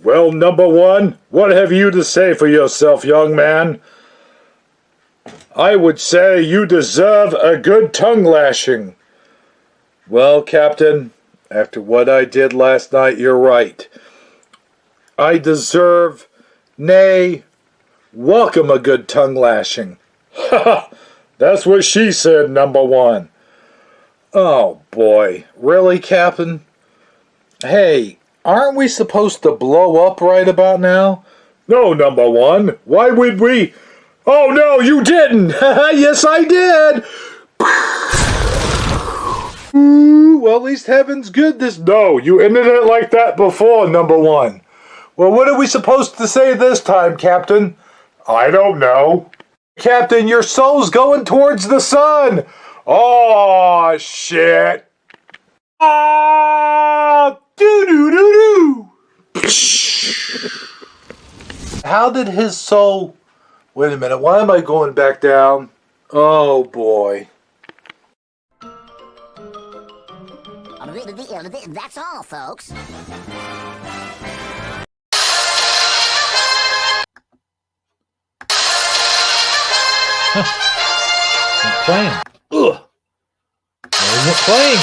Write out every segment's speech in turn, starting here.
Well, number one, what have you to say for yourself, young man? I would say you deserve a good tongue lashing. Well, Captain, after what I did last night, you're right. I deserve, nay, welcome a good tongue lashing. Ha ha! That's what she said, number one. Oh boy, really, Captain? Hey, aren't we supposed to blow up right about now? No, number one. Why would we? Oh no, you didn't! Yes, I did! Ooh, well, at least heaven's good this. No, you ended it like that before, number one. Well, what are we supposed to say this time, Captain? I don't know. Captain, your soul's going towards the sun! Oh, shit! Ah! Doo-doo-doo-doo! How did his soul... Wait a minute, why am I going back down? Oh, boy. That's all, folks. Not playing. Ugh. Why isn't it playing?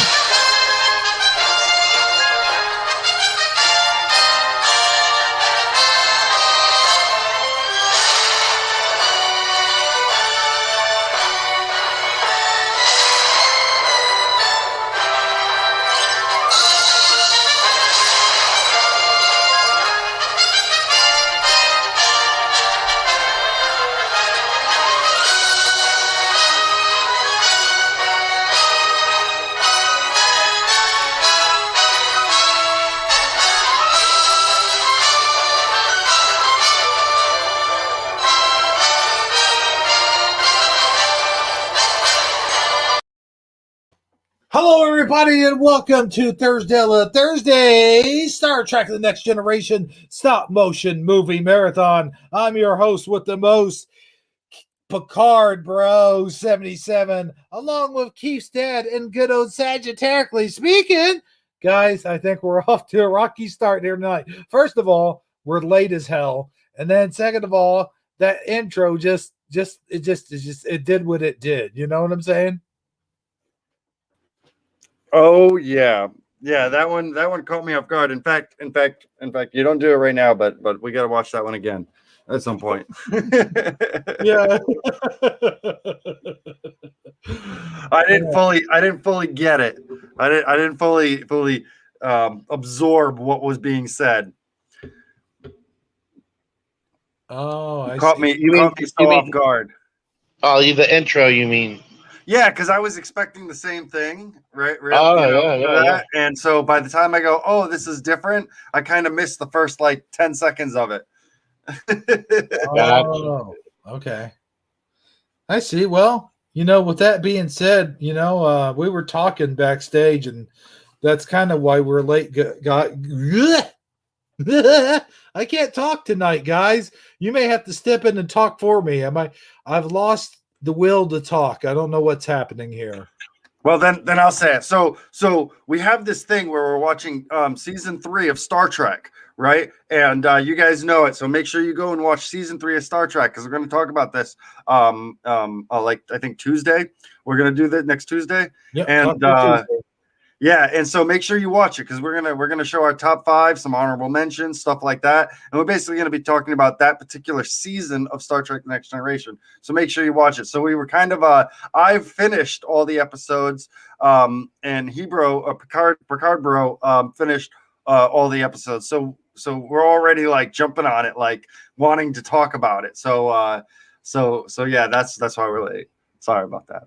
Hello, everybody, and welcome to Thursdela Thursday, Star Trek The Next Generation Stop Motion Movie Marathon. I'm your host with the most, Picard Bro 77, along with Keith's dad and good old Sagittarically speaking. Guys, I think we're off to a rocky start here tonight. First of all, we're late as hell. And then second of all, that intro it did what it did. You know what I'm saying? Oh yeah, that one caught me off guard. In fact, you don't do it right now, but we got to watch that one again at some point. Yeah. I didn't fully get it. I didn't fully absorb what was being said. Oh, You caught me so off guard. Oh, the intro, you mean? Yeah, because I was expecting the same thing, right? Oh, yeah. And so by the time I go, oh, this is different, I kind of missed the first 10 seconds of it. Oh, okay. I see. Well, with that being said, we were talking backstage, and that's kind of why we're late. I can't talk tonight, guys. You may have to step in and talk for me. I've lost the will to talk. I don't know what's happening here. Well, then I'll say it. So we have this thing where we're watching season 3 of Star Trek, right? And you guys know it. So make sure you go and watch season 3 of Star Trek, because we're going to talk about this. I think Tuesday. We're going to do that next Tuesday. Yep, and yeah, and so make sure you watch it, because we're gonna show our top 5, some honorable mentions, stuff like that, and we're basically gonna be talking about that particular season of Star Trek: The Next Generation. So make sure you watch it. So we were kind of I've finished all the episodes, and Picard Bro finished all the episodes. So we're already jumping on it, wanting to talk about it. So yeah, that's why we're late. Sorry about that.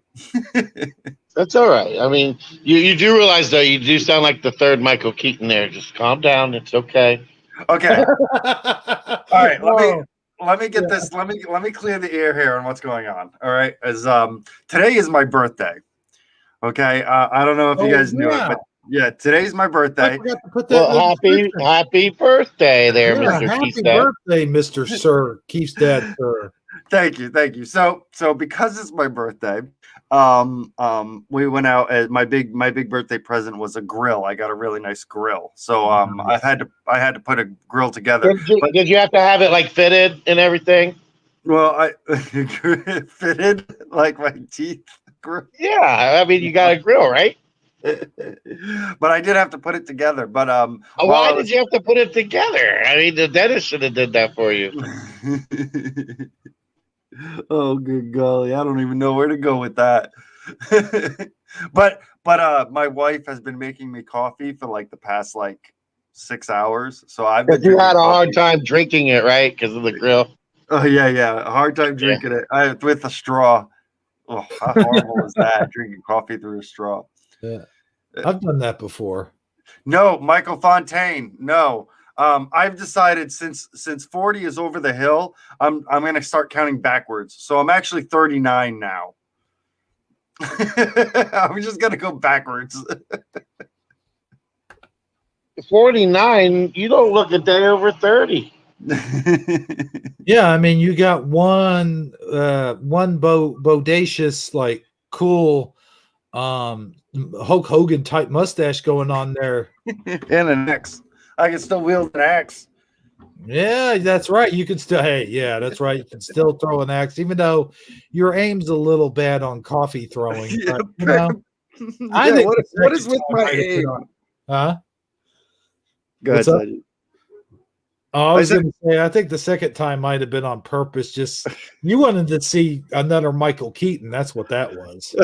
That's all right. I mean, you do realize, though, you do sound like the third Michael Keaton there. Just calm down. It's okay. Okay. All right. Let me get this. Let me clear the air here on what's going on. All right. As today is my birthday. Okay. I don't know if you guys knew it, but yeah, today's my birthday. I forgot to put that. Well, happy birthday there, Mr. Happy Keith's dad. birthday, Mr. Sir Keith's dad, sir. Thank you. So because it's my birthday, We went out. My big birthday present was a grill. I got a really nice grill. So Nice. I had to put a grill together. But Did you have to have it like fitted and everything? well, I fitted like my teeth. Yeah, I mean you got a grill, right? But I did have to put it together. But Why did you have to put it together? I mean, the dentist should have did that for you. Oh, good golly! I don't even know where to go with that. but my wife has been making me coffee for like the past like 6 hours. So I've been. But you had a hard coffee. time drinking it, right? Because of the grill. Oh yeah, a hard time drinking it with a straw. Oh, how horrible is that? Drinking coffee through a straw. Yeah. I've done that before. No, Michael Fontaine. No. I've decided since 40 is over the hill, I'm gonna start counting backwards. So I'm actually 39 now. I'm just gonna go backwards. 49, you don't look a day over 30. Yeah, I mean, you got one bodacious, like cool Hulk Hogan type mustache going on there. And an axe. I can still wield an axe. Yeah, that's right. You can still, hey, yeah, that's right. You can still throw an axe, even though your aim's a little bad on coffee throwing. Yeah, But, you know, I yeah, think what is with my aim? Huh? Go ahead, What's up? Sajid. Oh, I was going to say, I think the second time might have been on purpose. Just you wanted to see another Michael Keaton. That's what that was.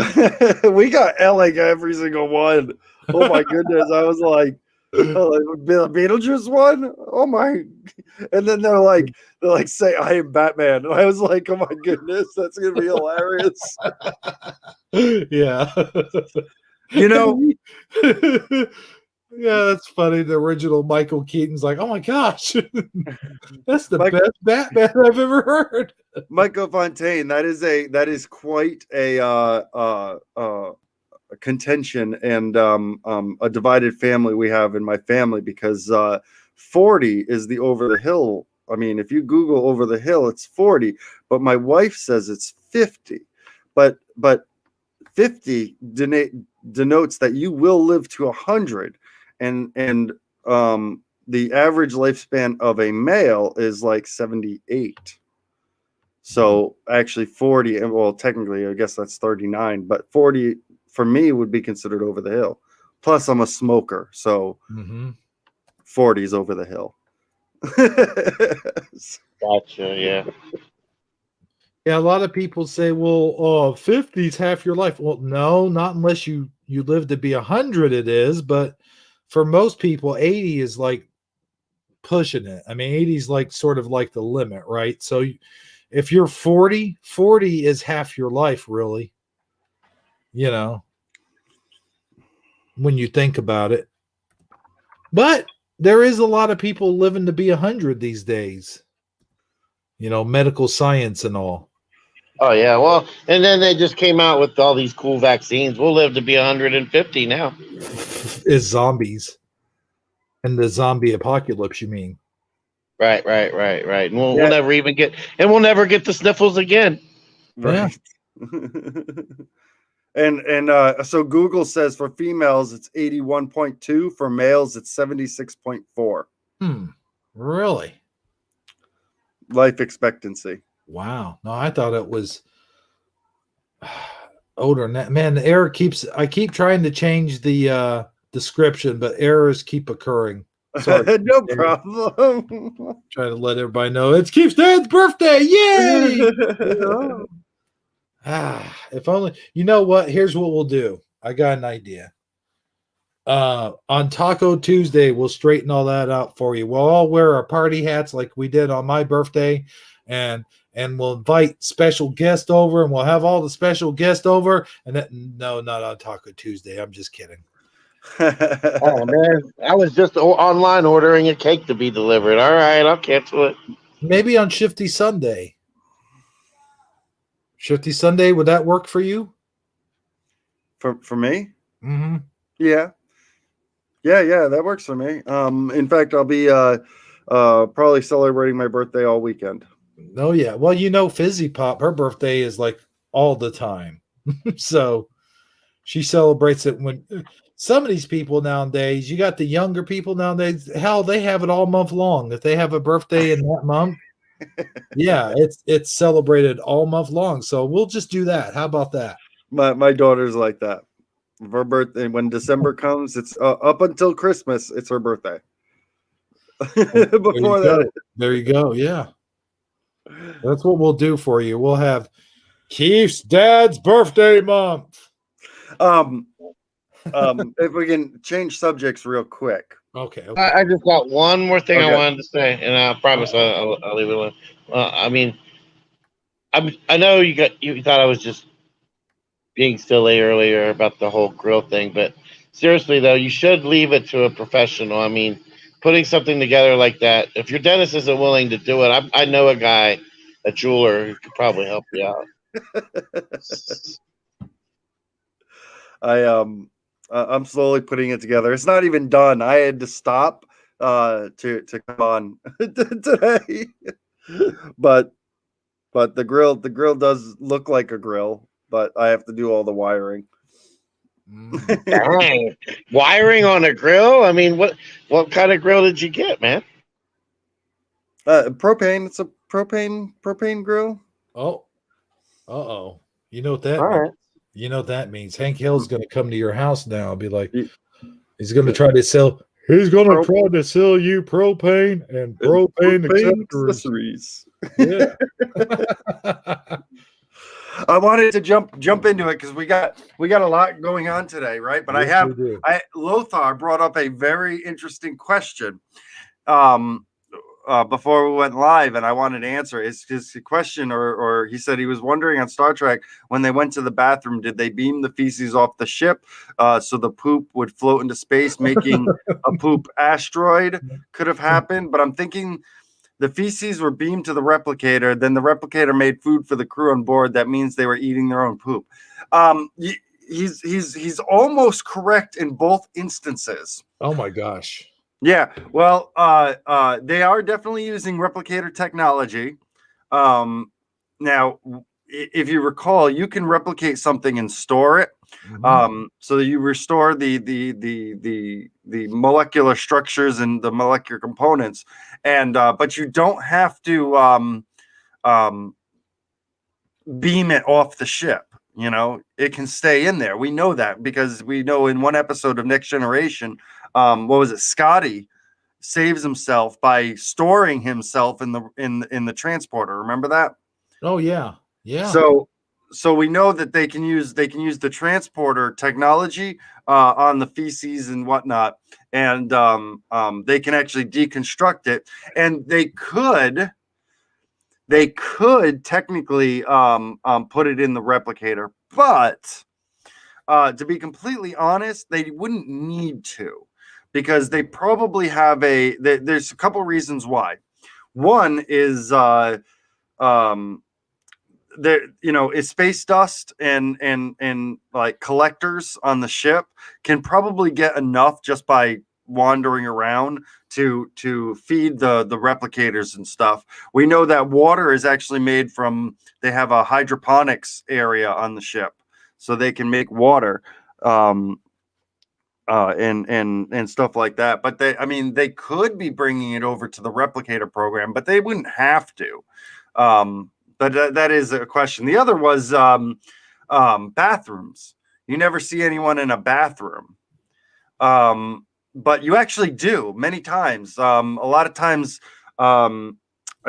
We got Elling every single one. Oh my goodness! I was like, Beetlejuice one. Oh my! And then they're like, say I am Batman. I was like, oh my goodness, that's gonna be hilarious. Yeah, You know. Yeah, that's funny. The original Michael Keaton's like, oh my gosh, that's the best Batman I've ever heard. Michael Fontaine, that is quite a contention and a divided family we have in my family because 40 is the over the hill. I mean, if you Google over the hill, it's 40, but my wife says it's 50. But 50 denotes that you will live to 100. And the average lifespan of a male is like 78. So actually 40, and well, technically, I guess that's 39, but 40 for me would be considered over the hill. Plus, I'm a smoker, so 40 is over the hill. Gotcha, yeah. Yeah, a lot of people say, well, 50 is half your life. Well, no, not unless you live to be 100 it is, but for most people, 80 is like pushing it. I mean, 80 is like sort of like the limit, right? So if you're 40 is half your life, really, you know, when you think about it. But there is a lot of people living to be 100 these days, you know, medical science and all. Oh yeah, well, and then they just came out with all these cool vaccines. We'll live to be 150 now. Is zombies and the zombie apocalypse, you mean? Right. And we'll never even get, and we'll never get the sniffles again. Right. And so Google says for females it's 81.2, for males it's 76.4. Really? Life expectancy. Wow. No, I thought it was older than that. Man, the error I keep trying to change the description, but errors keep occurring. Sorry. No problem. Try to let everybody know it's Keith's dad's birthday. Yay! If only, you know what? Here's what we'll do. I got an idea. On Taco Tuesday, we'll straighten all that out for you. We'll all wear our party hats like we did on my birthday, and we'll invite special guests over, and we'll have all the special guests over. And then, no, not on Taco Tuesday. I'm just kidding. Oh man, I was just online ordering a cake to be delivered. All right, I'll cancel it. Maybe on Shifty Sunday. Shifty Sunday, would that work for you? For me? Mm-hmm. Yeah, that works for me. In fact, I'll be probably celebrating my birthday all weekend. Oh yeah. Well, you know, Fizzy Pop, her birthday is like all the time. So she celebrates it when some of these people nowadays, you got the younger people nowadays, hell, they have it all month long. If they have a birthday in that month, yeah, it's celebrated all month long. So we'll just do that. How about that? My daughter's like that. Her birthday, when December comes, it's up until Christmas, it's her birthday. Before that, there you go. Yeah, that's what we'll do for you. We'll have Keith's dad's birthday month. If we can change subjects real quick. Okay. I just got one more thing Okay. I wanted to say, and I promise I'll leave it alone. I mean, I know you thought I was just being silly earlier about the whole grill thing, but seriously though, you should leave it to a professional. I mean, putting something together like that, if your dentist isn't willing to do it, I know a guy, a jeweler, who could probably help you out. I'm slowly putting it together. It's not even done. I had to stop to come on today. but the grill does look like a grill, but I have to do all the wiring. Dang. Wiring on a grill? I mean, what kind of grill did you get, man? Propane. It's a propane grill. Oh, uh-oh. You know what that All means? right. You know what that means? Hank Hill's going to come to your house now and be like, Yeah. he's going to try to sell. He's going to try to sell you propane and propane accessories. Yeah. I wanted to jump into it because we got a lot going on today, right? But Yes, Lothar brought up a very interesting question before we went live, and I wanted to answer his question, or he said he was wondering on Star Trek when they went to the bathroom, did they beam the feces off the ship so the poop would float into space, making a poop asteroid? Could have happened, but I'm thinking the feces were beamed to the replicator, then the replicator made food for the crew on board. That means they were eating their own poop. He's almost correct in both instances. Oh my gosh. Yeah, well, they are definitely using replicator technology. Now, if you recall, you can replicate something and store it. So that you restore the molecular structures and the molecular components, and but you don't have to beam it off the ship. You know, it can stay in there. We know that because we know in one episode of Next Generation, what was it? Scotty saves himself by storing himself in the transporter. Remember that? Oh yeah. Yeah. So we know that they can use the transporter technology on the feces and whatnot, and they can actually deconstruct it, and they could technically put it in the replicator, but to be completely honest, they wouldn't need to, because they probably have there's a couple reasons why. One is there, is space dust and like collectors on the ship can probably get enough just by wandering around to feed the replicators and stuff. We know that water is actually made from, they have a hydroponics area on the ship, so they can make water and stuff like that. But they could be bringing it over to the replicator program, but they wouldn't have to. But that is a question. The other was bathrooms. You never see anyone in a bathroom, but you actually do many times. A lot of times, I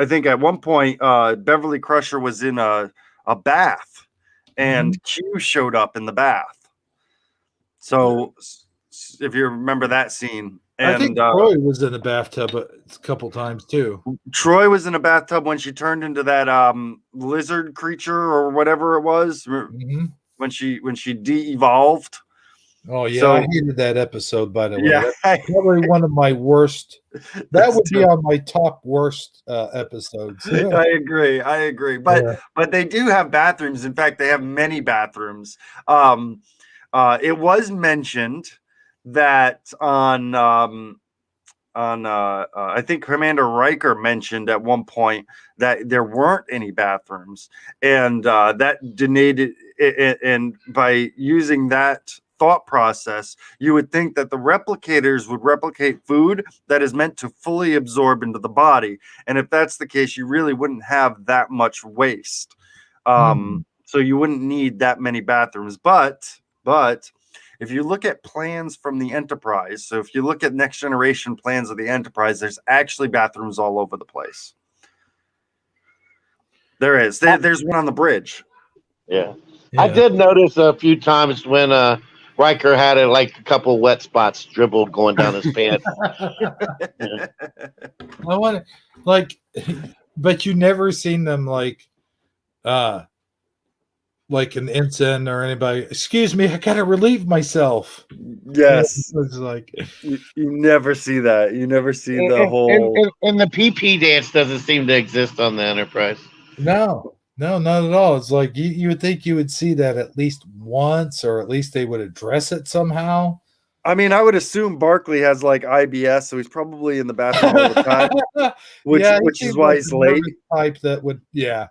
think at one point, Beverly Crusher was in a bath, and Q showed up in the bath. So if you remember that scene. And I think Troy was in the bathtub a couple times too. Troy was in a bathtub when she turned into that lizard creature or whatever it was, when she de-evolved. Oh yeah, So, I hated that episode, by the way. Yeah. That's probably one of my worst. That would be on my top worst episodes. I agree. But they do have bathrooms. In fact, they have many bathrooms. It was mentioned that on I think Commander Riker mentioned at one point that there weren't any bathrooms, and that and by using that thought process, you would think that the replicators would replicate food that is meant to fully absorb into the body. And if that's the case, you really wouldn't have that much waste. So you wouldn't need that many bathrooms. But if you look at plans from the Enterprise, so if you look at next generation plans of the Enterprise, there's actually bathrooms all over the place. There is. There's one on the bridge. Yeah. I did notice a few times when Riker had a couple wet spots dribbled going down his pants. I want to but you never seen them like an ensign or anybody. Excuse me, I gotta relieve myself. Yes, it's like you never see that. You never see the whole. And the PP dance doesn't seem to exist on the Enterprise. No, not at all. It's like you would think you would see that at least once, or at least they would address it somehow. I mean, I would assume Barkley has IBS, so he's probably in the bathroom all the time, which is why he's late. Type that would, yeah.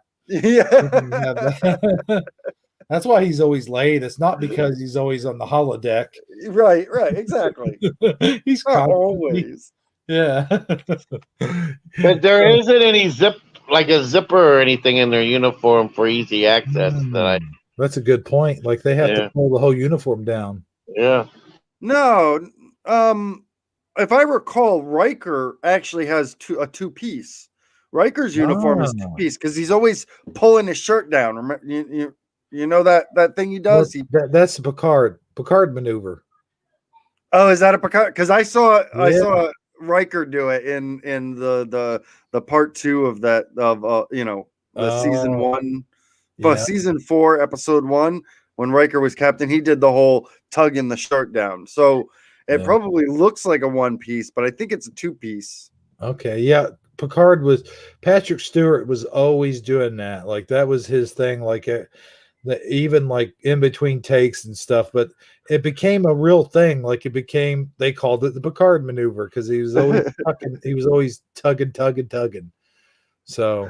That's why he's always late. It's not because he's always on the holodeck. Right, exactly. He's always. Yeah. But there isn't any a zipper or anything in their uniform for easy access. That's a good point. Like they have to pull the whole uniform down. Yeah. No. If I recall, Riker actually has a two-piece. Riker's uniform is two-piece because he's always pulling his shirt down. Remember, you know that thing he does? That's the Picard maneuver. Oh, is that a Picard? Because I saw Riker do it in the part 2 of that season 1, but season 4, episode 1, when Riker was captain, he did the whole tugging the shirt down. So it probably looks like a one piece, but I think it's a two piece. Okay, yeah. Patrick Stewart was always doing that. Like that was his thing. Like even like in between takes and stuff, but it became a real thing. Like they called it the Picard maneuver because he was always tugging. So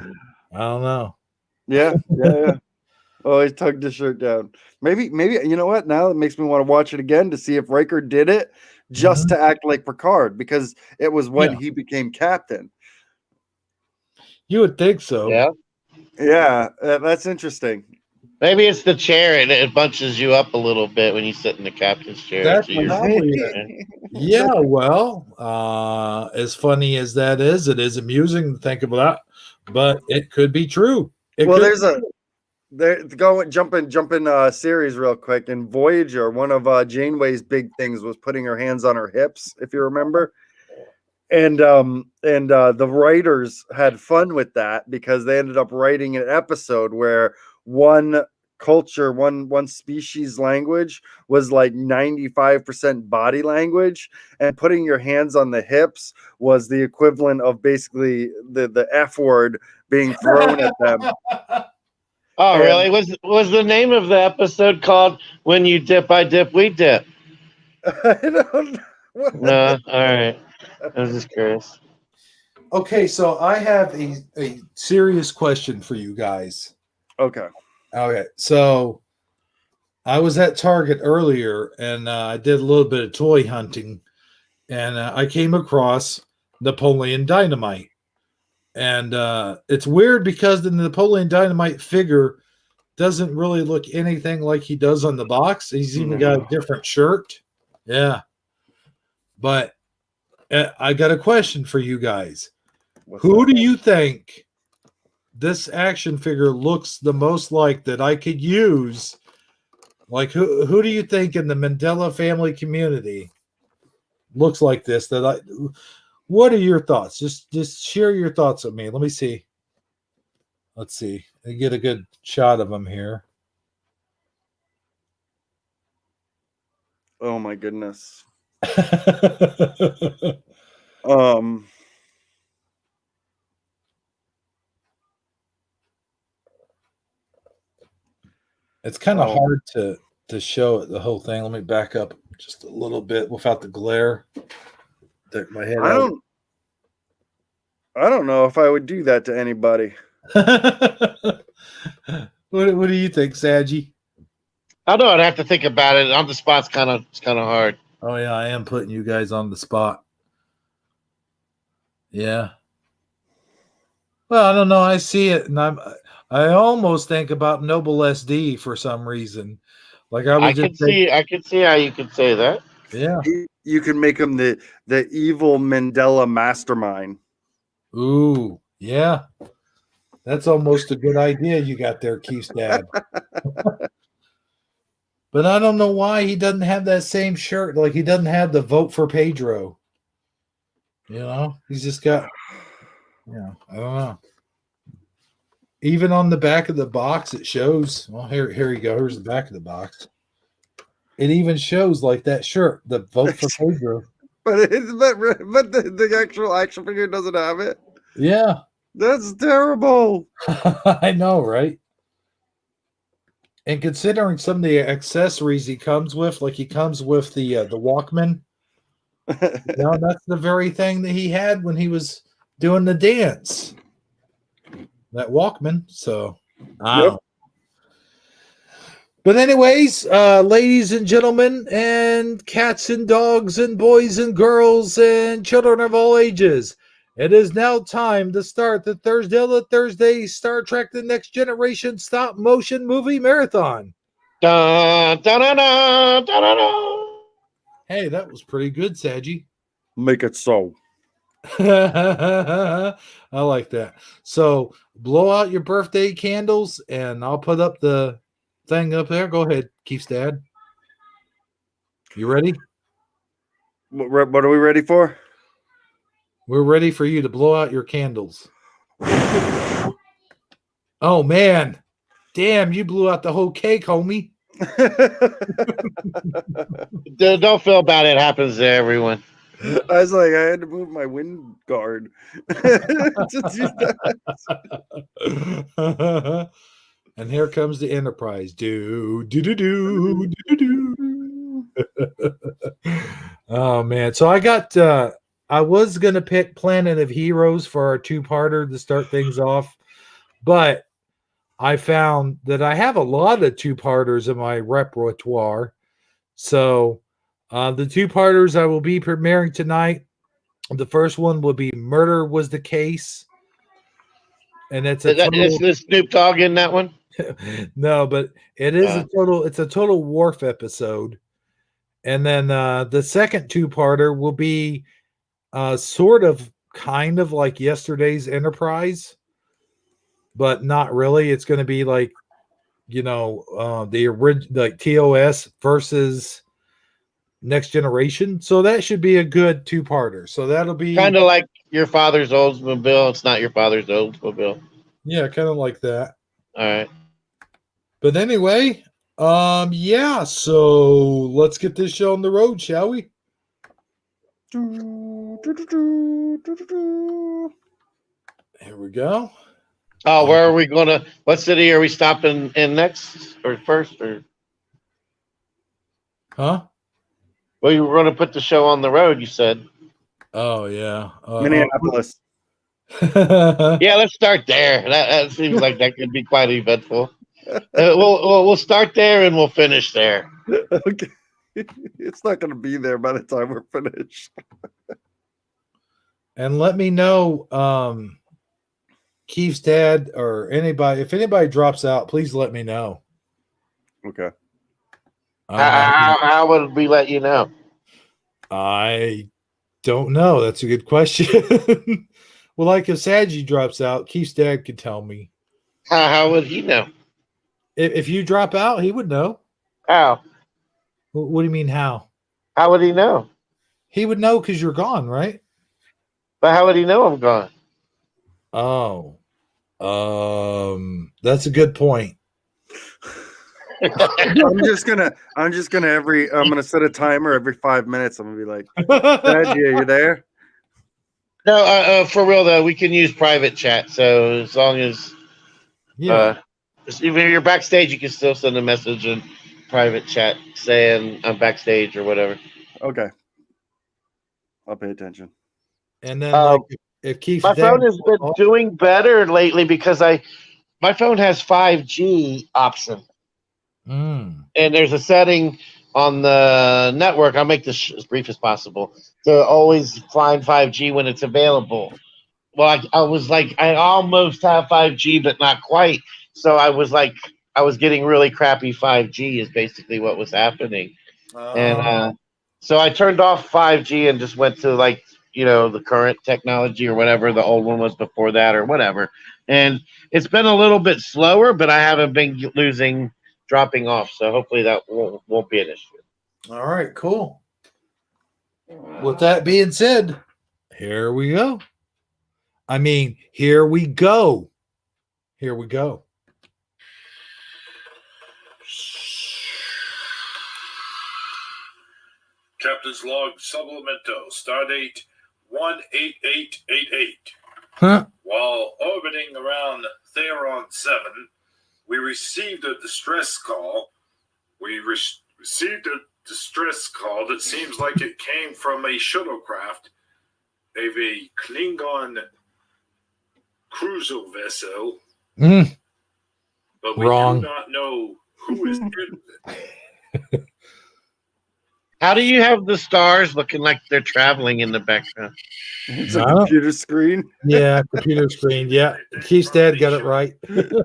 I don't know. Yeah. Oh, he tugged his shirt down. Maybe you know what? Now it makes me want to watch it again to see if Riker did it just to act like Picard, because it was when he became captain. You would think so. Yeah, that's interesting. Maybe it's the chair and it bunches you up a little bit when you sit in the captain's chair. That's probably it. Yeah, well, as funny as that is, it is amusing to think about, but it could be true. Jumping series real quick. In Voyager, one of Janeway's big things was putting her hands on her hips, if you remember. And the writers had fun with that because they ended up writing an episode where one culture, one species language was like 95% body language, and putting your hands on the hips was the equivalent of basically the F word being thrown at them. Oh, really? Was the name of the episode called "When You Dip, I Dip, We Dip"? I don't know. No, all right. I was just curious. Okay, so I have a serious question for you guys. Okay, so I was at Target earlier, and I did a little bit of toy hunting, and I came across Napoleon Dynamite. And it's weird because the Napoleon Dynamite figure doesn't really look anything like he does on the box. He's even got a different shirt. Yeah. But I got a question for you guys. Who do you think this action figure looks the most like that I could use? Like who do you think in the Mandela family community looks like this? What are your thoughts? Just share your thoughts with me. Let me see. Let's see. I get a good shot of him here. Oh my goodness. It's kind of hard to show it, the whole thing. Let me back up just a little bit without the glare. My head I don't know if I would do that to anybody. What do you think, Saji? I know I'd have to think about it. On the spot's kind of hard. Oh yeah, I am putting you guys on the spot. Yeah. Well, I don't know. I see it, and I almost think about Noble SD for some reason. Like I I would just can say, see. I can see how you could say that. yeah. You can make him the evil Mandela mastermind. Ooh, yeah. That's almost a good idea you got there, Keith's dad. But I don't know why he doesn't have that same shirt. Like he doesn't have the vote for Pedro. You know, he's just got. Yeah, I don't know. Even on the back of the box, it shows. Well, here you go. Here's the back of the box. It even shows like that shirt, the vote for Pedro. But the actual action figure doesn't have it. Yeah, That's terrible. I know, right? And considering some of the accessories he comes with, like he comes with the Walkman. You know, that's the very thing that he had when he was doing the dance. That Walkman. So, Yep. But anyways, ladies and gentlemen, and cats and dogs and boys and girls and children of all ages, it is now time to start the Thursdela Thursday Star Trek The Next Generation stop motion movie marathon. Dun, dun, dun, dun, dun, dun, dun. Hey, that was pretty good, Saji. Make it so. I like that. So blow out your birthday candles and I'll put up the thing up there. Go ahead, Keith's dad. You ready? What are we ready for? We're ready for you to blow out your candles. Oh man. Damn, you blew out the whole cake, homie. Don't feel bad. It happens to everyone. I was like, I had to move my wind guard to do that. And here comes the Enterprise. Do do do do do do. Oh man! So I got. I was gonna pick Planet of Heroes for our two-parter to start things off, but I found that I have a lot of two-parters in my repertoire. So the two-parters I will be premiering tonight. The first one will be Murder Was the Case. And it's a total... Is this Snoop Dogg in that one? No, but it is it's a total Worf episode. And then the second two-parter will be sort of kind of like yesterday's Enterprise, but not really. It's going to be like, the original, like TOS versus Next Generation. So that should be a good two-parter. So that'll be kind of like your father's Oldsmobile. It's not your father's Oldsmobile. Yeah, kind of like that. All right. But anyway, yeah, so let's get this show on the road, shall we? Here we go. Oh, where are we gonna? What city are we stopping in next or first or? Huh? Well, you were going to put the show on the road. You said. Oh yeah, Minneapolis. Yeah, let's start there. That seems like that could be quite eventful. We'll start there and we'll finish there. Okay, it's not going to be there by the time we're finished. And let me know, Keith's dad or anybody. If anybody drops out, please let me know. Okay. How would we let you know? I don't know. That's a good question. Well, like if Saji drops out, Keith's dad could tell me. How would he know? If you drop out, he would know. How? What do you mean how? How would he know? He would know because you're gone, right? But how would he know I'm gone? Oh, that's a good point. I'm just gonna set a timer every 5 minutes. I'm gonna be like, Dad, you there? No, for real though, we can use private chat. So as long as, even if you're backstage, you can still send a message in private chat saying I'm backstage or whatever. Okay, I'll pay attention. And then, if Keith's my phone has been off, doing better lately because my phone has 5G option. Mm. And there's a setting on the network. I'll make this as brief as possible to always find 5G when it's available. Well, I was like, I almost have 5G, but not quite. So I was like, I was getting really crappy 5G is basically what was happening. And so I turned off 5G and just went to like, the current technology or whatever the old one was before that or whatever. And it's been a little bit slower, but I haven't been dropping off. So hopefully that won't be an issue. All right, cool. With that being said, here we go. I mean, here we go. Here we go. Captain's log supplemento, stardate 18888. Huh? While orbiting around Theron 7, we received a distress call. We received a distress call that seems like it came from a shuttlecraft of a Klingon cruiser vessel. But we Wrong. do not know who is in it. How do you have the stars looking like they're traveling in the background? It's a computer screen. Yeah, computer screen. Yeah, Keith's dad got it right. Mr.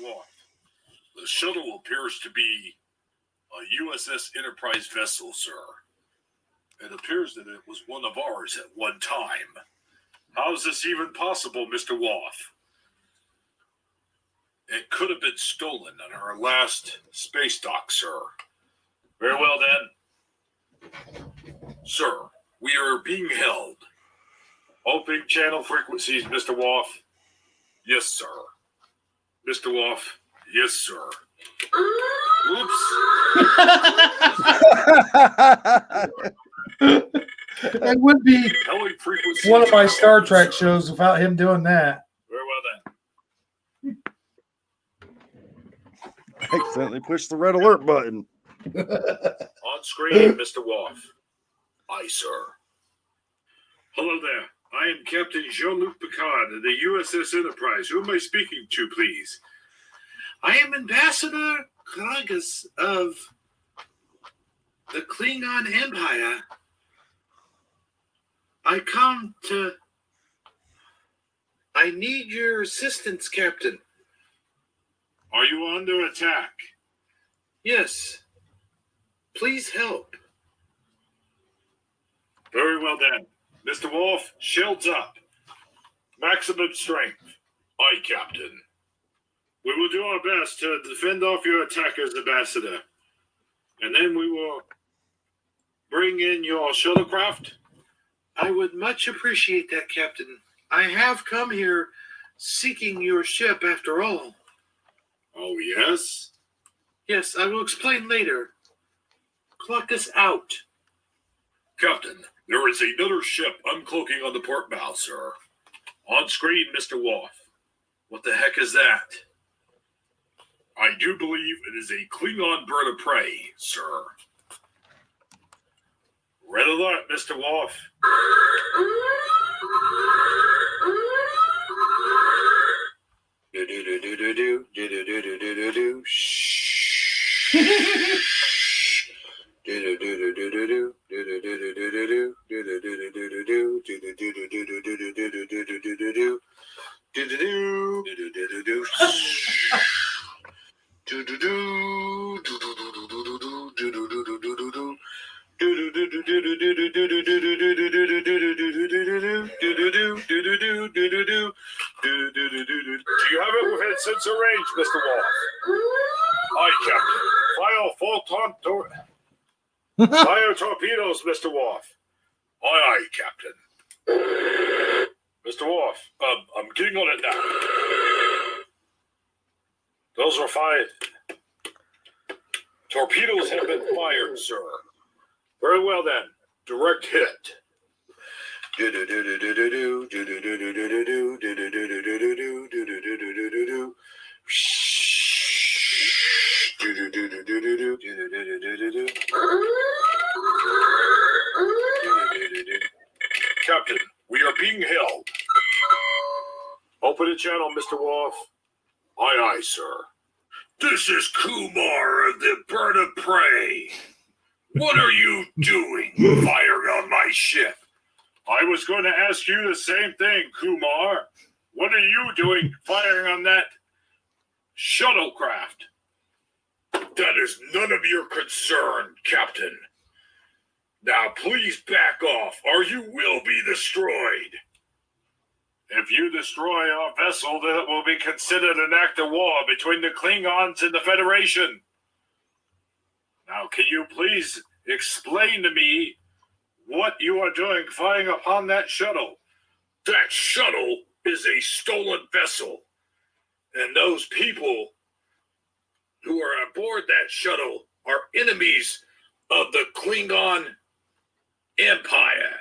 Wolf, the shuttle appears to be a USS Enterprise vessel, sir. It appears that it was one of ours at one time. How is this even possible, Mr. Wolf? It could have been stolen on our last space dock, sir. Very well, then. Sir, we are being held. Opening channel frequencies, Mr. Wolf. Yes, sir. Mr. Wolf. Yes, sir. Oops. It would be one of my Star Trek shows without him doing that. Very well, then. Accidentally pushed the red alert button. On screen, Mr. Wolf. Aye, sir. Hello there. I am Captain Jean-Luc Picard of the USS Enterprise. Who am I speaking to, please? I am Ambassador Kragas of the Klingon Empire. I need your assistance, Captain. Are you under attack? Yes. Please help. Very well then. Mr. Wolf, shields up. Maximum strength. Aye, Captain. We will do our best to defend off your attackers, Ambassador. And then we will bring in your shuttlecraft. I would much appreciate that, Captain. I have come here seeking your ship after all. Oh, yes? Yes, I will explain later. Clock us out. Captain, there is another ship uncloaking on the port bow, sir. On screen, Mr. Wolf. What the heck is that? I do believe it is a Klingon bird of prey, sir. Red alert, Mr. Wolf. Do you have it within sensor range, Mr. Wolf? Aye, Captain. Fire torpedoes, Mr. Wolf. Aye, Captain. Mr. Wolf, I'm getting on it now. Those are fired. Torpedoes have been fired, sir. Very well then. Direct hit. Captain, we are being held. Open the channel, Mr. Wolf. Aye, aye, sir. This is Kumar of the Bird of Prey. What are you doing firing on my ship? I was going to ask you the same thing, Kumar. What are you doing firing on that shuttlecraft? That is none of your concern, Captain. Now please back off, or you will be destroyed. If you destroy our vessel, then it will be considered an act of war between the Klingons and the Federation. Now, can you please explain to me what you are doing firing upon that shuttle? That shuttle is a stolen vessel, and those people who are aboard that shuttle are enemies of the Klingon Empire.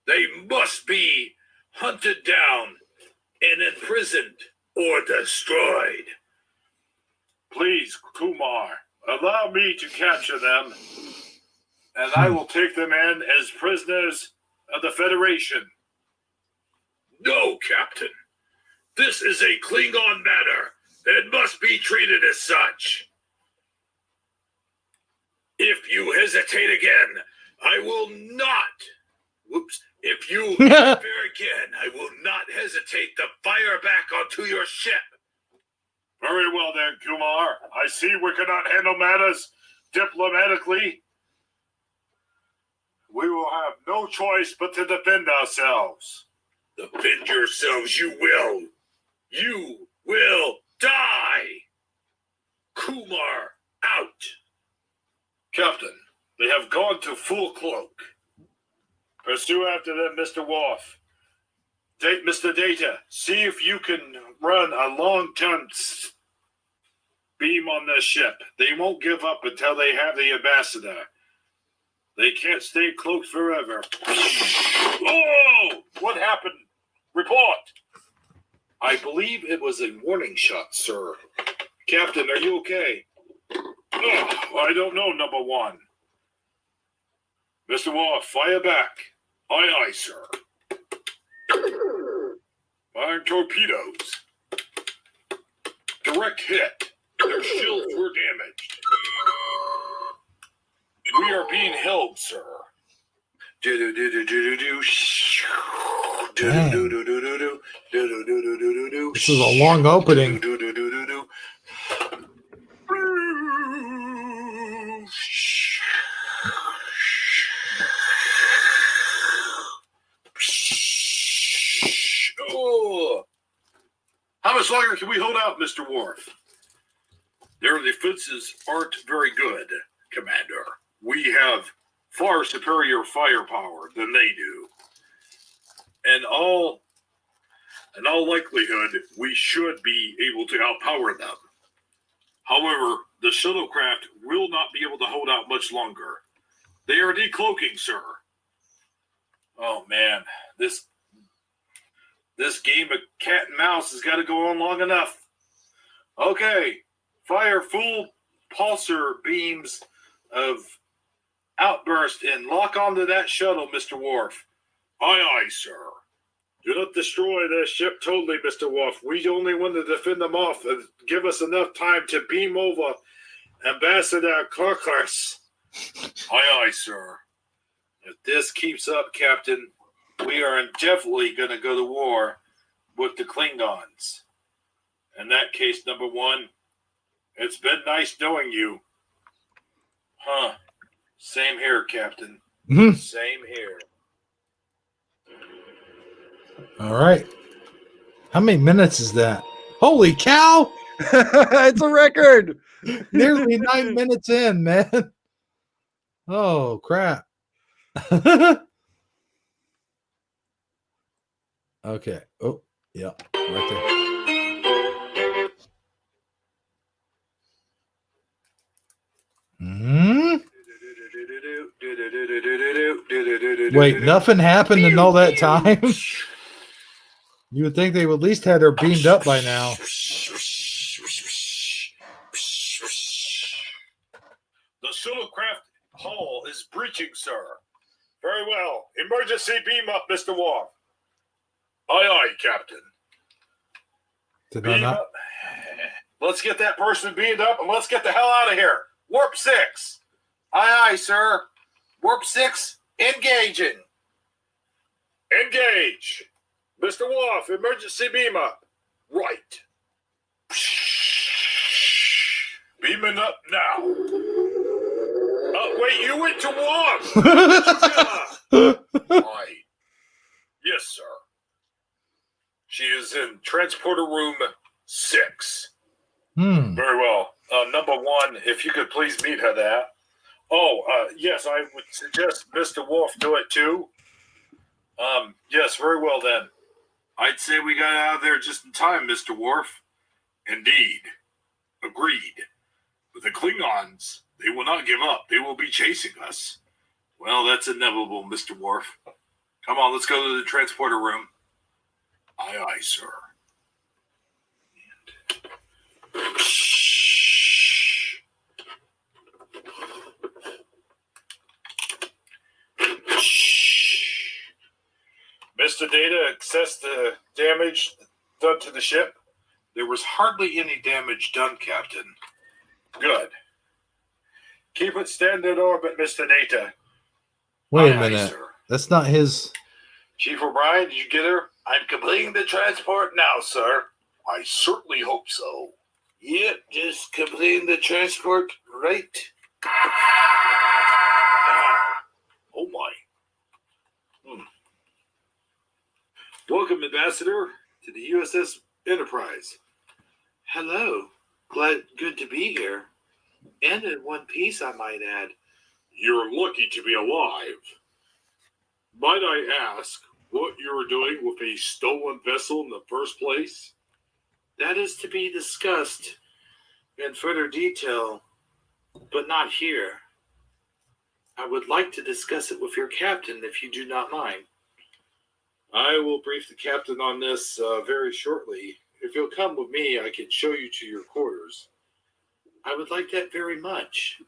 They must be hunted down and imprisoned or destroyed. Please, Kumar, allow me to capture them, and I will take them in as prisoners of the Federation. No, Captain. This is a Klingon matter and must be treated as such. If you hesitate again, I will not. If you interfere again, I will not hesitate to fire back onto your ship. Very well then, Kumar. I see we cannot handle matters diplomatically. We will have no choice but to defend ourselves. Defend yourselves, you will. You will die. Kumar, out. Captain, they have gone to full cloak. Pursue after them, Mr. Worf. Mr. Data, see if you can run a long-term beam on this ship. They won't give up until they have the ambassador. They can't stay cloaked forever. Oh! What happened? Report! I believe it was a warning shot, sir. Captain, are you okay? Oh, I don't know, number one. Mr. Worf, fire back. Aye, aye, sir. Firing torpedoes. Direct hit. Their shields were damaged. We are being held, sir. This is a long opening. Oh. How much longer can we hold out, Mr. Worf? Their defenses aren't very good, Commander. We have far superior firepower than they do. In all likelihood, we should be able to outpower them. However, the shuttlecraft will not be able to hold out much longer. They are decloaking, sir. Oh man, this game of cat and mouse has got to go on long enough. Okay, fire full pulsar beams of outburst and lock onto that shuttle, Mr. Worf. Aye, aye, sir. Do not destroy the ship totally, Mr. Worf. We only want to defend them off and give us enough time to beam over Ambassador Clarkers. Aye, aye, sir. If this keeps up, Captain, we are definitely going to go to war with the Klingons. In that case, number one, it's been nice knowing you. Huh. Same here, Captain. Mhm. Same here. All right. How many minutes is that? Holy cow! It's a record. Nearly 9 minutes in, man. Oh, crap. Okay. Oh, yeah. Right there. Hmm? Wait, nothing happened in all that time? You would think they would at least had her beamed up by now. The shuttlecraft hull is breaching, sir. Very well. Emergency beam up, Mr. Worf. Aye, aye, Captain. Did I Beam not? up Let's get that person beamed up and let's get the hell out of here. Warp 6. Aye, aye, sir. Warp 6, engaging. Engage. Mr. Wolf, emergency beam up. Right. Beaming up now. Wait, you went to Wolf. Right. Yes, sir. She is in transporter room 6. Very well. Number 1, if you could please meet her there. Yes, I would suggest Mr. Wolf do it too. Yes, very well then. I'd say we got out of there just in time, Mr. Worf. Indeed. Agreed. But the Klingons, they will not give up. They will be chasing us. Well, that's inevitable, Mr. Worf. Come on, let's go to the transporter room. Aye, aye, sir. Mr. Data, assess the damage done to the ship. There was hardly any damage done, Captain. Good. Keep it standard orbit, Mr. Data. Wait a Aye, minute. sir. That's not his. Chief O'Brien, did you get her? I'm completing the transport now, sir. I certainly hope so. Yep, just completing the transport right. Oh my. Welcome, Ambassador, to the USS Enterprise. Hello. Good to be here. And in one piece, I might add. You're lucky to be alive. Might I ask what you were doing with a stolen vessel in the first place? That is to be discussed in further detail, but not here. I would like to discuss it with your captain, if you do not mind. I will brief the captain on this very shortly. If you'll come with me, I can show you to your quarters. I would like that very much.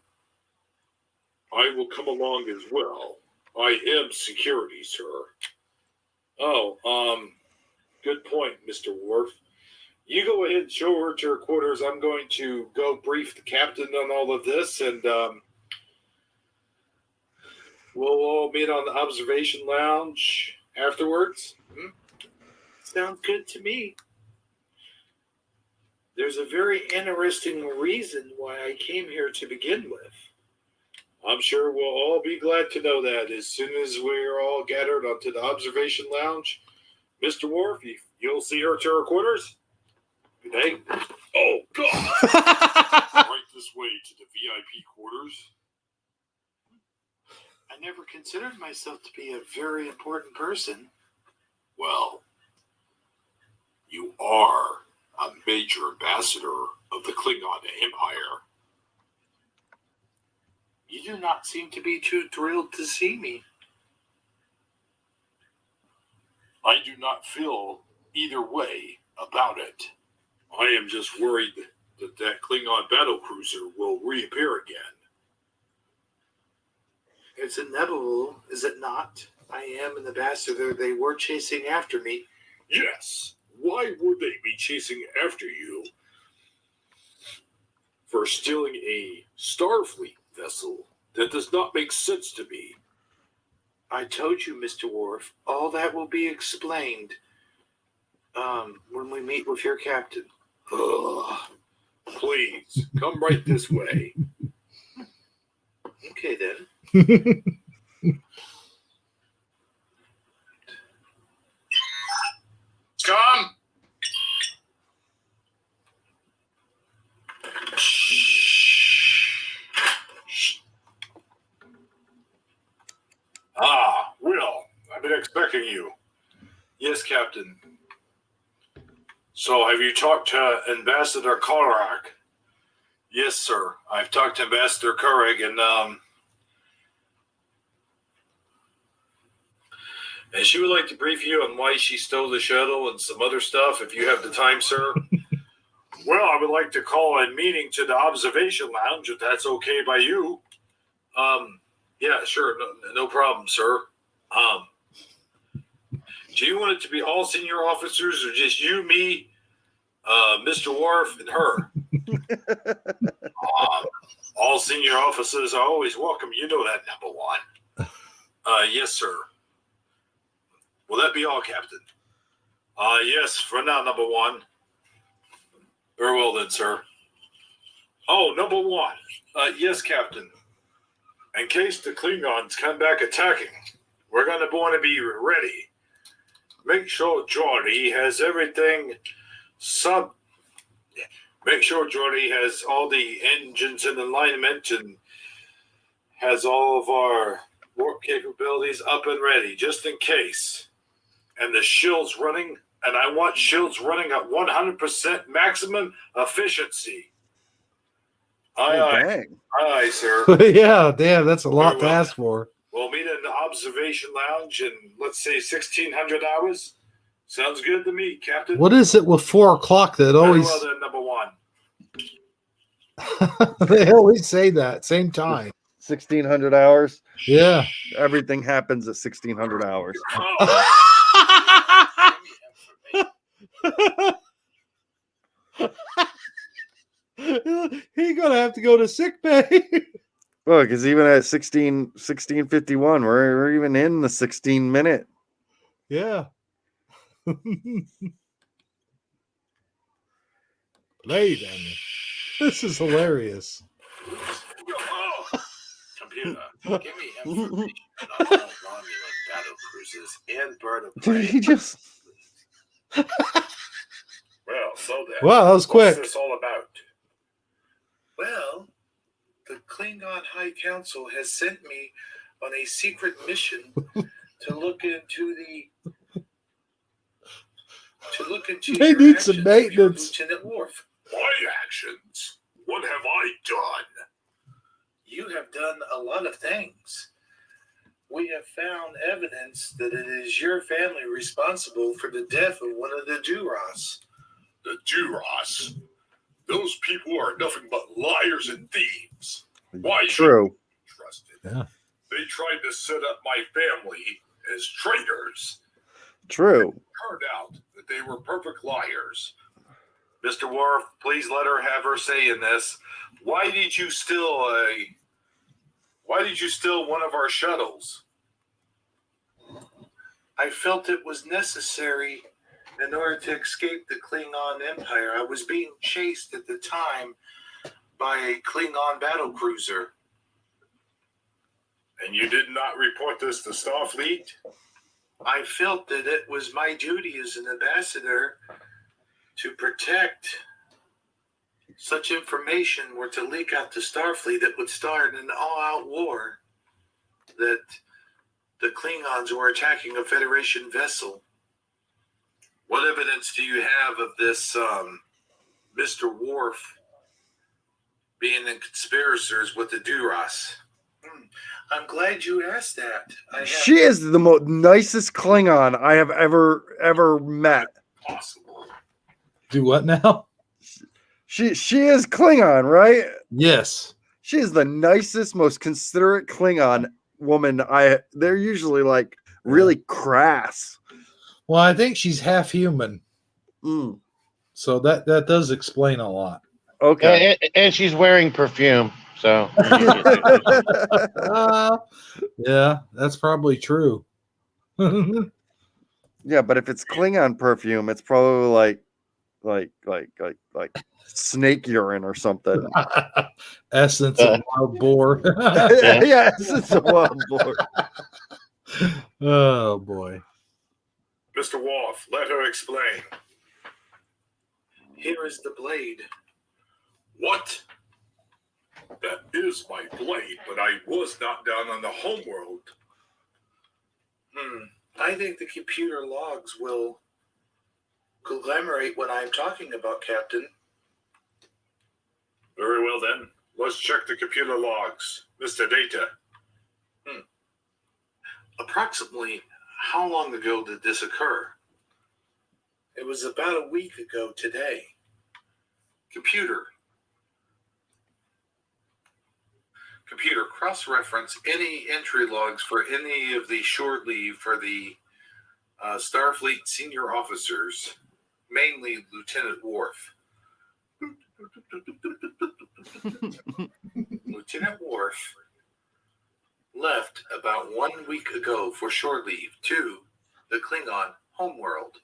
I will come along as well. I am security, sir. Good point, Mr. Worf. You go ahead and show her to her quarters. I'm going to go brief the captain on all of this, and we'll all meet on the observation lounge afterwards. Sounds good to me. There's a very interesting reason why I came here to begin with. I'm sure we'll all be glad to know that as soon as we're all gathered onto the observation lounge. Mr. Worf, you'll see her to her quarters. Good day. Oh, God. Right this way to the VIP quarters. I never considered myself to be a very important person. Well, you are a major ambassador of the Klingon Empire. You do not seem to be too thrilled to see me. I do not feel either way about it. I am just worried that Klingon battlecruiser will reappear again. It's inevitable, is it not? I am an ambassador. They were chasing after me. Yes. Why would they be chasing after you? For stealing a Starfleet vessel? That does not make sense to me. I told you, Mr. Worf, all that will be explained when we meet with your captain. Ugh. Please, come right this way. Okay, then. Come! Will, I've been expecting you. Yes, Captain. So, have you talked to Ambassador Korak? Yes, sir. I've talked to Ambassador Korak, and she would like to brief you on why she stole the shuttle and some other stuff, if you have the time, sir. Well, I would like to call a meeting to the observation lounge, if that's okay by you. Yeah, sure. No problem, sir. Do you want it to be all senior officers or just you, me, Mr. Worf, and her? All senior officers are always welcome. You know that, number one. Yes, sir. Will that be all, Captain? Yes, for now, number one. Very well then, sir. Oh, number one. Yes, Captain. In case the Klingons come back attacking, we're going to want to be ready. Make sure Geordi has everything Make sure Geordi has all the engines in alignment and has all of our warp capabilities up and ready, just in case. And the shield's running, and I want shields running at 100% maximum efficiency. Aye, aye. Dang. Aye, sir. Yeah, damn, that's a lot Very to well. ask for. We'll meet in the observation lounge in, let's say, 1600 hours. Sounds good to me, Captain. What is it with 4 o'clock that Very always well then, number one. they always say that same time? 1600 hours. Yeah. Everything happens at 1600 hours. He's gonna have to go to sick bay. Look, because even at 1651, we're even in the 16-minute. Yeah. Play then. This is hilarious. Computer, give me information on all Romulan battle cruisers and bird of prey. Did he just? Well, so then. Wow, that was quick. What's this all about? Well, the Klingon High Council has sent me on a secret mission to look into They your need some actions, maintenance. Lieutenant Worf. My actions? What have I done? You have done a lot of things. We have found evidence that it is your family responsible for the death of one of the Duras. The Duras? Those people are nothing but liars and thieves. Why should True. we be trusted? Yeah. They tried to set up my family as traitors. True. Turned out that they were perfect liars. Mr. Worf, please let her have her say in this. Why did you steal one of our shuttles? I felt it was necessary in order to escape the Klingon Empire. I was being chased at the time by a Klingon battle cruiser. And you did not report this to Starfleet? I felt that it was my duty as an ambassador to protect. Such information were to leak out to Starfleet that would start an all-out war, that the Klingons were attacking a Federation vessel. What evidence do you have of this Mr. Worf being in conspirators with the Duras? I'm glad you asked that. She is the nicest Klingon I have ever met. Possible. Do what now? She is Klingon, right? Yes. She is the nicest, most considerate Klingon woman. They're usually like really crass. Well, I think she's half human. Mm. So that does explain a lot. Okay. And she's wearing perfume. So Yeah, that's probably true. Yeah, but if it's Klingon perfume, it's probably like snake urine or something. Essence of wild boar. Yeah, it's a wild boar. Oh boy. Mr. Worf, let her explain. Here is the blade. What? That is my blade, but I was not down on the homeworld. I think the computer logs will commemorate what I'm talking about, Captain. Very well then. Let's check the computer logs. Mr. Data. Approximately how long ago did this occur? It was about a week ago today. Computer, cross-reference any entry logs for any of the short leave for the Starfleet senior officers, mainly Lieutenant Worf. Lieutenant Worf left about 1 week ago for shore leave to the Klingon homeworld.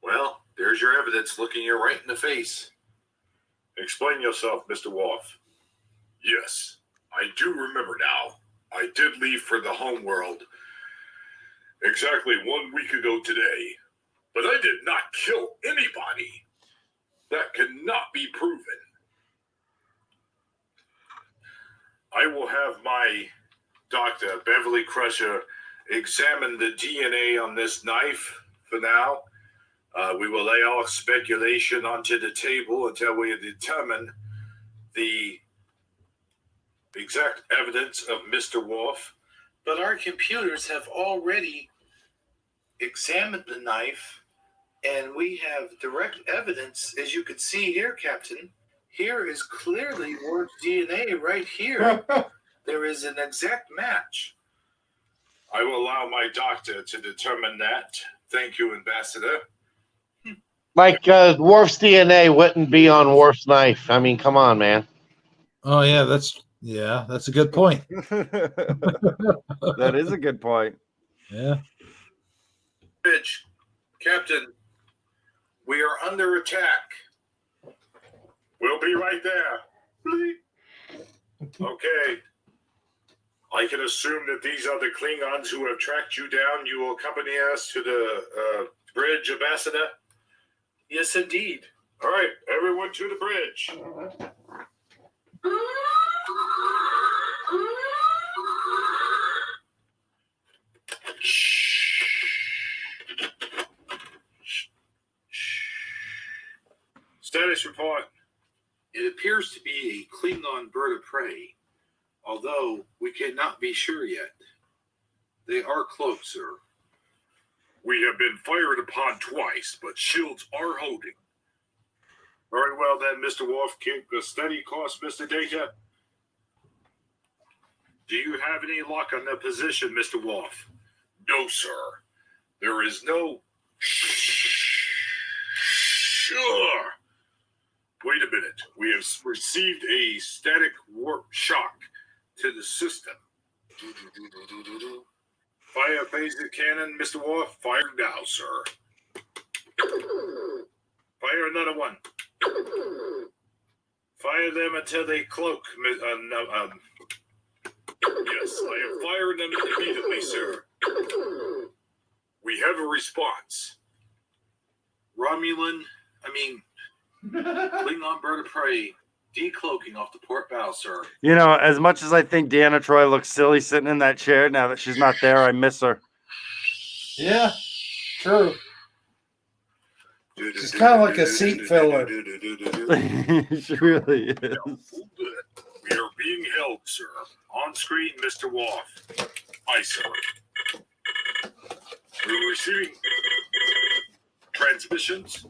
Well, there's your evidence looking you right in the face. Explain yourself, Mr. Worf. Yes, I do remember now. I did leave for the homeworld exactly 1 week ago today, but I did not kill anybody. That cannot be proven. I will have my doctor, Beverly Crusher, examine the DNA on this knife for now. We will lay all speculation onto the table until we determine the exact evidence of Mr. Worf. But our computers have already examined the knife, and we have direct evidence, as you can see here, Captain. Here is clearly Worf's DNA right here. There is an exact match. I will allow my doctor to determine that. Thank you, Ambassador. Like Worf's DNA wouldn't be on Worf's knife. I mean, come on, man. Oh yeah, that's a good point. That is a good point. Yeah. Bridge, Captain, we are under attack. We'll be right there. Okay. I can assume that these are the Klingons who have tracked you down. You will accompany us to the bridge, Ambassador? Yes, indeed. All right, everyone to the bridge. Status report. It appears to be a Klingon bird of prey, although we cannot be sure yet. They are cloaked, sir. We have been fired upon twice, but shields are holding. Very well then, Mr. Worf. Keep a steady course, Mr. Data. Do you have any luck on the position, Mr. Worf? No, sir. There is no... Sure. Wait a minute. We have received a static warp shock to the system. Fire phaser cannon, Mr. Worf. Fire now, sir. Fire another one. Fire them until they cloak. Yes, I am firing them immediately, sir. We have a response. Klingon bird of prey, decloaking off the port bow, sir. You know, as much as I think Deanna Troy looks silly sitting in that chair, now that she's not there, I miss her. Yeah. True. She's kind of like a seat filler. She really is. We are being held, sir. On screen, Mr. Worf. Aye, sir. We're receiving transmissions.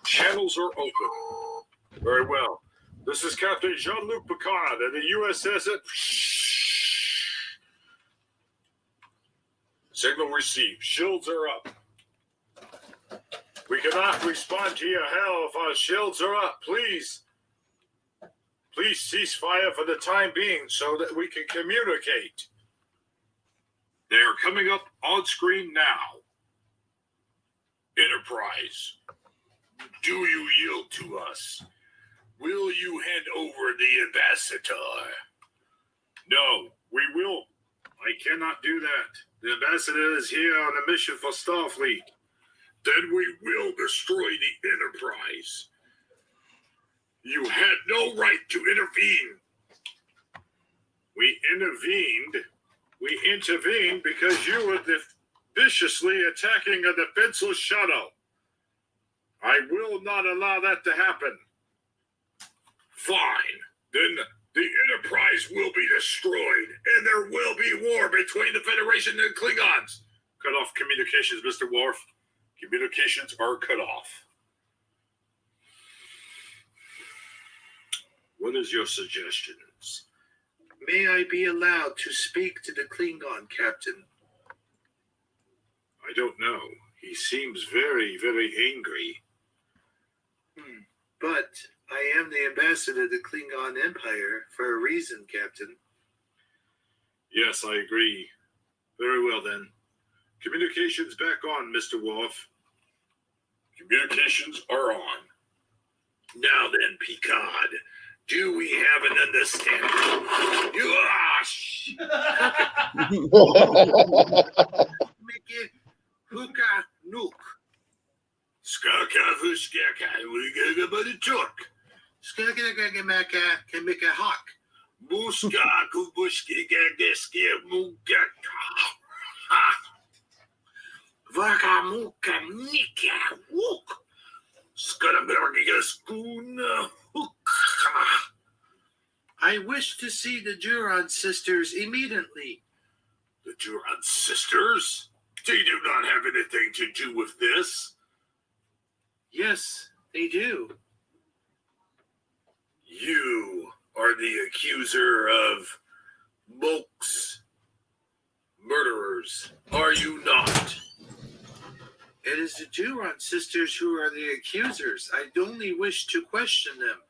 Channels are open. Very well. This is Captain Jean-Luc Picard of the USS at... Signal received. Shields are up. We cannot respond to your hell if our shields are up. Please cease fire for the time being so that we can communicate. They are coming up on screen now. Enterprise, do you yield to us? Will you hand over the ambassador? No, we will. I cannot do that. The ambassador is here on a mission for Starfleet. Then we will destroy the Enterprise. You had no right to intervene. We intervened because you were viciously attacking a defenseless shuttle. I will not allow that to happen. Fine. Then the Enterprise will be destroyed, and there will be war between the Federation and Klingons. Cut off communications, Mr. Worf. Communications are cut off. What is your suggestions? May I be allowed to speak to the Klingon, Captain? I don't know. He seems very, very angry. But I am the ambassador to the Klingon Empire for a reason, Captain. Yes, I agree. Very well, then. Communications back on, Mr. Worf. Communications are on. Now then, Picard, do we have an understanding? Mickey, Huka, Nook. Skaka, Fuskaka, we get about a talk. Skaka, Maka, can make a hawk. Muska, Kubuski, Gagiski, Mugaka. Vaka, Muka, Nika, Wook. Skarabergiga, Spoon, I wish to see the Duran sisters immediately. The Duran sisters? They do not have anything to do with this. Yes, they do. You are the accuser of Moke's murderers, are you not? It is the Duran sisters who are the accusers. I only wish to question them.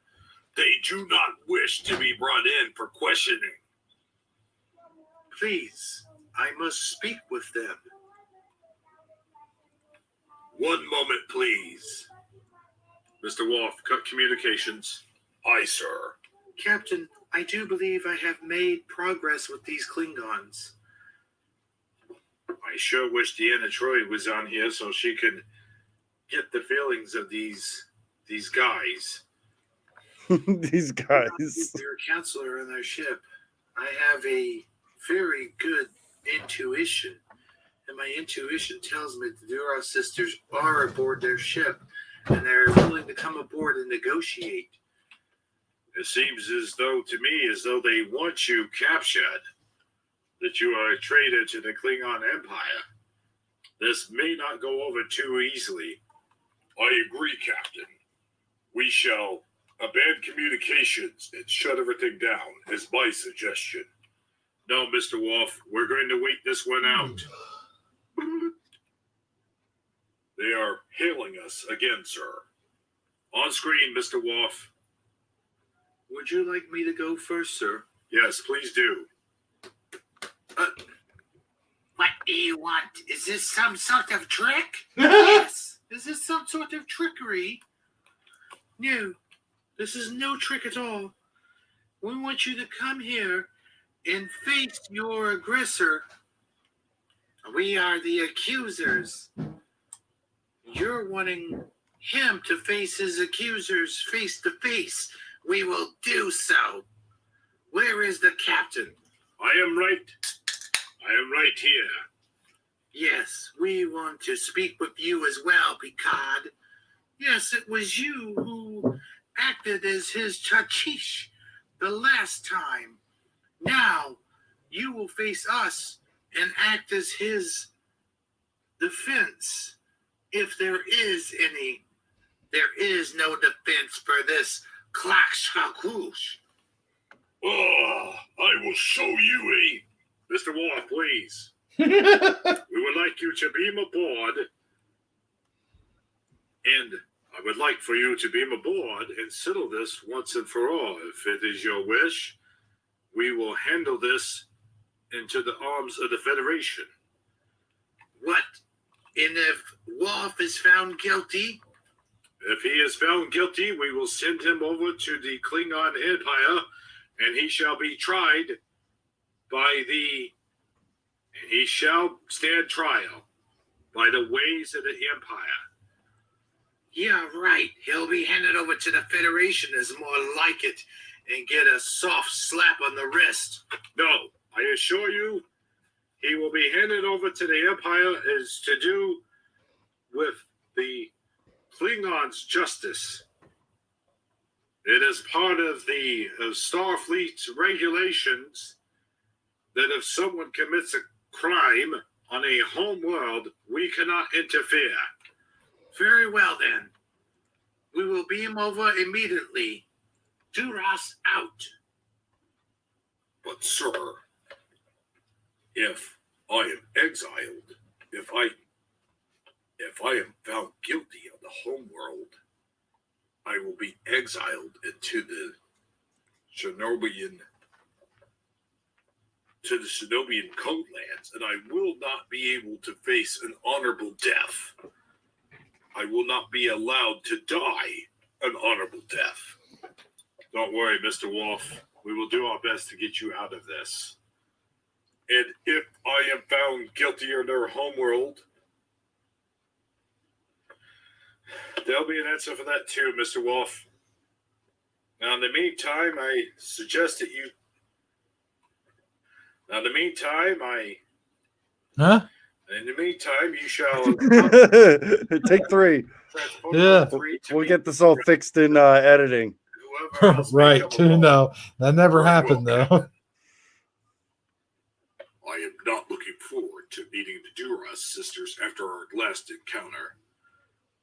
They do not wish to be brought in for questioning. Please, I must speak with them. One moment, please. Mr. Worf, cut communications. Aye, sir. Captain, I do believe I have made progress with these Klingons. I sure wish Deanna Troy was on here so she could get the feelings of these guys. These guys. You're a counselor on our ship. I have a very good intuition, and my intuition tells me the Duras sisters are aboard their ship, and they're willing to come aboard and negotiate. It seems as though they want you captured, that you are a traitor to the Klingon Empire. This may not go over too easily. I agree, Captain. We shall abandon communications and shut everything down, is my suggestion. No, Mr. Worf, we're going to wait this one out. They are hailing us again, sir. On screen, Mr. Worf. Would you like me to go first, sir? Yes, please do. What do you want? Is this some sort of trick? Yes. Is this some sort of trickery? No, this is no trick at all. We want you to come here and face your aggressor. We are the accusers. You're wanting him to face his accusers face to face. We will do so. Where is the captain? I am right here. Yes, we want to speak with you as well, Picard. Yes, it was you who acted as his Chachish the last time. Now, you will face us and act as his defense, if there is any. There is no defense for this Klakshakoosh. Oh, I will show you Mr. Worf, please. We would like you to beam aboard, and I would like for you to beam aboard and settle this once and for all. If it is your wish, we will handle this into the arms of the Federation. What? And if Worf is found guilty? If he is found guilty, we will send him over to the Klingon Empire, and he shall be tried and he shall stand trial by the ways of the Empire. Yeah, right. He'll be handed over to the Federation as more like it and get a soft slap on the wrist. No, I assure you, he will be handed over to the Empire as to do with the Klingons' justice. It is part of the Starfleet's regulations that if someone commits a crime on a home world, we cannot interfere. Very well, then. We will beam over immediately. Duras out. But, sir, if I am exiled, if I am found guilty of the home world, I will be exiled into the Shinobian coastlands, and I will not be able to face an honorable death. I will not be allowed to die an honorable death. Don't worry, Mr. Wolf. We will do our best to get you out of this. And if I am found guilty in their homeworld, there'll be an answer for that too, Mr. Wolf. Now, in the meantime, I suggest that you... Now, in the meantime, you shall... Take 3. Yeah. We'll get this all fixed in editing. Right. No, that never happened, though. I am not looking forward to meeting the Duras sisters after our last encounter.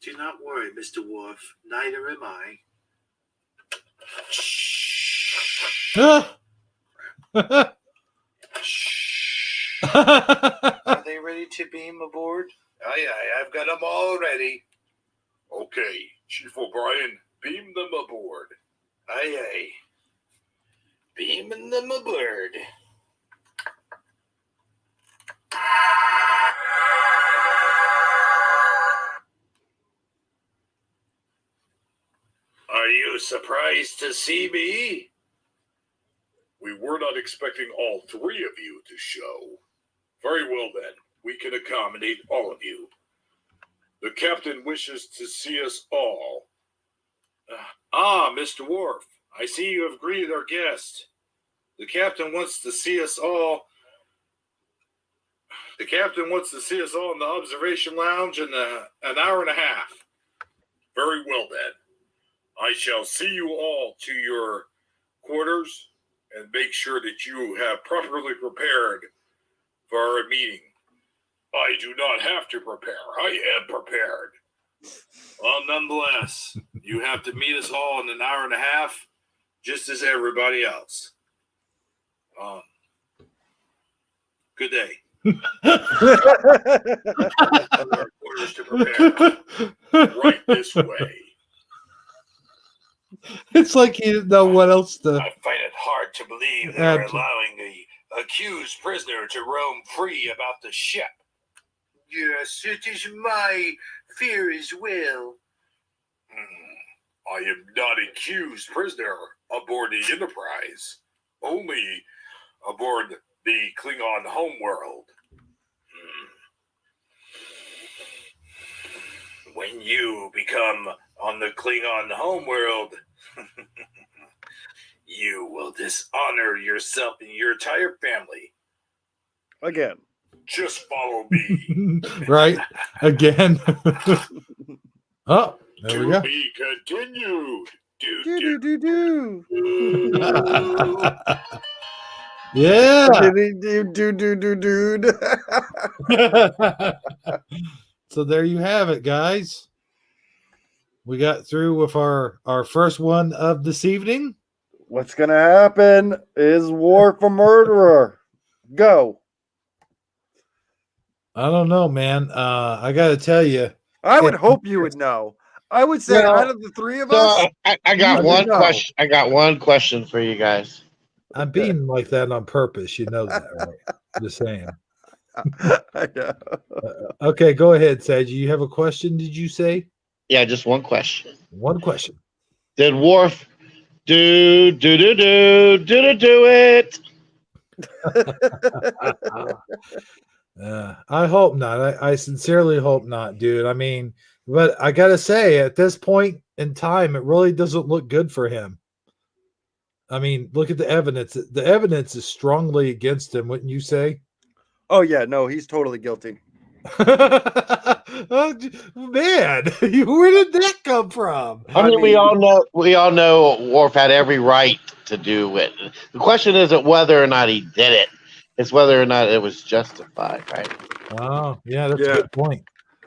Do not worry, Mr. Wolf. Neither am I. Are they ready to beam aboard? Aye, I've got them all ready. Okay, Chief O'Brien, beam them aboard. Aye. Beaming them aboard. Are you surprised to see me? We were not expecting all 3 of you to show. Very well then, we can accommodate all of you. The captain wishes to see us all. Mr. Worf, I see you have greeted our guest. The captain wants to see us all. The captain wants to see us all in the observation lounge in an hour and a half. Very well then. I shall see you all to your quarters and make sure that you have properly prepared for our meeting. I do not have to prepare. I am prepared. Well, nonetheless, you have to meet us all in an hour and a half, just as everybody else. Good day. Our quarters to prepare. Right this way. It's like he didn't know what else to. I find it hard to believe they're allowing the accused prisoner to roam free about the ship. Yes, it is my fear as well. I am not accused prisoner aboard the Enterprise, only aboard the Klingon homeworld. When you become on the Klingon homeworld, you will dishonor yourself and your entire family. Again. Just follow me. Right. Again. Oh, there we go. To be continued. Do. Yeah. Dude. So there you have it, guys. We got through with our first one of this evening. What's gonna happen is War for Murderer. Go. I don't know, man. I gotta tell you. I would hope you would know. I would say out of the 3 of us, I got one question. I got one question for you guys. I'm being like that on purpose. You know that, right? Just saying. Okay, go ahead, Sage. You have a question, did you say? Yeah, just one question. One question. Did Worf do it? I hope not. I sincerely hope not, dude. I mean, but I gotta say, at this point in time, it really doesn't look good for him. I mean, look at the evidence. The evidence is strongly against him, wouldn't you say? Oh yeah, no, he's totally guilty. Oh, man, where did that come from? I mean, we all know Worf had every right to do it. The question isn't whether or not he did it; it's whether or not it was justified, right? Oh, yeah, that's a good point.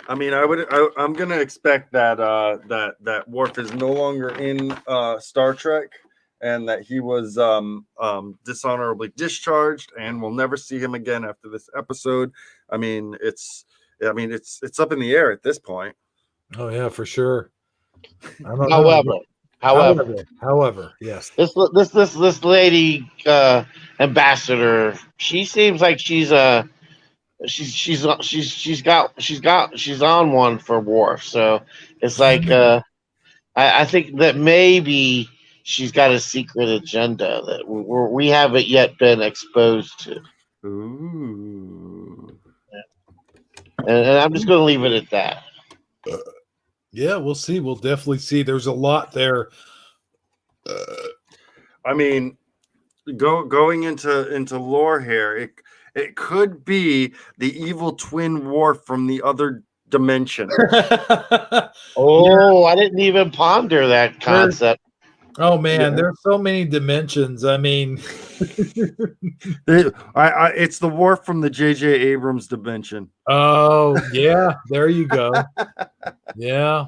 I mean, I'm gonna expect that that Worf is no longer in Star Trek, and that he was dishonorably discharged, and we'll never see him again after this episode. It's up in the air at this point. Oh yeah, for sure. I don't However, know. However, yes. this lady ambassador, she seems like she's on one for war. So it's like I think that maybe she's got a secret agenda that we haven't yet been exposed to. Ooh. And I'm just going to leave it at that. Yeah, we'll see. We'll definitely see. There's a lot there. I mean, going into lore here, it could be the evil twin war from the other dimension. Oh, I didn't even ponder that concept. Oh man, there's so many dimensions. I mean, it's the war from the J.J. Abrams dimension. oh yeah, there you go. Yeah.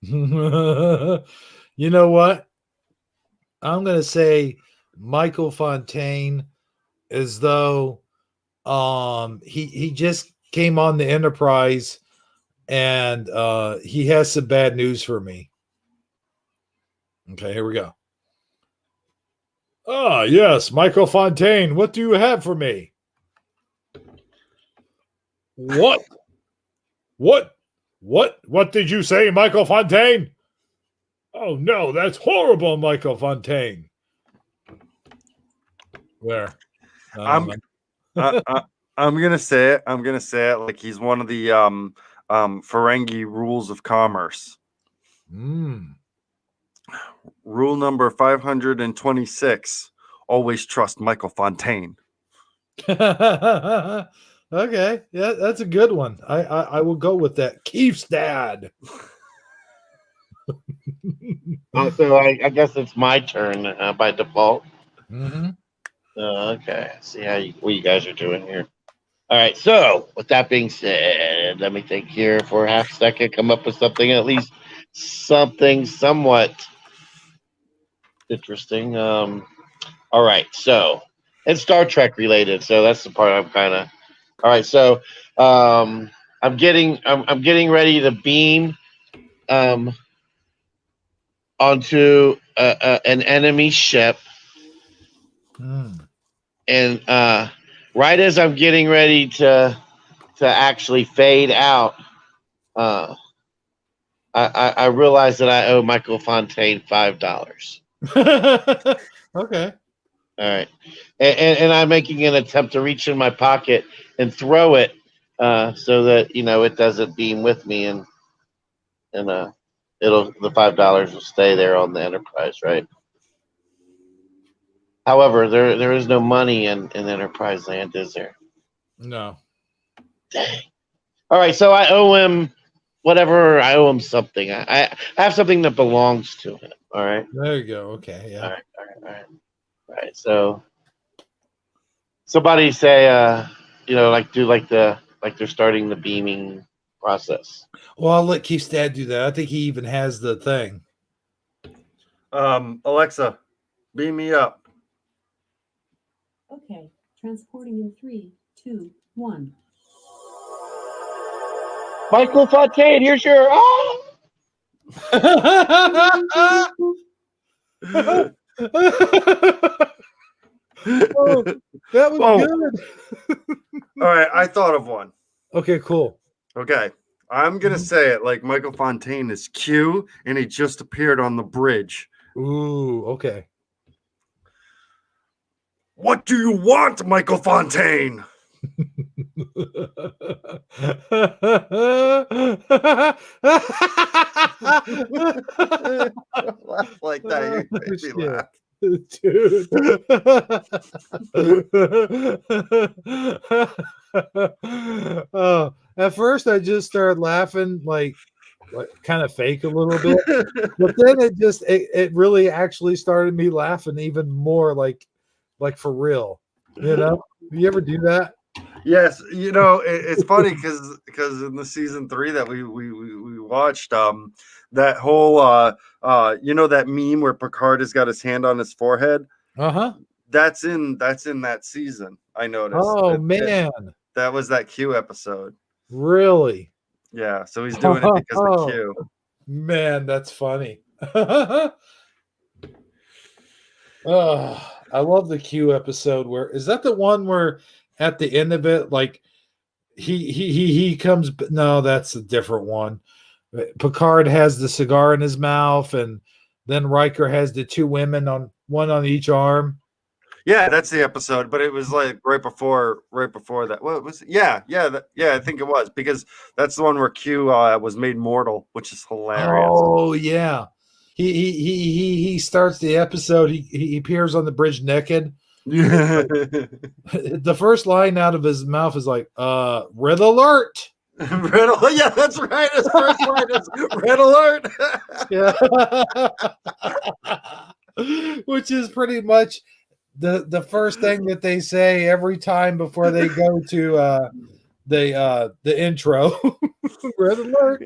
You know what? I'm gonna say Michael Fontaine, as though he just came on the Enterprise, and he has some bad news for me. Okay, here we go. Ah, yes, Michael Fontaine. What do you have for me? What? What did you say, Michael Fontaine? Oh no, that's horrible, Michael Fontaine. Where? I'm gonna say it. I'm gonna say it like he's one of the Ferengi rules of commerce. Rule number 526: always trust Michael Fontaine. Okay, yeah, that's a good one. I will go with that. Keith's dad. So I guess it's my turn by default. Mm-hmm. Okay, see what you guys are doing here. All right, so with that being said, let me think here for a half second, come up with something, at least something somewhat interesting. All right, so it's Star Trek related, so that's the part I'm kind of. All right, so I'm getting ready to beam onto an enemy ship, and right as I'm getting ready to actually fade out, I realize that I owe Michael Fontaine $5. Okay. All right, and I'm making an attempt to reach in my pocket and throw it so that it doesn't beam with me, and the $5 will stay there on the Enterprise, right? However, there is no money in Enterprise land, is there? No. Dang. All right, so I owe him whatever. I owe him something. I have something that belongs to him. All right. There you go. Okay. Yeah. All right. So somebody say, like they're starting the beaming process. Well, I'll let Keith's dad do that. I think he even has the thing. Alexa, beam me up. Okay, transporting in 3, 2, 1. Michael Fontaine, here's your. Oh! Oh, that was good. All right, I thought of one. Okay, cool. Okay, I'm gonna say it like Michael Fontaine is Q, and he just appeared on the bridge. Ooh, okay. What do you want, Michael Fontaine? Laugh like that. You make me laugh. Dude. At first I just started laughing like kind of fake a little bit, but then it really actually started me laughing even more like for real. You ever do that? Yes, it's funny because in the season 3 that we watched, that whole that meme where Picard has got his hand on his forehead. That's in that season. I noticed. Oh man, that was that Q episode. Really? Yeah. So he's doing it because of Q. Man, that's funny. I love the Q episode. Where is that the one where at the end of it, like he comes? No, that's a different one. Picard has the cigar in his mouth, and then Riker has the two women on one on each arm. Yeah, that's the episode, but it was like right before that. What was it? Yeah, I think it was because that's the one where Q was made mortal, which is hilarious. Oh yeah, he starts the episode. He appears on the bridge naked. The first line out of his mouth is like, red alert. Yeah, that's right. His first line is red alert. Yeah. Which is pretty much the first thing that they say every time before they go to the intro. Red alert.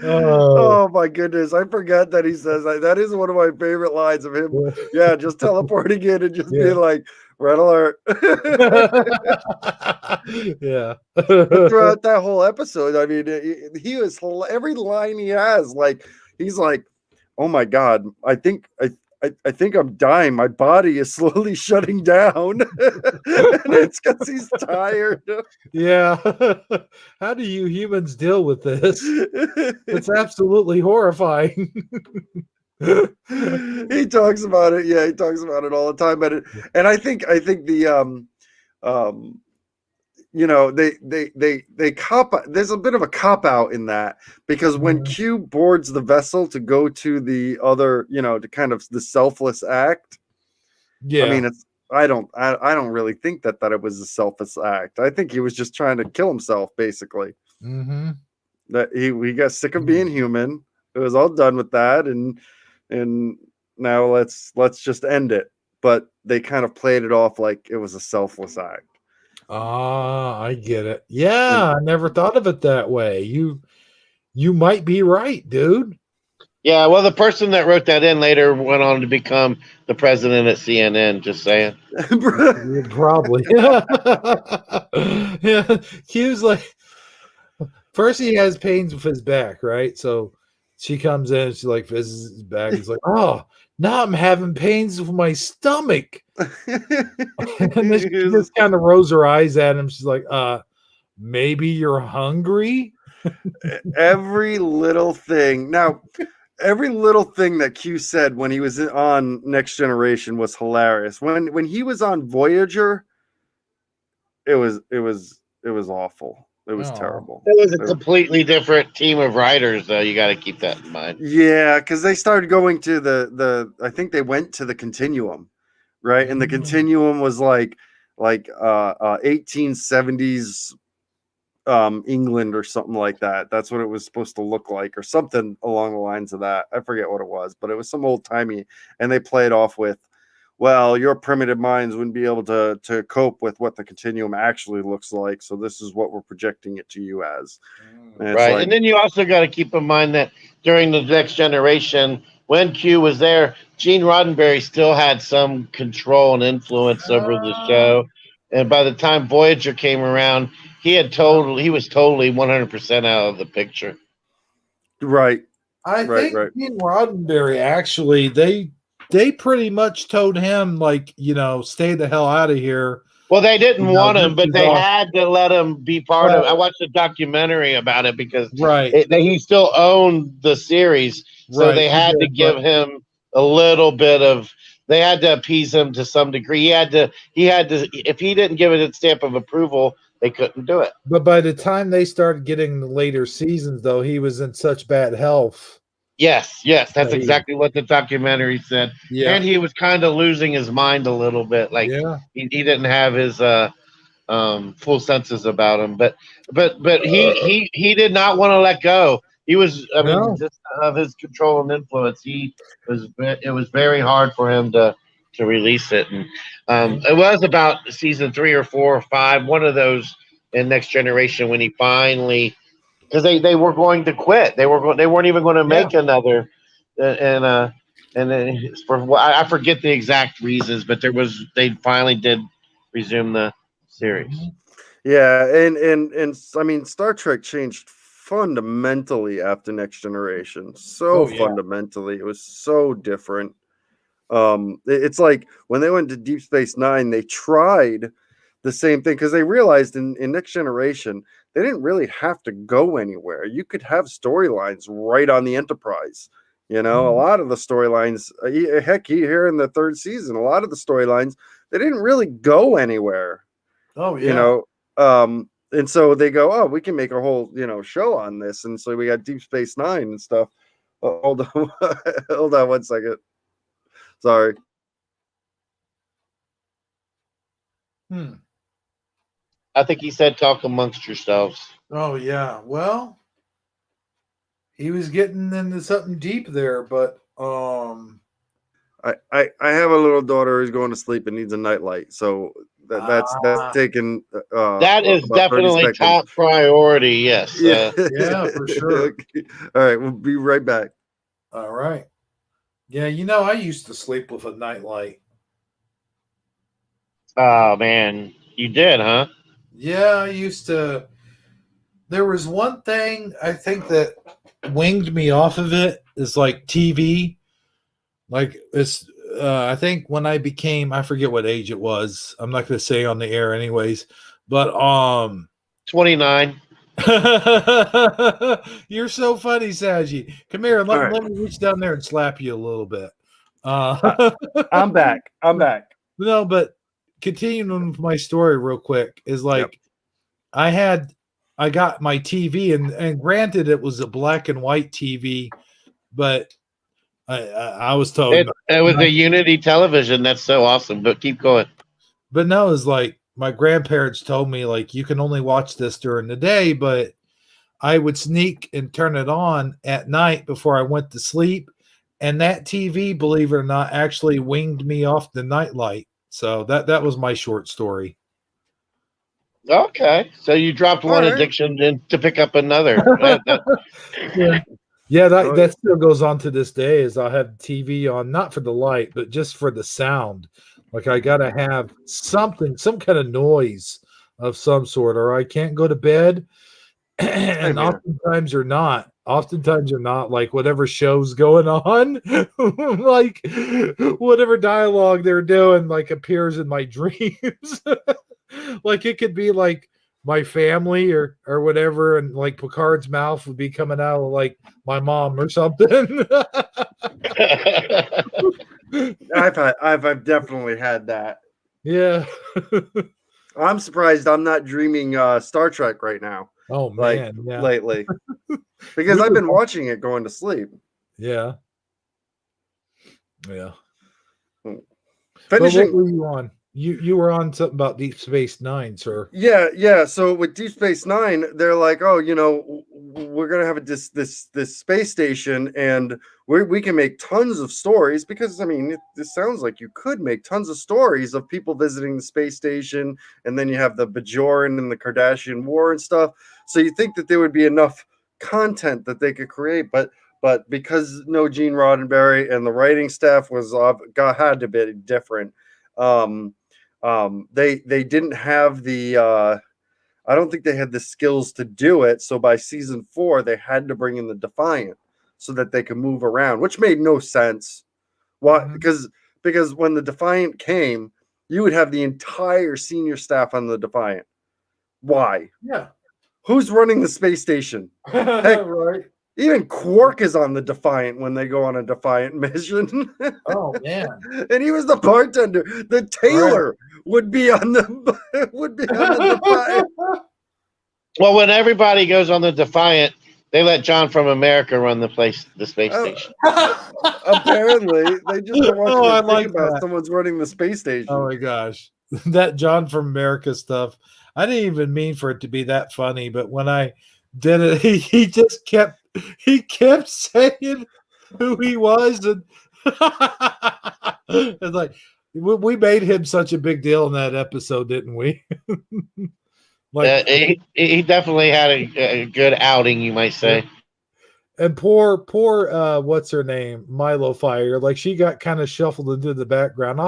Oh my goodness, I forgot that he says that. That is one of my favorite lines of him. Yeah, just teleporting in and just being like red alert. Yeah. Throughout that whole episode, I mean, he was every line he has, like he's like, oh my god, I think I'm dying. My body is slowly shutting down. And it's because he's tired. Yeah. How do you humans deal with this? It's absolutely horrifying. He talks about it. Yeah, he talks about it all the time. But and I think the you know, they cop. There's a bit of a cop out in that because when Q boards the vessel to go to the other, you know, to kind of the selfless act. Yeah, I mean, I don't really think that it was a selfless act. I think he was just trying to kill himself, basically. Mm-hmm. That he got sick of being human. It was all done with that, and now let's just end it. But they kind of played it off like it was a selfless act. Ah, I get it. Yeah, I never thought of it that way. You might be right, dude. Yeah, well, the person that wrote that in later went on to become the president at CNN. Just saying. Probably. Yeah. Q's like, first he has pains with his back, right? So she comes in, she like visits his back. He's like, oh, now I'm having pains with my stomach. And then she just kind of rolls her eyes at him. She's like, maybe you're hungry. Every little thing. Now, every little thing that Q said when he was on Next Generation was hilarious. When he was on Voyager, it was awful. It was terrible. It was a completely different team of writers, though. You got to keep that in mind. Yeah, because they started going to the. I think they went to the Continuum, right? And the Continuum was like 1870s England or something like that. That's what it was supposed to look like, or something along the lines of that. I forget what it was, but it was some old timey, and they played off with, well, your primitive minds wouldn't be able to cope with what the Continuum actually looks like, so this is what we're projecting it to you as. And right, like, and then you also got to keep in mind that during the Next Generation, when Q was there, Gene Roddenberry still had some control and influence over the show, and by the time Voyager came around, he was totally 100% out of the picture. Right. I think Gene Roddenberry actually they pretty much told him, like, you know, stay the hell out of here. Well, they didn't want him, but they had to let him be part of it. I watched a documentary about it because he still owned the series, so they had to give him a little bit of. They had to appease him to some degree. He had to. If he didn't give it a stamp of approval, they couldn't do it. But by the time they started getting the later seasons, though, he was in such bad health. Yes, that's exactly what the documentary said. Yeah. And he was kind of losing his mind a little bit. Like he didn't have his full senses about him. But he did not want to let go. He was just of his control and influence. It was very hard for him to release it. And it was about season 3 or 4 or 5, one of those in Next Generation, when he finally, because they were going to quit. They weren't even going to make another, and then I forget the exact reasons, but they finally did resume the series. Yeah, and I mean, Star Trek changed fundamentally after Next Generation. So Oh, yeah. fundamentally, it was so different. It's like when they went to Deep Space Nine, they tried the same thing because they realized in Next Generation they didn't really have to go anywhere. You could have storylines right on the Enterprise. You know, a lot of the storylines, heck, here in the third season, a lot of the storylines they didn't really go anywhere. Oh, yeah. You know, and so they go, oh, we can make a whole show on this, and so we got Deep Space Nine and stuff. Hold on, hold on 1 second. Sorry. I think he said, "Talk amongst yourselves." Oh, yeah. Well, he was getting into something deep there, but I have a little daughter who's going to sleep and needs a nightlight, so that's taken. That is about 30 definitely seconds. top priority. Yes. Yeah, yeah, for sure. Okay. All right, we'll be right back. All right. Yeah, I used to sleep with a nightlight. Oh man, you did, huh? Yeah, I used to. There was one thing I think that winged me off of it is like TV. Like it's, I think when I became, I forget what age it was. I'm not going to say on the air, anyways. But 29. you're so funny, Saji. Come here and All right. let me reach down there and slap you a little bit. I'm back. No, but continuing with my story real quick is like I got my TV and granted it was a black and white TV, but I was told It was a Unity television. That's so awesome. But keep going. But no, it's like my grandparents told me like you can only watch this during the day, but I would sneak and turn it on at night before I went to sleep. And that TV, believe it or not, actually winged me off the nightlight. So that was my short story. Okay, so you dropped one right. addiction to pick up another. Yeah, that still goes on to this day. Is I have TV on not for the light, but just for the sound. Like I gotta have something, some kind of noise of some sort, or I can't go to bed. And oftentimes you're not. Oftentimes you're not like whatever show's going on, like whatever dialogue they're doing, like appears in my dreams. Like it could be like my family or whatever, and like Picard's mouth would be coming out of like my mom or something. I've definitely had that. Yeah. I'm surprised I'm not dreaming Star Trek right now. Oh man, yeah. Lately, because I've been watching it going to sleep. Yeah. Yeah. Finishing. What were you on? You were on something about Deep Space Nine, sir. Yeah. So with Deep Space Nine, they're like, oh, we're gonna have this space station, and we can make tons of stories because this sounds like you could make tons of stories of people visiting the space station, and then you have the Bajoran and the Kardashian War and stuff. So you think that there would be enough content that they could create, but because no Gene Roddenberry and the writing staff had to be different. They didn't have the I don't think they had the skills to do it. So by season 4, they had to bring in the Defiant so that they could move around, which made no sense. Why? Mm-hmm. Because when the Defiant came, you would have the entire senior staff on the Defiant. Why? Yeah. Who's running the space station? Heck, right. Even Quark is on the Defiant when they go on a Defiant mission. Oh man! And he was the bartender. The tailor would be on the Defiant. Well, when everybody goes on the Defiant, they let John from America run the space station. Apparently, they just don't want you to think about that. Someone's running the space station. Oh my gosh, that John from America stuff. I didn't even mean for it to be that funny, but when I did it, he just kept saying who he was, and it's like we made him such a big deal in that episode, didn't we? Like he definitely had a good outing, you might say. And poor what's her name, Milo Fire, like she got kind of shuffled into the background.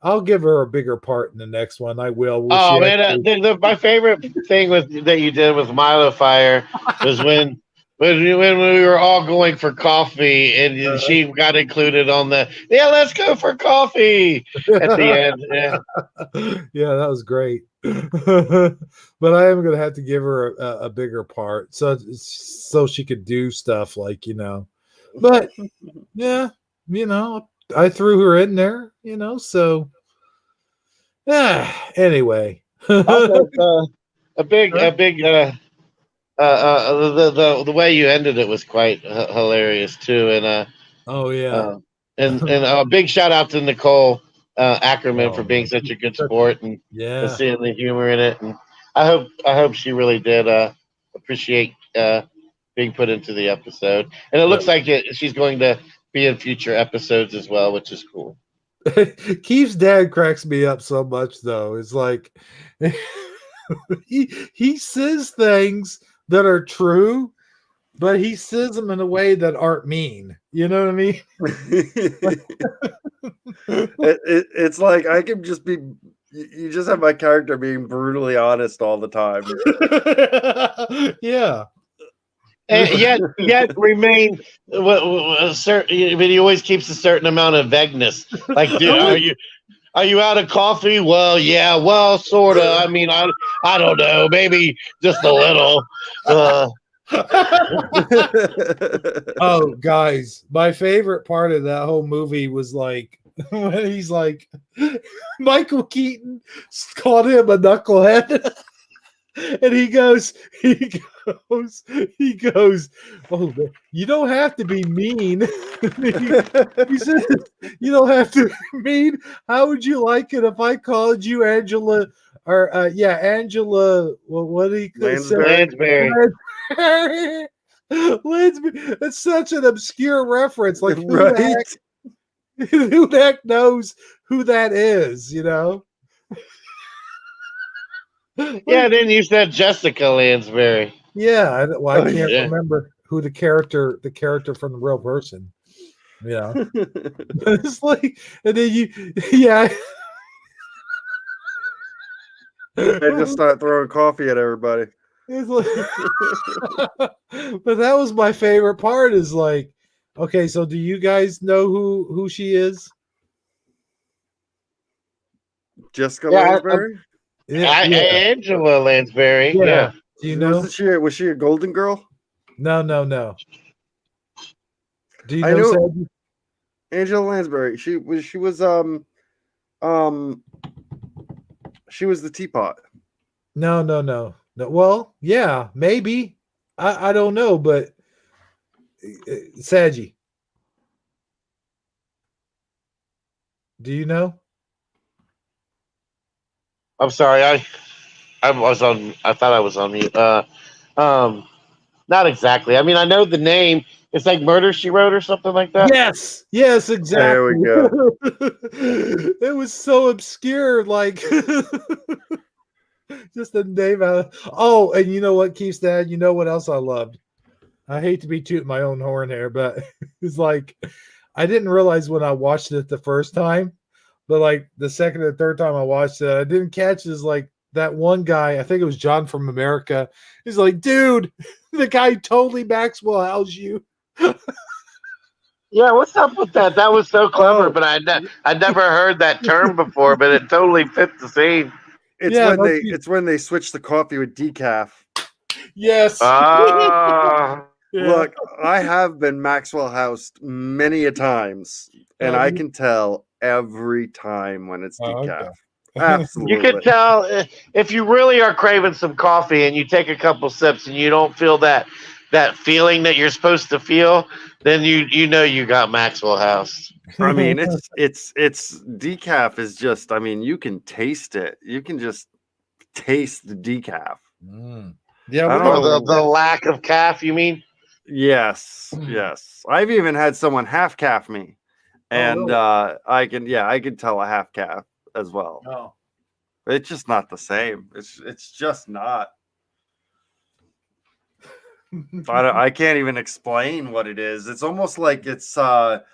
I'll give her a bigger part in the next one. I will. Oh man, my favorite thing was that you did with Milo Fire was when we were all going for coffee and she got included on the let's go for coffee at the end. Yeah. Yeah, that was great. But I am gonna have to give her a bigger part so she could do stuff like But yeah, I threw her in there, so anyway. Also, a big the way you ended it was quite hilarious too, and Oh yeah. and a big shout out to Nicole Ackerman for being Oh, such a good sport and yeah. seeing the humor in it, and I hope she really did appreciate being put into the episode, and it looks like she's going to be in future episodes as well, which is cool. Keith's dad cracks me up so much though. It's like he says things that are true, but he says them in a way that aren't mean. You know what I mean? It's like I can just be. You just have my character being brutally honest all the time. Yeah. And yet remain a certain. But he always keeps a certain amount of vagueness. Like, dude, are you out of coffee? Well, yeah. Well, sort of. I mean, I don't know. Maybe just a little. Oh, guys, my favorite part of that whole movie was like when he's like, Michael Keaton called him a knucklehead. And he goes, oh, you don't have to be mean. He says, you don't have to be mean. How would you like it if I called you Angela or Angela? Well, what do you Lansbury. Lansbury. That's such an obscure reference. Like Right? who the heck knows who that is, Yeah, then you said Jessica Lansbury. Yeah, I can't Yeah. remember who the character from the real person. It's like, and then I just start throwing coffee at everybody. It's like, but that was my favorite part. Is like, okay, so do you guys know who she is? Jessica Lansbury. Angela Lansbury. Yeah. Do you know? Was she a Golden Girl? No. Do you I know? know Angela Lansbury. She was the teapot. No. Well, yeah, maybe. I don't know, but Saji, do you know? I'm sorry. I thought I was on mute. Not exactly. I mean, I know the name. It's like Murder, She Wrote or something like that. Yes, exactly. There we go. It was so obscure, like just the name out. Oh, and you know what, Keith's dad? You know what else I loved? I hate to be tooting my own horn here, but it's like I didn't realize when I watched it the first time, but like the second and third time I watched it, I didn't catch is like that one guy, I think it was John from America. He's like, dude, the guy totally Maxwell House you. Yeah, what's up with that? That was so clever, but I'd never heard that term before, but it totally fit the scene. It's when they switch the coffee with decaf. Yes. Look, I have been Maxwell Housed many a times, and I can tell every time when it's decaf. Okay. Absolutely. You can tell if you really are craving some coffee and you take a couple sips and you don't feel that feeling that you're supposed to feel, then you know you got Maxwell House. I mean, it's decaf is just. I mean, you can taste it. You can just taste the decaf. Yeah, I don't know. The lack of calf, you mean? Yes. I've even had someone half calf me, and really? I can tell a half calf as well. Oh. It's just not the same. It's just not. I can't even explain what it is. It's almost like it's like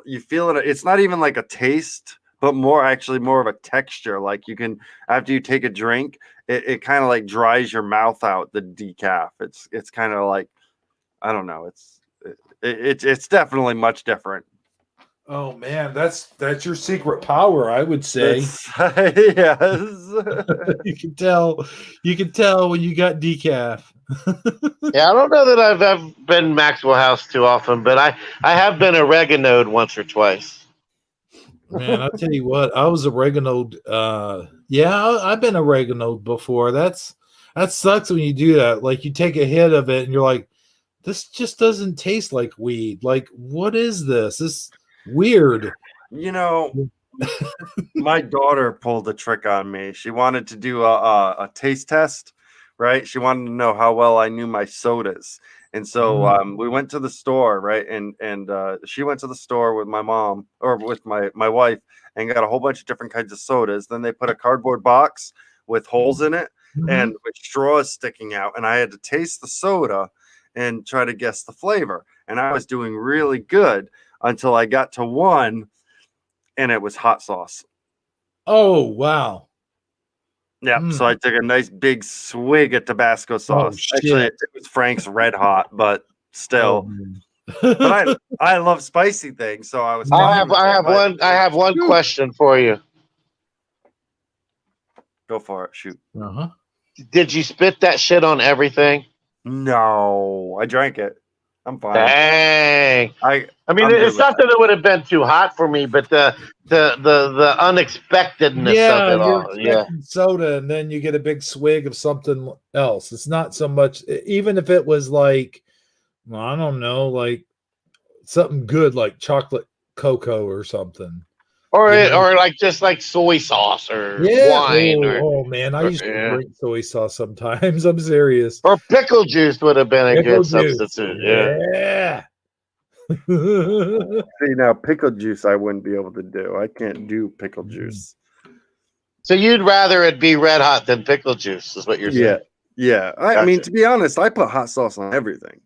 you feel it. It's not even like a taste, but more of a texture. Like you can, after you take a drink, it kind of like dries your mouth out, the decaf. It's kind of like, I don't know. It's definitely much different. Oh man, that's your secret power, I would say. Yes. You can tell when you got decaf. Yeah, I don't know that I've been Maxwell House too often, but I have been oreganoed once or twice. Man, I'll tell you what, I was oreganoed. I've been oreganoed before. That sucks when you do that. Like you take a hit of it and you're like, this just doesn't taste like weed. Like, what is this? This weird. You know, my daughter pulled a trick on me. She wanted to do a taste test, right? She wanted to know how well I knew my sodas. And so we went to the store, right? And she went to the store with my mom or with my wife and got a whole bunch of different kinds of sodas. Then they put a cardboard box with holes in it and with straws sticking out. And I had to taste the soda and try to guess the flavor. And I was doing really good until I got to one, and it was hot sauce. Oh, wow. Yeah, so I took a nice big swig of Tabasco sauce. Actually, it was Frank's Red Hot, but still. But I love spicy things, so I was. I have one question for you. Go for it. Shoot. Did you spit that shit on everything? No, I drank it. I'm fine. Dang. I mean, it's not that it would have been too hot for me, but the unexpectedness of it all. Yeah. Soda, and then you get a big swig of something else. It's not so much, even if it was like, well, I don't know, like something good like chocolate cocoa or something. Or like just like soy sauce or wine. Oh man, I used to drink soy sauce sometimes. I'm serious. Or pickle juice would have been a good substitute. Yeah. See, now pickle juice I wouldn't be able to do. I can't do pickle juice. So you'd rather it be red hot than pickle juice, is what you're saying? Yeah. I mean, to be honest, I put hot sauce on everything.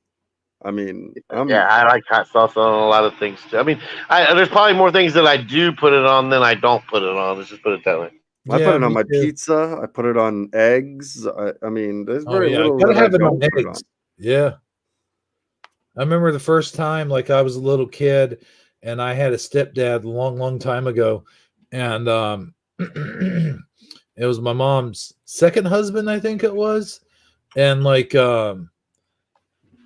I mean, I like hot sauce on a lot of things too. I mean, there's probably more things that I do put it on than I don't put it on. Let's just put it that way. I put it on my pizza. I put it on eggs. I mean, there's very little. Gotta have it on eggs. Yeah. I remember the first time, like I was a little kid, and I had a stepdad a long, long time ago, and it was my mom's second husband, I think it was, and like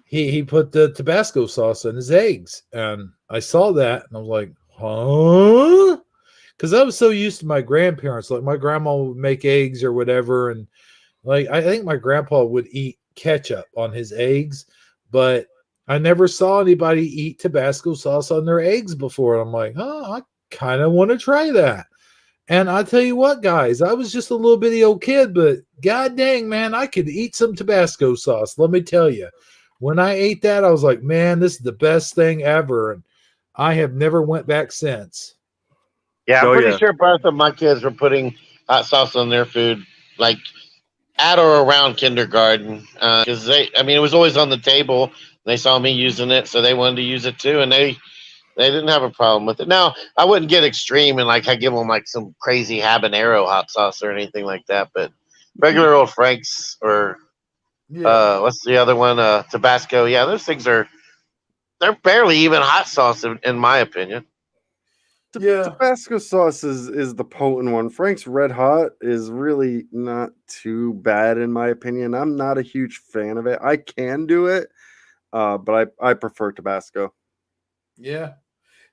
he put the Tabasco sauce in his eggs, and I saw that, and I was like, huh? Because I was so used to my grandparents. Like my grandma would make eggs or whatever, and like I think my grandpa would eat ketchup on his eggs, but I never saw anybody eat Tabasco sauce on their eggs before. And I'm like, I kind of want to try that. And I tell you what, guys, I was just a little bitty old kid, but god dang, man, I could eat some Tabasco sauce. Let me tell you. When I ate that, I was like, man, this is the best thing ever. And I have never went back since. Yeah, I'm pretty sure both of my kids were putting hot sauce on their food, like at or around kindergarten. Because it was always on the table. They saw me using it, so they wanted to use it too. And they didn't have a problem with it. Now, I wouldn't get extreme and like I give them like some crazy habanero hot sauce or anything like that. But regular old Frank's or what's the other one? Tabasco. Yeah, those things they're barely even hot sauce in my opinion. Tabasco sauce is the potent one. Frank's Red Hot is really not too bad in my opinion. I'm not a huge fan of it. I can do it, but I prefer Tabasco. Yeah.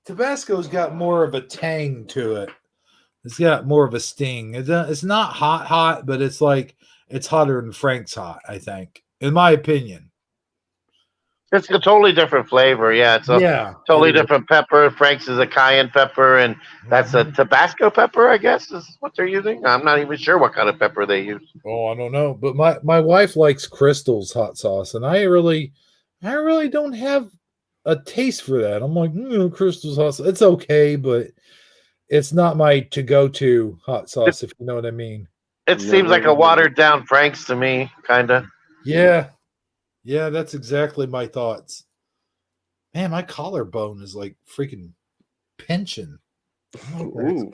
Tabasco's got more of a tang to it. It's got more of a sting. It's not hot, but it's like it's hotter than Frank's hot, I think, in my opinion. It's a totally different flavor. Yeah, it's a totally different pepper. Frank's is a cayenne pepper, and that's a Tabasco pepper, I guess, is what they're using. I'm not even sure what kind of pepper they use. Oh, I don't know. But my wife likes Crystal's hot sauce, and I really don't have a taste for that. I'm like, Crystal's hot sauce. It's okay, but it's not my to-go-to hot sauce, if you know what I mean. It seems like a watered-down Frank's to me, kind of. Yeah. Yeah, that's exactly my thoughts. Man, my collarbone is like freaking pinching. Ooh.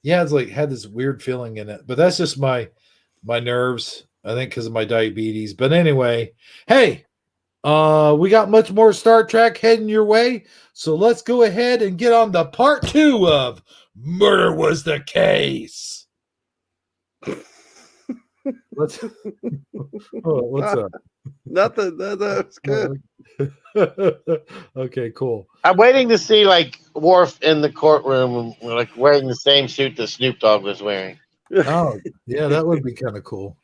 Yeah, it's like had this weird feeling in it, but that's just my nerves. I think because of my diabetes. But anyway, hey, we got much more Star Trek heading your way, so let's go ahead and get on to part 2 of Murder Was the Case. Let's. Oh, what's up? Nothing. That was good. Okay, cool. I'm waiting to see like Worf in the courtroom, like wearing the same suit that Snoop Dogg was wearing. Oh, yeah, that would be kind of cool.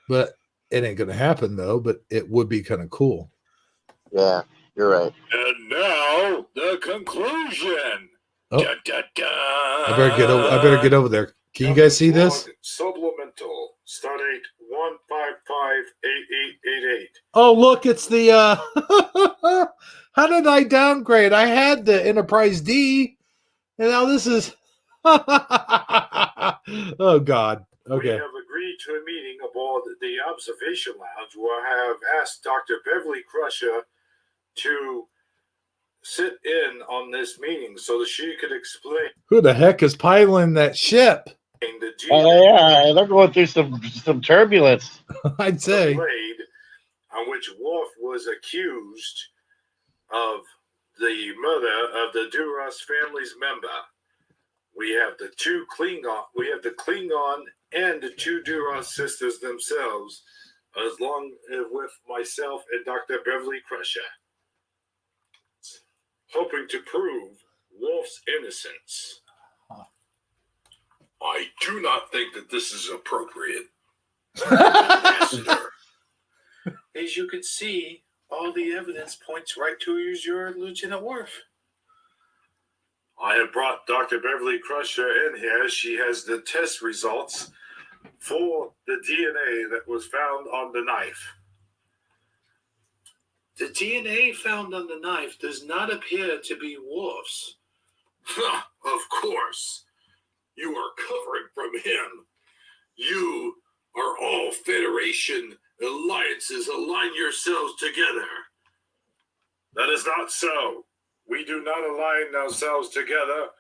But it ain't gonna happen though. But it would be kind of cool. Yeah, you're right. And now the conclusion. Oh. Da, da, da. I better get over there. Can you guys see this? Supplemental. Stardate 1558888. Oh, look, it's the how did I downgrade? I had the Enterprise D, and now this is oh God. We Okay. have agreed to a meeting aboard the observation lounge where I have asked Dr. Beverly Crusher to sit in on this meeting so that she could explain Who the heck is piloting that ship? the Oh yeah, they're going through some turbulence. I'd say. blade on which Worf was accused of the murder of the Duras family's member. We have the Klingon and the two Duras sisters themselves, as long as with myself and Dr. Beverly Crusher, hoping to prove Worf's innocence. I do not think that this is appropriate. Ambassador. As you can see, all the evidence points right to your Lieutenant Worf. I have brought Dr. Beverly Crusher in here. She has the test results for the DNA that was found on the knife. The DNA found on the knife does not appear to be Worf's. Of course. You are covering from him. You are all Federation alliances. Align yourselves together. That is not so. We do not align ourselves together.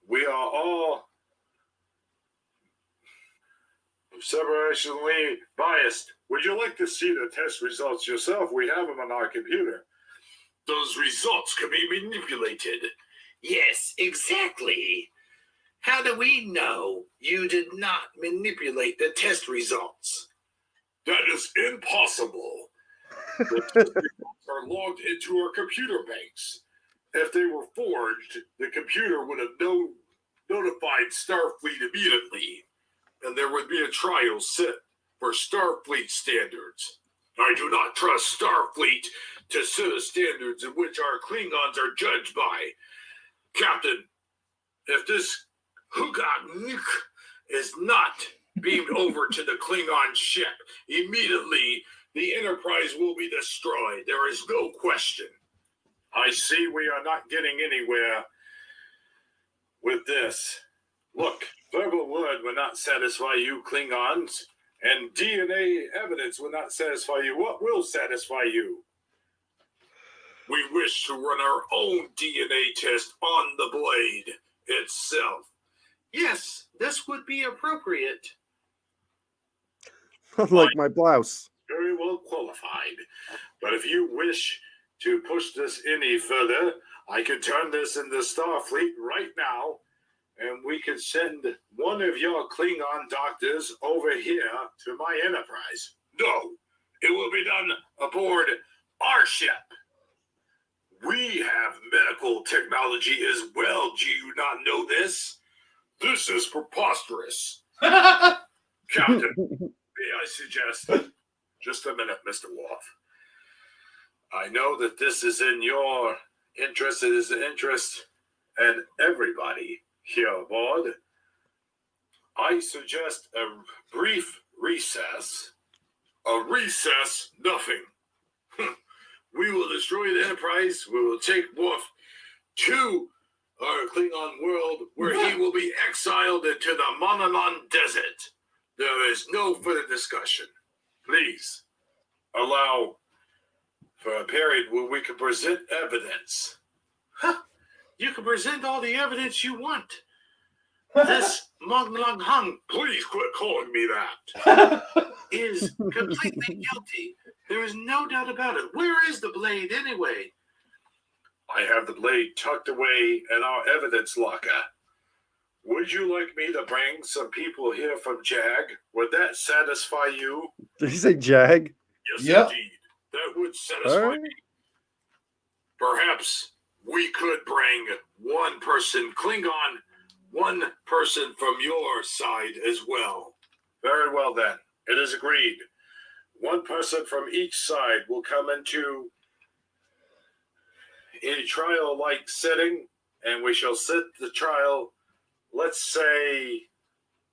We are all separationally biased. Would you like to see the test results yourself? We have them on our computer. Those results can be manipulated. Yes, exactly. How do we know you did not manipulate the test results? That is impossible. The test results are logged into our computer banks. If they were forged, the computer would have notified Starfleet immediately, and there would be a trial set for Starfleet standards. I do not trust Starfleet to set the standards in which our Klingons are judged by. Captain, if this Hugak is not beamed over to the Klingon ship, immediately the Enterprise will be destroyed. There is no question. I see we are not getting anywhere with this. Look, verbal word will not satisfy you Klingons, and DNA evidence will not satisfy you. What will satisfy you? We wish to run our own DNA test on the blade itself. Yes, this would be appropriate. Like my blouse. Very well qualified. But if you wish to push this any further, I could turn this into Starfleet right now, and we could send one of your Klingon doctors over here to my Enterprise. No, it will be done aboard our ship. We have medical technology as well. Do you not know this? This is preposterous. Captain, may I suggest just a minute, Mr. Worf. I know that this is in your interest. It is an interest and everybody here aboard. I suggest a brief recess. A recess, nothing. We will destroy the Enterprise. We will take Worf to our Klingon world where he will be exiled into the Mononon Desert. There is no further discussion. Please allow for a period where we can present evidence. You can present all the evidence you want. This Mong Lang Hung, please quit calling me that, is completely guilty. There is no doubt about it. Where is the blade anyway? I have the blade tucked away in our evidence locker. Would you like me to bring some people here from JAG? Would that satisfy you? Did he say Jag? Yes, Yep. indeed. That would satisfy All right. me. Perhaps we could bring one person Klingon, one person from your side as well. Very well then. It is agreed. One person from each side will come into a trial-like setting, and we shall set the trial, let's say,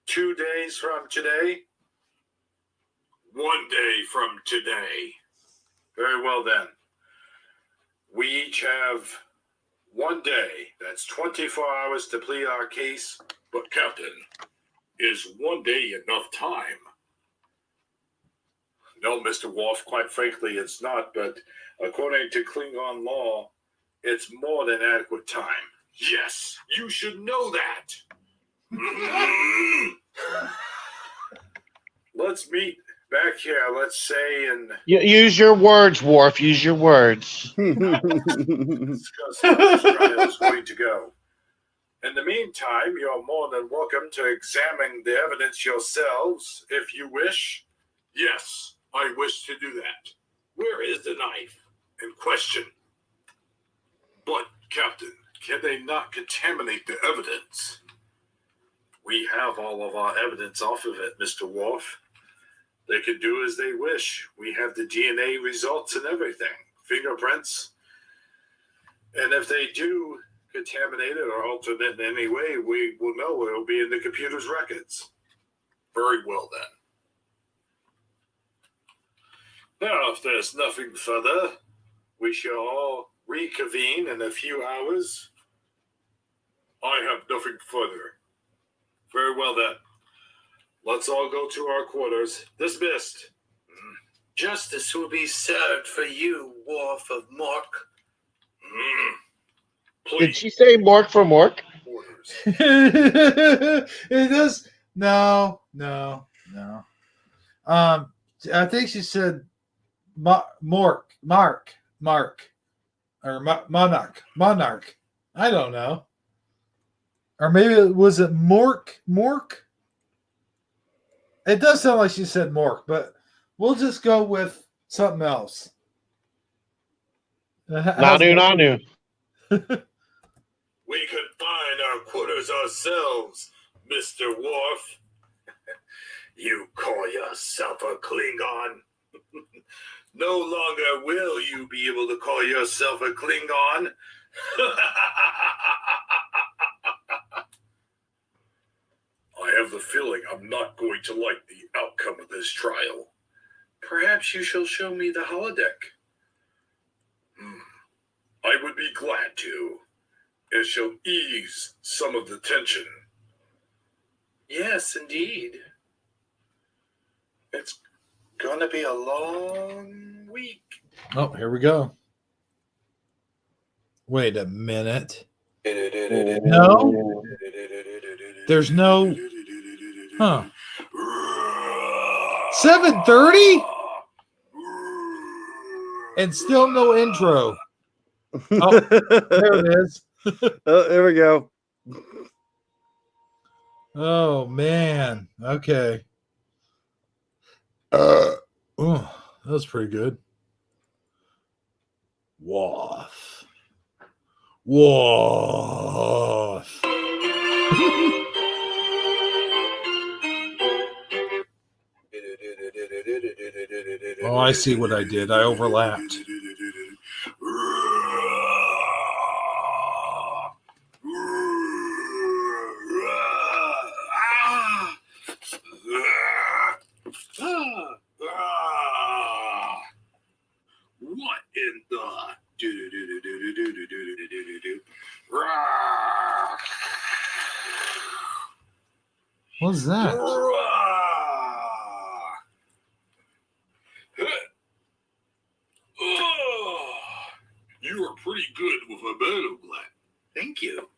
2 days from today. 1 day from today. Very well then. We each have 1 day. That's 24 hours to plead our case. But, Captain, is 1 day enough time? No, Mr. Worf, quite frankly, it's not. But according to Klingon law, it's more than adequate time. Yes, you should know that. Let's meet back here, let's say, and Use your words, Worf. Use your words. discuss how this trial is going to go. In the meantime, you're more than welcome to examine the evidence yourselves, if you wish. Yes, I wish to do that. Where is the knife in question? But, Captain, can they not contaminate the evidence? We have all of our evidence off of it, Mr. Worf. They can do as they wish. We have the DNA results and everything, fingerprints. And if they do contaminate it or alter it in any way, we will know it will be in the computer's records. Very well, then. Now, if there's nothing further, we shall all reconvene in a few hours. I have nothing further. Very well, then. Let's all go to our quarters. Dismissed. Justice will be served for you, Worf of Mork. Please. Did she say Mork for Mork? Orders. It does. No. I think she said Mark, or Monarch. I don't know. Or maybe was it Mork? It does sound like she said Mork, but we'll just go with something else. Nanu. We could find our quarters ourselves, Mr. Worf. You call yourself a Klingon? No longer will you be able to call yourself a Klingon. I have the feeling I'm not going to like the outcome of this trial. Perhaps you shall show me the holodeck. I would be glad to. It shall ease some of the tension. Yes, indeed. It's gonna be a long week. Oh, here we go. Wait a minute. No? There's no. Huh. 7:30? And still no intro. Oh, there it is. Oh, there we go. Oh man. Okay. Oh, that was pretty good. Woof. Oh, I see what I did. I overlapped. What in the What's that? You are pretty good with a metal gland. Thank you.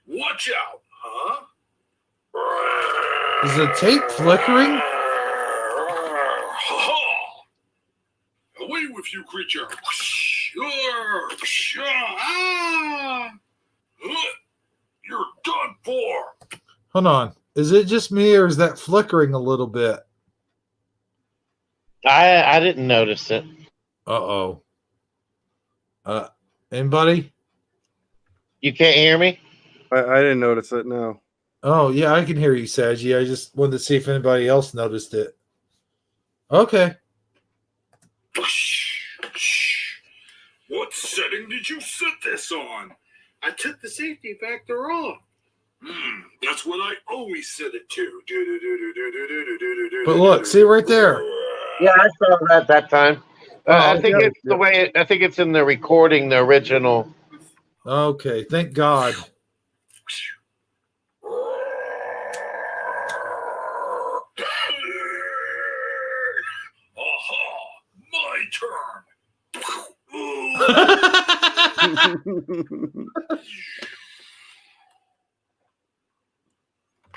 Watch out, huh? Is the tape flickering? Ha-ha! Away with you, creature! You're done for! Hold on. Is it just me or is that flickering a little bit? I didn't notice it. Uh-oh. Anybody? You can't hear me? I didn't notice it. No. Oh, yeah, I can hear you, Saji. I just wanted to see if anybody else noticed it. Okay. What setting did you set this on? I took the safety factor off. That's what I always set it to. But look, see right there. Yeah, I saw that time. I Oh, think okay. it's the way. I think it's in the recording, the original. Okay, thank God. Aha! My turn.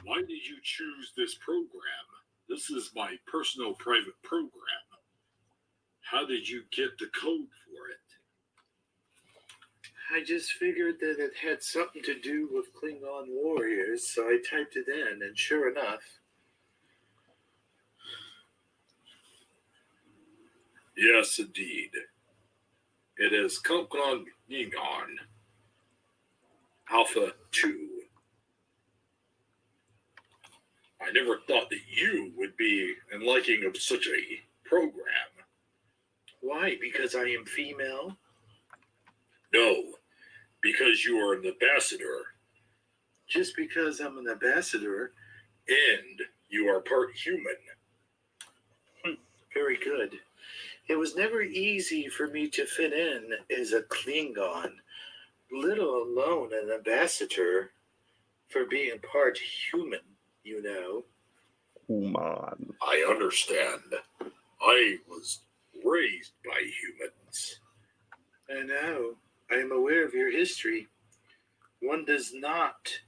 Why did you choose this program? This is my personal private program. How did you get the code for it? I just figured that it had something to do with Klingon warriors, so I typed it in, and sure enough. Yes, indeed. It is Klingon Alpha 2. I never thought that you would be in liking of such a program. Why? Because I am female? No, because you are an ambassador. Just because I'm an ambassador, and you are part human. Very good. It was never easy for me to fit in as a Klingon, little alone an ambassador for being part human, you know. Come on. I understand. I was raised by humans. I know. I am aware of your history. One does not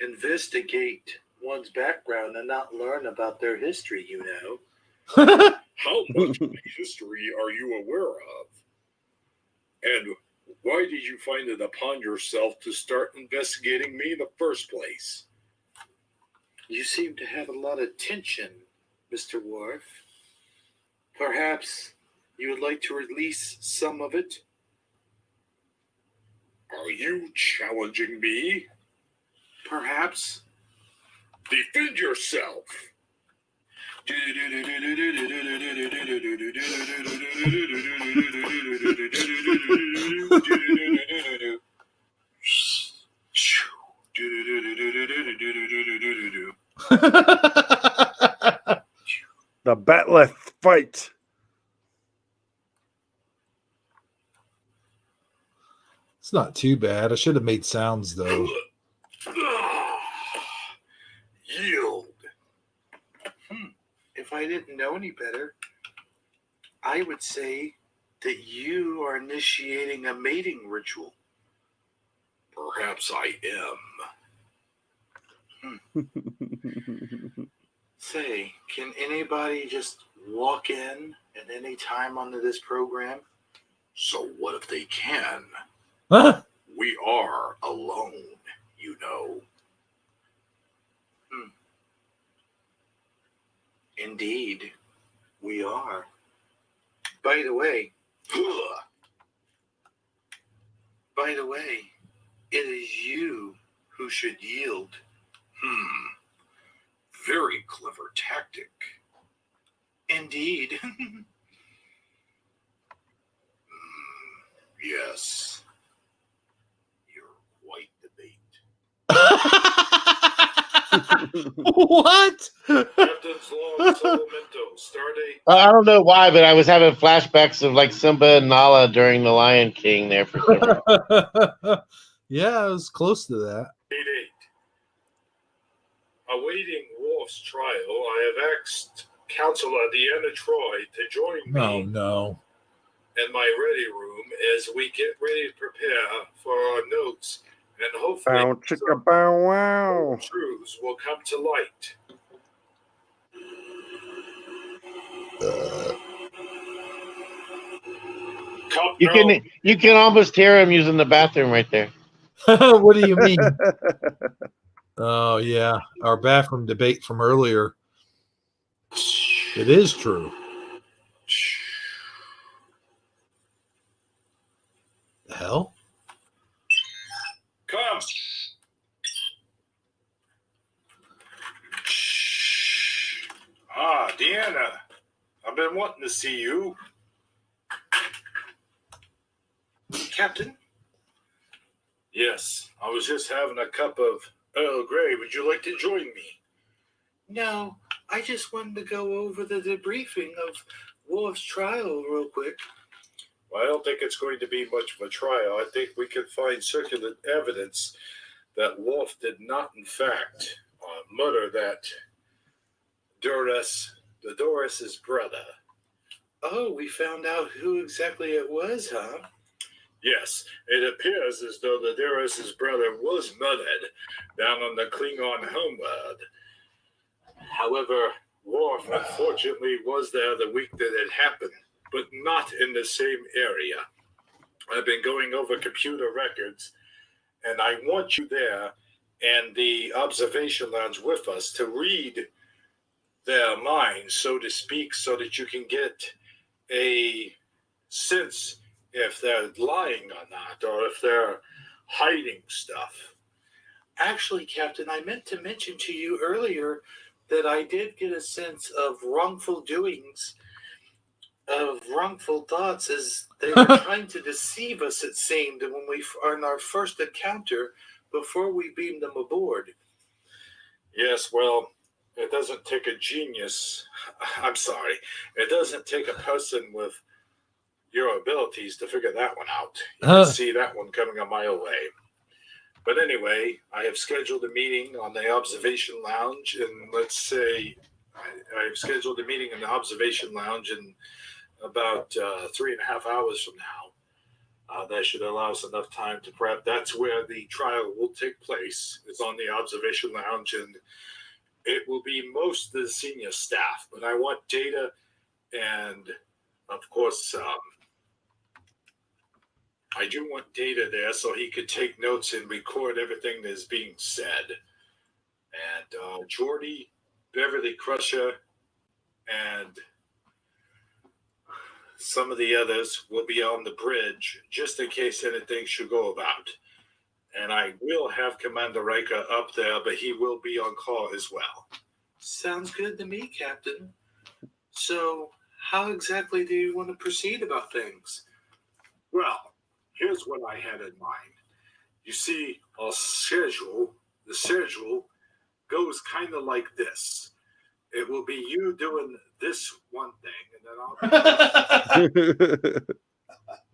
investigate one's background and not learn about their history, you know. How much of my history are you aware of? And why did you find it upon yourself to start investigating me in the first place? You seem to have a lot of tension, Mr. Worf. Perhaps you would like to release some of it? Are you challenging me? Perhaps. Defend yourself! The Batleth fight. It's not too bad. I should have made sounds, though. Yield. If I didn't know any better, I would say that you are initiating a mating ritual. Perhaps I am. Say, can anybody just walk in at any time onto this program? So what if they can? Huh? We are alone, you know. Indeed, we are. By the way, it is you who should yield. Very clever tactic. Indeed. Yes. You're quite the bait. What? Captain's Log Supplemento, Stardate. I don't know why, but I was having flashbacks of like Simba and Nala during The Lion King there for some reason. Yeah, I was close to that. 8-8. Awaiting Wolf's trial, I have asked Counselor Deanna Troy to join me Oh, no. in my ready room as we get ready to prepare for our notes and hopefully Bow chicka bow wow. truths will come to light. You can almost hear him using the bathroom right there. What do you mean? Oh, yeah. Our bathroom debate from earlier. It is true. The hell? Come. Ah, Deanna. I've been wanting to see you. Captain? Yes, I was just having a cup of Earl Grey. Would you like to join me? No, I just wanted to go over the debriefing of Wolf's trial real quick. Well, I don't think it's going to be much of a trial. I think we can find circular evidence that Wolf did not, in fact, murder that Doris's brother. Oh, we found out who exactly it was, huh? Yes, it appears as though the Doris's brother was murdered down on the Klingon homeworld. However, Worf unfortunately was there the week that it happened, but not in the same area. I've been going over computer records, and I want you there and the observation lounge with us to read their minds, so to speak, so that you can get a sense if they're lying or not, or if they're hiding stuff. Actually, Captain, I meant to mention to you earlier that I did get a sense of wrongful doings, of wrongful thoughts, as they were trying to deceive us, it seemed, when we in our first encounter before we beamed them aboard. Yes, well, it doesn't take a genius. I'm sorry. It doesn't take a person with your abilities to figure that one out. You can see that one coming a mile away. But anyway, I have scheduled a meeting on the observation lounge, and let's say I've scheduled a meeting in the observation lounge in about 3.5 hours from now. That should allow us enough time to prep. That's where the trial will take place. It's on the observation lounge, and it will be most of the senior staff. But I want Data and, of course, I do want Data there so he could take notes and record everything that is being said. And Jordy, Beverly Crusher, and some of the others will be on the bridge just in case anything should go about. And I will have Commander Riker up there, but he will be on call as well. Sounds good to me, Captain. So, how exactly do you want to proceed about things? Well, here's what I had in mind. You see, the schedule goes kind of like this. It will be you doing this one thing, and then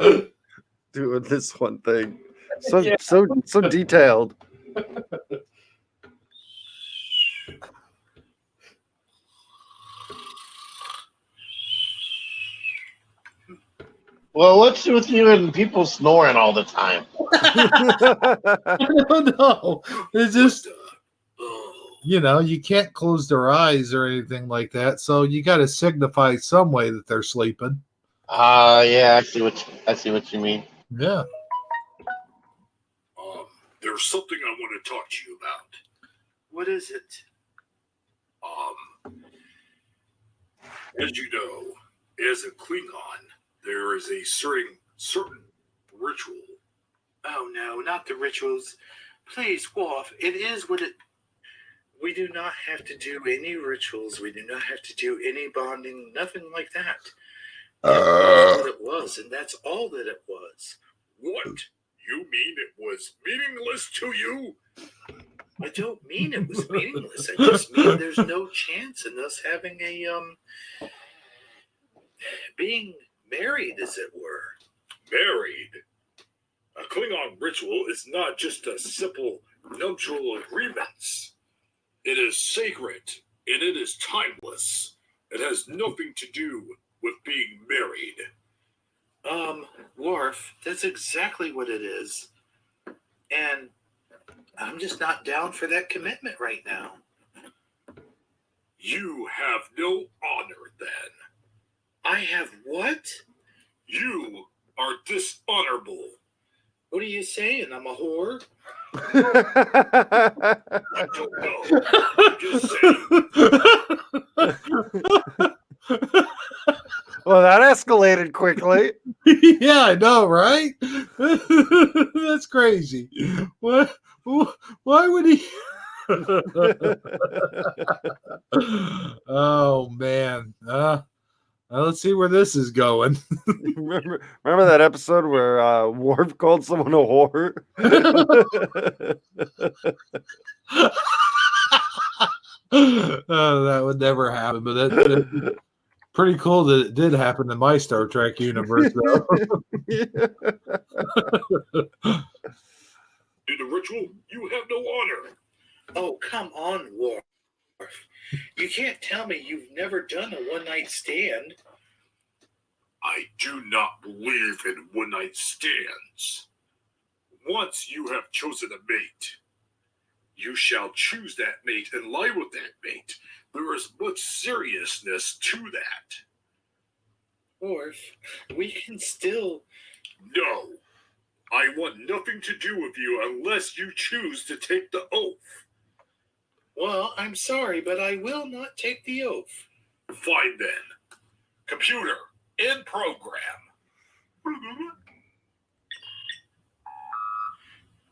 I'll be Doing this one thing. So detailed. Well, what's with you and people snoring all the time? I don't know. It's just, you can't close their eyes or anything like that. So you got to signify some way that they're sleeping. Yeah, I see what you mean. Yeah. There's something I want to talk to you about. What is it? As you know, as a Klingon, there is a certain ritual. Oh no, not the rituals. Please, Worf, it is what it... We do not have to do any rituals. We do not have to do any bonding, nothing like that. It was what it was, and that's all that it was. What? You mean it was meaningless to you? I don't mean it was meaningless. I just mean there's no chance in us having a, being married, as it were. Married? A Klingon ritual is not just a simple nuptial agreement. It is sacred, and it is timeless. It has nothing to do with being married. Worf, that's exactly what it is. And I'm just not down for that commitment right now. You have no honor then. I have what? You are dishonorable. What are you saying? I'm a whore? I don't know. I'm just saying. Well, that escalated quickly. Yeah, I know, right? That's crazy. What? Why would he? Oh man. Let's see where this is going. remember that episode where Worf called someone a whore? Oh, that would never happen, but that's pretty cool that it did happen in my Star Trek universe, though. Do the ritual, you have no honor. Oh, come on, Worf. You can't tell me you've never done a one-night stand. I do not believe in one-night stands. Once you have chosen a mate, you shall choose that mate and lie with that mate. There is much seriousness to that. Worf, we can still... No. I want nothing to do with you unless you choose to take the oath. Well, I'm sorry, but I will not take the oath. Fine then. Computer, in program.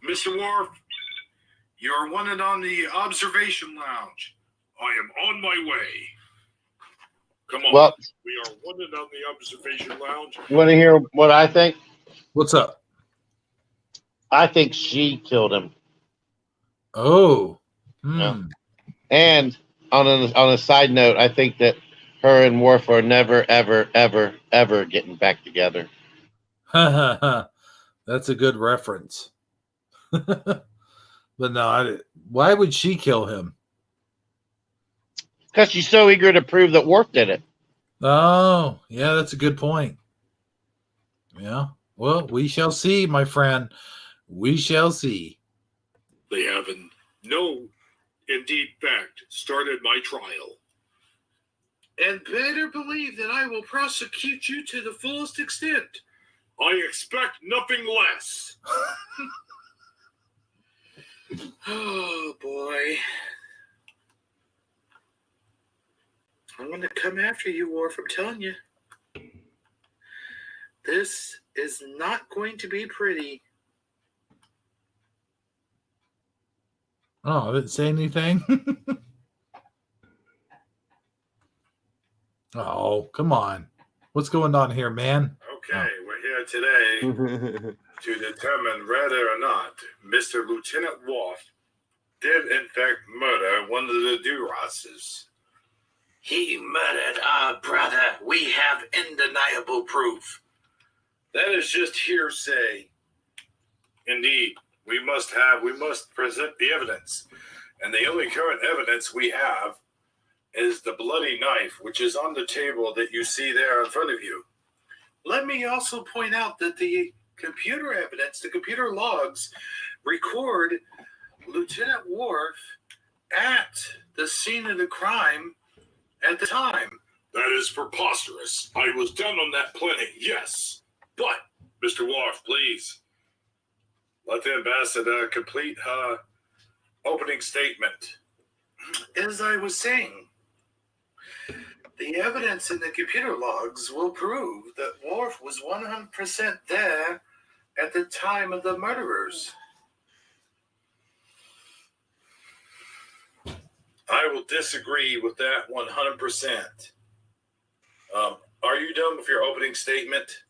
Mr. Worf, you're wanted on the observation lounge. I am on my way. Come on. Well, We are wanted on the observation lounge. you want to hear what I think? What's up? I think she killed him. Oh. Yeah. And on a side note, I think that her and Worf are never, ever, ever, ever getting back together. That's a good reference. But no, why would she kill him? Because she's so eager to prove that Worf did it. Oh, yeah, that's a good point. Yeah. Well, we shall see, my friend. We shall see. They have indeed fact started my trial. And better believe that I will prosecute you to the fullest extent. I expect nothing less. Oh, boy. I'm going to come after you, Worf, I'm telling you. This is not going to be pretty. Oh, I didn't say anything. Oh, come on. What's going on here, man? Okay, we're here today to determine whether or not Mr. Lieutenant Worf did in fact murder one of the Duras's. He murdered our brother. We have undeniable proof. That is just hearsay. Indeed, we must present the evidence. And the only current evidence we have is the bloody knife, which is on the table that you see there in front of you. Let me also point out that the computer evidence, the computer logs, record Lieutenant Worf at the scene of the crime at the time. That is preposterous. I was down on that planet, yes. But, Mr. Worf, please, let the ambassador complete her opening statement. As I was saying, the evidence in the computer logs will prove that Worf was 100% there at the time of the murderers. I will disagree with that 100%. Are you done with your opening statement?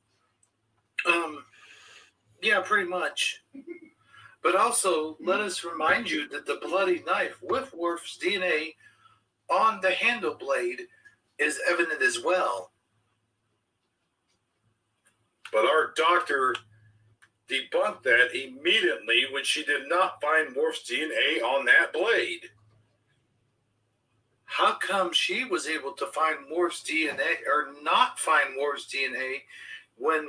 Yeah, pretty much. But also, let us remind you that the bloody knife with Worf's DNA on the handle blade is evident as well. But our doctor debunked that immediately when she did not find Worf's DNA on that blade. How come she was able to find Worf's DNA or not find Worf's DNA when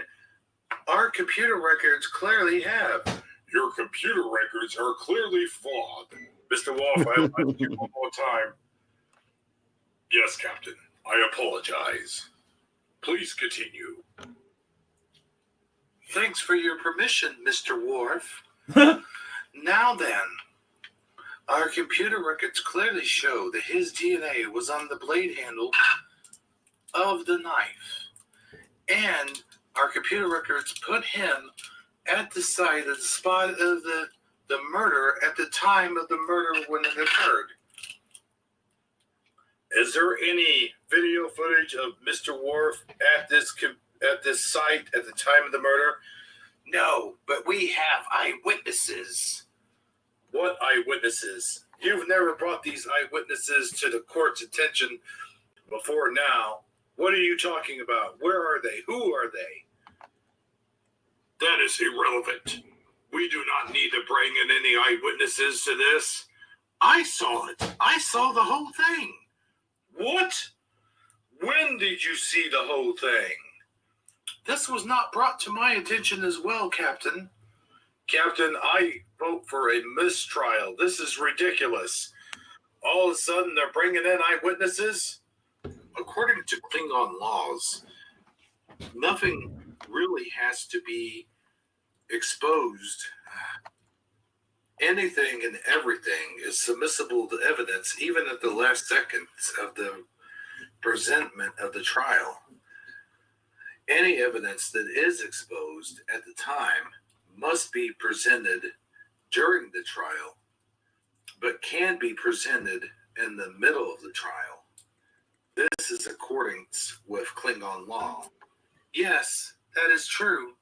our computer records clearly have? Your computer records are clearly flawed. Mr. Wolf, I'll ask you one more time. Yes, Captain. I apologize. Please continue. Thanks for your permission, Mr. Worf. Now then, our computer records clearly show that his DNA was on the blade handle of the knife. And our computer records put him at the site of the spot of the murder at the time of the murder when it occurred. Is there any video footage of Mr. Worf at this site at the time of the murder? No, but we have eyewitnesses. What eyewitnesses? You've never brought these eyewitnesses to the court's attention before now. What are you talking about? Where are they? Who are they? That is irrelevant. We do not need to bring in any eyewitnesses to this. I saw it. I saw the whole thing. What? When did you see the whole thing? This was not brought to my attention as well, Captain. Captain, I vote for a mistrial. This is ridiculous. All of a sudden, they're bringing in eyewitnesses? According to Klingon laws, nothing really has to be exposed. Anything and everything is submissible to evidence, even at the last seconds of the presentment of the trial. Any evidence that is exposed at the time must be presented during the trial, but can be presented in the middle of the trial. This is according with Klingon law. Yes, that is true.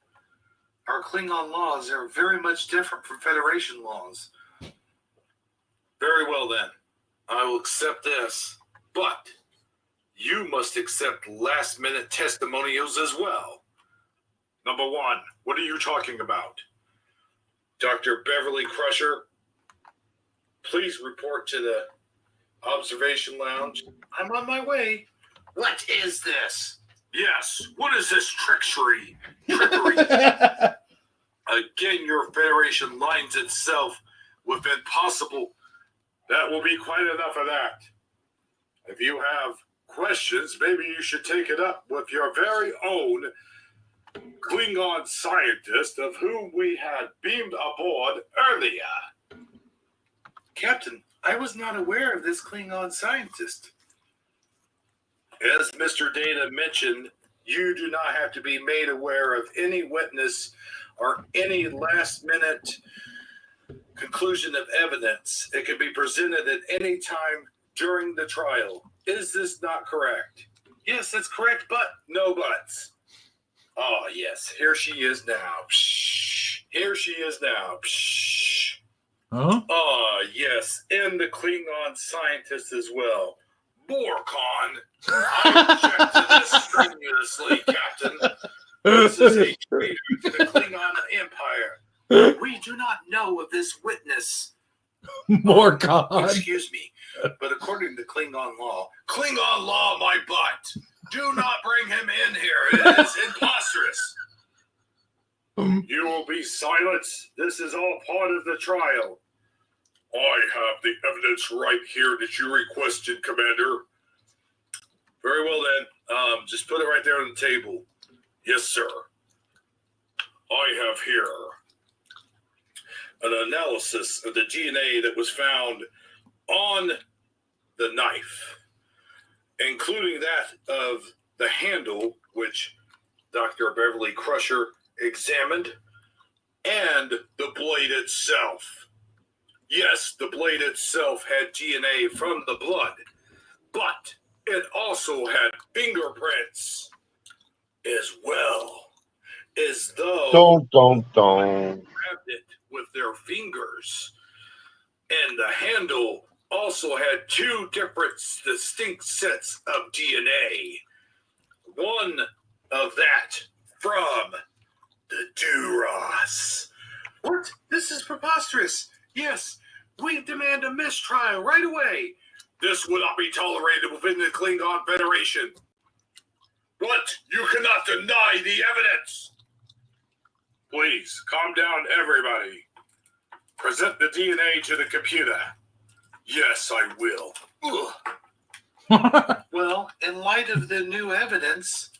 Our Klingon laws are very much different from Federation laws. Very well then. I will accept this. But you must accept last-minute testimonials as well. Number one, what are you talking about? Dr. Beverly Crusher, please report to the observation lounge. I'm on my way. What is this? Yes, what is this trickery? Again, your Federation lines itself with impossible. That will be quite enough of that. If you have questions, maybe you should take it up with your very own Klingon scientist of whom we had beamed aboard earlier. Captain, I was not aware of this Klingon scientist. As Mr. Data mentioned, you do not have to be made aware of any witness or any last-minute conclusion of evidence. It can be presented at any time during the trial. Is this not correct? Yes, that's correct, but no buts. Oh, yes, here she is now. Psh. Here she is now. Psh. Huh? Oh, yes, and the Klingon scientist as well. Borcon, I object to this strenuously, Captain. This is a traitor to the Klingon Empire. we do not know of this witness. More God. Excuse me, but according to Klingon law, my butt, do not bring him in here. It is imposterous. You will be silent. This is all part of the trial. I have the evidence right here that you requested, Commander. Very well then. Just put it right there on the table. Yes, sir. I have here an analysis of the DNA that was found on the knife, including that of the handle, which Dr. Beverly Crusher examined, and the blade itself. Yes, the blade itself had DNA from the blood, but it also had fingerprints as well, as though grabbed it with their fingers. And the handle also had two different distinct sets of DNA. One of that from the Duras. What? This is preposterous. Yes, we demand a mistrial right away. This will not be tolerated within the Klingon Federation. But you cannot deny the evidence. Please, calm down, everybody. Present the DNA to the computer. Yes, I will. Well, in light of the new evidence,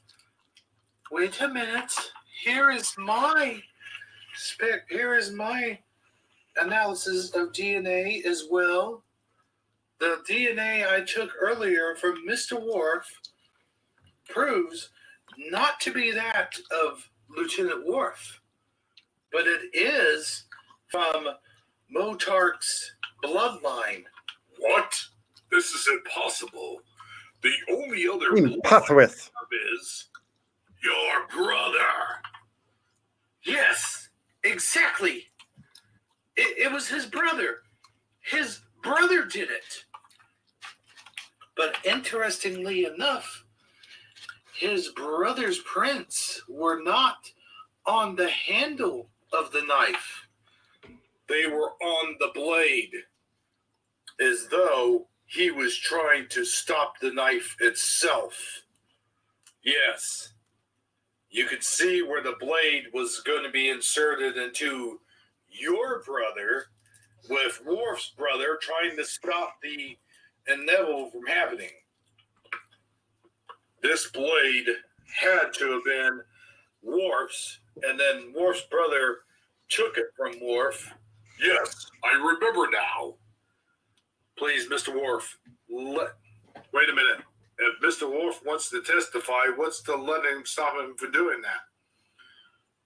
wait a minute. Here is my analysis of DNA as well. The DNA I took earlier from Mr. Worf proves not to be that of Lieutenant Worf, but it is from Motark's bloodline. What? This is impossible. The only other Pathwith. is your brother. Yes, exactly. It was his brother. His brother did it. But interestingly enough, his brother's prints were not on the handle of the knife. They were on the blade, as though he was trying to stop the knife itself. Yes. You could see where the blade was going to be inserted into your brother, with Worf's brother trying to stop the inevitable from happening. This blade had to have been Worf's, and then Worf's brother took it from Worf. Yes, I remember now. Please, Mr. Worf, wait a minute. If Mr. Worf wants to testify, what's to let him stop him from doing that?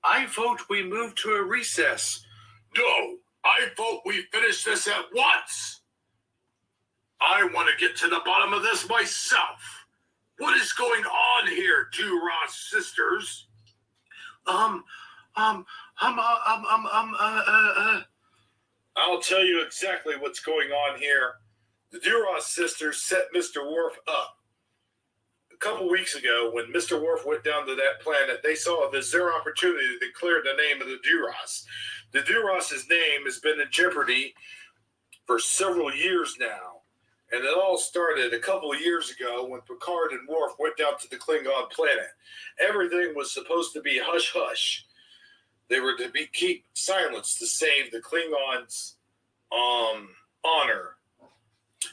I vote we move to a recess. No, I vote we finish this at once. I want to get to the bottom of this myself. What is going on here, Duras sisters? I'll tell you exactly what's going on here. The Duras sisters set Mr. Worf up. A couple weeks ago, when Mr. Worf went down to that planet, they saw this their opportunity to clear the name of the Duras. The Duras' name has been in jeopardy for several years now. And it all started a couple of years ago when Picard and Worf went down to the Klingon planet. Everything was supposed to be hush-hush. They were to keep silence to save the Klingons' honor.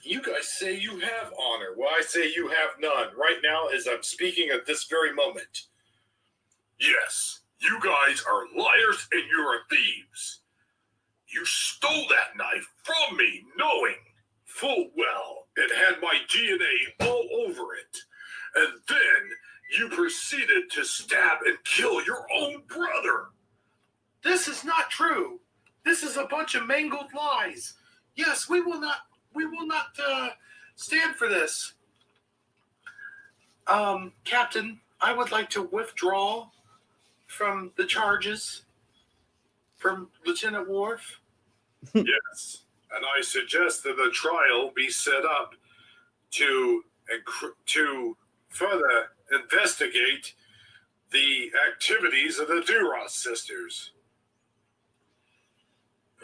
You guys say you have honor. Well, I say you have none right now as I'm speaking at this very moment. Yes, you guys are liars and you're thieves. You stole that knife from me knowing full well it had my DNA all over it. And then you proceeded to stab and kill your own brother. This is not true. This is a bunch of mangled lies. Yes, we will not stand for this. Captain, I would like to withdraw from the charges from Lieutenant Worf. Yes, and I suggest that a trial be set up to further investigate the activities of the Duras sisters.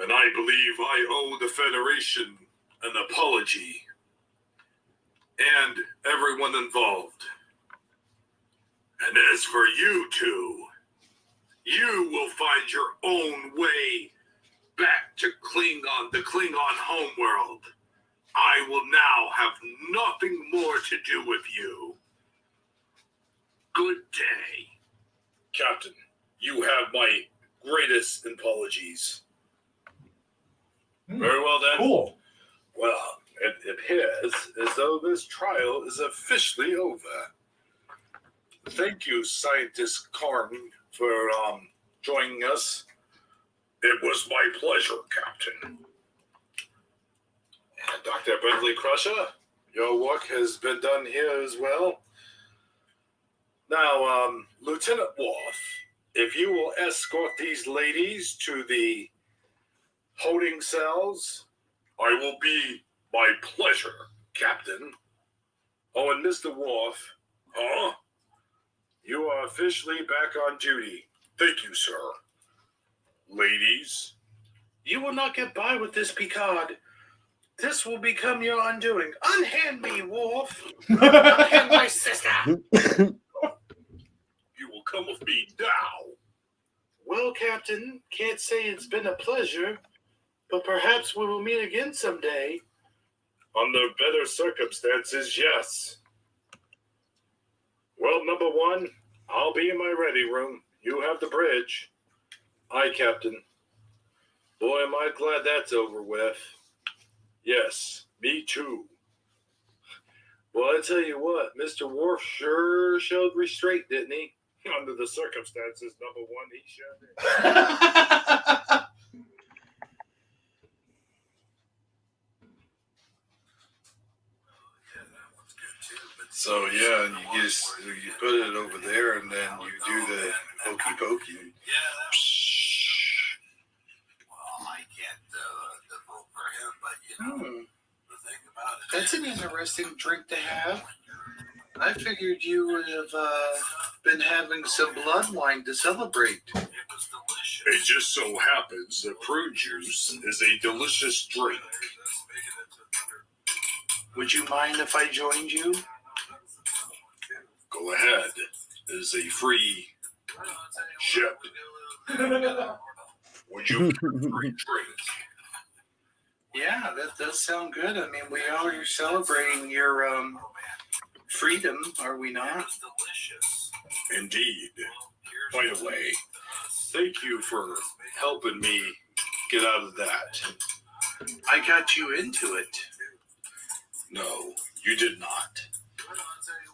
And I believe I owe the Federation an apology and everyone involved. And as for you two, you will find your own way back to the Klingon homeworld. I will now have nothing more to do with you. Good day. Captain, you have my greatest apologies. Very well then. Cool. Well, it appears as though this trial is officially over. Thank you, Scientist Karn, for joining us. It was my pleasure, Captain. And Dr. Bentley Crusher, your work has been done here as well. Now, Lieutenant Worf, if you will escort these ladies to the holding cells, I will be my pleasure, Captain. Oh, and Mr. Worf, you are officially back on duty. Thank you, sir. Ladies, you will not get by with this, Picard. This will become your undoing. Unhand me, Worf. Unhand my sister. You will come with me now. Well, Captain, can't say it's been a pleasure, but perhaps we will meet again someday. Under better circumstances, yes. Well, number one, I'll be in my ready room. You have the bridge. Aye, Captain. Boy, am I glad that's over with. Yes, me too. Well, I tell you what, Mr. Worf sure showed restraint, didn't he? Under the circumstances, number one, he sure did. So yeah, you put it over there, and then you do the hokey pokey. Well, I can't vote for him, but the thing about it. That's an interesting drink to have. I figured you would have been having some blood wine to celebrate. It was delicious. It just so happens that prune juice is a delicious drink. Would you mind if I joined you? Go ahead. It is a free ship. Would you free drink? Yeah, that does sound good. I mean, we are celebrating your freedom, are we not? Indeed. By the way, thank you for helping me get out of that. I got you into it. No, you did not.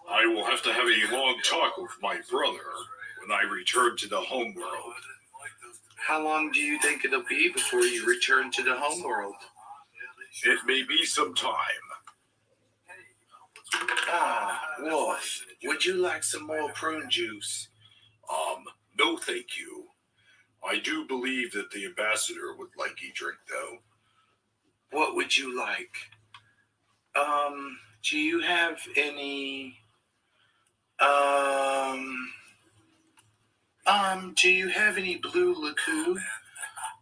I will have to have a long talk with my brother when I return to the homeworld. How long do you think it'll be before you return to the homeworld? It may be some time. Ah, Wolf, would you like some more prune juice? No thank you. I do believe that the ambassador would like a drink, though. What would you like? Do you have any, do you have any blue liqueur?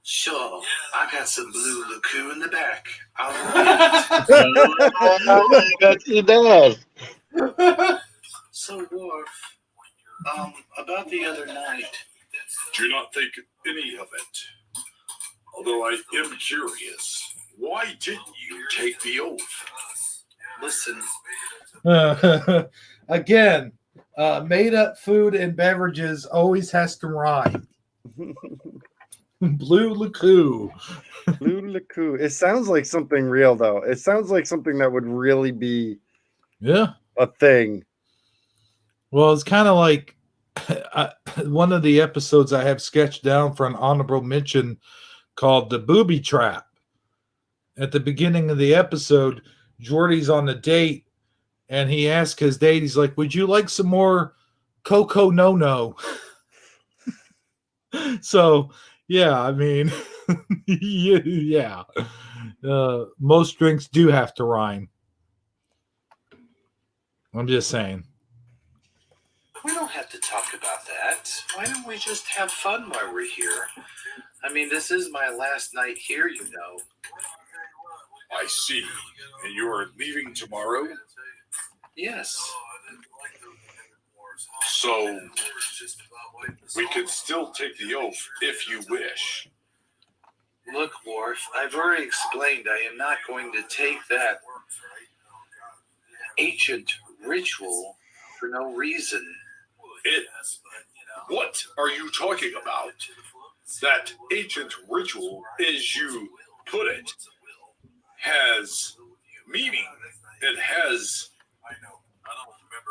Sure, I got some blue liqueur in the back. I'll Yes, he does. So, Worf, about the other night. Do not think any of it. Although I am curious, why didn't you take the oath? Listen, Again, made up food and beverages always has to rhyme. Blue liqueur. Blue liqueur. It sounds like something real, though. It sounds like something that would really be Yeah. a thing. Well, it's kind of like one of the episodes I have sketched down for an honorable mention called The Booby Trap. At the beginning of the episode, Jordy's on a date and he asks his date, he's like, would you like some more Coco No-No? So, yeah, I mean, yeah. Most drinks do have to rhyme. I'm just saying. we don't have to talk about that. Why don't we just have fun while we're here? I mean, this is my last night here, you know. I see. And you are leaving tomorrow? Yes. So, we could still take the oath if you wish. Look, Worf, I've already explained I am not going to take that ancient ritual for no reason. What are you talking about? That ancient ritual, as you put it, has meaning.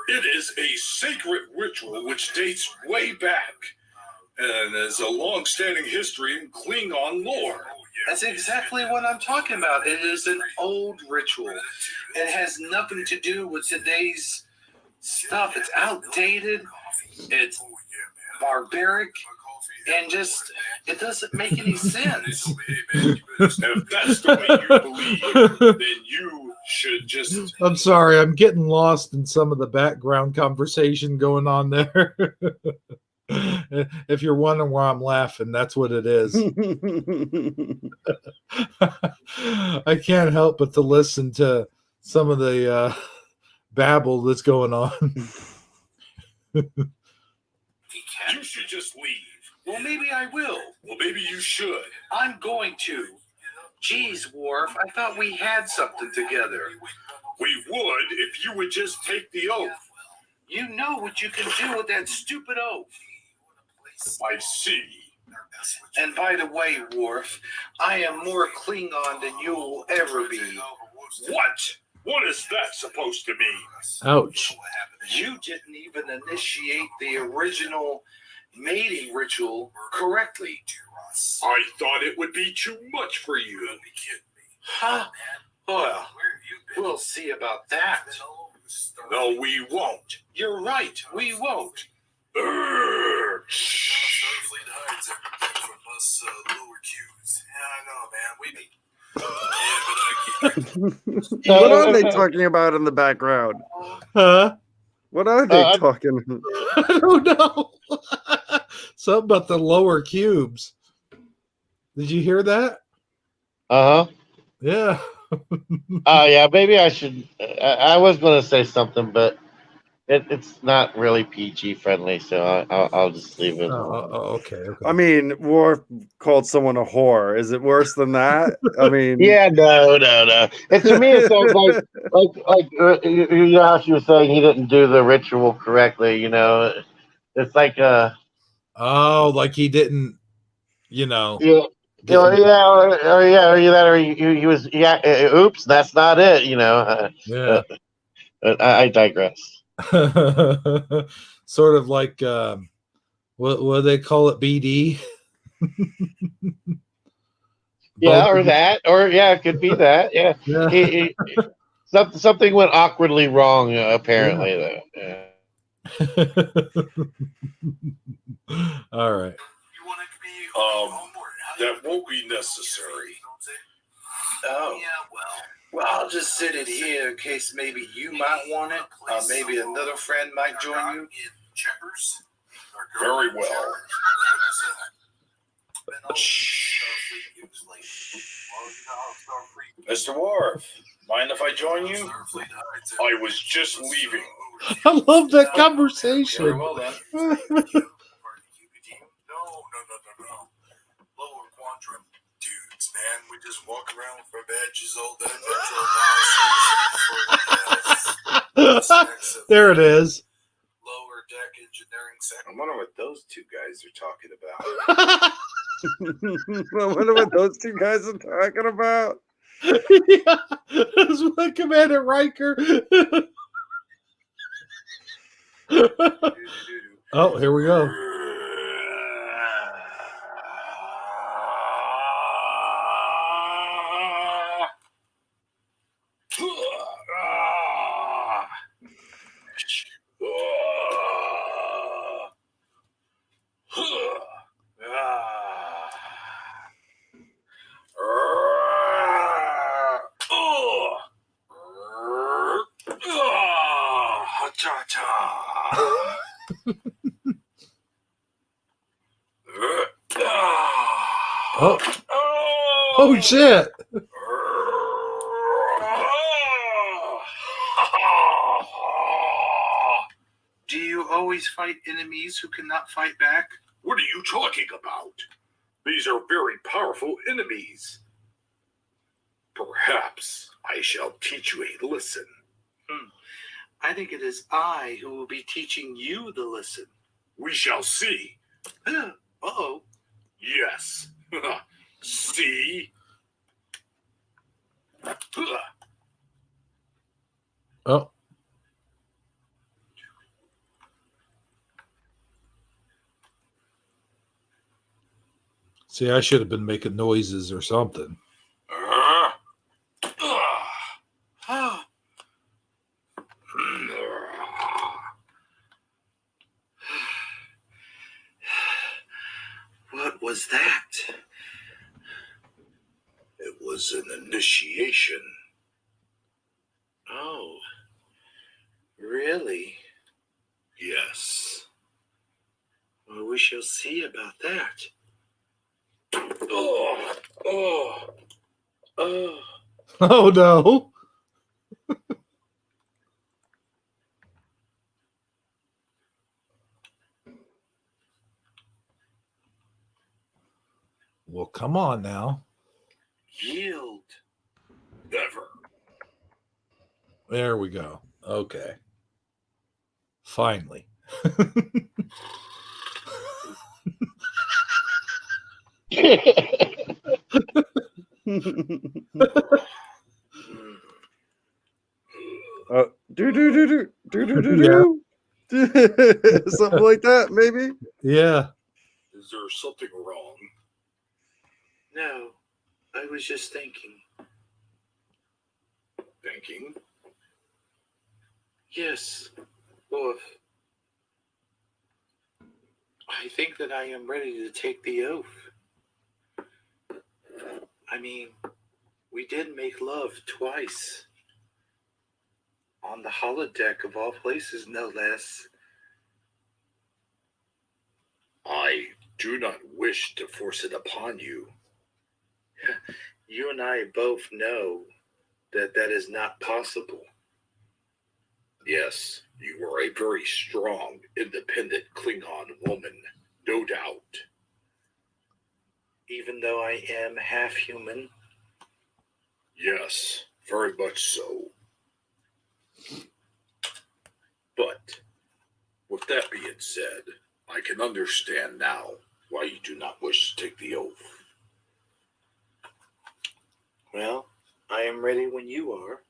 It is a sacred ritual which dates way back and has a long-standing history in Klingon lore. That's exactly what I'm talking about. It is an old ritual. It has nothing to do with today's stuff. It's outdated. It's barbaric. And just, it doesn't make any sense. If that's the way you believe, then you should just... I'm sorry, I'm getting lost in some of the background conversation going on there. If you're wondering why I'm laughing, that's what it is. I can't help but to listen to some of the babble that's going on. You should just leave. Well, maybe I will. Well, maybe you should. I'm going to. Geez, Worf, I thought we had something together. We would if you would just take the oath. You know what you can do with that stupid oath. I see. And by the way, Worf, I am more Klingon than you will ever be. What? What is that supposed to mean? Ouch. You didn't even initiate the original mating ritual correctly. I thought it would be too much for you. Huh? Well, we'll see about that. No, we won't. You're right, we won't. Urgh. Starfleet hides everything from us lower Qs. Yeah, I know, man. What are they talking about in the background? Huh? What are they talking? I don't know. Something about the lower cubes. Did you hear that? Uh huh. Yeah. Oh yeah, maybe I should. I was going to say something, but it's not really PG friendly, so I'll just leave it. Okay. I mean, Worf called someone a whore. Is it worse than that? I mean, Yeah, no. And to me, it sounds like you know how she was saying he didn't do the ritual correctly. You know, it's like Oh, like he didn't, you know. yeah. didn't- He was. Yeah. Oops, that's not it. You know. yeah. I digress. Sort of like what do they call it? BD. Yeah, Both or of that, or yeah, it could be that. Yeah, them. something went awkwardly wrong. Apparently, though. Yeah. All right. That won't be necessary. Oh. Well, I'll just sit it here in case maybe you might want it, or maybe another friend might join you. Very well. Mr. Worf, mind if I join you? I was just leaving. I love that Very conversation. well then. No. Lower quadrant dudes, man. We just walk around with our badges all day. There it is. Lower deck engineering I sector. wonder what those two guys are talking about. I wonder what those two guys are talking about. Yeah, that's what Commander Riker. Oh, here we go. Oh, oh shit. Do you always fight enemies who cannot fight back? What are you talking about? These are very powerful enemies. Perhaps I shall teach you a lesson. I think it is I who will be teaching you the lesson. We shall see. Uh-oh. Yes. See? Oh. See, I should have been making noises or something. What was that? It was an initiation. Oh, really? Yes. Well, we shall see about that. Oh, oh, Oh, Oh no. Well, come on now. yield. Never. There we go. Okay. Finally. Do do do do do do do do. Something like that, maybe. Yeah. Is there something wrong? No, I was just thinking. Thinking? Yes, Wolf. I think that I am ready to take the oath. I mean, we did make love twice. On the holodeck of all places, no less. I do not wish to force it upon you. You and I both know that that is not possible. Yes, you are a very strong, independent Klingon woman, no doubt. Even though I am half human. Yes, very much so. But, with that being said, I can understand now why you do not wish to take the oath. Well, I am ready when you are.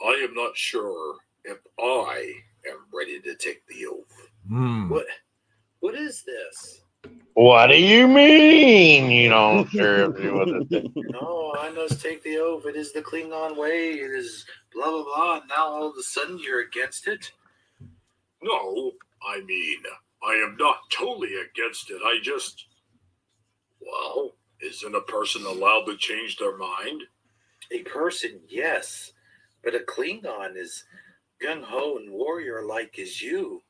I am not sure if I am ready to take the oath. What is this? What do you mean you don't sure if you want to? No, I must take the oath. It is the Klingon way. It is blah, blah, blah. And now all of a sudden you're against it? No, I mean, I am not totally against it. I just, well, isn't a person allowed to change their mind? A person, yes. But a Klingon is gung-ho and warrior-like as you.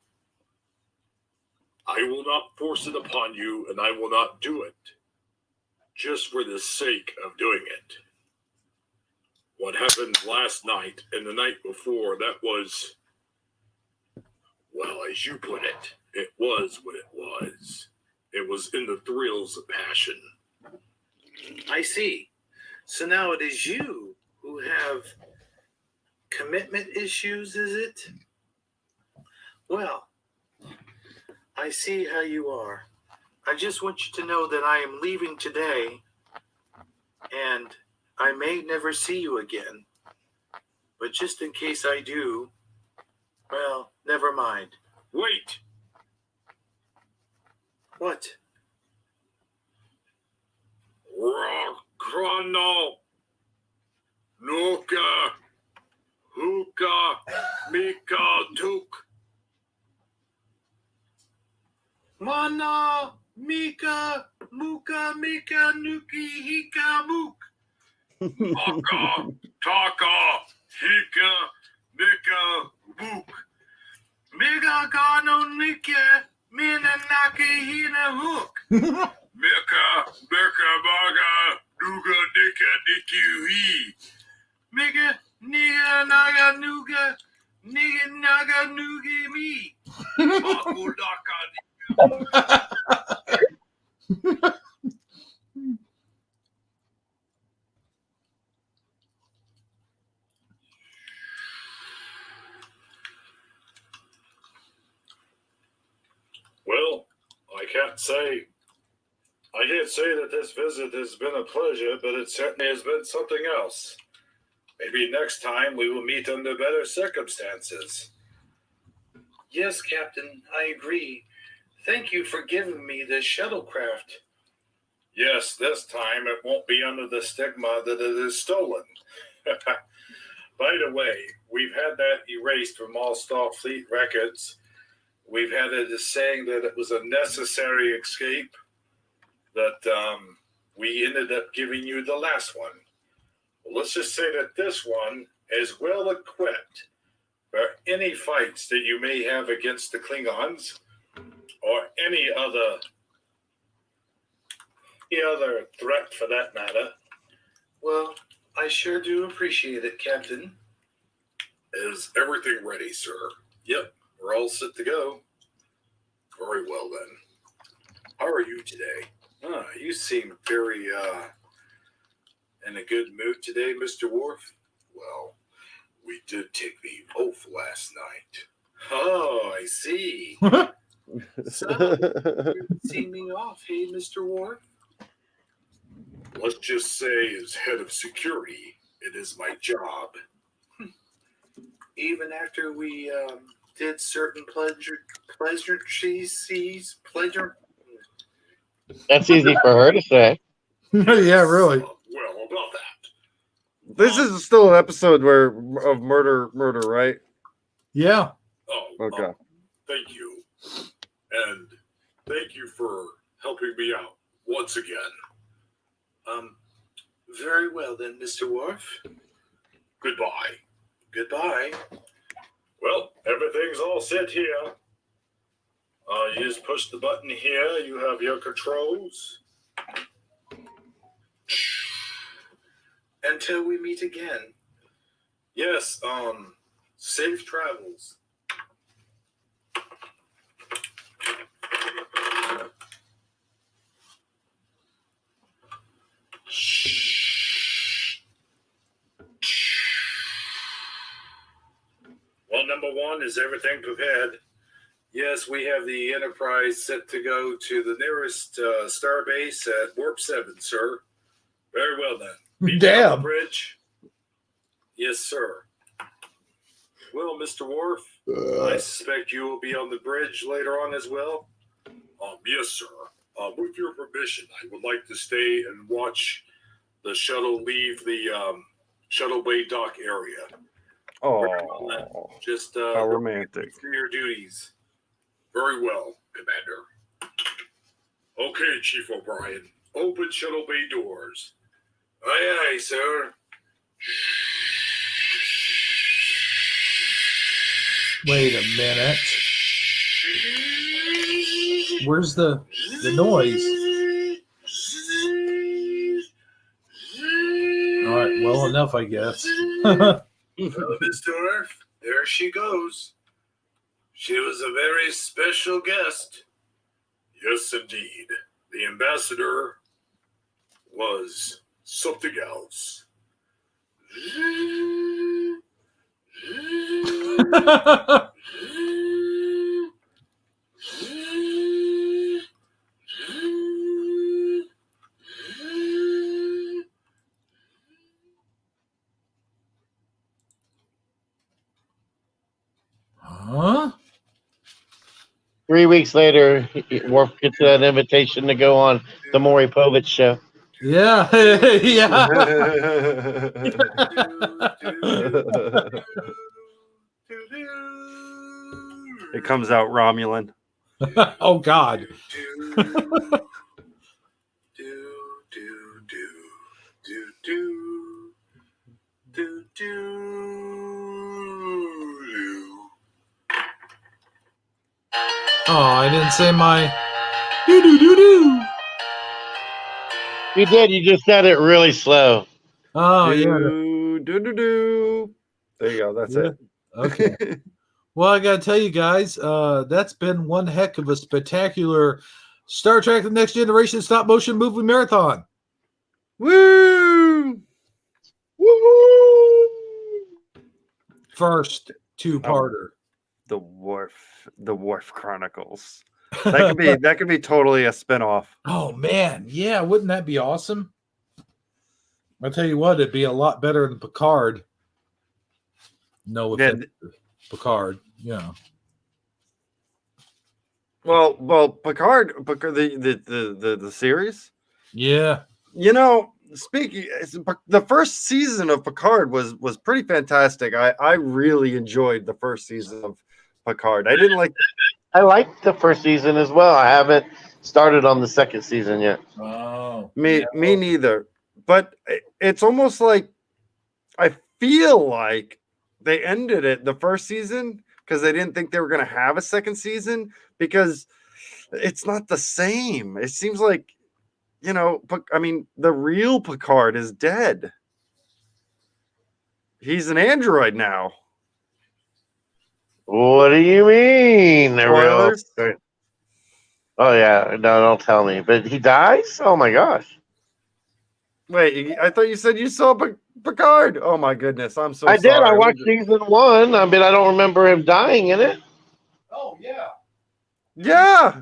I will not force it upon you, and I will not do it. Just for the sake of doing it. What happened last night and the night before, that was, well, as you put it was what it was. It was in the thrills of passion. I see. So now it is you who have commitment issues, is it? Well, I see how you are. I just want you to know that I am leaving today, and I may never see you again. But just in case I do, well, never mind. Wait! What? Chrono Nuka Huka Mika Tuk. Mana Mika Muka Mika Nuki Hika Mook. Maka Taka Hika Mika Book. Mega Gano Nika Mina Naki Hina Hook. Mika Baga Nuga Nika Niki Mega Niga Naga Nuga Niga Naga Nugi Me. Makulaka. Well, I can't say that this visit has been a pleasure, but it certainly has been something else. Maybe next time we will meet under better circumstances. Yes, Captain, I agree. Thank you for giving me this shuttlecraft. Yes, this time it won't be under the stigma that it is stolen. By the way, we've had that erased from all Starfleet records. We've had it as saying that it was a necessary escape, that we ended up giving you the last one. Well, let's just say that this one is well equipped for any fights that you may have against the Klingons or any other threat for that matter. Well, I sure do appreciate it, Captain. Is everything ready, sir? Yep, we're all set to go. Very well then. How are you today? You seem very good mood today, Mr. Worf? Well, we did take the oath last night. Oh, I see. So, you're seeing me off, hey, Mr. Worf? Let's just say, as head of security, it is my job. Even after we did certain pleasure. That's easy for her to say. Yeah, really. Well, about that. This is still an episode of murder, right? Yeah. Oh, Okay. Thank you. And thank you for helping me out once again. Very well then, Mr. Worf. Goodbye. Goodbye. Well, everything's all set here. You just push the button here. You have your controls. Until we meet again. Yes, safe travels. Well, number one, is everything prepared? Yes, we have the Enterprise set to go to the nearest star base at Warp 7, sir. Very well, then. Meet you on the Damn. bridge? Yes, sir. Well, Mr. Worf, I suspect you will be on the bridge later on as well? Yes, sir. With your permission, I would like to stay and watch the shuttle leave the shuttle bay dock area. Oh, Just how romantic. for your duties. Very well, Commander. Okay, Chief O'Brien. Open shuttle bay doors. Aye, aye, sir. Wait a minute. Where's the noise? All right, well enough, I guess. Well, Mr. Worf, there she goes. She was a very special guest. Yes, indeed. The ambassador was something else. Huh? 3 weeks later, Worf gets an invitation to go on the Maury Povich show. Yeah. Yeah. It comes out Romulan. Oh God. Oh, I didn't say my do do do do. You did. You just said it really slow. Oh yeah. Do. There you go. That's Yeah. it. Okay. Well, I gotta tell you guys, that's been one heck of a spectacular Star Trek: The Next Generation stop motion movie marathon. Woo! Woo! First two-parter. The Wharf Chronicles. That could be totally a spinoff. Oh man, yeah, wouldn't that be awesome? I'll tell you what, it'd be a lot better than Picard. No offense, to Picard, yeah. Well, Picard, the series. Yeah. You know, speaking, the first season of Picard was pretty fantastic. I really enjoyed the first season of Picard. I liked the first season as well. I haven't started on the second season yet. Oh. Me neither. But it's almost like I feel like they ended it the first season because they didn't think they were going to have a second season because it's not the same. It seems like, you know, I mean, the real Picard is dead. He's an android now. What do you mean? Spoilers? Oh yeah, no, don't tell me. But he dies? Oh my gosh. Wait, I thought you said you saw Picard. Oh my goodness, I'm so I sorry. did. I watched season 1. I mean, I don't remember him dying in it. Oh yeah, Yeah,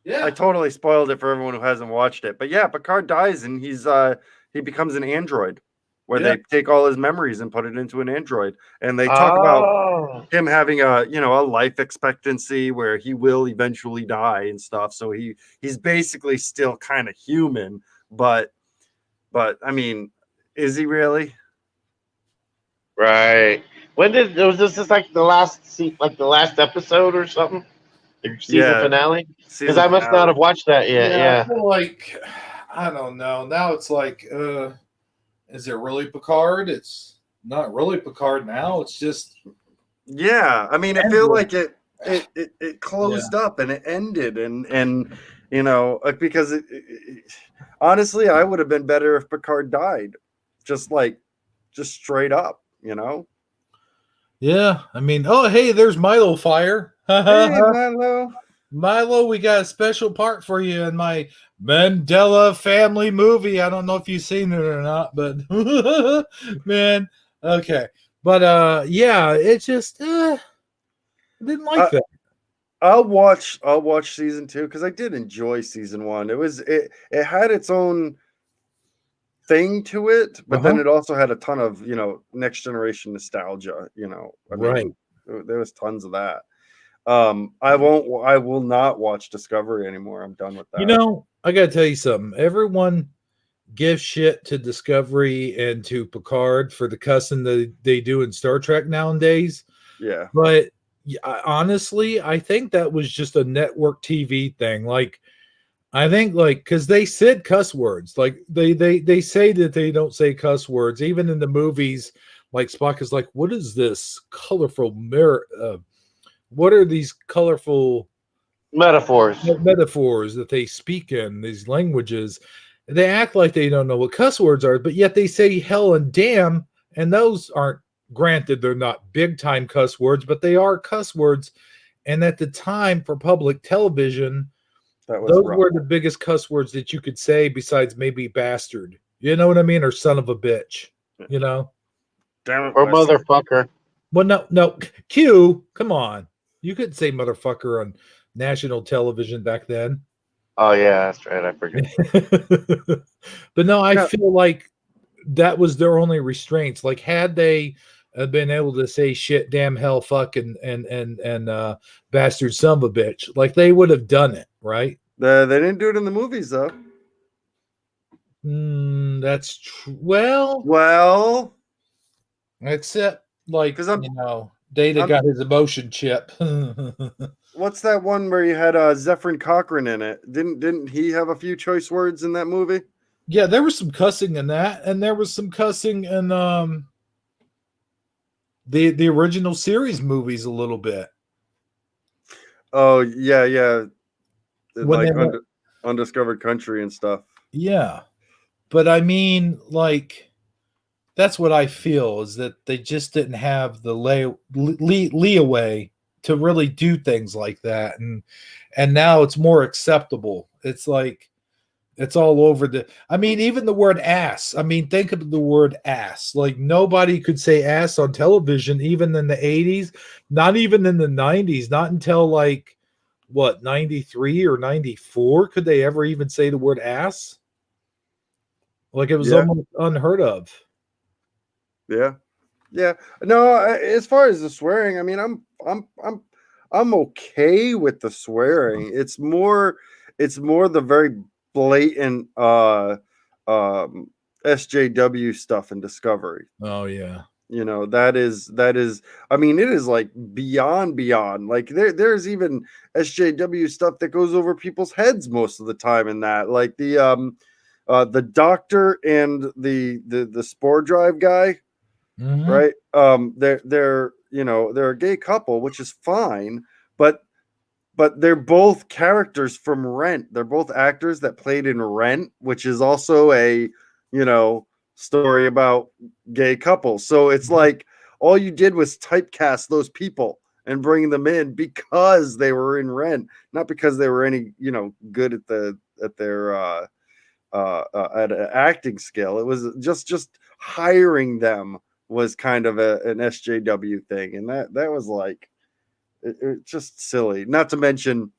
yeah. I totally spoiled it for everyone who hasn't watched it. But yeah, Picard dies and he becomes an android where Yeah. they take all his memories and put it into an android. And they talk about Oh, him having a life expectancy where he will eventually die and stuff. So he's basically still kind of human, but I mean, is he really? right. When did was this? Just like the last episode or something? The season Yeah, finale? Because season I must not finale. have watched that yet. Yeah, I Yeah. feel like I don't know. Now it's like, is it really Picard? It's not really Picard now. It's just Yeah, I mean, I feel Android. like it closed up and it ended, and because honestly, I would have been better if Picard died, just straight up. Yeah. I mean, oh hey, there's Milo Fire. Hey, Milo. Milo, we got a special part for you in my Mandela family movie. I don't know if you've seen it or not, but man, okay. But yeah, it just didn't like that. I'll watch season 2 because I did enjoy season 1. It had its own thing to it, but then it also had a ton of next generation nostalgia. I Right. mean, there was tons of that. I will not watch Discovery anymore. I'm done with that. I gotta tell you something. Everyone gives shit to Discovery and to Picard for the cussing that they do in Star Trek nowadays. Yeah. But honestly, I think that was just a network TV thing. Like, I think because they said cuss words, like they say that they don't say cuss words, even in the movies. Like Spock is like, "What is this colorful mirror? What are these colorful Metaphors. metaphors that they speak in these languages?" They act like they don't know what cuss words are, but yet they say hell and damn, and those aren't. Granted, they're not big time cuss words, but they are cuss words. And at the time for public television, That was those rough. were the biggest cuss words that you could say besides maybe bastard. You know what I mean? Or son of a bitch. You know? Damn it, Or Wesley. motherfucker. Well, no. Q, come on. You couldn't say motherfucker on national television back then. Oh yeah, that's right. I forget. But no, I Yeah. feel like that was their only restraints. Like, had they been able to say shit, damn, hell, fuck, and bastard, son of a bitch, like they would have done it, right? They didn't do it in the movies though. That's true. Well, except like 'Cause Data got his emotion chip. What's that one where you had Zephyrin Cochran in it? Didn't he have a few choice words in that movie? Yeah, there was some cussing in that, and there was some cussing in the original series movies a little bit. Oh yeah. When Like they Undiscovered Country and stuff. Yeah. But I mean, like, that's what I feel is that they just didn't have the leeway to really do things like that. And now it's more acceptable. It's like, it's all over I mean, even the word ass. I mean, think of the word ass. Like, nobody could say ass on television, even in the 80s, not even in the 90s, not until like, 93 or 94 could they ever even say the word ass? Like, it was almost unheard of. Yeah. No, as far as the swearing, I mean, I'm okay with the swearing. It's more the very blatant SJW stuff in Discovery. Oh yeah. That is I mean, it is like beyond. Like there's even SJW stuff that goes over people's heads most of the time in that. Like the doctor and the spore drive guy, right? They're a gay couple, which is fine, but they're both characters from Rent. They're both actors that played in Rent, which is also a story about gay couples. So it's like all you did was typecast those people and bring them in because they were in Rent, not because they were any good at their at an acting skill. It was just hiring them was kind of an SJW thing, and that was like it's just silly. Not to mention,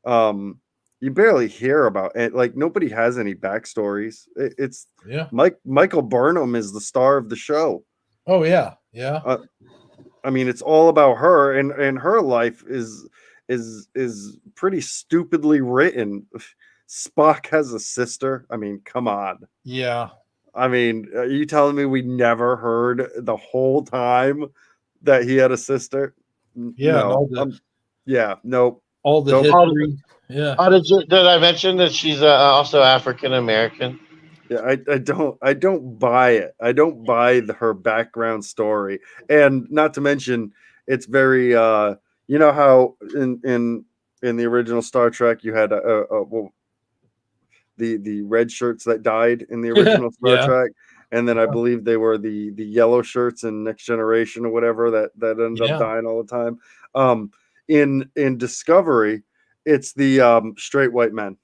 you barely hear about it. Like nobody has any backstories. It's Yeah. Michael Burnham is the star of the show. Oh yeah. Yeah. I mean, it's all about her, and her life is pretty stupidly written. Spock has a sister. I mean, come on. Yeah. I mean, are you telling me we never heard the whole time that he had a sister? Yeah. No. Yeah. Nope. All the Nope. history. Yeah. Did I mention that she's also African American? Yeah, I don't buy it. I don't buy her background story, and not to mention, it's very you know how in the original Star Trek you had the red shirts that died in the original Star Yeah. Trek, and then I believe they were the yellow shirts in Next Generation or whatever that ended Yeah. up dying all the time. In Discovery, it's the straight white men.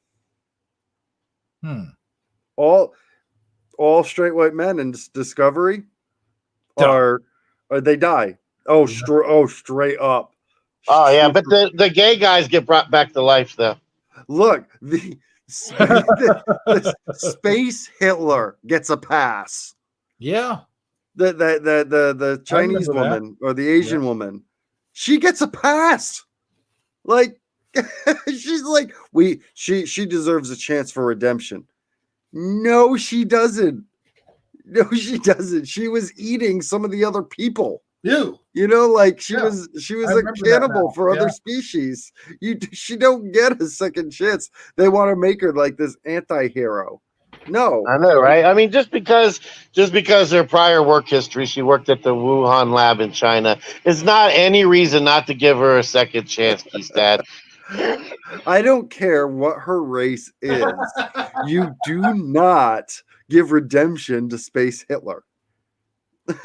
All straight white men in Discovery are they die. Straight up. Oh yeah, but the gay guys get brought back to life though. Look, the space Hitler gets a pass. Yeah. The Chinese woman or the Asian woman, she gets a pass. Like she's like she deserves a chance for redemption. No, she doesn't. No, she doesn't. She was eating some of the other people. You know, like she was a cannibal for other Yeah. species. She don't get a second chance. They want to make her like this anti-hero. No. I know, right? I mean, just because her prior work history, she worked at the Wuhan lab in China, is not any reason not to give her a second chance, Keystad. I don't care what her race is. You do not give redemption to Space Hitler.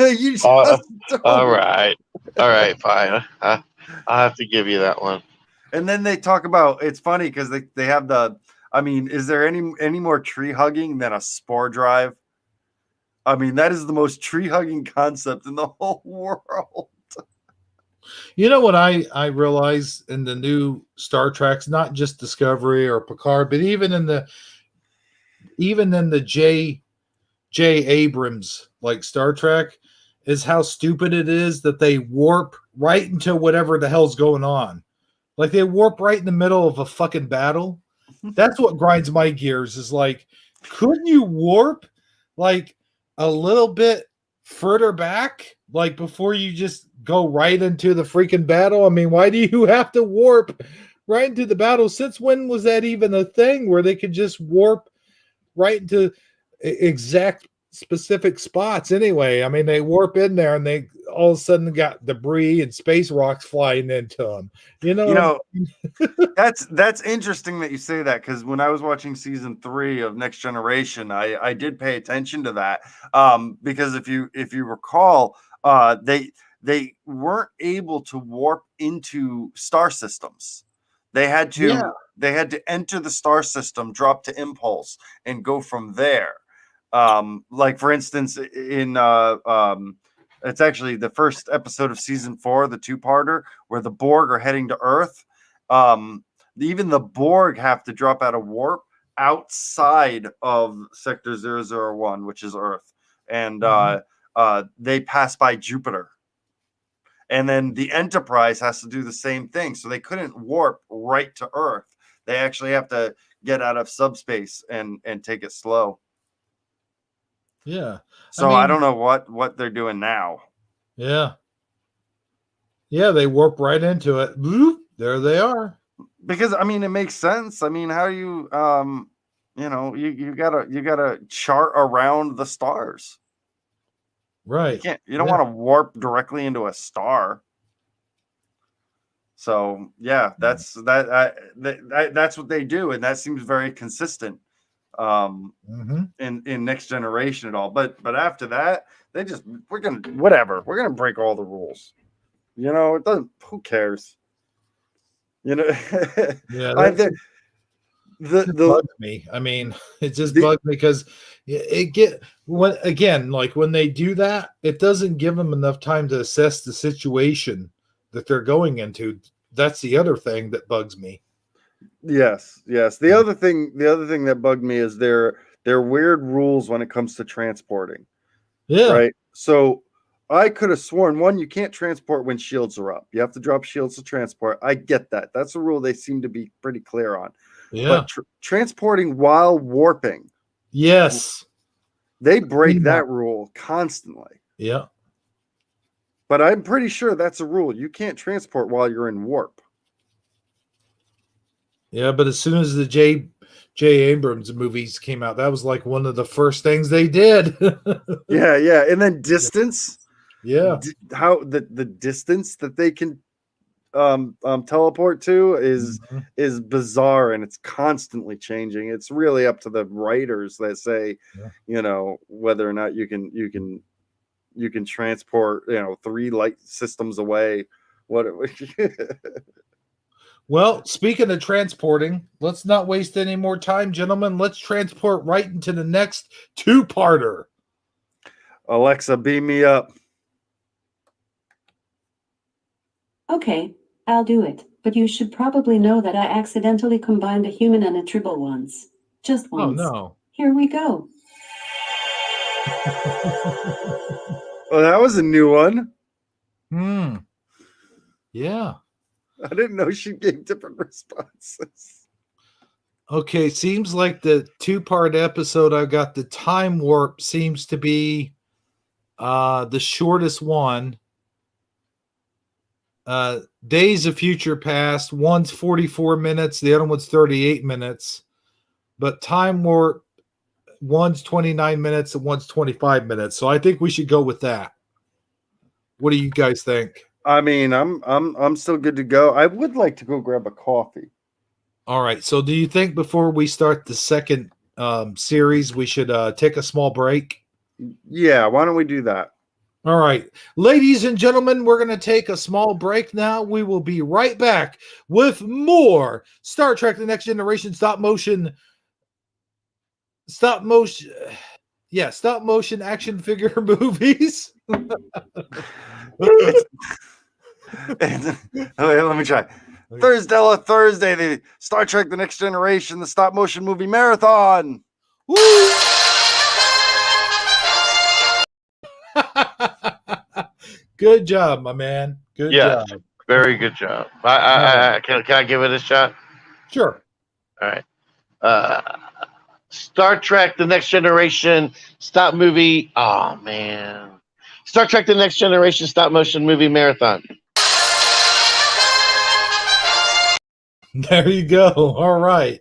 You just don't. All right, fine. I'll have to give you that one. And then they talk about, it's funny because they have the, I mean, is there any more tree hugging than a spore drive? I mean, that is the most tree hugging concept in the whole world. You know what I realize in the new Star Treks, not just Discovery or Picard, but even in the J Abrams like Star Trek, is how stupid it is that they warp right into whatever the hell's going on. Like they warp right in the middle of a fucking battle. That's what grinds my gears, is like, couldn't you warp like a little bit further back, like before you just go right into the freaking battle? I mean, why do you have to warp right into the battle? Since when was that even a thing where they could just warp right into exact specific spots? Anyway, I mean, they warp in there and they all of a sudden got debris and space rocks flying into them. You know, that's interesting that you say that, because when I was watching season 3 of Next Generation, I did pay attention to that, because if you recall, they weren't able to warp into star systems. They had to enter the star system, drop to impulse, and go from there. Like for instance, in it's actually the first episode of season 4, the 2-parter, where the Borg are heading to Earth. Even the Borg have to drop out of warp outside of Sector 001, which is Earth, and they pass by Jupiter. And then the Enterprise has to do the same thing. So they couldn't warp right to Earth. They actually have to get out of subspace and take it slow. Yeah. So I don't know what they're doing now. Yeah. Yeah, they warp right into it. Bloop, there they are. Because I mean, it makes sense. I mean, how do you you gotta chart around the stars. Right. You don't want to warp directly into a star. So yeah, that's what they do, and that seems very consistent in Next Generation at all. But after that, we're gonna break all the rules. You know, it doesn't. Who cares? You know, It bugs me. I mean, it just bugs me because when they do that, it doesn't give them enough time to assess the situation that they're going into. That's the other thing that bugs me. Yes. The other thing that bugged me is their weird rules when it comes to transporting. Yeah. Right. So I could have sworn you can't transport when shields are up. You have to drop shields to transport. I get that. That's a rule they seem to be pretty clear on. Yeah. But transporting while warping. Yes. They break that rule constantly. Yeah. But I'm pretty sure that's a rule. You can't transport while you're in warp. Yeah, but as soon as the J. Abrams movies came out, that was like one of the first things they did. Yeah. And then distance. Yeah. How the distance that they can teleport to is bizarre, and it's constantly changing. It's really up to the writers that say, whether or not you can transport 3 light systems away. Well, speaking of transporting, let's not waste any more time, gentlemen. Let's transport right into the next 2-parter. Alexa, beam me up. Okay, I'll do it. But you should probably know that I accidentally combined a human and a tribble once. Just once. Oh, no. Here we go. Well, that was a new one. Yeah. I didn't know she gave different responses. Okay, seems like the 2-part episode I got, the time warp seems to be the shortest one. Days of Future Past, one's 44 minutes, the other one's 38 minutes. But Time Warp, one's 29 minutes and one's 25 minutes. So I think we should go with that. What do you guys think? I mean, I'm still good to go. I would like to go grab a coffee. All right. So do you think before we start the second series, we should take a small break? Yeah, why don't we do that? All right. Ladies and gentlemen, we're going to take a small break now. We will be right back with more Star Trek The Next Generation stop motion action figure movies. Okay, let me try. Thursdela Thursday, the Star Trek The Next Generation, the stop motion movie marathon. Woo! Good job, my man. Good job. Very good job. Can I give it a shot? Sure. All right. Star Trek The Next Generation stop movie. Oh, man. Star Trek The Next Generation stop motion movie marathon. There you go. All right.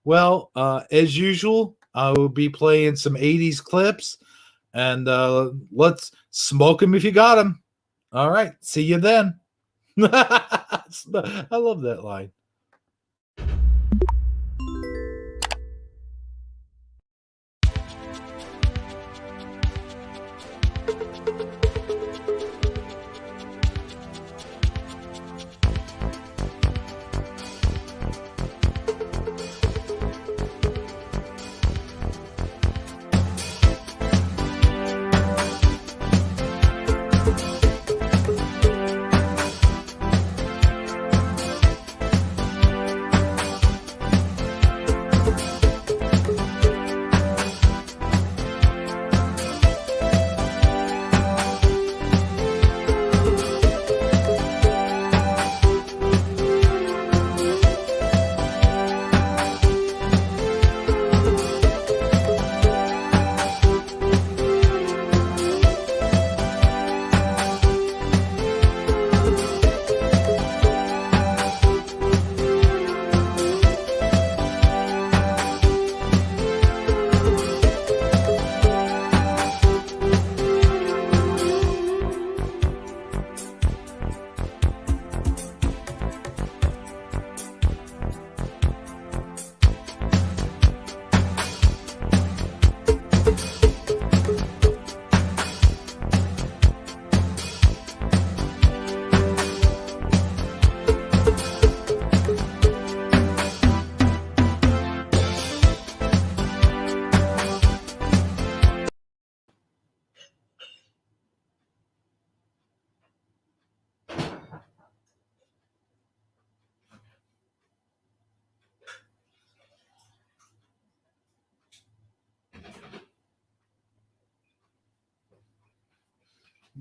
Well, as usual, I will be playing some 80s clips, and let's smoke them if you got them. All right. See you then. I love that line.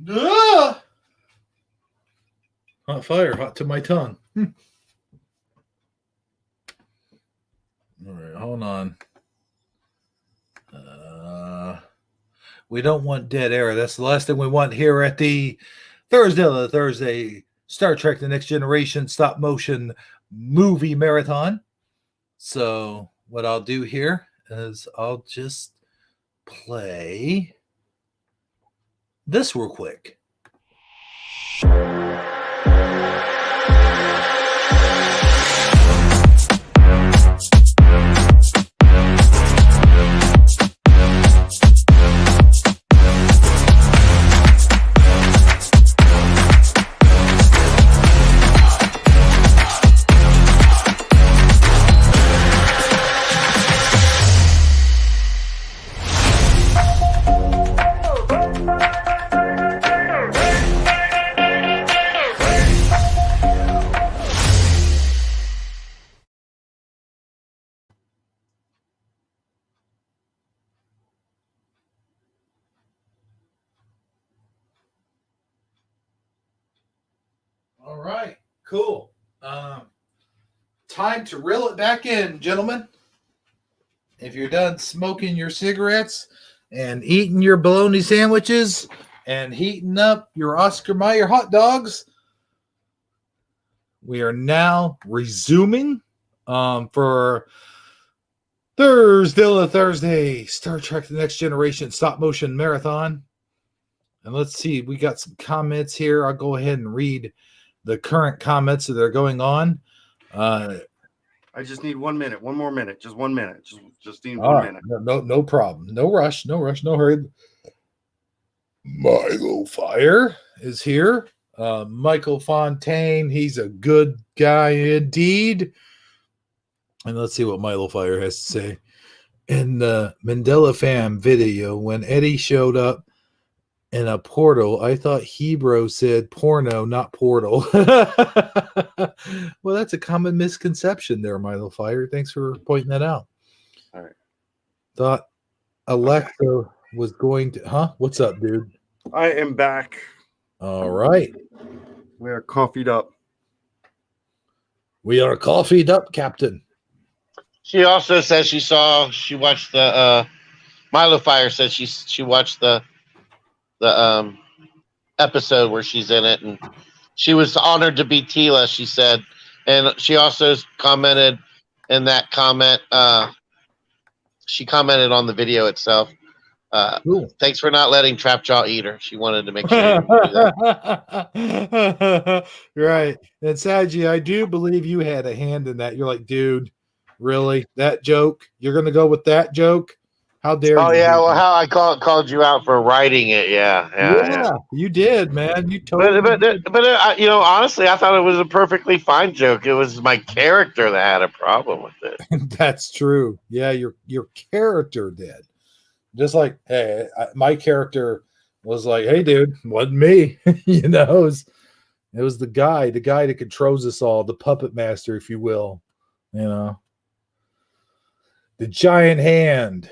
Ah! Hot fire, hot to my tongue. All right, hold on. We don't want dead air. That's the last thing we want here at the Thursdela Thursday Star Trek The Next Generation stop motion movie marathon. So what I'll do here is I'll just play this real quick. All right, cool. Time to reel it back in, gentlemen. If you're done smoking your cigarettes and eating your bologna sandwiches and heating up your Oscar Mayer hot dogs, we are now resuming for Thursdela Thursday Star Trek The Next Generation stop motion marathon. And let's see, we got some comments here. I'll go ahead and read the current comments that are going on. I just need 1 minute, one more minute, just 1 minute. Just need All 1 right, minute. no problem. No rush, no hurry. Milo Fire is here. Michael Fontaine, he's a good guy indeed. And let's see what Milo Fire has to say. In the Mandela Fam video, when Eddie showed up in a portal, I thought Hebrew said porno, not portal. Well, that's a common misconception there, Milo Fire. Thanks for pointing that out. All right. Thought Alexa was going to, huh? What's up, dude? I am back. All right. We are coffeeed up. We are coffeeed up, Captain. She also says she watched the Milo Fire said she watched the episode where she's in it, and she was honored to be Tila, she said. And she also commented in that comment, she commented on the video itself. Cool. Thanks for not letting Trapjaw eat her. She wanted to make sure you do that. Right. And Saji, I do believe you had a hand in that. You're like, dude, really? That joke? You're going to go with that joke? How dare you? Oh yeah, well, how I called you out for writing it? Yeah. You did, man. You totally. But honestly, I thought it was a perfectly fine joke. It was my character that had a problem with it. That's true. Yeah, your character did. Just like, hey, my character was like, hey, dude, wasn't me. It was the guy that controls us all, the puppet master, if you will. The giant hand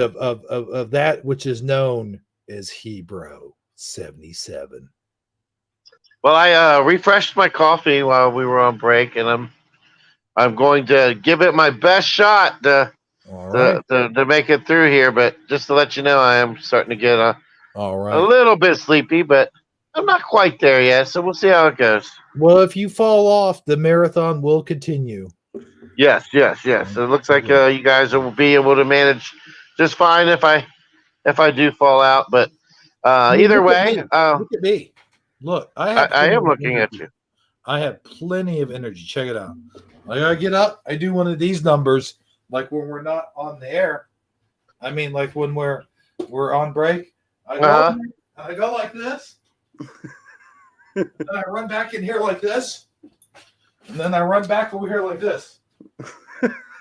of that which is known as Hebrew 77. Well, I refreshed my coffee while we were on break, and I'm going to give it my best shot to make it through here. But just to let you know, I am starting to get a little bit sleepy, but I'm not quite there yet. So we'll see how it goes. Well, if you fall off, the marathon will continue. Yes. It looks like you guys will be able to manage just fine if I do fall out. But either way, look at me. Look, I am looking at you. I have plenty of energy. Check it out. I gotta get up. I do one of these numbers, like when we're not on the air. I mean, like when we're on break. I go like this. And I run back in here like this. And then I run back over here like this.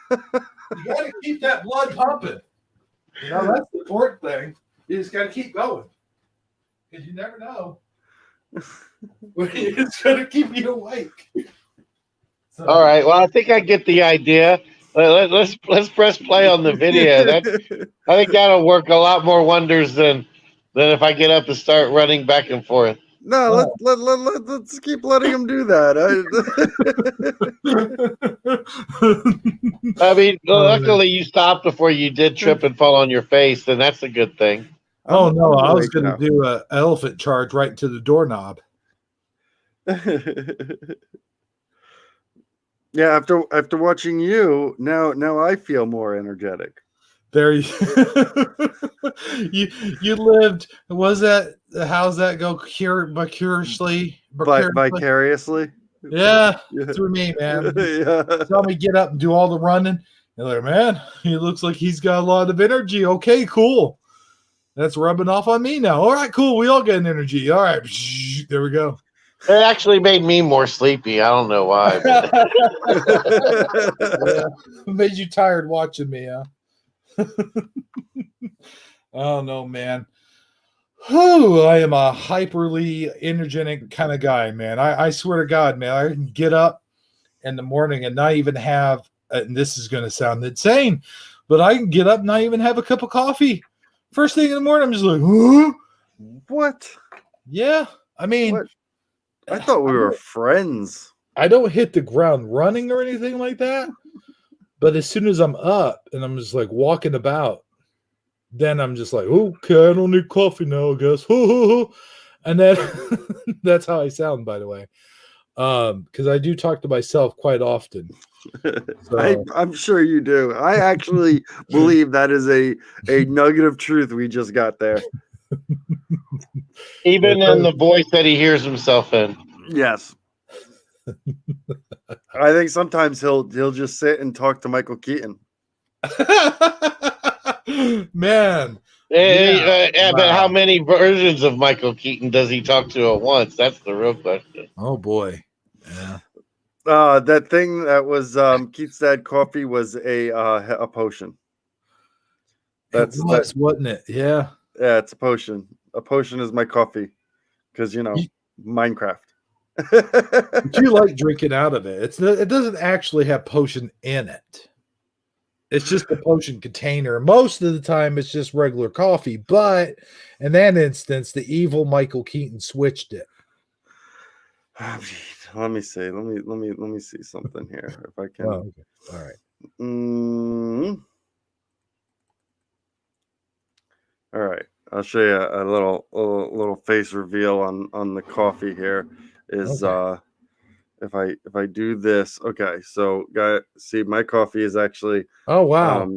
You got to keep that blood pumping. That's the important thing. You just got to keep going. Because you never know. It's going to keep you awake. So, all right. Well, I think I get the idea. Let's press play on the video. I think that'll work a lot more wonders than Then if I get up and start running back and forth. No, let's keep letting him do that. I mean, luckily you stopped before you did trip and fall on your face, and that's a good thing. Oh no, I was awake going to now. do an elephant charge right to the doorknob. Yeah, after watching you, now I feel more energetic. There you you lived. Was that how's that go? Vicariously, Vicariously. Yeah, Yeah. through me, man. Yeah. Tell me get up and do all the running. You're like, man, he looks like he's got a lot of energy. Okay, cool. That's rubbing off on me now. All right, cool. We all get energy. All right, there we go. It actually made me more sleepy. I don't know why. But Yeah, made you tired watching me, huh? Oh no, man. Whew, I am a hyperly energetic kind of guy, man. I swear to God, man, I can get up in the morning and not even have, and this is going to sound insane, but I can get up and not even have a cup of coffee. First thing in the morning, I'm just like, huh? What? Yeah. I mean, What? I thought we were friends. I don't hit the ground running or anything like that. But as soon as I'm up and I'm just like walking about, then I'm just like, okay, I don't need coffee now, I guess. And then that's how I sound, by the way. Because I do talk to myself quite often. So, I'm sure you do. I actually believe that is a nugget of truth we just got there. even in the voice that he hears himself in. Yes. I think sometimes he'll just sit and talk to Michael Keaton. man. But how many versions of Michael Keaton does he talk to at once? That's the real question. Oh boy. Yeah. That thing that was Keith's Dad Coffee was a potion. Wasn't it? Yeah. Yeah, it's a potion. A potion is my coffee because Minecraft. But you like drinking out of it. It doesn't actually have potion in it. It's just a potion container. Most of the time, it's just regular coffee. But in that instance, the evil Michael Keaton switched it. Let me see. Let me see something here if I can. Oh, okay. All right. All right. I'll show you a little face reveal on the coffee here. Is Okay. if I do this, okay. So, see, my coffee is actually Oh wow.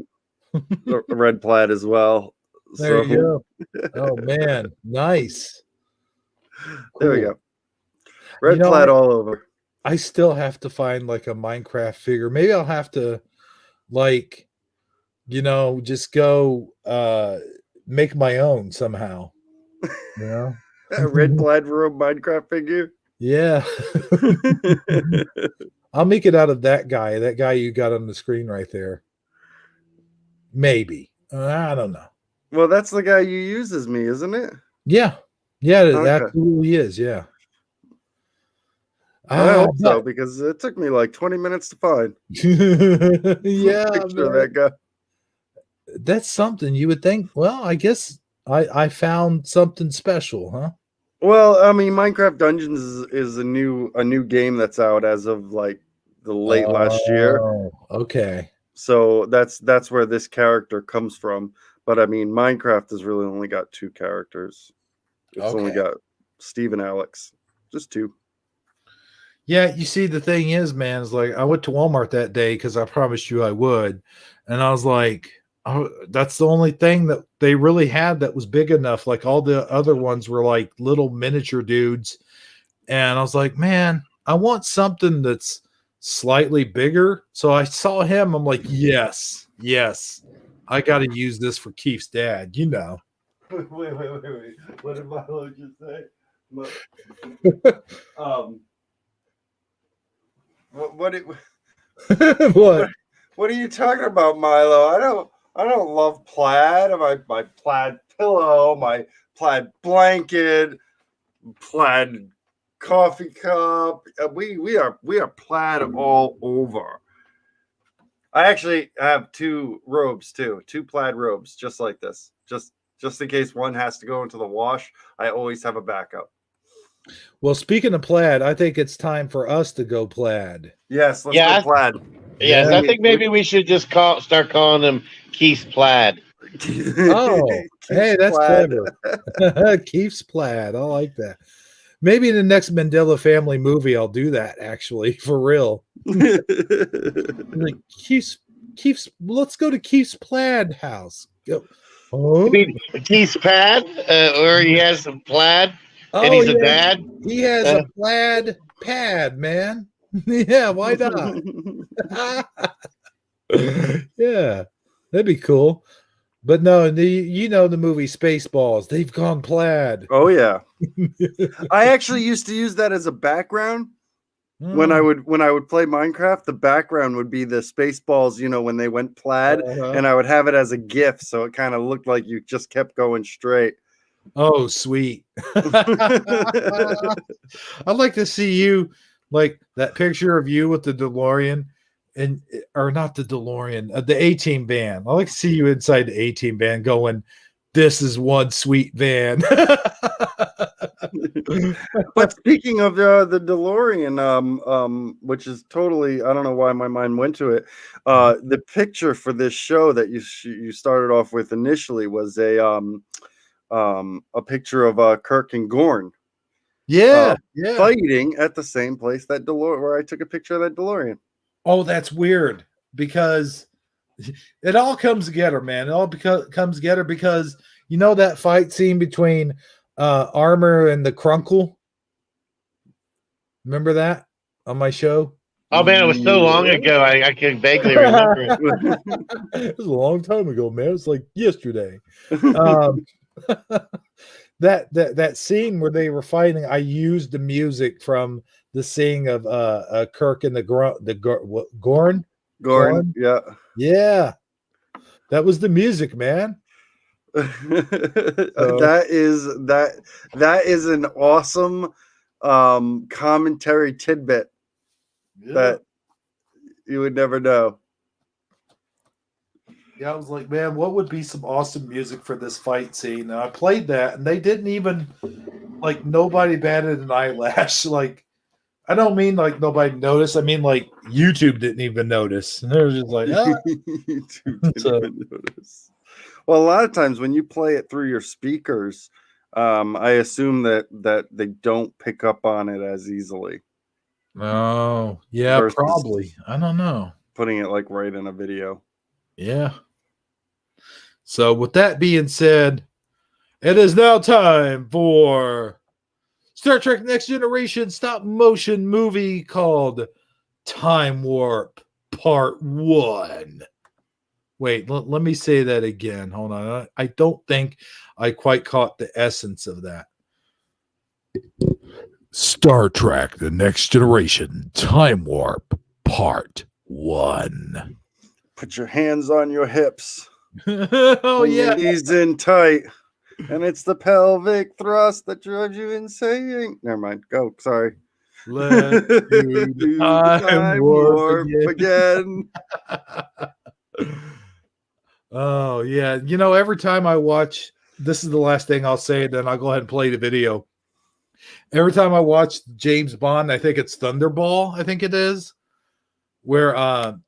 a red plaid as well. There you go. Oh man, nice. There we Cool. go. Red plaid all over. I still have to find like a Minecraft figure. Maybe I'll have to just go make my own somehow. A red plaid for a Minecraft figure. Yeah. I'll make it out of that guy you got on the screen right there. Maybe. I don't know. Well, that's the guy you use as me, isn't it? Yeah. Yeah, it Okay. absolutely is. Yeah. I hope so, because it took me like 20 minutes to find. Yeah. Picture of that guy. That's something you would think. Well, I guess I found something special, huh? Well, I mean, Minecraft Dungeons is a new game that's out as of like the late last year. Okay. So that's where this character comes from. But I mean, Minecraft has really only got 2 characters. It's only got Steve and Alex, just 2. Yeah, you see, the thing is, man, is like I went to Walmart that day because I promised you I would, and I was like, oh, that's the only thing that they really had that was big enough. Like all the other ones were like little miniature dudes, and I was like, man, I want something that's slightly bigger. So I saw him. I'm like, yes, I got to use this for Keith's dad. Wait. What did Milo just say? What? What are you talking about, Milo? I don't love plaid. My plaid pillow, my plaid blanket, plaid coffee cup. We are plaid all over. I actually have 2 robes too, 2 plaid robes, just like this. Just just in case one has to go into the wash. I always have a backup. Well, speaking of plaid, I think it's time for us to go plaid. Yes, let's Yeah, go plaid. Yes, Yeah. I think maybe we should just start calling them Keith's Plaid. Oh, hey, that's plaid. clever. Keith's plaid. I like that. Maybe in the next Mandela Family movie, I'll do that. Actually, for real. Like Keith's. Let's go to Keith's plaid house. Go. Oh, I mean, Keith's Pad, or he has some plaid, and he's a dad. He has a plaid pad, man. Yeah, why not? Yeah, that'd be cool. But no, the movie Spaceballs. They've gone plaid. Oh yeah. I actually used to use that as a background when I would play Minecraft. The background would be the Spaceballs, when they went plaid, and I would have it as a GIF, so it kind of looked like you just kept going straight. Oh, sweet. I'd like to see you, like that picture of you with the DeLorean, or not the DeLorean, the A-Team van. I like to see you inside the A-Team van going, "This is one sweet van." But speaking of the DeLorean, which is totally, I don't know why my mind went to it. The picture for this show that you started off with initially was a picture of Kirk and Gorn. Yeah. Fighting at the same place that where I took a picture of that DeLorean. Oh, that's weird because it all comes together, man. It all comes together because that fight scene between Armor and the Crunkle. Remember that on my show? Oh man, it was so long ago. I can vaguely remember it. It was a long time ago, man. It was like yesterday. That scene where they were fighting, I used the music from the scene of Kirk and Gorn. Gorn, yeah. Yeah. That was the music, man. That is an awesome commentary tidbit that you would never know. Yeah, I was like, man, what would be some awesome music for this fight scene? And I played that, and they didn't even, like, nobody batted an eyelash. Like, I don't mean like nobody noticed. I mean like YouTube didn't even notice. And they were just like, YouTube didn't even notice. Well, a lot of times when you play it through your speakers, I assume that they don't pick up on it as easily. Oh, yeah, probably. I don't know. Putting it like right in a video. Yeah. So with that being said, it is now time for Star Trek Next Generation stop motion movie called Time Warp Part 1. Wait, let me say that again. Hold on. I don't think I quite caught the essence of that. Star Trek The Next Generation Time Warp Part 1. Put your hands on your hips. Oh, yeah. Knees in tight. And it's the pelvic thrust that drives you insane. Never mind. Go. Sorry. Let's do time warp again. Oh, yeah. Every time I watch, this is the last thing I'll say, then I'll go ahead and play the video. Every time I watch James Bond, I think it's Thunderball, I think it is, where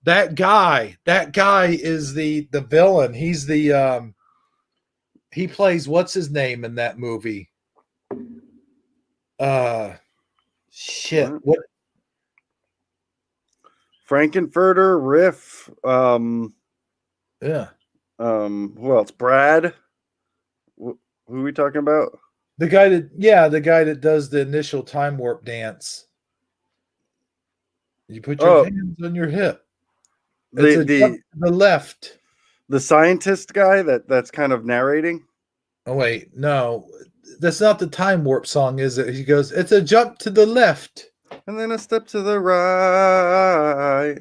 that guy is the villain. He's the he plays, what's his name in that movie? Shit. What? Frankenfurter, Riff, Yeah. Who else? Brad. Who are we talking about? The guy that does the initial time warp dance. You put your hands on your hip. The left. The scientist guy that's kind of narrating. Oh wait, no, that's not the time warp song, is it? He goes, "It's a jump to the left, and then a step to the right."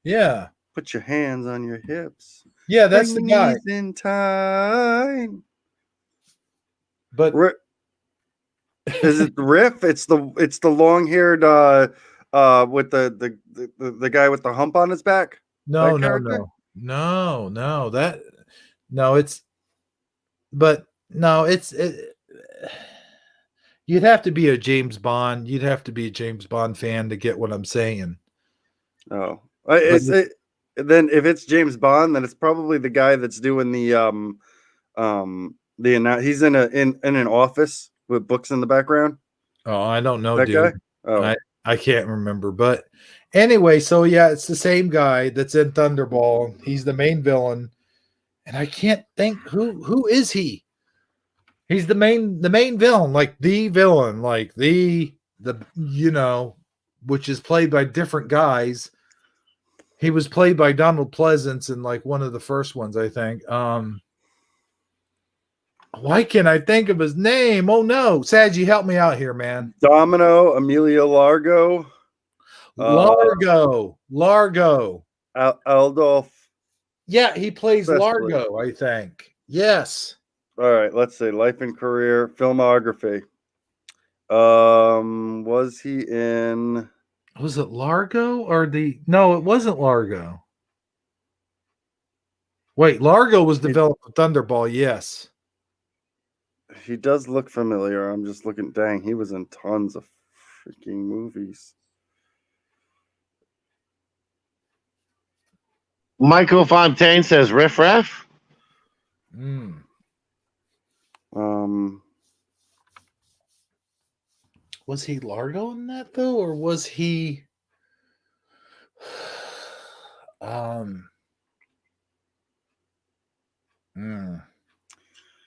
Yeah. Put your hands on your hips. Yeah, that's the guy. In time. But is it the Riff? It's the long-haired with the guy with the hump on his back. No, it's but no, you'd have to be a James Bond. You'd have to be a James Bond fan to get what I'm saying. Oh, But then if it's James Bond, then it's probably the guy that's doing the he's in an office with books in the background. oh, I don't know, That dude. guy? Oh, I can't remember, but anyway, so yeah, it's the same guy that's in Thunderball. He's the main villain, and I can't think who is he. He's the main villain, like the villain, like the which is played by different guys. He was played by Donald Pleasance in like one of the first ones, I think. Why can't I think of his name? Oh no, Sadgie, help me out here, man. Domino, Emilio Largo, Largo. Aldolf. Yeah, he plays Presley. Largo, I think. Yes. All right, let's see. Life and career, filmography. Was he in? Was it Largo or No, it wasn't Largo. Wait, Largo was developed with Thunderball, yes. He does look familiar. I'm just looking. Dang, he was in tons of freaking movies. Michael Fontaine says riff raff. Was he Largo in that though, or was he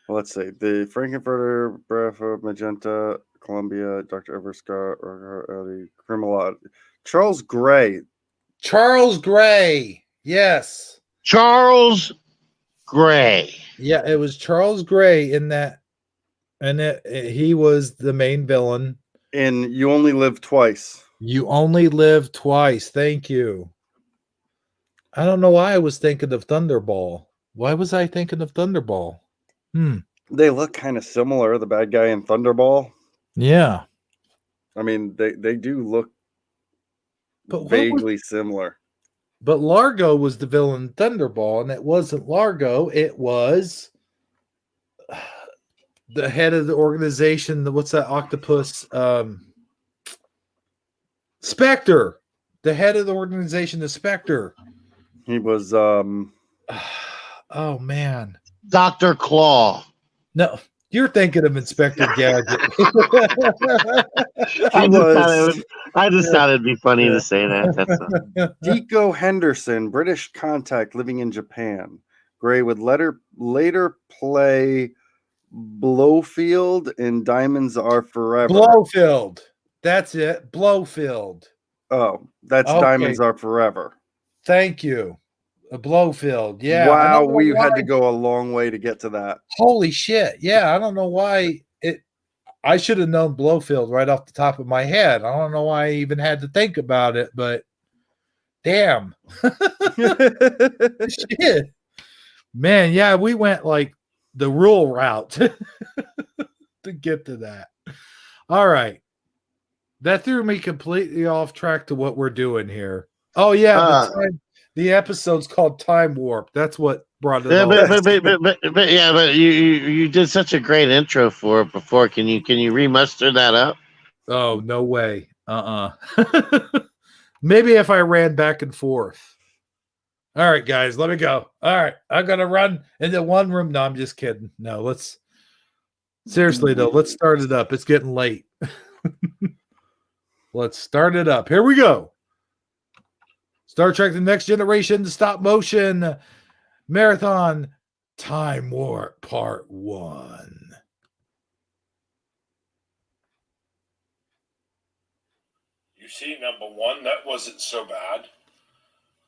Let's see. The Frankenfurter, Bravo, Magenta, Columbia, Dr. Everscott, or Crimelot. Charles Gray. Yes. Charles Gray. Yeah, it was Charles Gray in that, and he was the main villain. In You Only Live Twice. You Only Live Twice. Thank you. I don't know why I was thinking of Thunderball. Why was I thinking of Thunderball? They look kind of similar, the bad guy in Thunderball. Yeah. I mean, they do look but vaguely similar. But Largo was the villain in Thunderball, and it wasn't Largo. It was the head of the organization. What's that octopus? Spectre. The head of the organization, the Spectre. He was oh man. Dr. Claw. No, you're thinking of Inspector Gadget. I just thought it'd be funny to say that. That's Deco Henderson, British contact living in Japan. Gray would later play Blowfield in Diamonds Are Forever. Blowfield. That's it. Blowfield. Oh, that's okay. Diamonds Are Forever. Thank you. A Blowfield. Yeah. Wow, we had to go a long way to get to that. Holy shit. Yeah, I don't know why I should have known Blowfield right off the top of my head. I don't know why I even had to think about it, but damn. Shit. Man, yeah, we went like the rural route to get to that. All right. That threw me completely off track to what we're doing here. Oh, yeah. The episode's called Time Warp. That's what brought it up. But you did such a great intro for it before. Can you remuster that up? Oh, no way. Maybe if I ran back and forth. All right, guys, let me go. All right, I'm gonna run into one room. No, I'm just kidding. No, seriously though, let's start it up. It's getting late. Let's start it up. Here we go. Star Trek: The Next Generation, the stop motion marathon Time Warp Part 1. You see, number one, that wasn't so bad.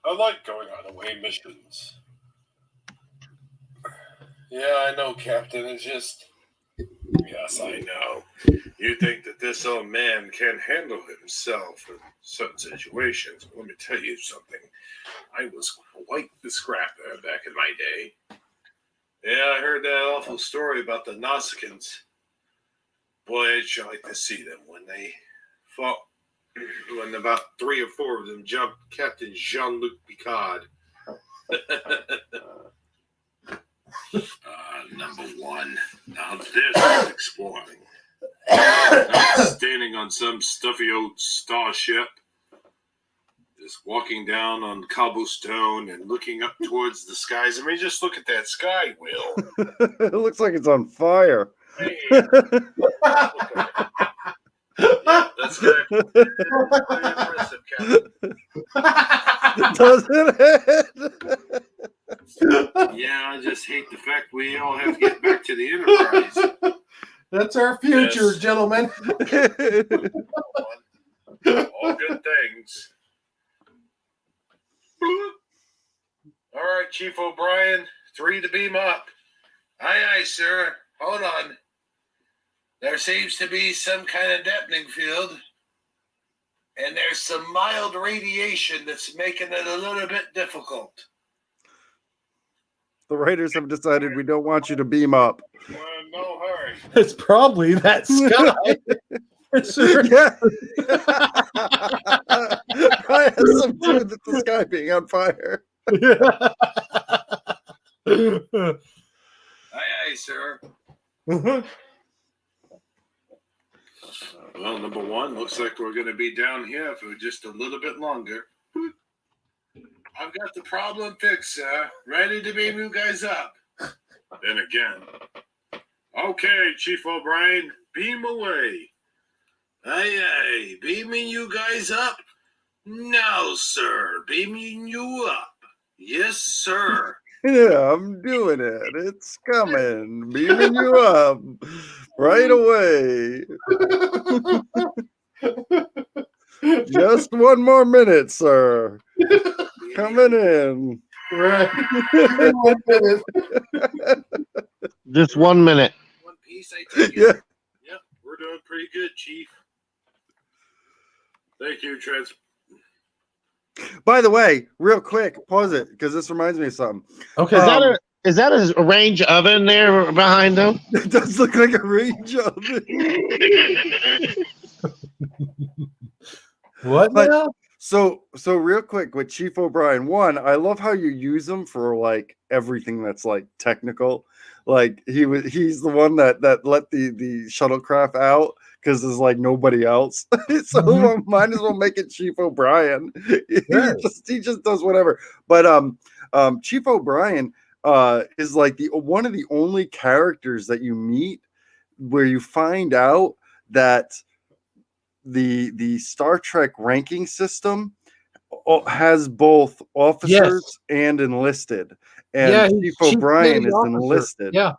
I like going on away missions. Yeah, I know, Captain. It's just... Yes, I know. You think that this old man can't handle himself in certain situations. Let me tell you something. I was quite the scrapper back in my day. Yeah, I heard that awful story about the Nausicaans. Boy, I'd sure like to see them when they fought. When about 3 or 4 of them jumped Captain Jean-Luc Picard. Number one. Now this is exploring. Not standing on some stuffy old starship, just walking down on cobblestone and looking up towards the skies. I mean, just look at that sky, Will. It looks like it's on fire. Man. Yeah, that's very impressive, Captain. Doesn't it? Yeah, I just hate the fact we all have to get back to the Enterprise. That's our future, Yes. gentlemen. All good things. All right, Chief O'Brien, 3 to beam up. Aye, aye, sir. Hold on. There seems to be some kind of dampening field, and there's some mild radiation that's making it a little bit difficult. The writers have decided we don't want you to beam up. No hurry. It's probably that sky. Yeah. Probably has something to do with the sky being on fire. Aye, aye, sir. Well, number one, looks like we're going to be down here for just a little bit longer. I've got the problem fixed, sir. Ready to beam you guys up. Then again. Okay, Chief O'Brien, beam away. Aye, aye, beaming you guys up? Now, sir, beaming you up. Yes, sir. Yeah, I'm doing it. It's coming. Beaming you up right away. Just 1 more minute, sir. Coming in. Right. Just 1 minute. One piece, I take it. Yeah. Yep, we're doing pretty good, Chief. Thank you, By the way, real quick, pause it because this reminds me of something. Okay. Is that a range oven there behind them? It does look like a range oven. What But- now? So real quick with Chief O'Brien, one, I love how you use him for like everything that's like technical. Like he's the one that let the shuttlecraft out because there's like nobody else. So might as well make it Chief O'Brien. He just does whatever. But Chief O'Brien is like one of the only characters that you meet where you find out that the Star Trek ranking system has both officers and enlisted, and Chief O'Brien is enlisted. Yeah.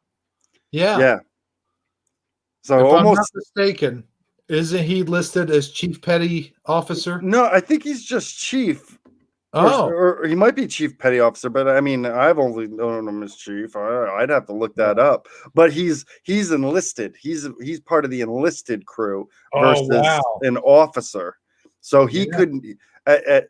So if I'm not almost mistaken, isn't he listed as Chief Petty Officer? no, I think he's just chief. Oh, Or he might be chief petty officer, but I mean, I've only known him as chief. I'd have to look that up. But he's enlisted. He's part of the enlisted crew versus an officer. So he couldn't at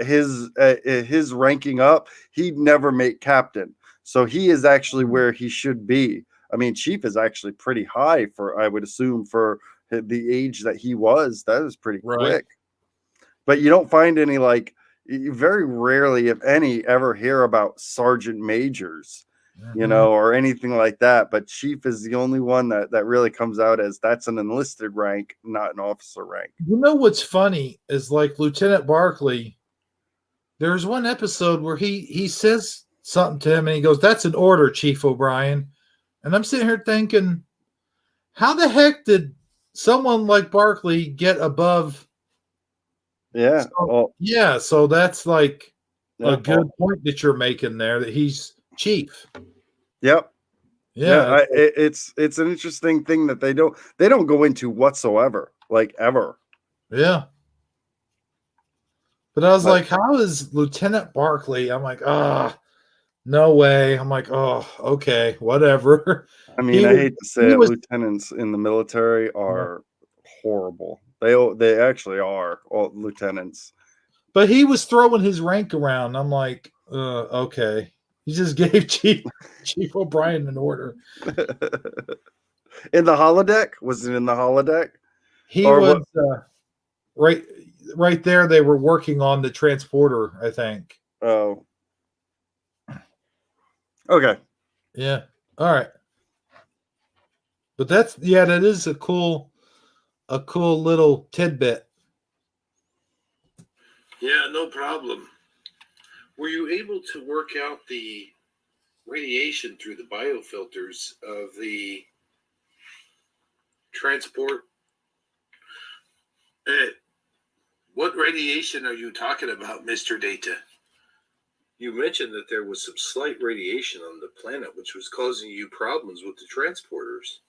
his ranking up. He'd never make captain. So he is actually where he should be. I mean, chief is actually pretty high for, I would assume, for the age that he was. That is pretty quick. But you don't find any like. You very rarely, if any, ever hear about sergeant majors, you know, or anything like that. But chief is the only one that really comes out as that's an enlisted rank, not an officer rank. You know what's funny is like Lieutenant Barclay. There's one episode where he says something to him and he goes, "That's an order, Chief O'Brien." And I'm sitting here thinking, how the heck did someone like Barclay get above? Yeah. So that's like a good point that you're making there, that he's chief. Yep. Yeah. It's an interesting thing that they don't go into whatsoever, like ever. Yeah. But I was like, how is Lieutenant Barclay? I'm like, no way. I'm like, oh, okay, whatever. I mean, I hate to say it, lieutenants in the military are horrible. They actually are all lieutenants. But he was throwing his rank around. I'm like, okay. He just gave Chief O'Brien an order. In the holodeck? Was it in the holodeck? He was right there. They were working on the transporter, I think. Oh. Okay. Yeah. All right. But that is a cool little tidbit. Yeah, no problem. Were you able to work out the radiation through the biofilters of the transport? What radiation are you talking about, Mr. Data? You mentioned that there was some slight radiation on the planet which was causing you problems with the transporters.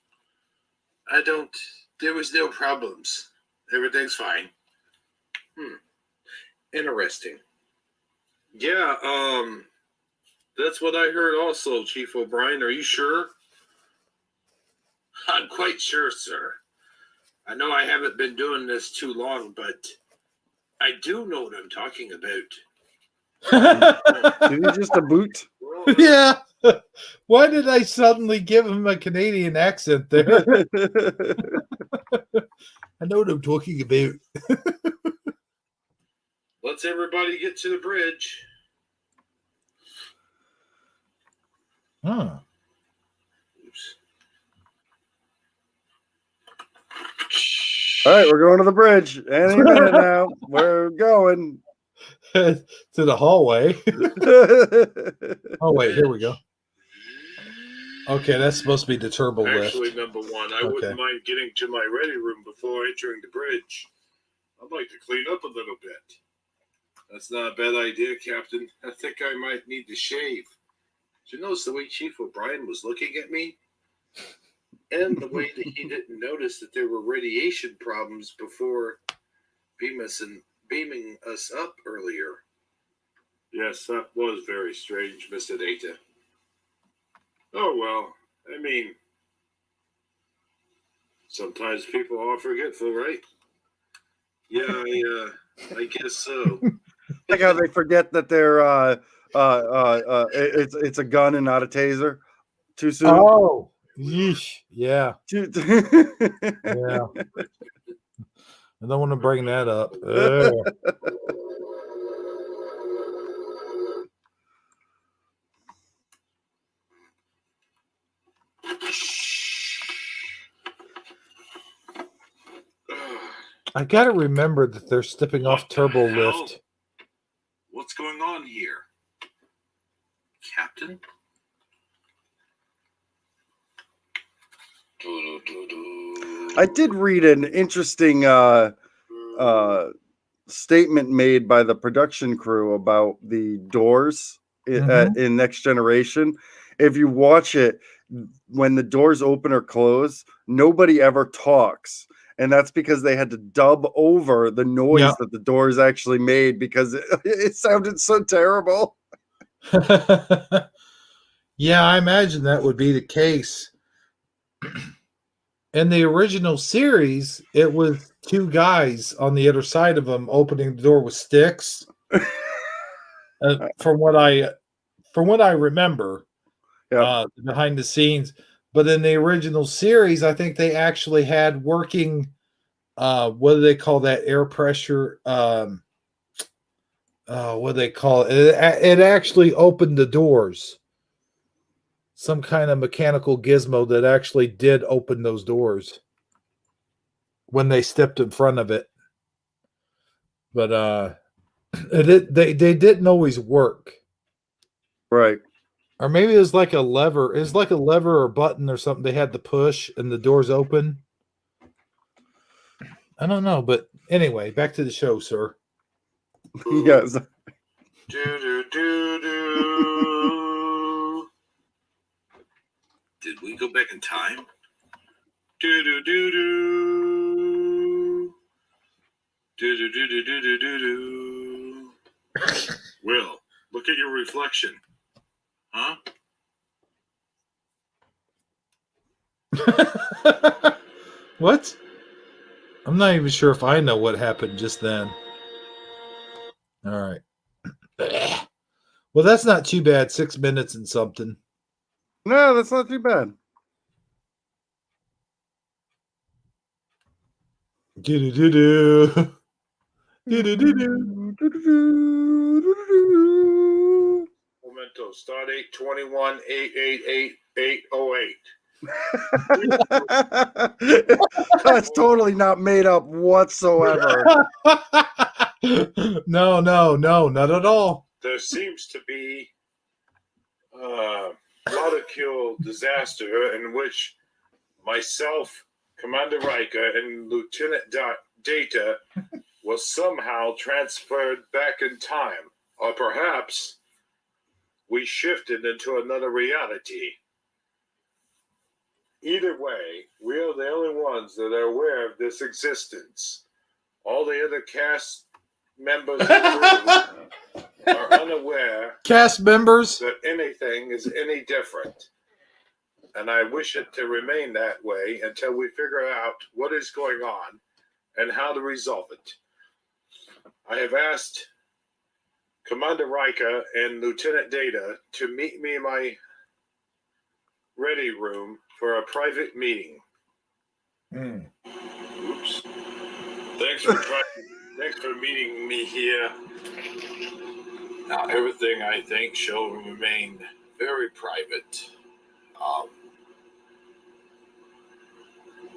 There was no problems. Everything's fine. Interesting. Yeah, that's what I heard also, Chief O'Brien. Are you sure? I'm quite sure, sir. I know I haven't been doing this too long, but I do know what I'm talking about. Did he just a boot? Yeah. Why did I suddenly give him a Canadian accent there? I know what I'm talking about. Let's everybody get to the bridge. Huh. Oops. All right, we're going to the bridge any minute now. We're going To the hallway. Oh, wait, here we go. Okay, that's supposed to be the turbo Actually, lift. number one, I wouldn't mind getting to my ready room before entering the bridge. I'd like to clean up a little bit. That's not a bad idea, Captain. I think I might need to shave. Did you notice the way Chief O'Brien was looking at me? And the way that he didn't notice that there were radiation problems before beaming us up earlier. Yes, that was very strange, Mr. Data. Oh, well, I mean, sometimes people are forgetful, right? Yeah, I guess so. like how they forget that they're it's a gun and not a taser too soon. Oh, yeesh. Yeah. Too- Yeah. I don't want to bring that up. I got to remember that they're stepping off turbo lift. What's going on here? Captain? I did read an interesting statement made by the production crew about the doors in Next Generation. If you watch it, when the doors open or close, nobody ever talks. And that's because they had to dub over the noise that the doors actually made because it sounded so terrible. Yeah, I imagine that would be the case. In the original series, it was two guys on the other side of them opening the door with sticks. From what I remember, behind the scenes. But in the original series, I think they actually had working. What do they call that? Air pressure. What do they call it? It actually opened the doors. Some kind of mechanical gizmo that actually did open those doors when they stepped in front of it. But they didn't always work. Right. Or maybe it was like a lever. It was like a lever or button or something they had to push and the doors open. I don't know, but anyway, back to the show, sir. Yes. Did we go back in time? Do do do do. Do do do do do do do do. Will, look at your reflection. Huh? What? I'm not even sure if I know what happened just then. All right. Well, that's not too bad. 6 minutes and something. No, that's not too bad. Do-do-do-do. Memento Stardate 21-888-808. That's totally not made up whatsoever. No, not at all. There seems to be a molecule disaster in which myself, Commander Riker, and Lieutenant Data was somehow transferred back in time. Or perhaps we shifted into another reality. Either way, we are the only ones that are aware of this existence. All the other cast members are unaware Cast members. that anything is any different. And I wish it to remain that way until we figure out what is going on and how to resolve it. I have asked Commander Riker and Lieutenant Data to meet me in my ready room for a private meeting. Oops. Thanks for meeting me here. Now, everything I think shall remain very private.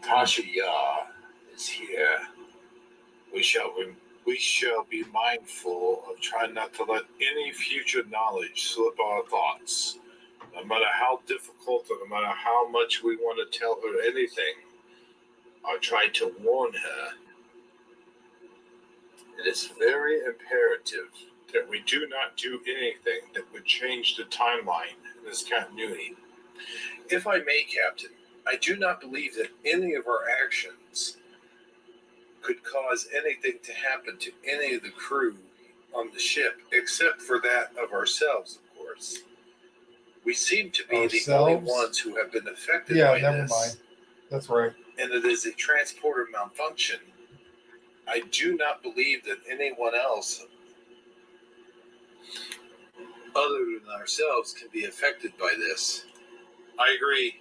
Tasha Yar is here. We shall be mindful of trying not to let any future knowledge slip our thoughts. No matter how difficult or no matter how much we want to tell her anything or try to warn her, it is very imperative that we do not do anything that would change the timeline in this continuity. If I may, Captain, I do not believe that any of our actions could cause anything to happen to any of the crew on the ship, except for that of ourselves, of course. We seem to be the only ones who have been affected by this. Mind. That's right. And it is a transporter malfunction. I do not believe that anyone else other than ourselves can be affected by this. I agree.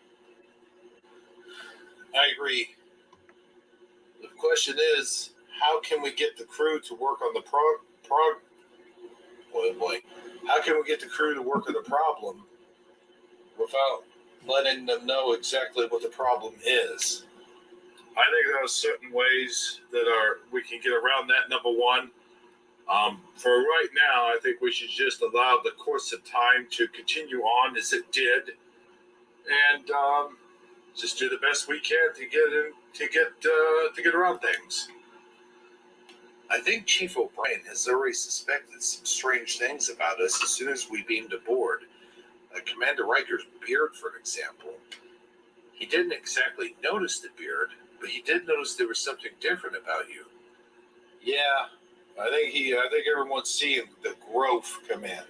The question is, how can we get the crew to work on the How can we get the crew to work on the problem without letting them know exactly what the problem is? I think there are certain ways that we can get around that, number one. For right now, I think we should just allow the course of time to continue on as it did, and just do the best we can to get around things. I think Chief O'Brien has already suspected some strange things about us as soon as we beamed aboard. Commander Riker's beard, for example. He didn't exactly notice the beard, but he did notice there was something different about you. Yeah, I think everyone's seeing the growth come in.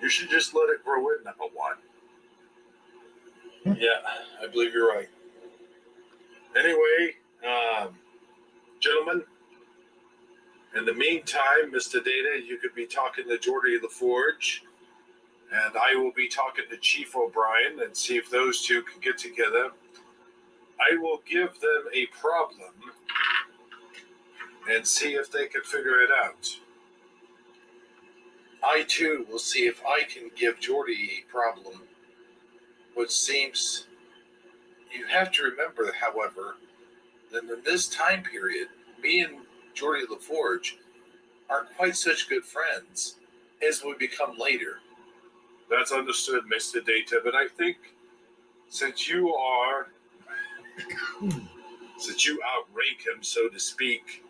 You should just let it grow in, number one. Yeah, I believe you're right. Anyway, gentlemen, in the meantime, Mr. Data, you could be talking to Geordi LaForge, and I will be talking to Chief O'Brien and see if those two can get together. I will give them a problem and see if they can figure it out. I, too, will see if I can give Geordi a problem, which seems... You have to remember, however, that in this time period, me and Geordi LaForge aren't quite such good friends as we become later. That's understood, Mr. Data, but I think since you outrank him, so to speak,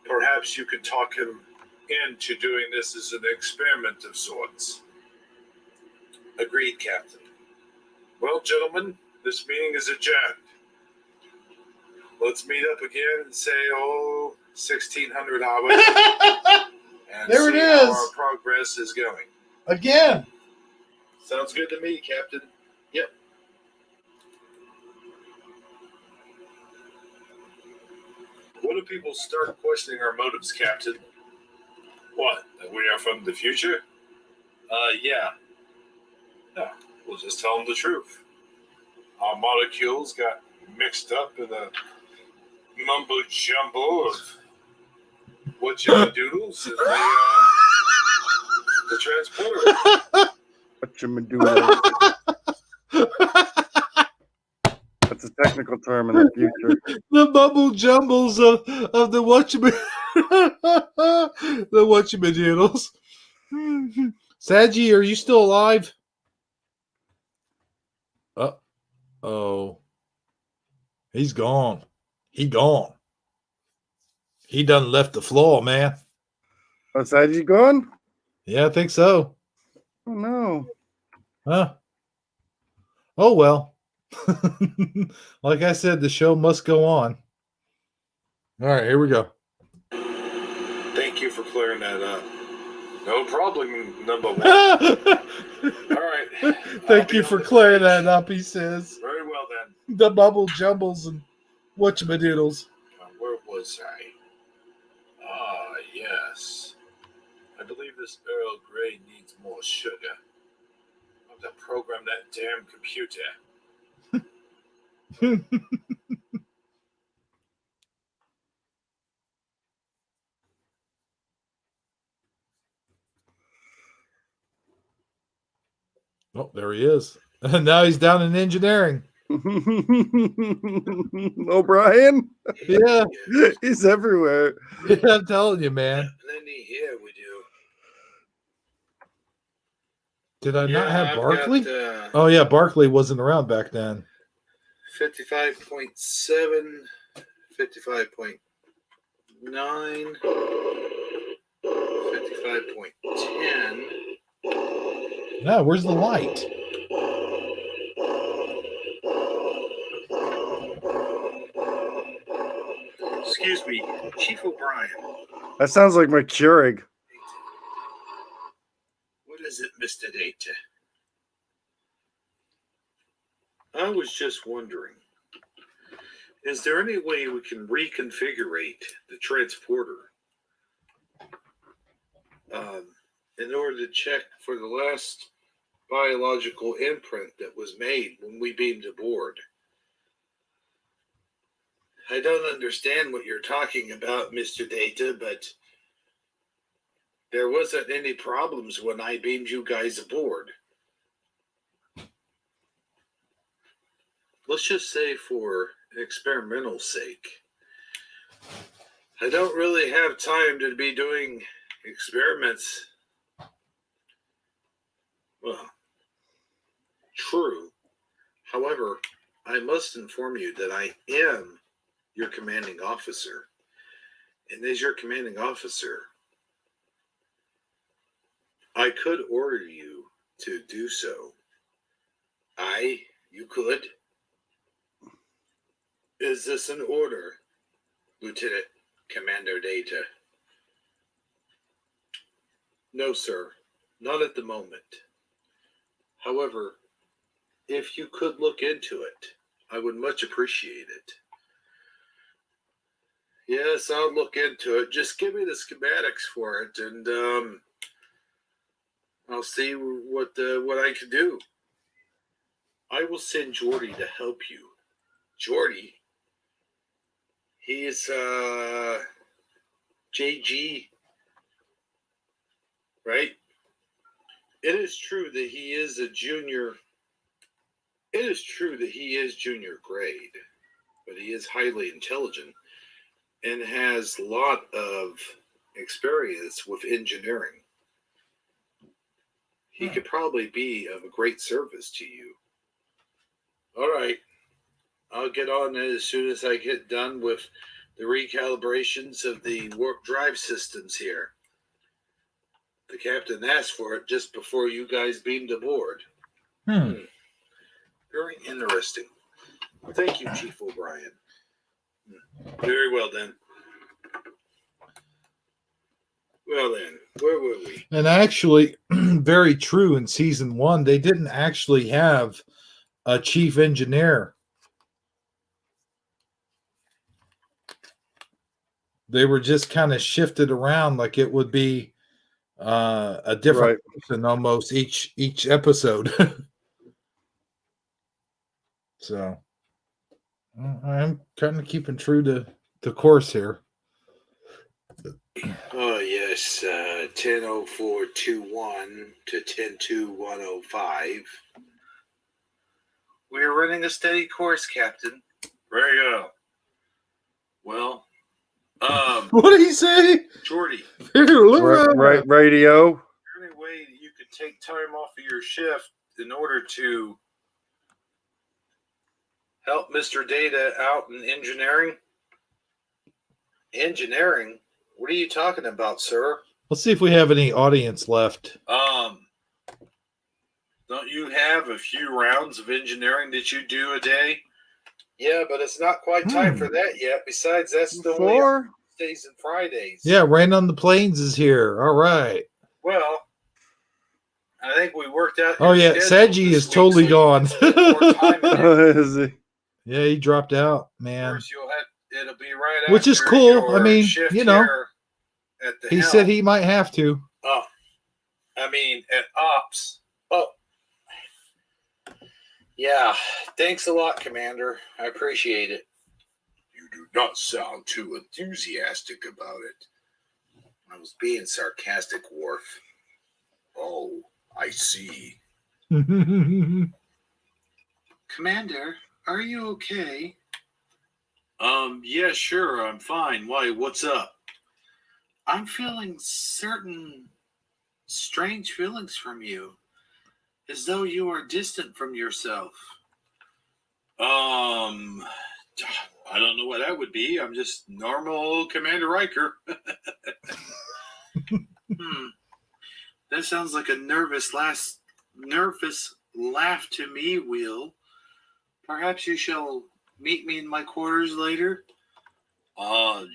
perhaps you could talk him into doing this as an experiment of sorts. Agreed, Captain. Well, gentlemen, this meeting is adjourned. Let's meet up again and say, 1600 hours. And There it see is. how our progress is going. Again. Sounds good to me, Captain. Yep. What if people start questioning our motives, Captain? What? That we are from the future? Yeah. No, we'll just tell them the truth. Our molecules got mixed up in a mumbo jumbo of whatchadoodles, and the transporter. What you doing? That's a technical term in the future. The bubble jumbles of the watchman the whatchamadoodles. Saji, are you still alive? Oh, he's gone. He gone. He done left the floor, man. Oh, Saji gone? Yeah, I think so. Oh no. Huh? Oh well. Like I said, the show must go on. All right, here we go. Thank you for clearing that up. No problem, number one. All right. Thank you for clearing that up, he says. Very well then. The bubble jumbles and whatchamadoodles. Where was I? Ah, yes. I believe this Earl Grey needs more sugar. I'll have to program that damn computer. Oh, there he is. And now he's down in engineering. O'Brien? Yeah. He's everywhere. Yeah, I'm telling you, man. Lenny here with you. Did I not have I've Barkley? got, Oh, yeah, Barkley wasn't around back then. 55.7, 55.9, 55.10. Yeah, where's the light? Excuse me, Chief O'Brien. That sounds like my Keurig. What is it, Mr. Data? I was just wondering, is there any way we can reconfigure the transporter in order to check for the last biological imprint that was made when we beamed aboard? I don't understand what you're talking about, Mr. Data, but there wasn't any problems when I beamed you guys aboard. Let's just say for experimental sake. I don't really have time to be doing experiments. Well, true. However, I must inform you that I am your commanding officer. And as your commanding officer, I could order you to do so. You could? Is this an order, Lieutenant Commander Data? No, sir. Not at the moment. However, if you could look into it, I would much appreciate it. Yes, I'll look into it. Just give me the schematics for it, and I'll see what I can do. I will send Jordy to help you. Jordy? He's JG, right? It is true that he is a junior. It is true that he is junior grade, but he is highly intelligent and has a lot of experience with engineering. He could probably be of a great service to you. All right. I'll get on it as soon as I get done with the recalibrations of the warp drive systems here. The captain asked for it just before you guys beamed aboard. Very interesting. Thank you, Chief O'Brien. Very well, then. Well, then, where were we? And actually, very true, in season 1, they didn't actually have a chief engineer. They were just kind of shifted around like it would be a different person almost each episode. So I'm kind of keeping true to course here. Oh, yes, 10:04:21 to 10:02:105. We are running a steady course, Captain. Very good. Well, What did he say? Jordy, Right, radio. is there any way that you could take time off of your shift in order to help Mr. Data out in engineering? Engineering? What are you talking about, sir? Let's see if we have any audience left. Don't you have a few rounds of engineering that you do a day? Yeah, but it's not quite time for that yet. Besides, that's the only 4? Thursdays and Fridays. Yeah, Rain on the Plains is here. All right. Well, I think we worked out. Oh, your yeah. schedule Saji this is week, totally so you gone. can spend more time in it. Is he? Yeah, he dropped out, Of man. course, it'll be right Which is after cool. your I mean, shift you know, here at the He helm. said he might have to. Oh, I mean, at ops. Oh, yeah. Thanks a lot, Commander. I appreciate it. You do not sound too enthusiastic about it. I was being sarcastic, Worf. Oh, I see. Commander, are you okay? Yeah, sure, I'm fine. Why, what's up? I'm feeling certain strange feelings from you, as though you are distant from yourself. I don't know what that would be. I'm just normal Commander Riker. That sounds like a nervous laugh to me, Will. Perhaps you shall meet me in my quarters later? I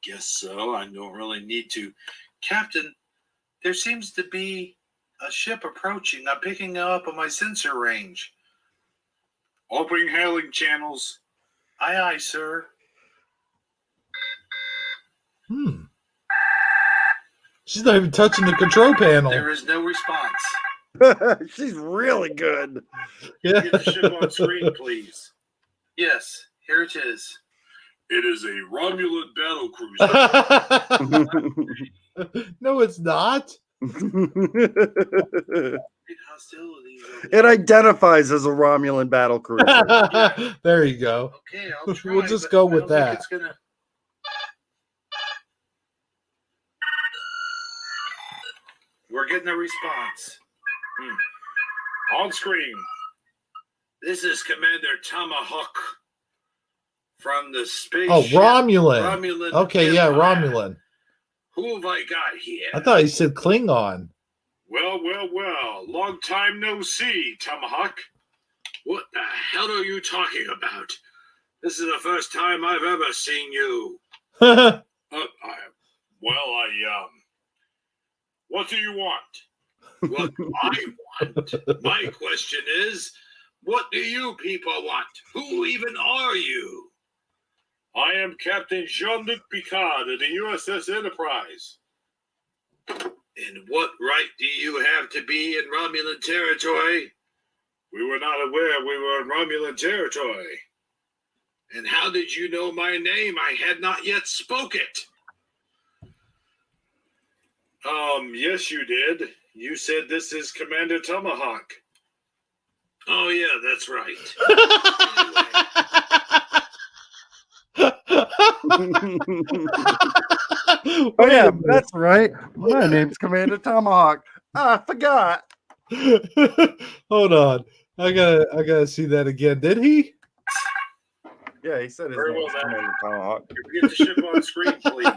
guess so. I don't really need to. Captain, there seems to be a ship approaching. I'm picking it up on my sensor range. Opening hailing channels. Aye, aye, sir. She's not even touching the control panel. There is no response. She's really good. Yeah. Get the ship on screen, please. Yes, here it is. It is a Romulan battle cruiser. No, it's not. Hostilities. It identifies as a Romulan battle cruiser. There you go. Okay, I'll try. We'll just but go I with don't think that. It's gonna... We're getting a response. On screen. This is Commander Tomahawk from the space. Oh, ship Romulan. Romulan Okay, yeah, Empire. Romulan. Who have I got here? I thought he said Klingon. Well. Long time no see, Tomahawk. What the hell are you talking about? This is the first time I've ever seen you. What do you want? What I want? My question is, what do you people want? Who even are you? I am Captain Jean-Luc Picard of the USS Enterprise. And what right do you have to be in Romulan territory? We were not aware we were in Romulan territory. And how did you know my name? I had not yet spoke it. Yes, you did. You said this is Commander Tomahawk. Oh, yeah, that's right. Oh yeah, that's right. My name's Commander Tomahawk. I forgot. Hold on. I gotta see that again. Did he? Yeah, he said his Very name well was then. Commander Tomahawk. Can we get the ship on screen, please?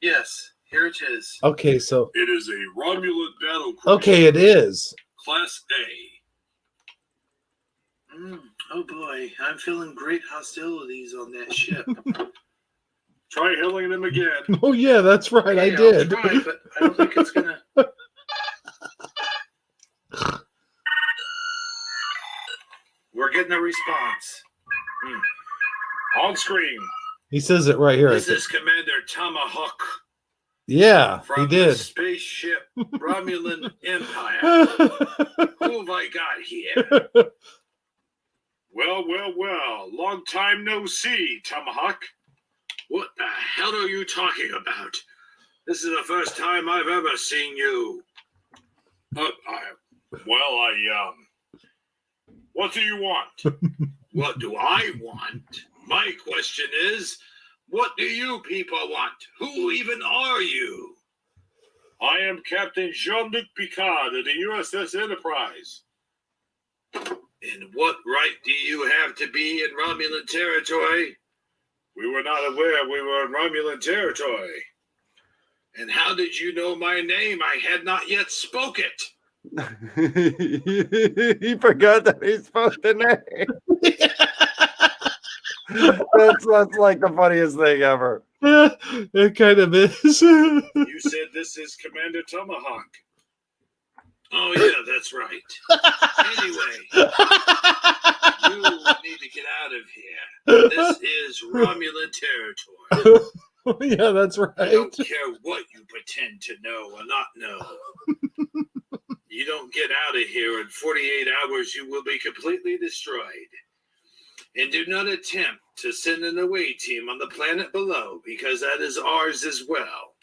Yes, here it is. Okay, so It is a Romulan battle cruiser. okay, it is. Class A. Oh boy, I'm feeling great hostilities on that ship. Try hailing them again. Oh yeah, that's right. I Hey, did. I'll try, but I don't think it's gonna. We're getting a response. On screen. He says it right here. I This think. is Commander Tomahawk Yeah, from he the did. spaceship Romulan Empire. Who have I got here? Well. Long time no see, Tomahawk. What the hell are you talking about? This is the first time I've ever seen you. What do you want? What do I want? My question is, what do you people want? Who even are you? I am Captain Jean-Luc Picard of the USS Enterprise. And what right do you have to be in Romulan territory? We were not aware we were in Romulan territory. And how did you know my name? I had not yet spoke it. He forgot that he spoke the name. That's like the funniest thing ever. It kind of is. You said this is Commander Tomahawk. Oh, yeah, that's right. Anyway, you need to get out of here. This is Romulan territory. Yeah, that's right. I don't care what you pretend to know or not know. You don't get out of here in 48 hours, you will be completely destroyed. And do not attempt to send an away team on the planet below, because that is ours as well.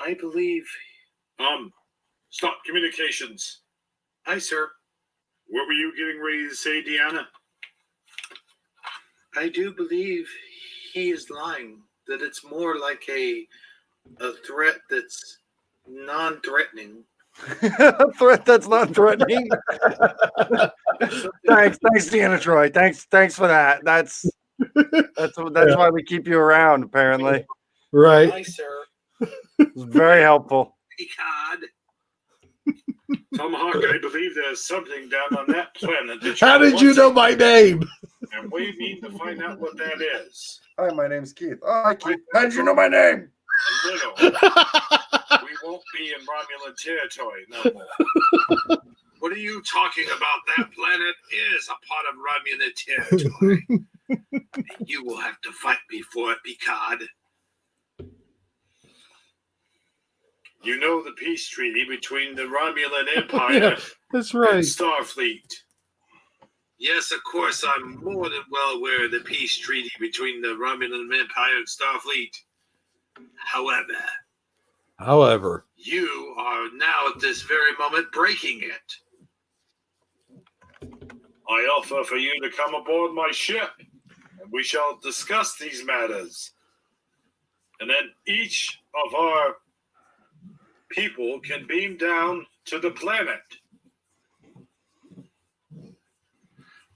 I believe... Stop communications. Aye, sir. What were you getting ready to say, Deanna? I do believe he is lying, that it's more like a threat that's non-threatening. A threat that's not threatening. thanks, Deanna Troy. Thanks for that. That's why we keep you around, apparently. Right. Aye, sir. It's very helpful. God. Tomahawk, I believe there's something down on that planet. That How did you know my name? And we need to find out what that is. Hi, my name's Keith. Oh, hi, Keith. How did you know my name? A little. We won't be in Romulan territory no more. What are you talking about? That planet is a part of Romulan territory. You will have to fight me for it, Picard. You know the peace treaty between the Romulan Empire Yeah, that's right. and Starfleet. Yes, of course, I'm more than well aware of the peace treaty between the Romulan Empire and Starfleet. However, you are now at this very moment breaking it. I offer for you to come aboard my ship, and we shall discuss these matters. And then each of our people can beam down to the planet.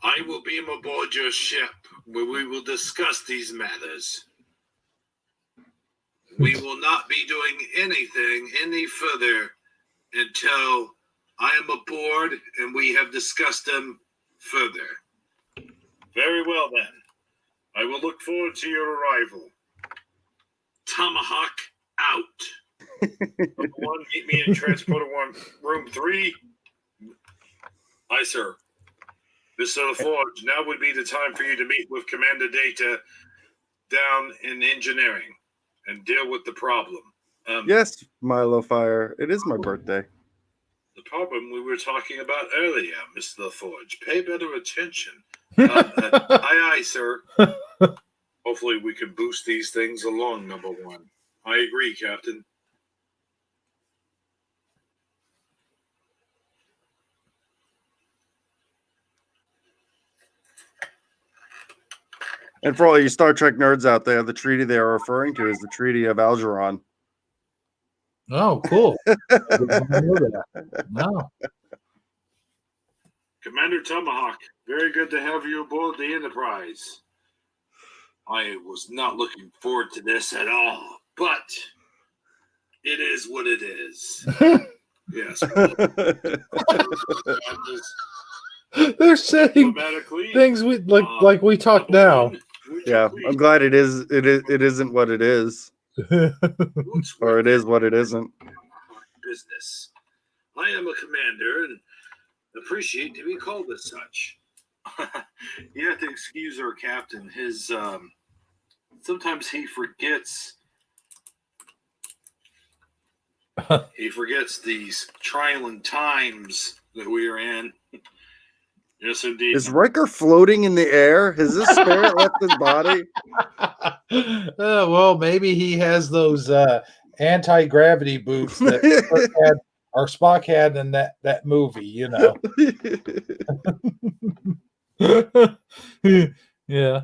I will beam aboard your ship, where we will discuss these matters. We will not be doing anything any further until I am aboard and we have discussed them further. Very well, then. I will look forward to your arrival. Tomahawk out. Number 1, meet me in transporter room 3. Aye, sir. Mr. LaForge, now would be the time for you to meet with Commander Data down in engineering and deal with the problem. Yes, Milo Fire. It is my birthday. The problem we were talking about earlier, Mr. LaForge. Pay better attention. Aye, sir. Hopefully we can boost these things along, number 1. I agree, Captain. And for all you Star Trek nerds out there, the treaty they are referring to is the Treaty of Algeron. Oh, cool. I didn't know that. No. Commander Tomahawk, very good to have you aboard the Enterprise. I was not looking forward to this at all, but it is what it is. Yes. They're saying things we like we talk now. Yeah, I'm glad it is. It isn't what it is, or it is what it isn't. Business. I am a commander and appreciate to be called as such. You have to excuse our captain. His sometimes he forgets. He forgets these trying times that we are in. Yes, indeed. Is Riker floating in the air? Has his spirit left his body? Well, maybe he has those anti-gravity boots that Kirk had or Spock had in that movie, you know. Yeah.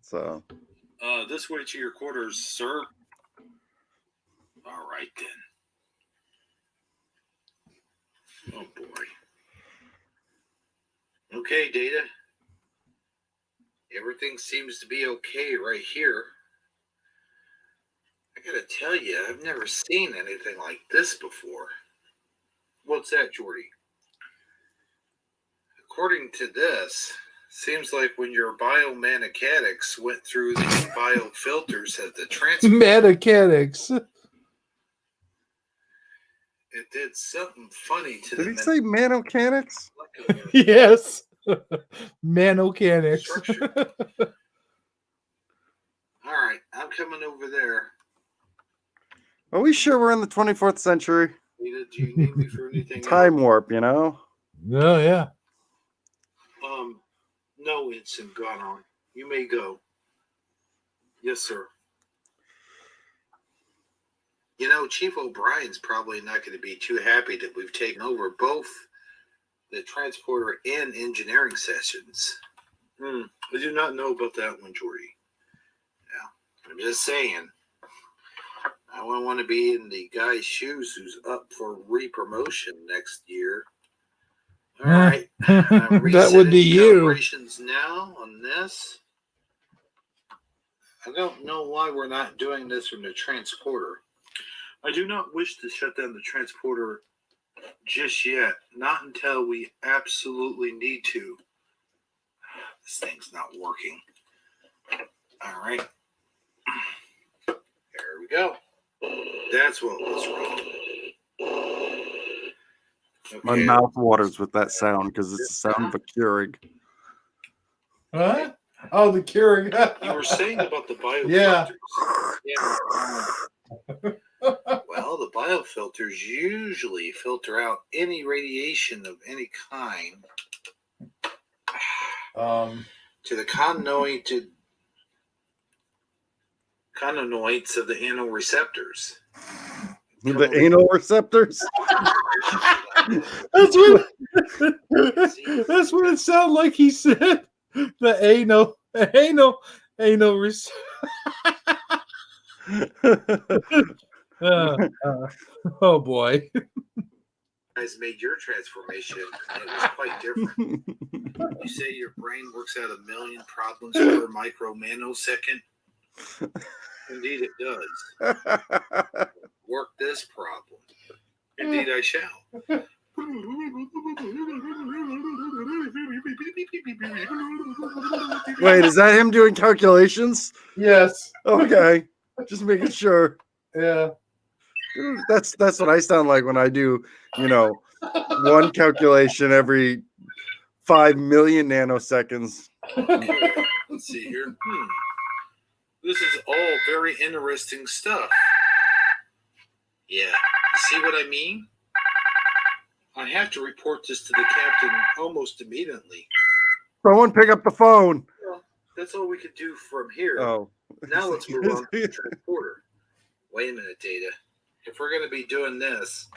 So This way to your quarters, sir. All right then. Oh boy. Okay, Data. Everything seems to be okay right here. I gotta tell you, I've never seen anything like this before. What's that, Jordy? According to this, seems like when your biomechanics went through the biofilters at the transport, Mechanics. it did something funny to did the he say manocanics? molecular Yes. Manocanics. structure. All right, I'm coming over there. Are we sure we're in the 24th century? Rita, do you need me for anything Time else? warp, you know? Oh, yeah. No, Ensign Goddard. You may go. Yes, sir. You know, Chief O'Brien's probably not going to be too happy that we've taken over both the transporter and engineering sessions. I do not know about that one, Jordy. Yeah, I'm just saying. I don't want to be in the guy's shoes who's up for re-promotion next year. All right. That would be you. Calibrations now on this. I don't know why we're not doing this from the transporter. I do not wish to shut down the transporter just yet. Not until we absolutely need to. This thing's not working. All right. There we go. That's what was wrong. My Okay. mouth waters with that sound because it's the sound of a Keurig. Huh? Oh, the Keurig. You were saying about the biofilters. Yeah. Well, the biofilters usually filter out any radiation of any kind to the connanoids of the anal receptors. The anal receptors? That's what it sounded like he said. The anal oh boy. Guys made your transformation, and it was quite different. You say your brain works out 1 million problems per micronanosecond? Indeed it does. Work this problem. Indeed I shall. Wait, is that him doing calculations? Yes. Okay. Just making sure. Yeah. That's what I sound like when I do, one calculation every 5 million nanoseconds. Okay, let's see here. This is all very interesting stuff. Yeah. You see what I mean? I have to report this to the captain almost immediately. Someone pick up the phone. Well, that's all we could do from here. Oh. Now let's move on to the transporter. Wait a minute, Data. If we're going to be doing this,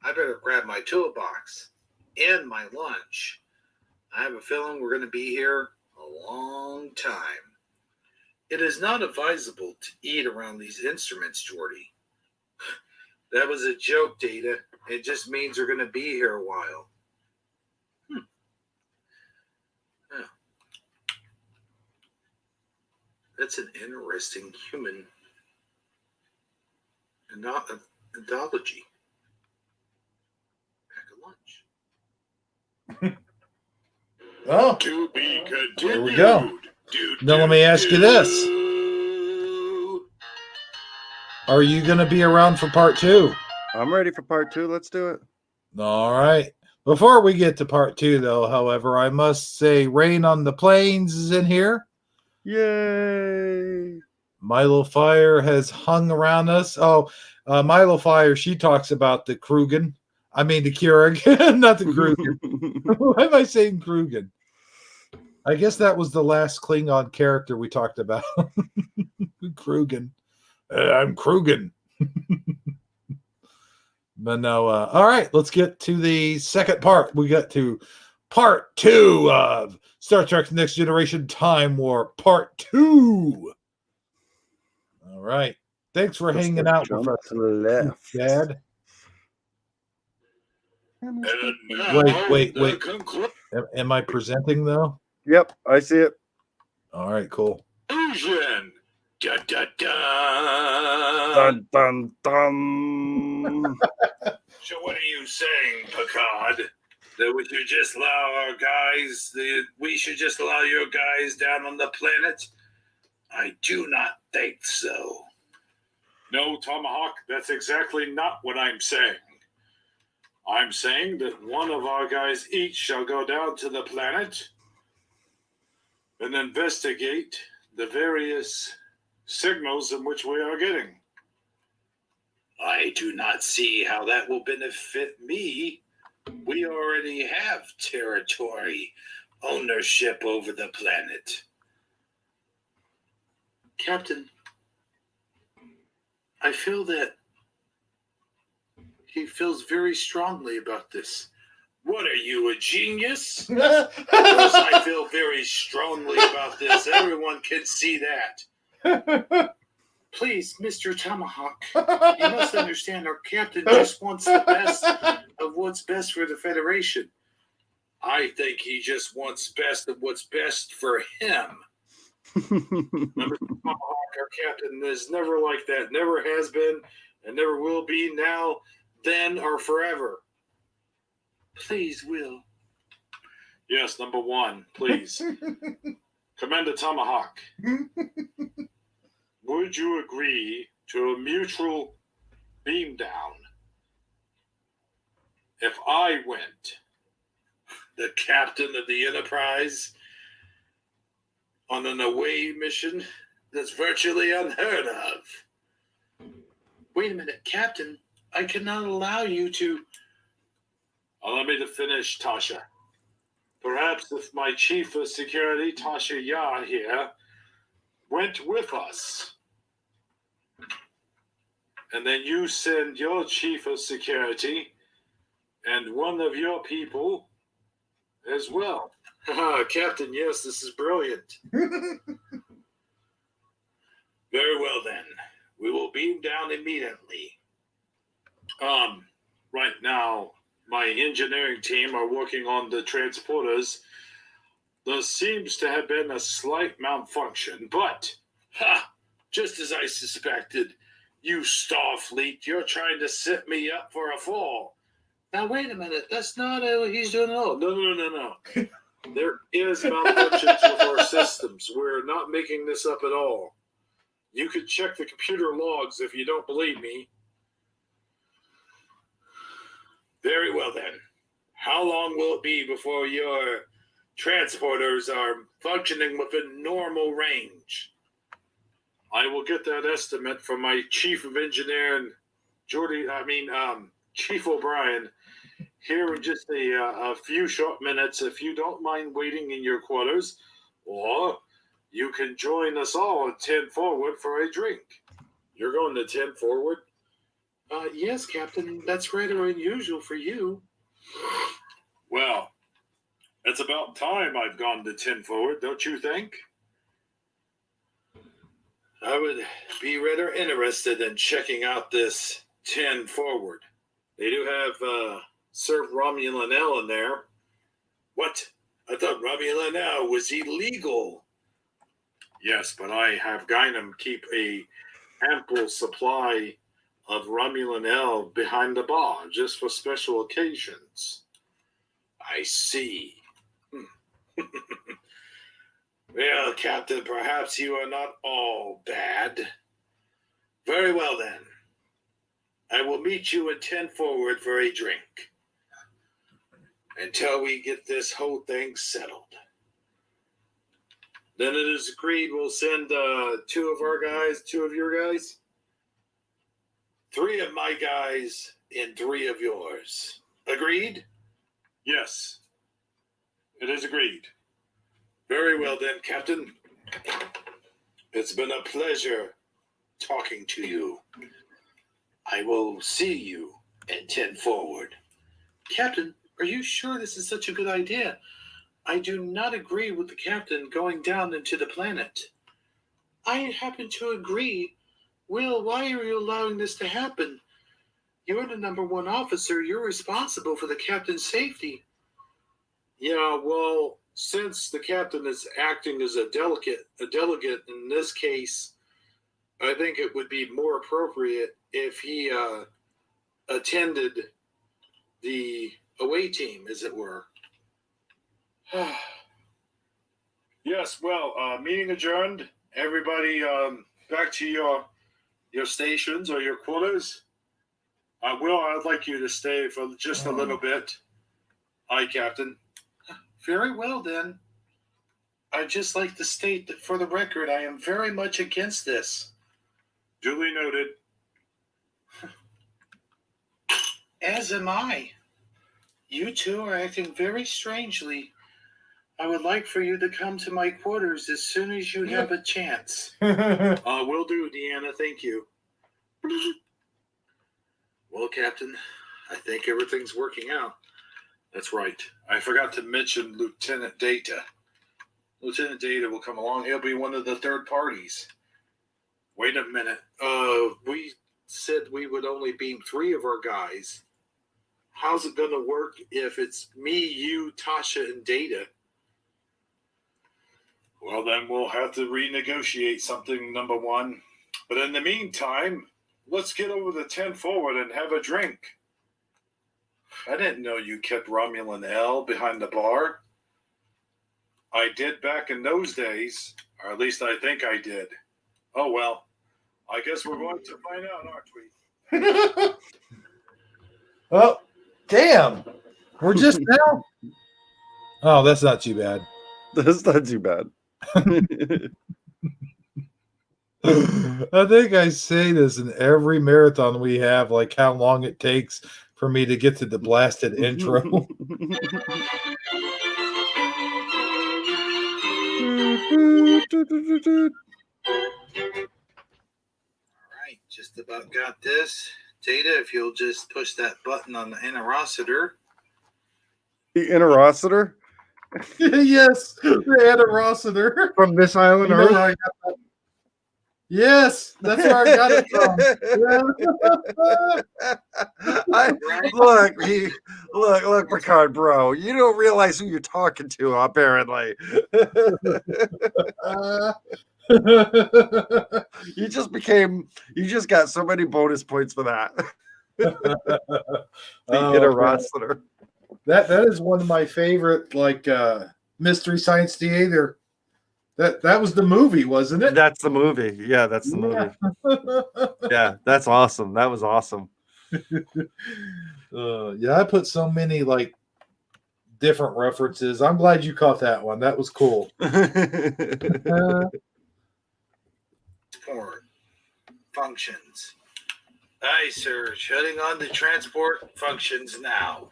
I better grab my toolbox and my lunch. I have a feeling we're going to be here a long time. It is not advisable to eat around these instruments, Jordy. That was a joke, Data. It just means we're going to be here a while. Oh. That's an interesting human anthology. Pack of lunch. Oh, To be continued. there we go. Now let me ask you this. Are you going to be around for part 2? I'm ready for part 2. Let's do it. All right. Before we get to part 2, though, however, I must say Rain on the Plains is in here. Yay. Milo Fire has hung around us. Oh, Milo Fire, she talks about the Krugen. I mean the Keurig, not the Krugen. Why am I saying Krugen? I guess that was the last Klingon character we talked about. Krugen. I'm Krugen. But no, all right, let's get to the second part. We got to part 2 of Star Trek Next Generation Time Warp, part 2. All right. Thanks for hanging out with us, to the left. Dad. And now, Wait. the conclusion. Am I presenting, though? Yep, I see it. All right, cool. Da, da, da. Dun dun dun. So what are you saying, Picard? That we should just allow our guys, we should just allow your guys down on the planet? I do not think so. No, Tomahawk, that's exactly not what I'm saying. I'm saying that one of our guys each shall go down to the planet and investigate the various signals in which we are getting. I do not see how that will benefit me. We already have territory, ownership over the planet. Captain, I feel that he feels very strongly about this. What are you, a genius? Of course I feel very strongly about this. Everyone can see that. Please, Mr. Tomahawk, you must understand our captain just wants the best of what's best for the Federation. I think he just wants best of what's best for him. Mr. Tomahawk, our captain, is never like that. Never has been and never will be now, then, or forever. Please, Will. Yes, number 1, please. Commander Tomahawk. Would you agree to a mutual beam down if I went, the captain of the Enterprise, on an away mission that's virtually unheard of? Wait a minute, Captain. I cannot allow you to... Allow me to finish, Tasha. Perhaps if my chief of security, Tasha Yar here, went with us, and then you send your chief of security and one of your people as well. Captain, yes, this is brilliant. Very well then. We will beam down immediately. Right now, my engineering team are working on the transporters. There seems to have been a slight malfunction, but, just as I suspected, you Starfleet, you're trying to set me up for a fall. Now, wait a minute. That's not what he's doing at all. No. There is malfunctions with our systems. We're not making this up at all. You could check the computer logs if you don't believe me. Very well, then. How long will it be before your transporters are functioning within normal range? I will get that estimate from my chief of engineering, Chief O'Brien, here in just a few short minutes, if you don't mind waiting in your quarters, or you can join us all at 10 forward for a drink. You're going to 10 forward? Yes, Captain. That's rather unusual for you. Well, it's about time I've gone to 10 forward, don't you think? I would be rather interested in checking out this 10 forward. They do have Sir Romulan L in there. What? I thought Romulan L was illegal. Yes, but I have Guinan keep a ample supply of Romulan L behind the bar just for special occasions. I see. Well, Captain, perhaps you are not all bad. Very well, then. I will meet you at 10 forward for a drink until we get this whole thing settled. Then it is agreed we'll send 2 of our guys, 2 of your guys, 3 of my guys, and 3 of yours. Agreed? Yes. It is agreed. Very well then, Captain. It's been a pleasure talking to you. I will see you at 10 forward. Captain, are you sure this is such a good idea? I do not agree with the captain going down into the planet. I happen to agree. Will, why are you allowing this to happen? You're the #1 officer. You're responsible for the captain's safety. Yeah, well, since the captain is acting as a delegate in this case, I think it would be more appropriate if he attended the away team, as it were. Yes, well, meeting adjourned. Everybody back to your stations or your quarters. Will, I'd like you to stay for just a little bit. Aye, Captain. Very well, then. I'd just like to state that for the record, I am very much against this. Duly noted. As am I. You two are acting very strangely. I would like for you to come to my quarters as soon as you have a chance. Will do, Deanna. Thank you. Well, Captain, I think everything's working out. That's right. I forgot to mention Lieutenant Data. Lieutenant Data will come along. He'll be one of the third parties. Wait a minute. We said we would only beam 3 of our guys. How's it going to work if it's me, you, Tasha, and Data? Well, then we'll have to renegotiate something, #1. But in the meantime, let's get over to 10 forward and have a drink. I didn't know you kept Romulan L behind the bar. I did back in those days, or at least I think I did. Oh, well, I guess we're going to find out, aren't we? Oh, damn. We're just now. Oh, that's not too bad. That's not too bad. I think I say this in every marathon we have, like how long it takes for me to get to the blasted intro. All right, just about got this. Data, if you'll just push that button on the interocitor. The interocitor? Yes, the interocitor. From this island You know where I got that? Yes, that's where I got it from. Look, Picard, bro. You don't realize who you're talking to, apparently. You just got so many bonus points for that. The interocitor. That is one of my favorite, like, Mystery Science Theater. That was the movie, wasn't it? That's the movie. Yeah, that's the movie. Yeah, that's awesome. That was awesome. Yeah, I put so many like different references. I'm glad you caught that one. That was cool. Transport functions. Aye, sir. Shutting on the transport functions now.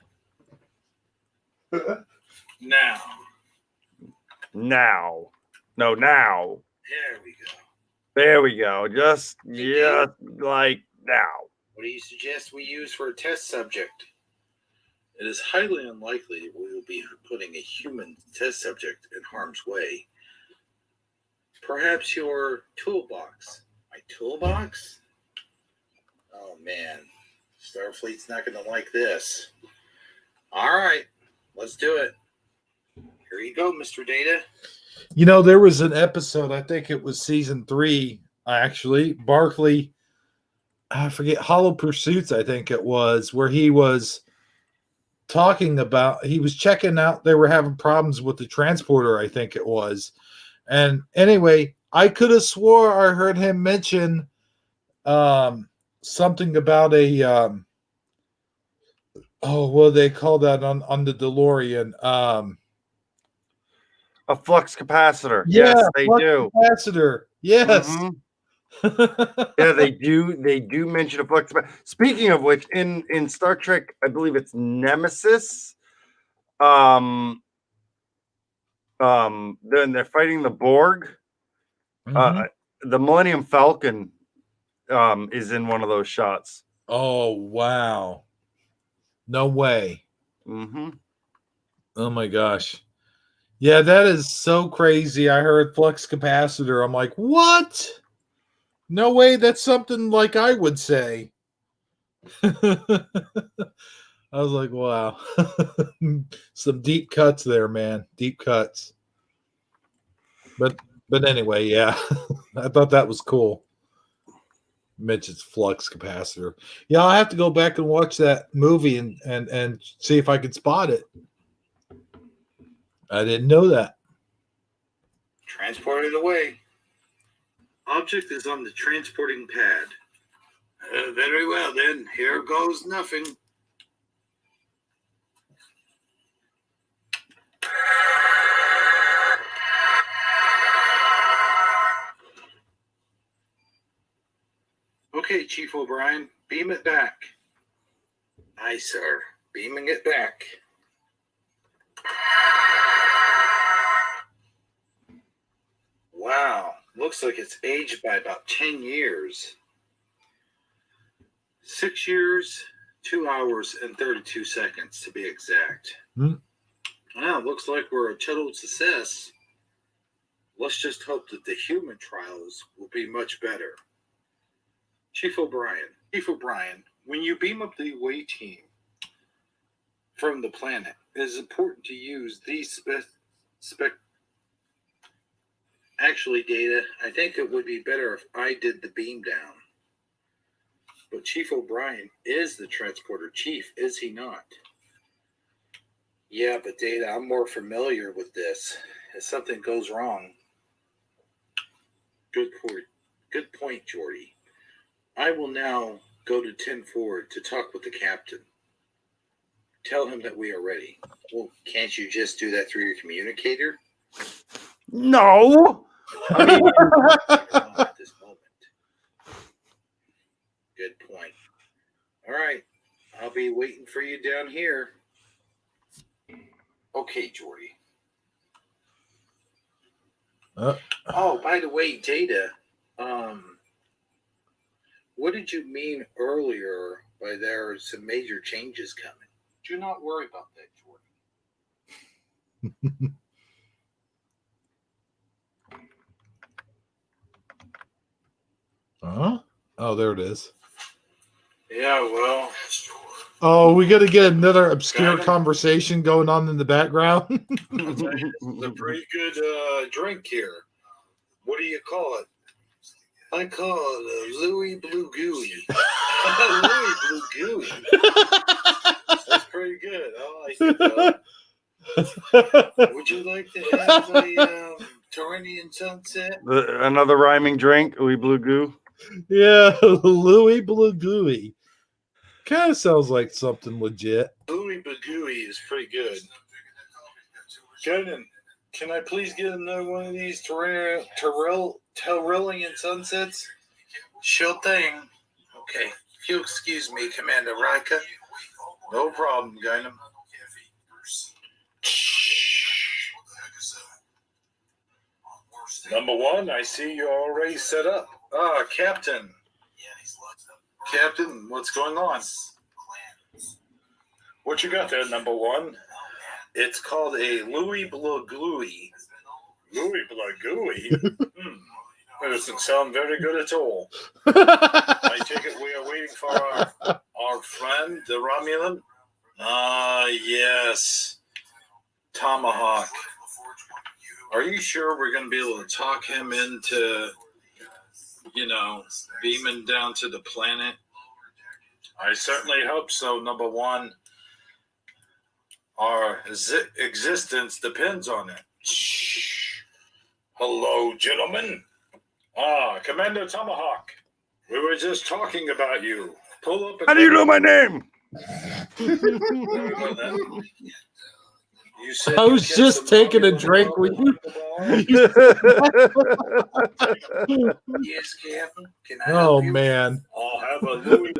Now. Now. There we go. There we go. Just like now. What do you suggest we use for a test subject? It is highly unlikely we will be putting a human test subject in harm's way. Perhaps your toolbox. My toolbox? Oh, man. Starfleet's not going to like this. All right. Let's do it. Here you go, Mr. Data. You know, there was an episode, I think it was season 3, actually. Barclay, I forget, Hollow Pursuits, I think it was, where he was talking about, he was checking out, they were having problems with the transporter, I think it was. And anyway, I could have swore I heard him mention something about a, what do they call that on the DeLorean? A flux capacitor. Yeah, yes, they flux do. Capacitor. Yes. Mm-hmm. Yeah, they do. They do mention a flux capacitor. Speaking of which, in Star Trek, I believe it's Nemesis. Then they're fighting the Borg. Mhm. The Millennium Falcon is in one of those shots. Oh wow! No way! Mm-hmm. Oh my gosh! Yeah, that is so crazy. I heard flux capacitor. I'm like, what? No way. That's something like I would say. I was like, wow. Some deep cuts there, man. Deep cuts. But anyway, yeah. I thought that was cool. Mentions flux capacitor. Yeah, I'll have to go back and watch that movie and see if I can spot it. I didn't know that. Transported away. Object is on the transporting pad. Very well, then. Here goes nothing. Okay, Chief O'Brien, beam it back. Aye, sir. Beaming it back. Wow. Looks like it's aged by about 10 years. 6 years, 2 hours, and 32 seconds to be exact. Well, looks like we're a total success. Let's just hope that the human trials will be much better. Chief O'Brien, when you beam up the away team from the planet, it is important to use these Actually, Data, I think it would be better if I did the beam down. But Chief O'Brien is the transporter chief, is he not? Yeah, but Data, I'm more familiar with this. If something goes wrong. Good point, Jordy. I will now go to 10 forward to talk with the captain. Tell him that we are ready. Well, can't you just do that through your communicator? No. I mean, at this moment. Good point. All right. I'll be waiting for you down here. Okay, Jordy. Oh, by the way, Data, what did you mean earlier by there are some major changes coming? Do not worry about that, Jordy. Huh? Oh, there it is. Yeah, well. Oh, we got to get another obscure conversation going on in the background. I'll tell you, this is a pretty good drink here. What do you call it? I call it a Louis Blue Gooey. Louis Blue Gooey. That's pretty good. I like it. Would you like to have a Turanian sunset? Another rhyming drink, Louis Blue Goo. Yeah, Louis Blue Gooey. Kind of sounds like something legit. Louis Blue Gooey is pretty good. Jordan, can I please get another one of these Turanian sunsets? Sure thing. Okay. If you'll excuse me, Commander Riker. No problem, Guinan. Number one, I see you're already set up. Captain. Captain, what's going on? What you got there, number one? It's called a Louis Blue Gooey. Louis Blue Gooey? That doesn't sound very good at all. I take it we are waiting for our friend, the Romulan? Yes. Tomahawk. Are you sure we're going to be able to talk him into, beaming down to the planet? I certainly hope so, number one. Our existence depends on it. Shh. Hello, gentlemen. Commander Tomahawk. We were just talking about you. Pull up. How do you know my name? You said I you was kept just some taking a Romulan drink when water you. in the bar? Yes, Captain. Can I Oh help you? man. I'll have a Louis.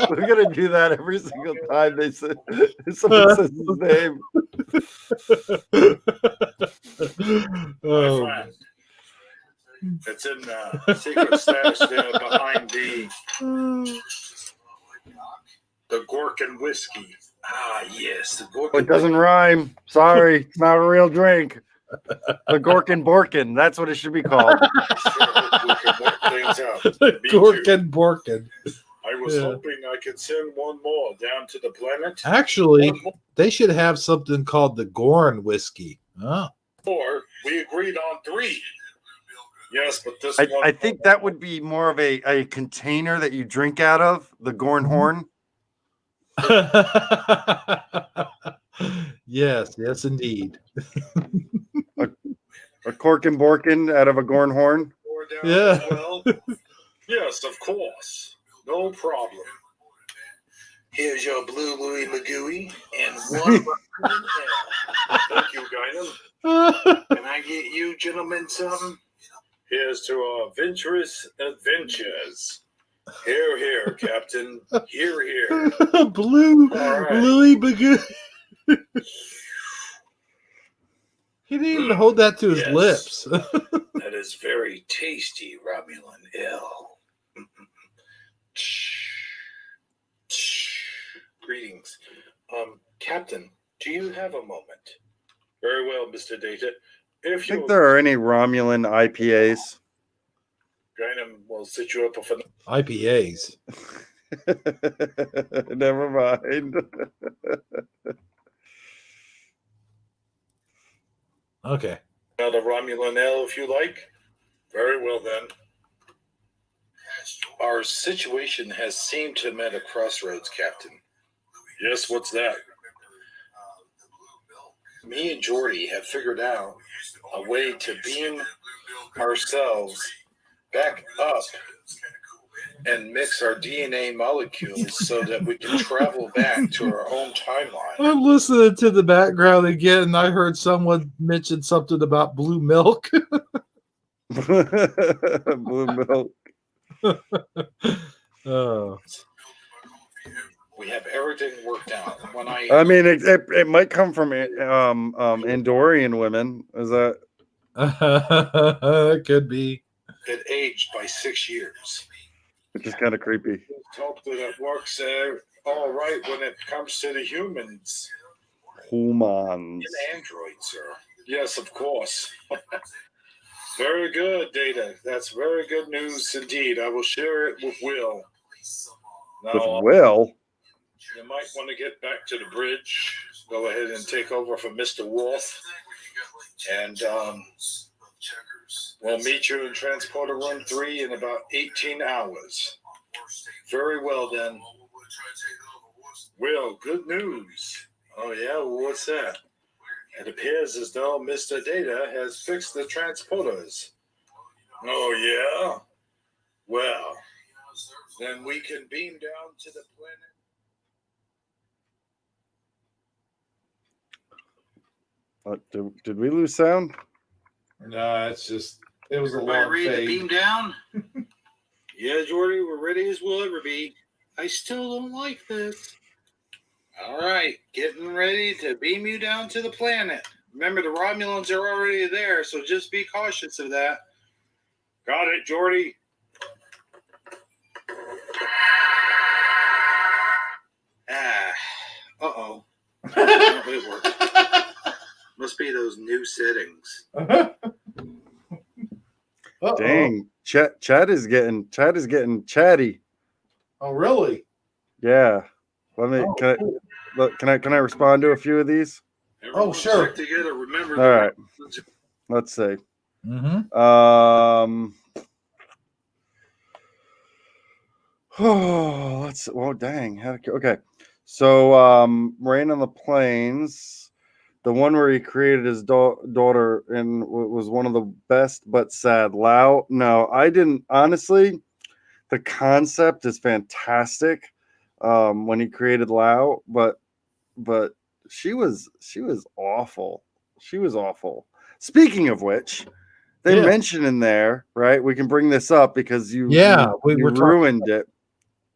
We're gonna do that every single time they say someone says his name. My Oh, friend. It's in the secret stash there behind the Gorkin whiskey. Ah, yes, the Gorkin. Oh, it doesn't rhyme. Sorry, it's not a real drink. The Gorkin Borkin. That's what it should be called. Sure hope we can work things out. Me too. Gorkin Borkin. I was Yeah. hoping I could send one more down to the planet. Actually, One they should have something called the Gorn whiskey. Oh. more. We agreed on 3. Yes, but this I one. think that would be more of a container that you drink out of, the Gorn Horn. Yes, indeed. A cork and borkin out of a Gorn Horn. Pour down Yeah. as well. Yes, of course. No problem. Here's your blue Louis Magooey and one. Thank you, Guinan. Can I get you gentlemen something? Here's to our adventurous adventures. Here, here, Captain. Here, here. Blue All right. Louis Bagoo. He didn't even hold that to his Yes. lips. That is very tasty, Romulan ale. Greetings. Captain, do you have a moment? Very well, Mr. Data. If I think you there are any Romulan IPAs. Guinan will set you up with an IPAs. Never mind. Okay. another Romulan ale if you like. Very well then. Our situation has seemed to have met a crossroads, Captain. Yes, what's that? Me and Geordi have figured out a way to beam ourselves back up and mix our DNA molecules so that we can travel back to our own timeline. I'm listening to the background again, and I heard someone mention something about blue milk. Blue milk. Oh. We have everything worked out. When I mean, it might come from Andorian women. Is that? It could be. it aged by 6 years. Which is kind of creepy. Let's hope that it works all right when it comes to the humans Humans. and androids, sir. Yes, of course. Very good, Data. That's very good news indeed. I will share it with Will. Now, With Will. you might want to get back to the bridge. Go ahead and take over for Mr. Wolf. And we'll meet you in Transporter Room 3 in about 18 hours. Very well, then. Will, good news. Oh, yeah? Well, what's that? It appears as though Mr. Data has fixed the transporters. Oh, yeah? Well, then we can beam down to the planet. Did we lose sound? No, it's just it was a Everybody long ready to fade. beam down? Yeah, Jordy, we're ready as we'll ever be. I still don't like this. All right, getting ready to beam you down to the planet. Remember, the Romulans are already there, so just be cautious of that. Got it, Jordy. Uh-oh. It worked. Must be those new settings. Uh-oh. Dang, Chad is getting chatty. Oh, really? Yeah. Let me. Oh, Can I respond to a few of these? Everyone sure. stick together. Remember, All right. Let's see. Mm-hmm. Oh, let's. Oh, dang. Okay. So, Rain on the Plains, the one where he created his daughter and was one of the best but sad. Lao. No, I didn't. Honestly, the concept is fantastic. When he created Lao, but she was awful. She was awful. Speaking of which, they Yeah. mention in there, right? We can bring this up because you we were talking. ruined it.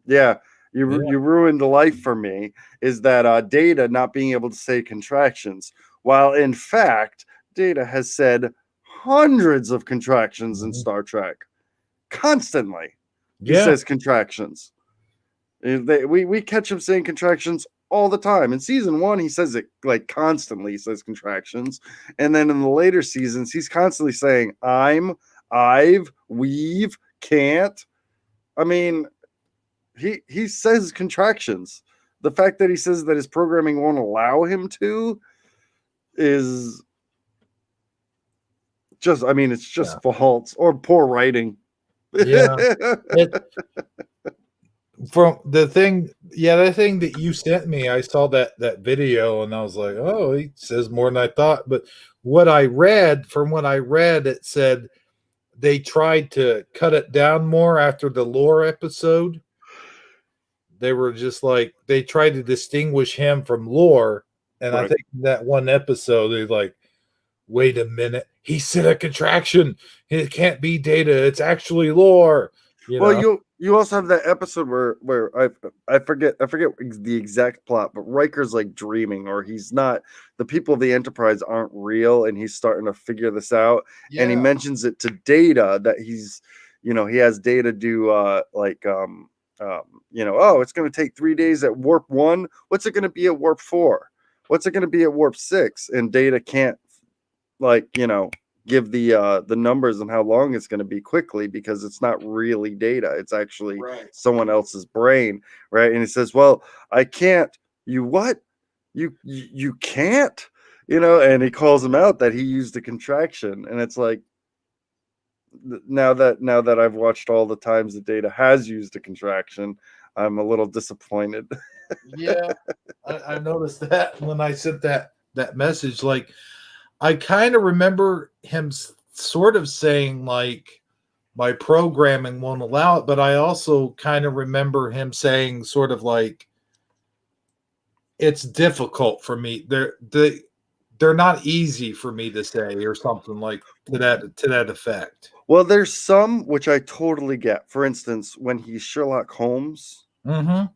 Yeah, you ruined the life for me. Is that Data not being able to say contractions, while in fact Data has said hundreds of contractions in Star Trek constantly. He Yeah. says contractions. We catch him saying contractions all the time. In season 1, he says it like constantly. He says contractions, and then in the later seasons, he's constantly saying I'm, I've, we've, can't. I mean, he says contractions. The fact that he says that his programming won't allow him to is just, I mean, it's just faults or poor writing. Yeah. From the thing that you sent me, I saw that video and I was like, oh, he says more than I thought. But what I read, it said they tried to cut it down more after the lore episode. They were just like, they tried to distinguish him from lore. And I think in that one episode, they're like, wait a minute, he said a contraction. It can't be Data. It's actually lore. You also have that episode where I forget the exact plot, but Riker's like dreaming, or he's not. The people of the Enterprise aren't real, and he's starting to figure this out. Yeah. And he mentions it to Data that he's, he has Data do it's going to take 3 days at warp 1. What's it going to be at warp 4? What's it going to be at warp 6? And Data can't give the numbers and how long it's going to be quickly, because it's not really Data. It's actually someone else's brain, right? And he says, well, I can't. You what? You can't? And he calls him out that he used a contraction. And it's like, now that I've watched all the times that Data has used a contraction, I'm a little disappointed. Yeah, I noticed that when I sent that message. Like, I kind of remember him sort of saying, like, my programming won't allow it, but I also kind of remember him saying sort of like, it's difficult for me. They're not easy for me to say, or something like to that effect. Well, there's some which I totally get. For instance, when he's Sherlock Holmes, there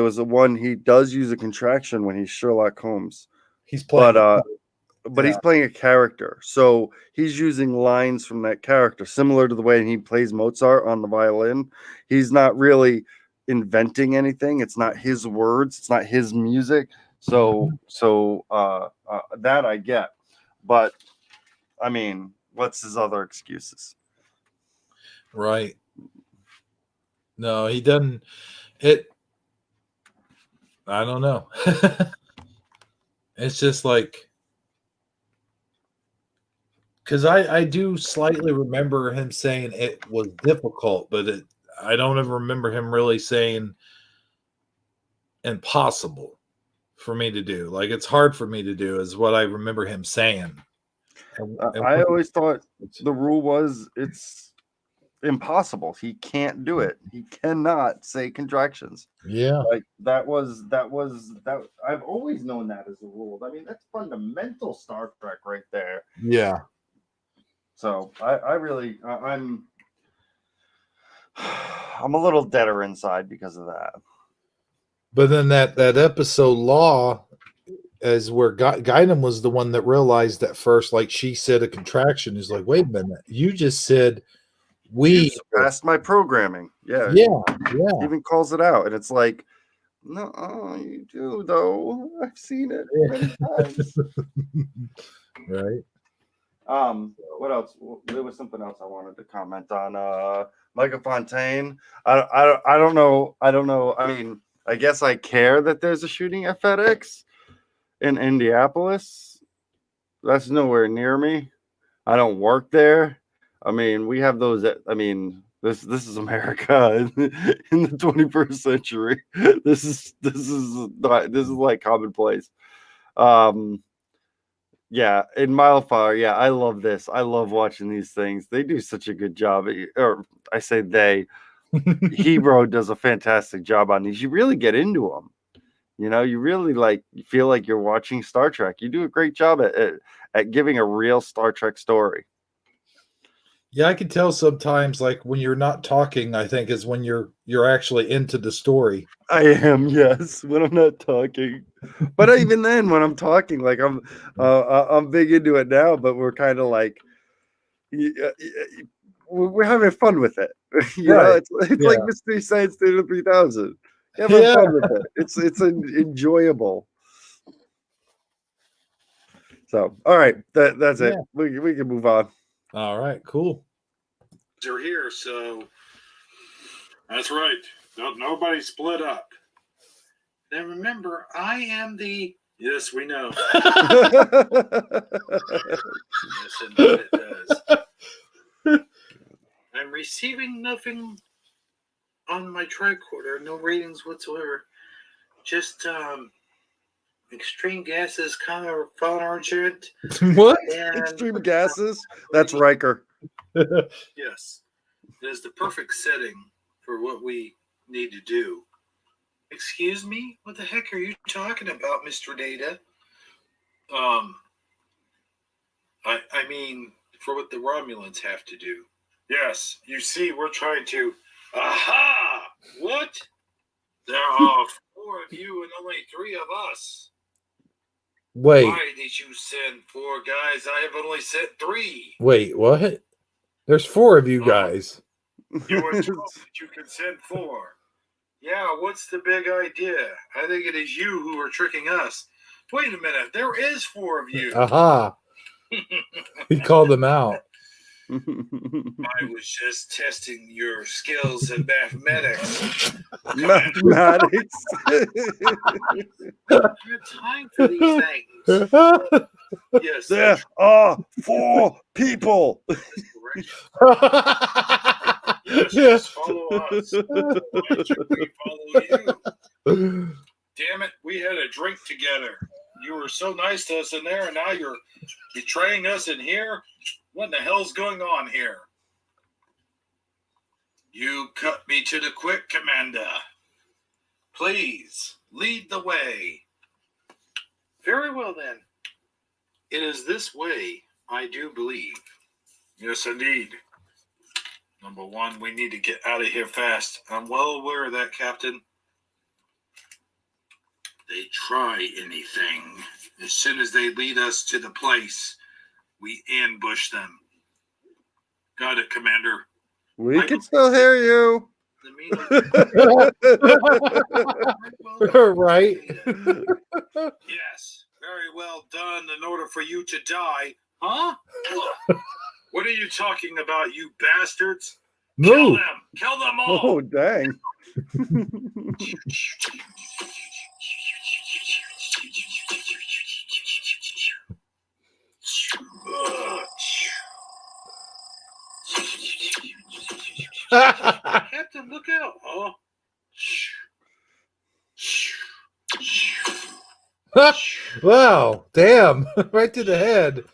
was one, he does use a contraction when he's Sherlock Holmes. He's playing, but he's playing a character, so he's using lines from that character, similar to the way he plays Mozart on the violin. He's not really inventing anything. It's not his words. It's not his music. So that I get. But I mean, what's his other excuses? Right. No, he doesn't. I don't know. It's just like, because I do slightly remember him saying it was difficult, but I don't ever remember him really saying impossible for me to do. Like, it's hard for me to do is what I remember him saying. I always thought the rule was it's impossible. He can't do it. He cannot say contractions. Yeah. Like that was I've always known that as a rule. I mean, that's fundamental Star Trek right there. Yeah. So I'm a little deader inside because of that. But then that episode Law is where Guinan was the one that realized at first, like, she said a contraction. Is like, wait a minute, you just said you surpassed my programming. Yeah. Even calls it out, and it's like, no, you do though. I've seen it many times. Right. What else? There was something else I wanted to comment on. Micah Fontaine. I don't know. I mean, I guess I care that there's a shooting at FedEx in Indianapolis. That's nowhere near me. I don't work there. I mean, we have those. I mean, this is America in the 21st century. This is like commonplace. Yeah, in Mildfire, yeah, I love this. I love watching these things. They do such a good job. Or I say they. Hero does a fantastic job on these. You really get into them. You know, you really like you feel like you're watching Star Trek. You do a great job at giving a real Star Trek story. Yeah, I can tell sometimes, like when you're not talking, I think is when you're actually into the story. I am, yes, when I'm not talking. But even then, when I'm talking, like I'm big into it now. But we're kind of like we're having fun with it. You know, Right. it's Yeah. like Mystery Science Theater 3000. Having Yeah. fun with it. It's enjoyable. So, all right, that's it. Yeah. We can move on. All right, cool. Are here, so that's right. Nobody split up. Now remember, I am the. Yes, we know. Yes, indeed it does. I'm receiving nothing on my tricorder. No ratings whatsoever. Just extreme gases, kind of urgent. What? And Extreme gases. That's Riker. yes, it is the perfect setting for what we need to do. Excuse me? What the heck are you talking about, Mr. Data? I mean, for what the Romulans have to do. Yes, you see, we're trying to. Aha! What? There are 4 of you and only 3 of us. Wait, Why did you send 4 guys? I have only sent 3. wait, what? There's 4 of you guys. You were told that you could send 4. Yeah, what's the big idea? I think it is you who are tricking us. Wait a minute, there is 4 of you. Aha. He called them out. I was just testing your skills in mathematics. Mathematics. I don't have time for these things. Yes, There are 4 people. yes, just follow us. Why should we follow you? Damn it, we had a drink together. You were so nice to us in there, and now you're betraying us in here? What in the hell's going on here? You cut me to the quick, Commander. Please, lead the way. Very well, then. It is this way, I do believe. Yes, indeed. Number 1, we need to get out of here fast. I'm well aware of that, Captain. They try anything. As soon as they lead us to the place, we ambush them. Got it, Commander. We can still hear you. Right. Yes, very well done in order for you to die. Huh? What are you talking about, you bastards? Kill Move. them! Kill them all! Oh, dang. Captain, look out! Oh. Wow, damn. Right to the head.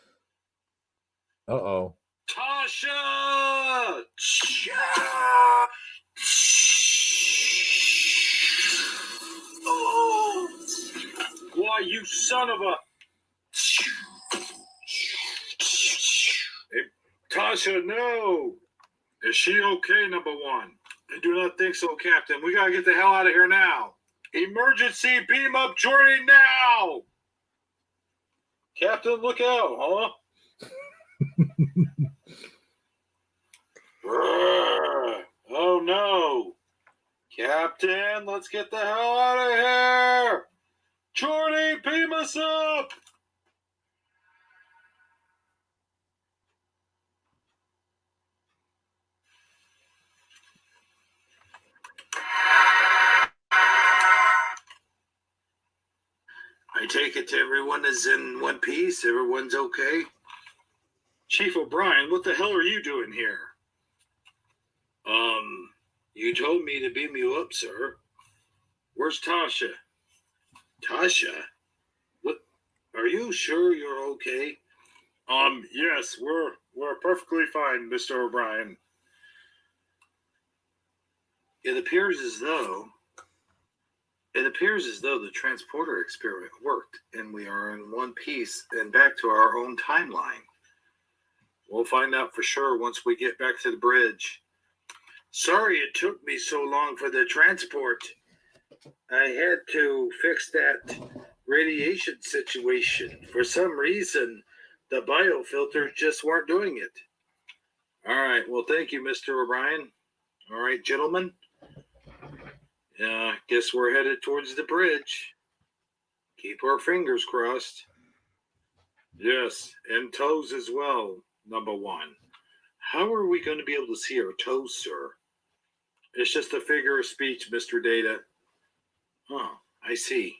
Uh-oh. Tasha! Oh. Why, you son of a... Hey, Tasha, no! Is she okay, number 1? I do not think so, Captain. We gotta get the hell out of here now. Emergency beam up Jordy now! Captain, look out, huh? Oh no. Captain, let's get the hell out of here! Jordy, beam us up! I take it everyone is in one piece. Everyone's okay. Chief O'Brien, what the hell are you doing here? You told me to beam you up, sir. Where's Tasha? Tasha? What? Are you sure you're okay? Yes, we're perfectly fine, Mr. O'Brien. It appears as though It appears as though the transporter experiment worked, and we are in one piece and back to our own timeline. We'll find out for sure once we get back to the bridge. Sorry it took me so long for the transport. I had to fix that radiation situation. For some reason, the biofilters just weren't doing it. All right. Well, thank you, Mr. O'Brien. All right, gentlemen. Guess we're headed towards the bridge. Keep our fingers crossed. Yes, and toes as well, number one. How are we going to be able to see our toes, sir? It's just a figure of speech, Mr. Data. Oh, I see.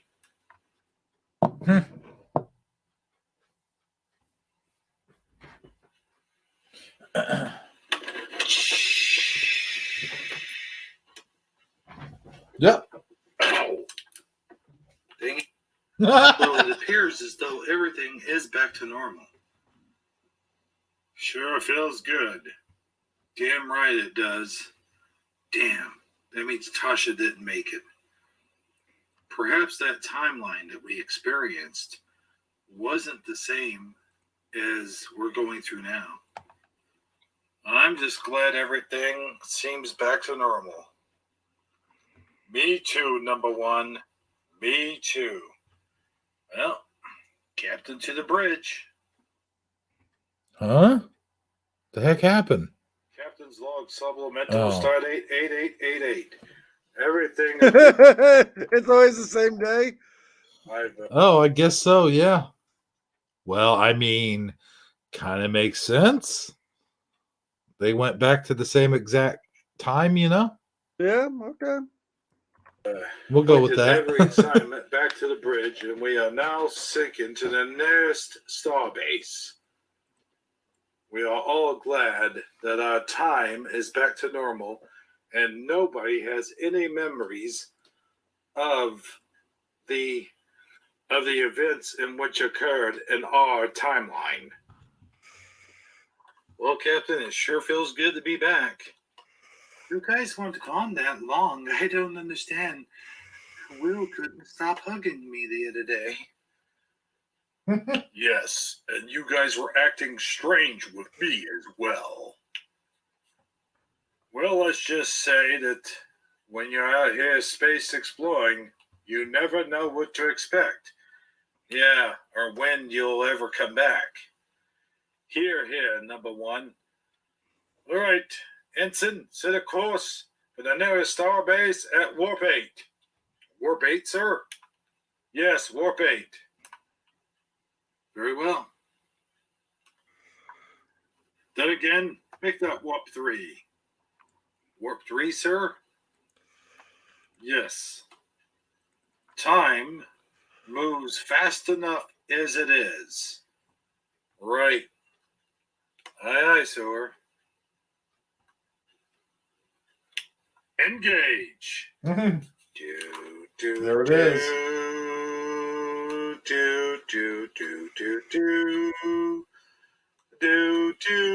Yep. Ow. Dang it. Well, it appears as though everything is back to normal. Sure feels good. Damn right it does. Damn, that means Tasha didn't make it. Perhaps that timeline that we experienced wasn't the same as we're going through now. I'm just glad everything seems back to normal. Me too, number one. Me too. Well, Captain to the bridge. Huh? The heck happened? Captain's log supplemental Oh. start 8888. Everything It's always the same day. Oh, I guess so, yeah. Well, I mean, kind of makes sense. They went back to the same exact time, you know? Yeah, okay. We'll go with that. Every assignment back to the bridge, and we are now sinking to the nearest starbase. We are all glad that our time is back to normal, and nobody has any memories of the events in which occurred in our timeline. Well, Captain, it sure feels good to be back. You guys weren't gone that long. I don't understand. Will couldn't stop hugging me the other day. Yes, and you guys were acting strange with me as well. Well, let's just say that when you're out here space exploring, you never know what to expect. Yeah, or when you'll ever come back. Here, number one. All right, Ensign, set a course for the nearest starbase at Warp 8. Warp 8, sir? Yes, Warp 8. Very well. Then again, make that Warp 3. Warp 3, sir? Yes. Time moves fast enough as it is. Right. Aye, aye, sir. Engage. Do, There it is. Do, do, do, do, do, do, do.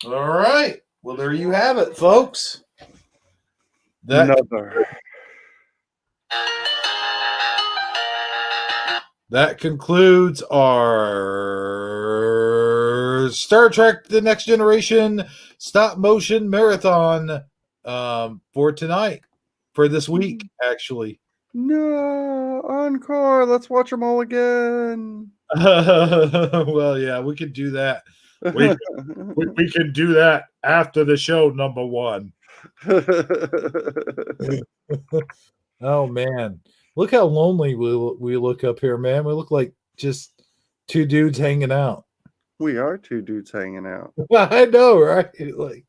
All right. Well, there you have it, folks. That concludes our Star Trek The Next Generation stop motion marathon for tonight, for this week, actually. No, encore. Let's watch them all again. Well, yeah, we could do that. We can do that after the show, number one. Oh, man. Look how lonely we look up here, man. We look like just two dudes hanging out. We are two dudes hanging out. I know, right? Like,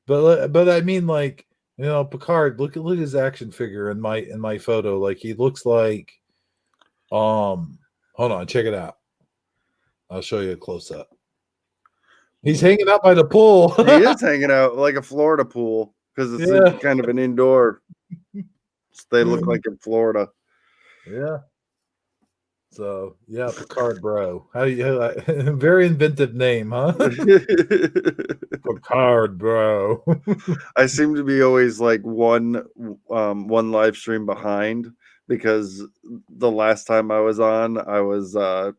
but I mean, like, you know, Picard. Look at his action figure in my photo. Like, he looks like, hold on, check it out. I'll show you a close up. He's hanging out by the pool. He is hanging out like a Florida pool because it's kind of an indoor. They look like in Florida. Yeah. So yeah, Picard Bro. Very inventive name, huh? Picard Bro. I seem to be always like one live stream behind because the last time I was on, I was oh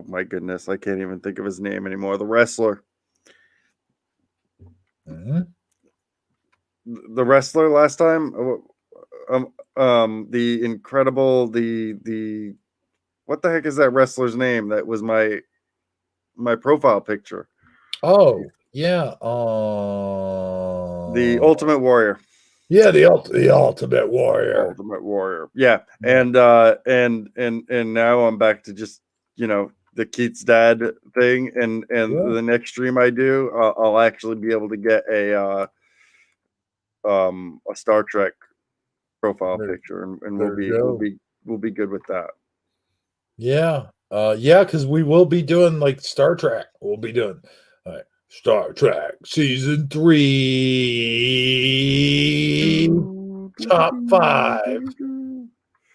my goodness, I can't even think of his name anymore. The wrestler. The wrestler last time, the incredible, the what the heck is that wrestler's name? That was my profile picture. Oh yeah, The Ultimate Warrior. Yeah, the Ultimate Warrior. Ultimate Warrior. Yeah, and now I'm back to just the Keith's dad thing, and the next stream I do, I'll actually be able to get a Star Trek profile picture, and we'll be good with that. Yeah, yeah, because we will be doing like Star Trek. We'll be doing Star Trek season 3 top 5.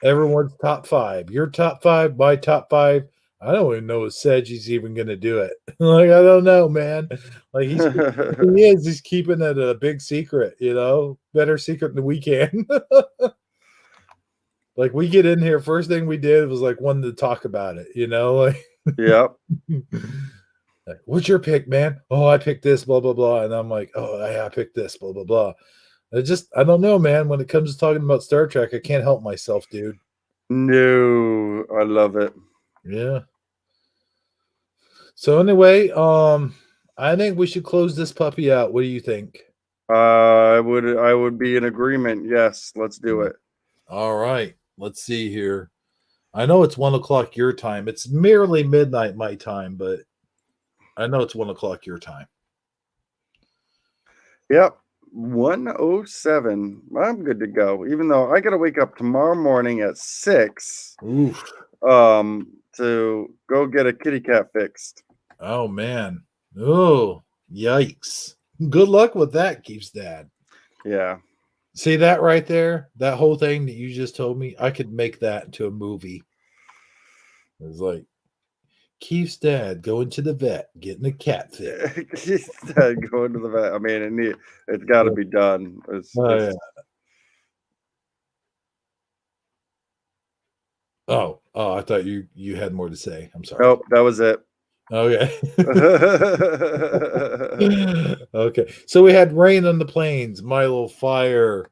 Everyone's top 5. Your top 5, my top 5. I don't even know if Sedgie's even going to do it. Like, I don't know, man. Like, he's keeping it a big secret, better secret than we can. Like, we get in here, first thing we did was like wanted to talk about it, like, yep. Like, what's your pick, man? Oh, I picked this, blah, blah, blah. And I'm like, oh, I picked this, blah, blah, blah. I don't know, man. When it comes to talking about Star Trek, I can't help myself, dude. No, I love it. Yeah. So anyway, I think we should close this puppy out. What do you think? I would be in agreement. Yes, let's do it. All right. Let's see here. I know it's 1 o'clock your time. It's merely midnight my time, but I know it's 1 o'clock your time. Yep. 1:07. I'm good to go. Even though I gotta wake up tomorrow morning at 6. Oof. To go get a kitty cat fixed. Oh man. Oh, yikes. Good luck with that, Keith's dad. Yeah. See that right there? That whole thing that you just told me, I could make that into a movie. It's like Keith's dad going to the vet, getting a cat fit. Keith's dad going to the vet. I mean, it's got to be done. Yeah. Oh, I thought you had more to say. I'm sorry. Nope, that was it. Okay. Okay. So we had Rain on the Plains, Milo Fire.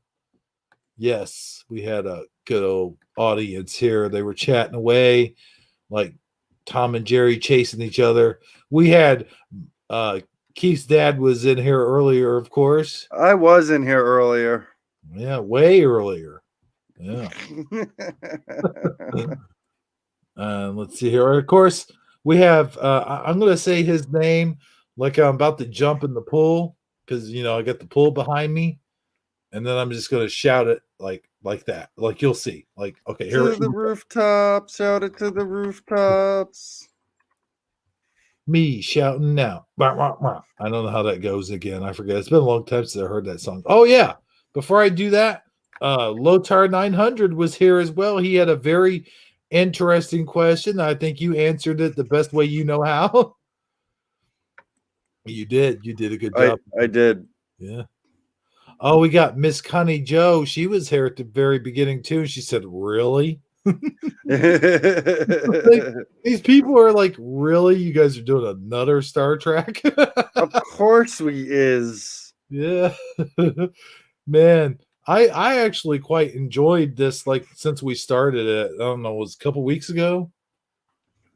Yes, we had a good old audience here. They were chatting away like Tom and Jerry chasing each other. We had Keith's dad was in here earlier, of course. I was in here earlier. Yeah, way earlier. Yeah. Let's see here. Of course, we have I'm going to say his name like I'm about to jump in the pool because I got the pool behind me, and then I'm just going to shout it like that. Like you'll see. Like, okay, here to the rooftops, shout it to the rooftops. Me shouting now. I don't know how that goes again. I forget. It's been a long time since I heard that song. Oh yeah. Before I do that, Lotar 900 was here as well. He had a very interesting question. I think you answered it the best way you know how. You did. You did a good job. I did. Yeah. Oh, we got Miss Connie Joe. She was here at the very beginning too. She said, "Really?" These people are like, "Really? You guys are doing another Star Trek?" Of course we is. Yeah. Man, I actually quite enjoyed this, like, since we started it. I don't know, it was a couple weeks ago.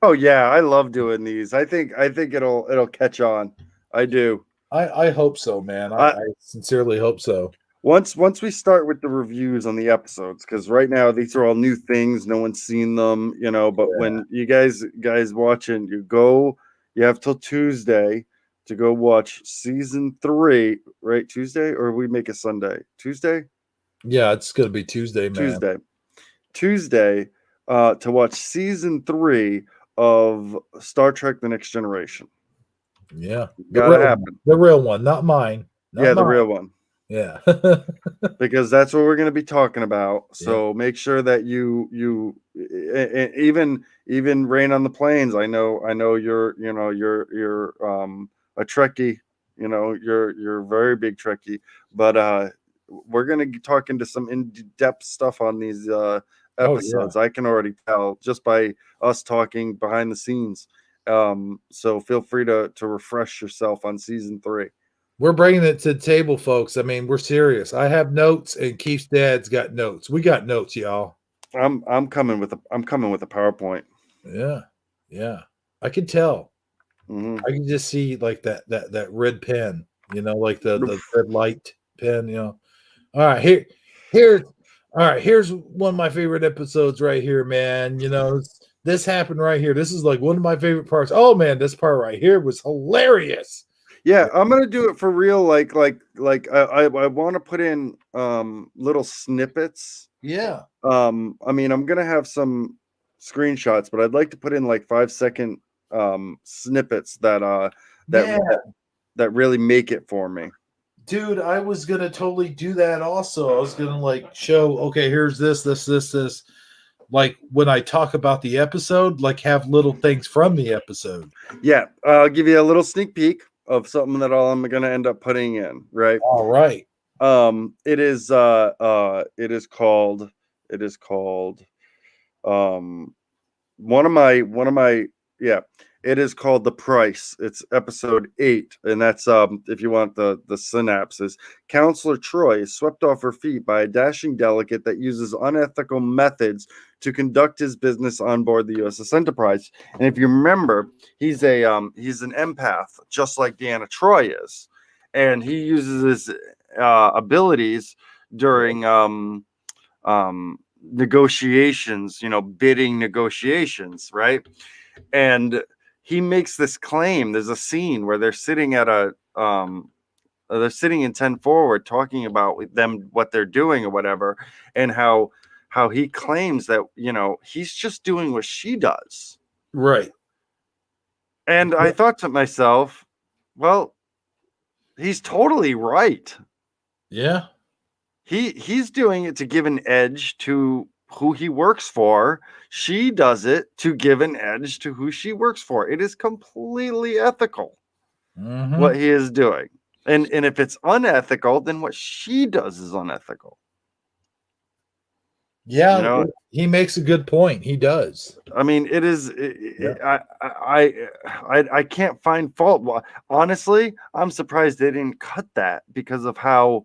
Oh yeah, I love doing these. I think it'll catch on. I do. I hope so, man. I sincerely hope so. Once we start with the reviews on the episodes, because right now these are all new things, no one's seen them, but when you guys watching, you have till Tuesday to go watch season 3, right? Tuesday, or we make a Sunday? Tuesday? Yeah, it's gonna be Tuesday, man. Tuesday, to watch season 3 of Star Trek: The Next Generation. Yeah, Gotta happen. The real one, not mine. The real one. Yeah. because that's what we're going to be talking about. So make sure that even Rain on the Plains. I know you're a Trekkie. You're a very big Trekkie, but we're going to be talking to some in-depth stuff on these episodes. I can already tell just by us talking behind the scenes. So feel free to refresh yourself on season 3. We're bringing it to the table, folks. I mean, we're serious. I have notes, and Keith's dad's got notes. We got notes, y'all. I'm coming with a PowerPoint. Yeah. I can tell. Mhm. I can just see like that red pen, like the red light pen, All right, here's one of my favorite episodes right here, man. This happened right here. This is like one of my favorite parts. Oh man, this part right here was hilarious. Yeah, I'm gonna do it for real. Like I want to put in little snippets. Yeah. I mean, I'm gonna have some screenshots, but I'd like to put in like 5-second snippets that that really make it for me. Dude, I was gonna totally do that also. I was gonna like show, okay, here's this. Like when I talk about the episode, like have little things from the episode. Yeah, I'll give you a little sneak peek of something that I'm gonna end up putting in, right? All right. It is called one of my it is called The Price. It's episode 8, and that's if you want the synopsis. Counselor Troy is swept off her feet by a dashing delegate that uses unethical methods to conduct his business on board the USS Enterprise. And if you remember, he's an empath, just like Deanna Troy is, and he uses his abilities during negotiations, bidding negotiations, right? And he makes this claim. There's a scene where they're sitting at they're sitting in 10 forward talking about them, what they're doing or whatever, and how he claims that, he's just doing what she does. Right. And I thought to myself, well, he's totally right. Yeah. He's doing it to give an edge to who he works for. She does it to give an edge to who she works for. It is completely ethical what he is doing. And if it's unethical, then what she does is unethical. Yeah, he makes a good point. He does. I mean, it is. I can't find fault. Well, honestly, I'm surprised they didn't cut that because of how.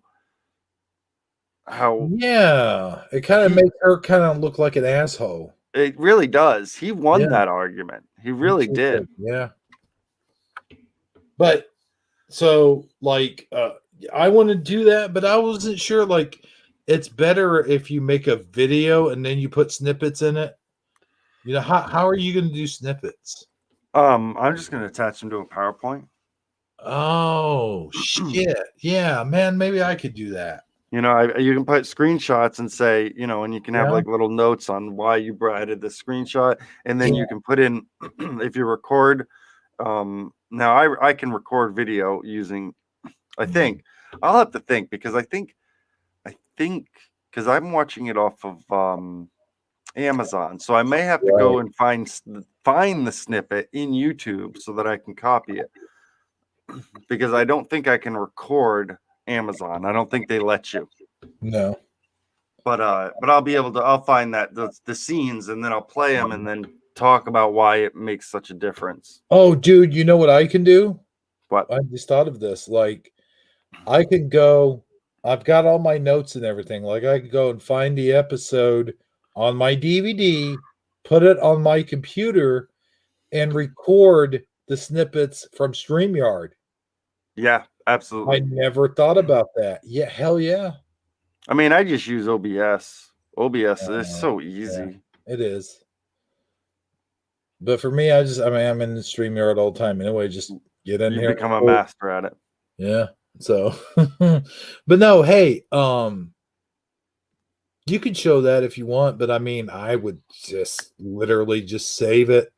Yeah, it kind of makes her kind of look like an asshole. It really does. He won that argument. He really did. Yeah. But so like I want to do that, but I wasn't sure, like, it's better if you make a video and then you put snippets in it. How are you going to do snippets? I'm just going to attach them to a PowerPoint. Oh shit. Yeah, man, maybe I could do that. You can put screenshots and say, and you can have like little notes on why you added the screenshot, and then you can put in if you record. Now I can record video using. I think I'll have to think because I think because I'm watching it off of Amazon, so I may have to go and find the snippet in YouTube so that I can copy it, because I don't think I can record Amazon. I don't think they let you. No. But I'll be able to. I'll find that the scenes, and then I'll play them, and then talk about why it makes such a difference. Oh, dude, you know what I can do? What? I just thought of this. Like, I could go. I've got all my notes and everything. Like, I could go and find the episode on my DVD, put it on my computer, and record the snippets from StreamYard. Yeah, absolutely. I never thought about that. Yeah, hell yeah. I mean, I just use OBS. OBS is so easy. Yeah, it is. But for me, I'm in the StreamYard all the time anyway. Just get in here. You become a master at it. Yeah. So, but no, hey, you can show that if you want, but I mean, I would just literally just save it.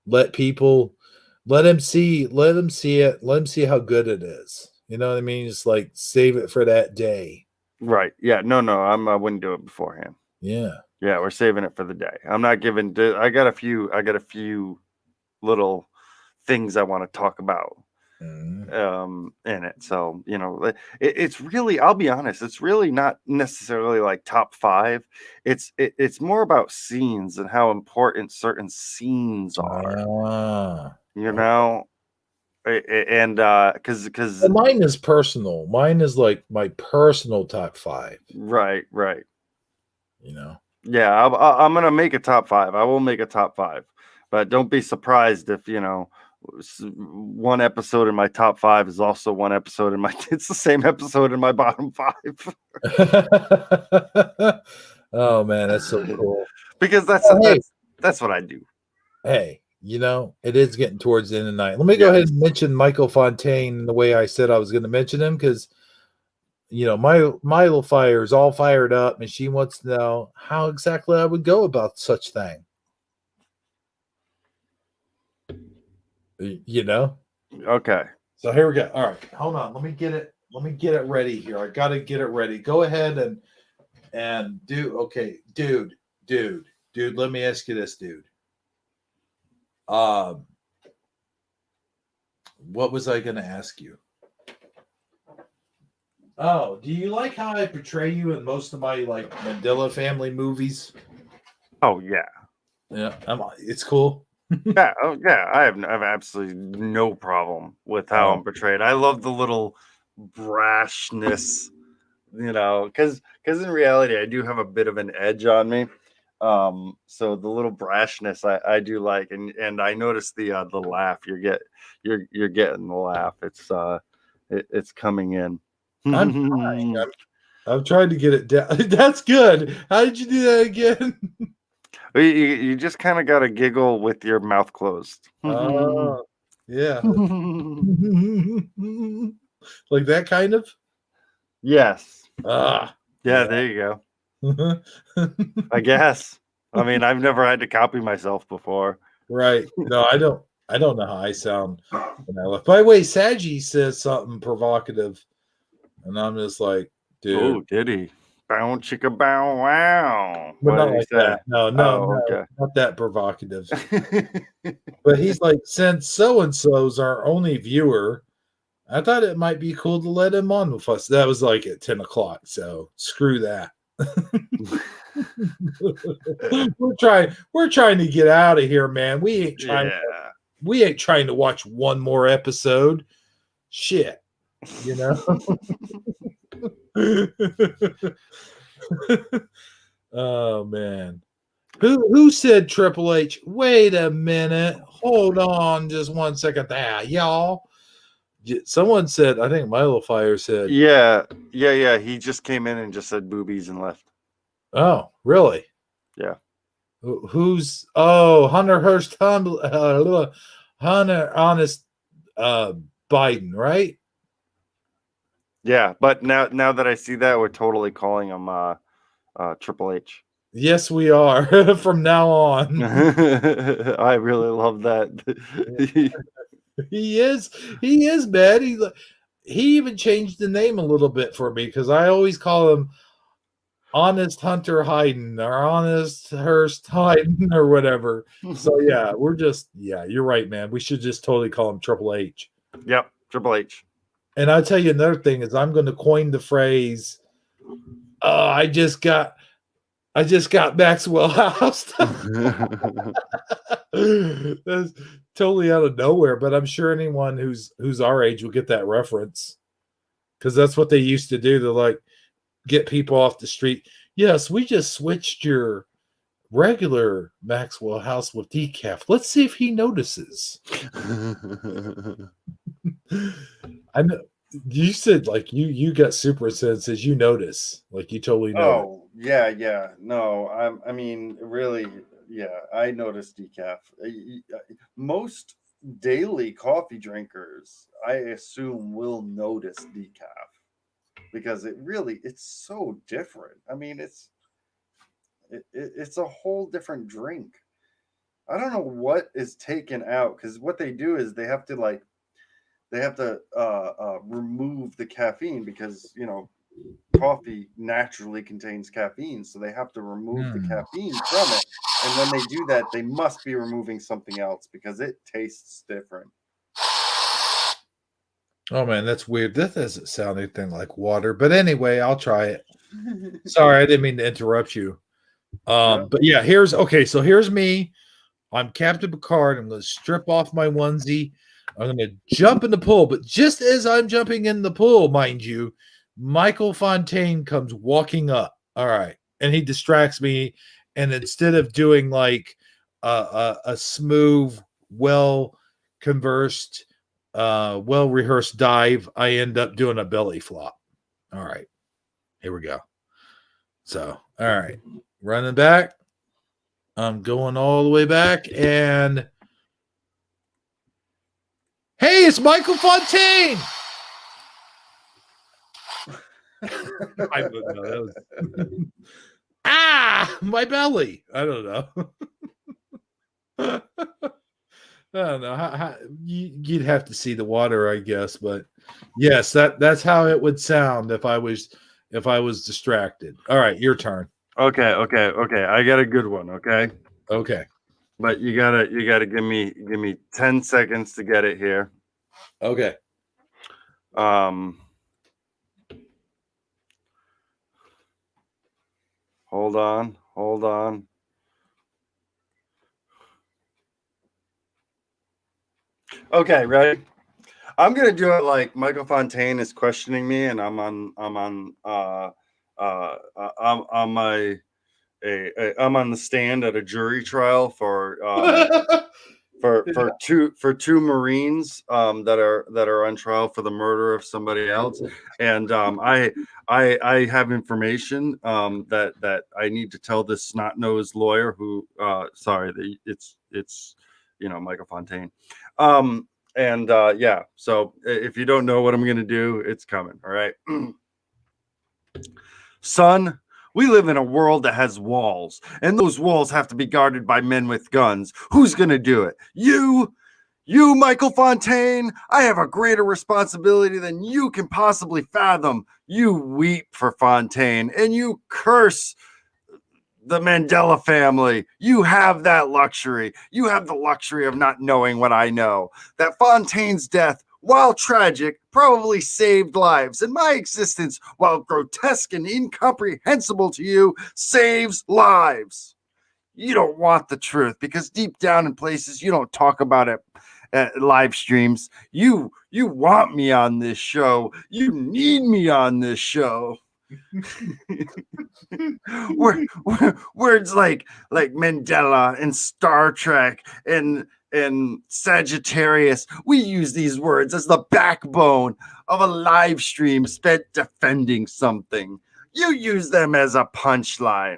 Let them see it. Let them see how good it is. You know what I mean? Just like save it for that day. Right. Yeah. No. I wouldn't do it beforehand. Yeah. Yeah, we're saving it for the day. I'm not giving. I got a few little things I want to talk about in it. So it's really. I'll be honest. It's really not necessarily like top 5. It's more about scenes and how important certain scenes are. You know, and because Well, mine is personal. Mine is like my personal top 5. right. You know. Yeah, I'm gonna make a top 5. I will make a top 5, but don't be surprised if one episode in my top 5 is also one episode in my. It's the same episode in my bottom 5. Oh man, that's so cool. Because that's what I do. Hey, it is getting towards the end of the night. Let me go ahead and mention Michael Fontaine the way I said I was going to mention him because. Milo Fire is all fired up, and she wants to know how exactly I would go about such thing. Okay. So here we go. All right, hold on. Let me get it. Let me get it ready here. I got to get it ready. Go ahead and do. Okay, dude. Let me ask you this, dude. What was I going to ask you? Oh, do you like how I portray you in most of my like Mandela family movies? Oh yeah. Yeah, it's cool. Yeah, I have absolutely no problem with how I'm portrayed. I love the little brashness, because in reality I do have a bit of an edge on me. So the little brashness I do like, and I noticed the laugh. You're getting the laugh. It's coming in. I'm trying. I'm trying to get it down. That's good. How did you do that again? You just kind of got to giggle with your mouth closed. Oh, yeah. Like that kind of? Yes. Yeah, there you go. I guess. I mean, I've never had to copy myself before. Right. No, I don't know how I sound when I left. By the way, Saji says something provocative. And I'm just like, dude. Oh, did he? Bow chicka bow wow. But What not did he like say? that. No, Okay. not that provocative. But he's like, since so-and-so's our only viewer, I thought it might be cool to let him on with us. That was like at 10 o'clock, so screw that. We're trying to get out of here, man. We ain't trying to watch one more episode. Shit. Oh man. Who said Triple H? Wait a minute. Hold on just 1 second there, y'all. Someone said, I think Milo Fire said. Yeah. He just came in and just said boobies and left. Oh, really? Yeah. Who's Hunter Hearst Hunter Honest Biden, right? Yeah, but now that I see that, we're totally calling him Triple H. Yes, we are from now on. I really love that. He is bad. He even changed the name a little bit for me because I always call him Honest Hunter Hayden or Honest Hearst Hayden or whatever. So yeah, you're right, man. We should just totally call him Triple H. Yep, Triple H. And I'll tell you another thing is I'm going to coin the phrase. I just got Maxwell House. That's totally out of nowhere, but I'm sure anyone who's our age will get that reference because that's what they used to do to like get people off the street. Yes, we just switched your regular Maxwell House with decaf. Let's see if he notices. I know you said like you got super senses. You notice, like you totally know. Oh yeah. No, I mean, really, yeah. I noticed decaf. Most daily coffee drinkers, I assume, will notice decaf because it's so different. I mean, it's a whole different drink. I don't know what is taken out because what they do is they have to like remove the caffeine because coffee naturally contains caffeine, so they have to remove the caffeine from it. And when they do that, they must be removing something else because it tastes different. Oh man, that's weird. This doesn't sound anything like water. But anyway, I'll try it. Sorry, I didn't mean to interrupt you. But yeah, so here's me. I'm Captain Picard. I'm going to strip off my onesie. I'm going to jump in the pool. But just as I'm jumping in the pool, mind you, Michael Fontaine comes walking up. All right. And he distracts me. And instead of doing like a smooth, well-conversed, well-rehearsed dive, I end up doing a belly flop. All right. Here we go. So, all right. Running back. I'm going all the way back. And hey, it's Michael Fontaine. I don't know. My belly. I don't know. I don't know. How you'd have to see the water, I guess. But yes, that's how it would sound if I was distracted. All right, your turn. Okay. I got a good one. Okay. But you gotta give me 10 seconds to get it here. Okay. Hold on. Okay, ready? I'm gonna do it like Michael Fontaine is questioning me, and I'm on the stand at a jury trial for two Marines that are on trial for the murder of somebody else, and I have information that I need to tell this snot-nosed lawyer who it's Michael Fontaine, so if you don't know what I'm gonna do, it's coming. All right. Son, we live in a world that has walls, and those walls have to be guarded by men with guns. Who's going to do it? You, Michael Fontaine? I have a greater responsibility than you can possibly fathom. You weep for Fontaine, and you curse the Mandela family. You have that luxury. You have the luxury of not knowing what I know. That Fontaine's death, while tragic, probably saved lives. And my existence, while grotesque and incomprehensible to you, saves lives. You don't want the truth because deep down in places you don't talk about it at live streams. You want me on this show. You need me on this show. Words like Mandela and Star Trek and Sagittarius, we use these words as the backbone of a live stream spent defending something. You use them as a punchline.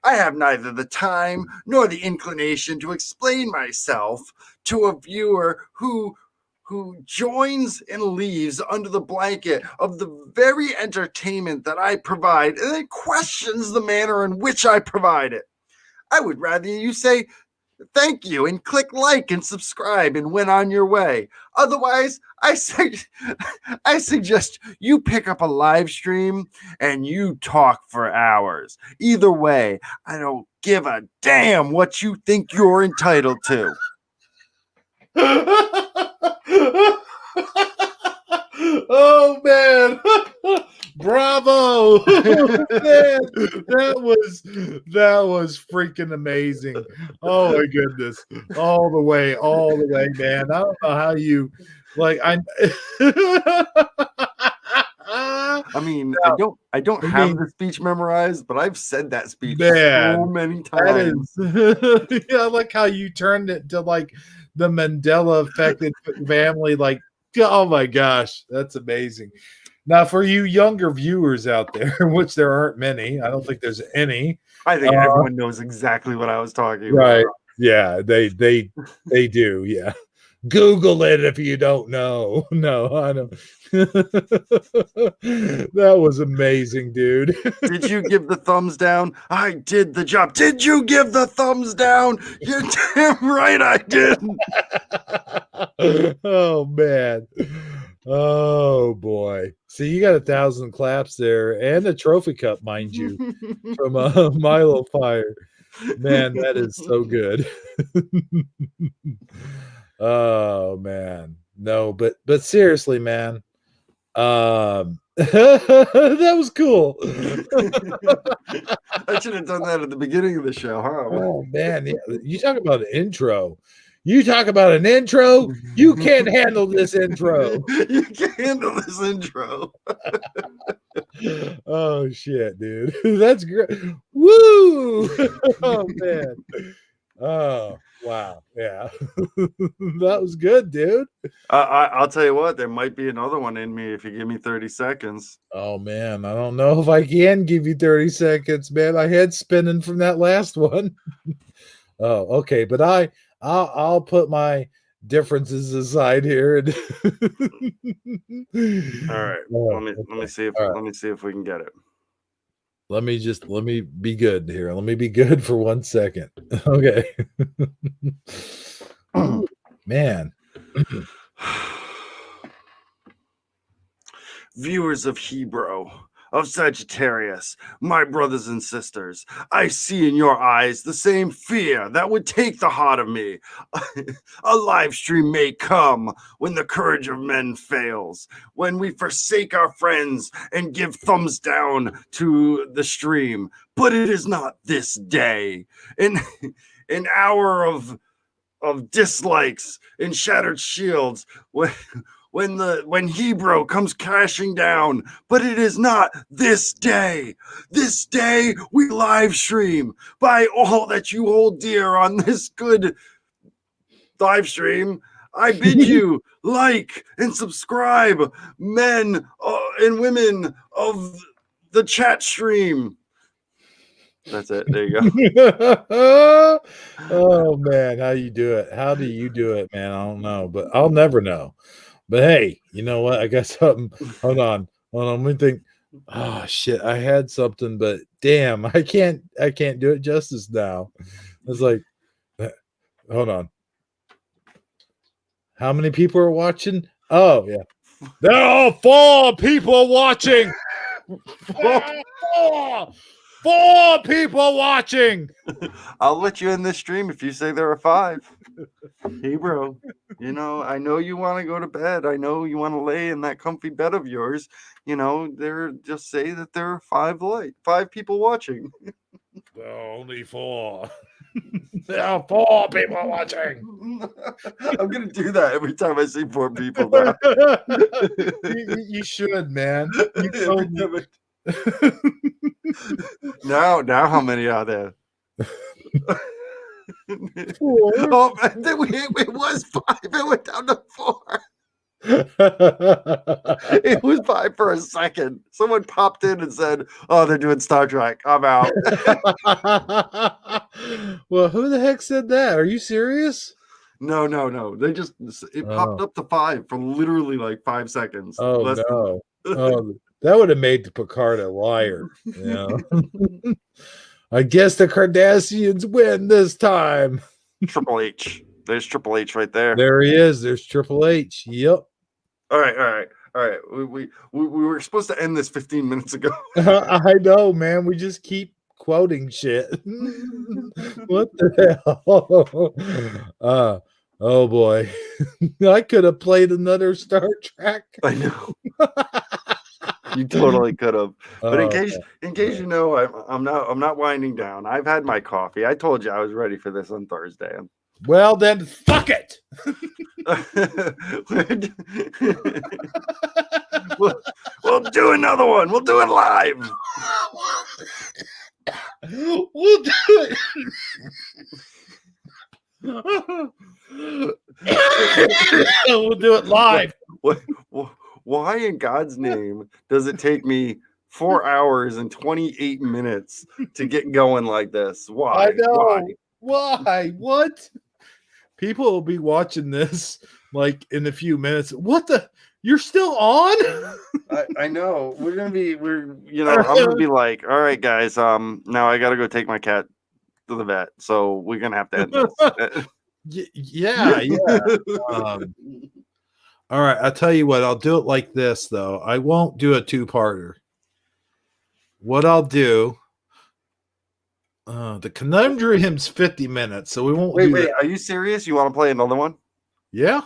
I have neither the time nor the inclination to explain myself to a viewer who joins and leaves under the blanket of the very entertainment that I provide and then questions the manner in which I provide it. I would rather you say thank you and click like and subscribe and went on your way. Otherwise, I suggest you pick up a live stream and you talk for hours. Either way, I don't give a damn what you think you're entitled to. Oh man. Bravo. Man, that was freaking amazing. Oh my goodness. All the way, man. I don't know how you I mean, I don't have the speech memorized, but I've said that speech so many times. Yeah, I like how you turned it to the Mandela affected family. Oh my gosh, that's amazing. Now, for you younger viewers out there, which there aren't many, I don't think there's any. I think everyone knows exactly what I was talking about. Right? Yeah, they do. Yeah, Google it if you don't know. No, I don't. That was amazing, dude. Did you give the thumbs down? I did the job. Did you give the thumbs down? You're damn right I did. Oh man. Oh boy! See, you got 1,000 claps there, and a trophy cup, mind you, from Milo Fire. Man, that is so good. Oh man, no, but seriously, man, that was cool. I should have done that at the beginning of the show, huh? Oh man, yeah, you talk about an intro. You talk about an intro. You can't handle this intro. You can't handle this intro. Oh shit, dude. That's great. Woo! Oh man. Oh wow. Yeah. That was good, dude. I'll tell you what, there might be another one in me if you give me 30 seconds. Oh man, I don't know if I can give you 30 seconds, man. My head's spinning from that last one. Oh, okay, but I'll put my differences aside here and All right. Oh, Let me see if all right. let me see if we can get it. Let me be good here. Let me be good for 1 second. Okay. Man. Viewers of Hebrew, of Sagittarius, my brothers and sisters, I see in your eyes the same fear that would take the heart of me. A live stream may come when the courage of men fails, when we forsake our friends and give thumbs down to the stream. But it is not this day. An hour of dislikes and shattered shields when Hebrew comes crashing down, but it is not this day. This day we live stream by all that you hold dear on this good live stream. I bid you like and subscribe, men and women of the chat stream. That's it. There you go. Oh man, how you do it? How do you do it, man? I don't know, but I'll never know. But hey, you know what? I got something. Hold on. Let me think. Oh shit, I had something, but damn, I can't do it justice now. It's like, hold on. How many people are watching? Oh yeah, there are 4 people watching. 4 people watching. I'll let you in this stream if you say there are 5. Hebrew, you know, I know you want to go to bed. I know you want to lay in that comfy bed of yours. You know, just say that there are 5 people watching. Only 4. There are 4 people watching. I'm gonna do that every time I see 4 people now. You should, man. You told me. Now how many are there? 4. Oh, it was 5. It went down to 4. It was 5 for a second. Someone popped in and said, "Oh, they're doing Star Trek. I'm out." Well, who the heck said that? Are you serious? No. They just popped up to 5 for literally like 5 seconds. Oh no. Oh, that would have made Picard a liar. Yeah. I guess the Cardassians win this time. Triple H. There's Triple H right there. There he is. There's Triple H. Yep. All right. We were supposed to end this 15 minutes ago. I know, man. We just keep quoting shit. What the hell? Oh boy. I could have played another Star Trek. I know. You totally could have. But in case you know, I'm not winding down. I've had my coffee. I told you I was ready for this on Thursday. Well then, fuck it. We'll do another one. We'll do it live. We'll do it. We'll do it live. Why in God's name does it take me 4 hours and 28 minutes to get going like this? Why? I know. Why? What? People will be watching this like in a few minutes. What the? You're still on? I know. I'm gonna be like, all right, guys. Now I gotta go take my cat to the vet, so we're gonna have to end this. Yeah. All All right, I'll tell you what. I'll do it like this, though. I won't do a two-parter. What I'll do, the conundrum's 50 minutes, so we won't do Wait, that. are you serious? You want to play another one? Yeah,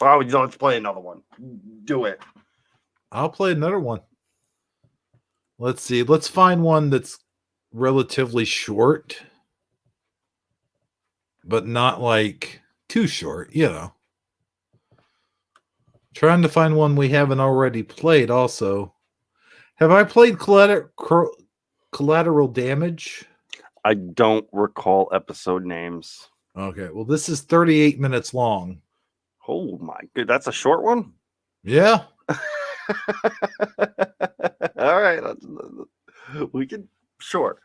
Oh, let's play another one. Do it. I'll play another one. Let's see. Let's find one that's relatively short, but not like too short, you know. Trying to find one we haven't already played also. Have I played Collateral Damage? I don't recall episode names. Okay, well, this is 38 minutes long. Oh my good, that's a short one. Yeah. All right, we can sure.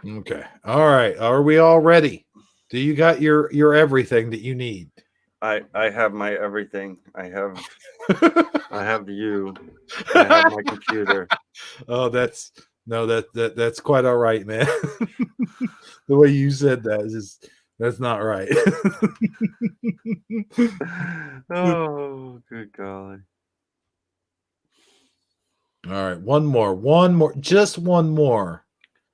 Okay. All right. Are we all ready? Do you got your everything that you need? I have my everything. I have you. I have my computer. Oh, that's quite all right, man. The way you said that's not right. Oh, good golly. All right, one more, just one more.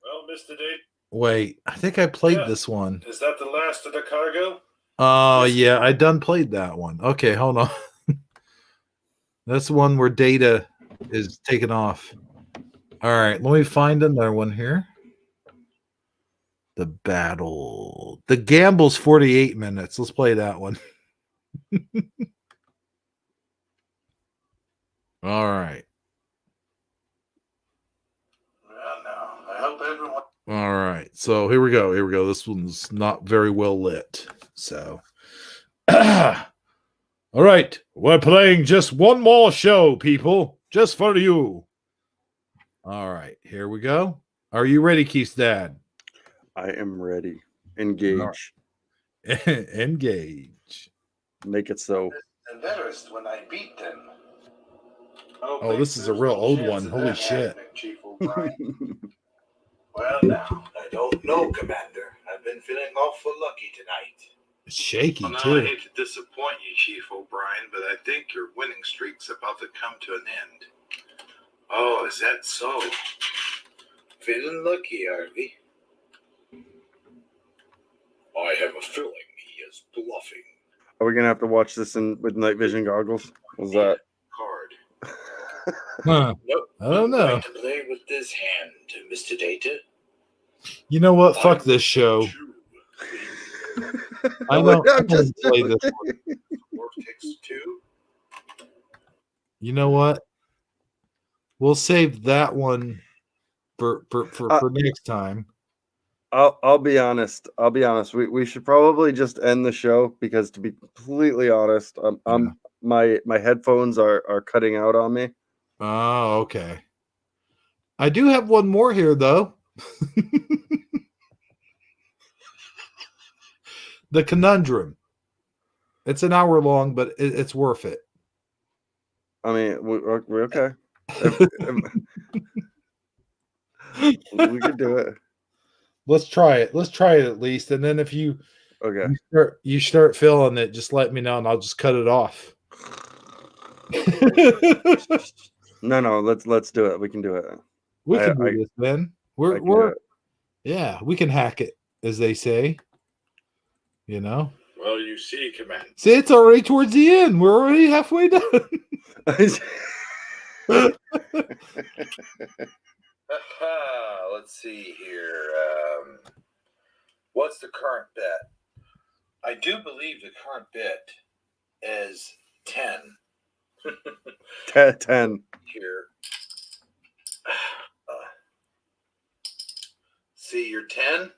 Well, Mr. Date, Wait, I think I played Yeah. this one. is that the last of the cargo? Oh, Yes. yeah, I done played that one. Okay, hold on. That's the one where data is taken off. All right, let me find another one here. The battle. The gamble's 48 minutes. Let's play that one. All right. Well, now, I hope everyone. All right. So here we go. This one's not very well lit. So all right. We're playing just one more show, people. Just for you. All right. Here we go. Are you ready, Keith's dad? I am ready. Engage. Engage. Make it so. Embarrassed when I beat them. Oh, this is a real old one. Holy shit. Chief O'Brien. Well, now, I don't know, Commander. I've been feeling awful lucky tonight. It's shaky, Well, now, I too. hate to disappoint you, Chief O'Brien, but I think your winning streak's about to come to an end. Oh, is that so? Feeling lucky, are we? I have a feeling he is bluffing. Are we gonna have to watch this with night vision goggles? Was that Card. Huh. Nope. I don't know. Going to play with this hand, Mr. Data. You know what? Fuck this show. I don't just play this one. Vortex 2. You know what? We'll save that one for next time. I'll be honest. We should probably just end the show because, to be completely honest, my headphones are cutting out on me. Oh, okay. I do have one more here, though. The Conundrum. It's an hour long, but it's worth it. I mean, we're okay. We could do it. Let's try it. Let's try it at least, and then if you start feeling it, just let me know, and I'll just cut it off. No, let's do it. We can do it. We can do this, man. We can hack it, as they say. You know. Well, you see, Commander. See, it's already towards the end. We're already halfway done. Let's see here. What's the current bet? I do believe the current bet is 10. 10. Here. See your 10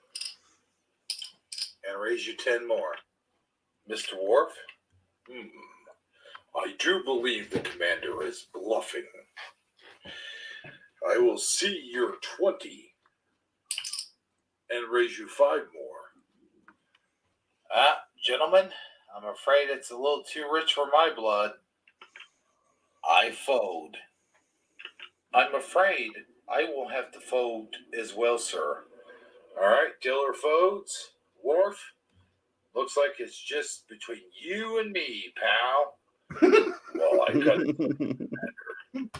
and raise you 10 more. Mr. Worf? I do believe the commander is bluffing. I will see your 20 and raise you 5 more. Gentlemen, I'm afraid it's a little too rich for my blood. I fold. I'm afraid I will have to fold as well, sir. All right, Diller folds. Worf, looks like it's just between you and me, pal. Well, I got it.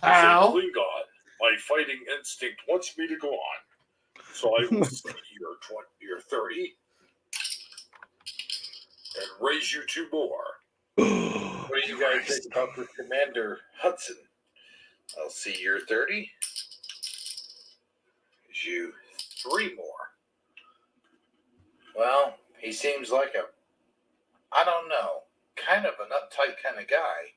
As a Klingon, my fighting instinct wants me to go on. So I will see your 30 and raise you 2 more. What do you guys think about for Commander Hudson? I'll see your 30. Raise you 3 more. Well, he seems like I don't know, kind of an uptight kind of guy.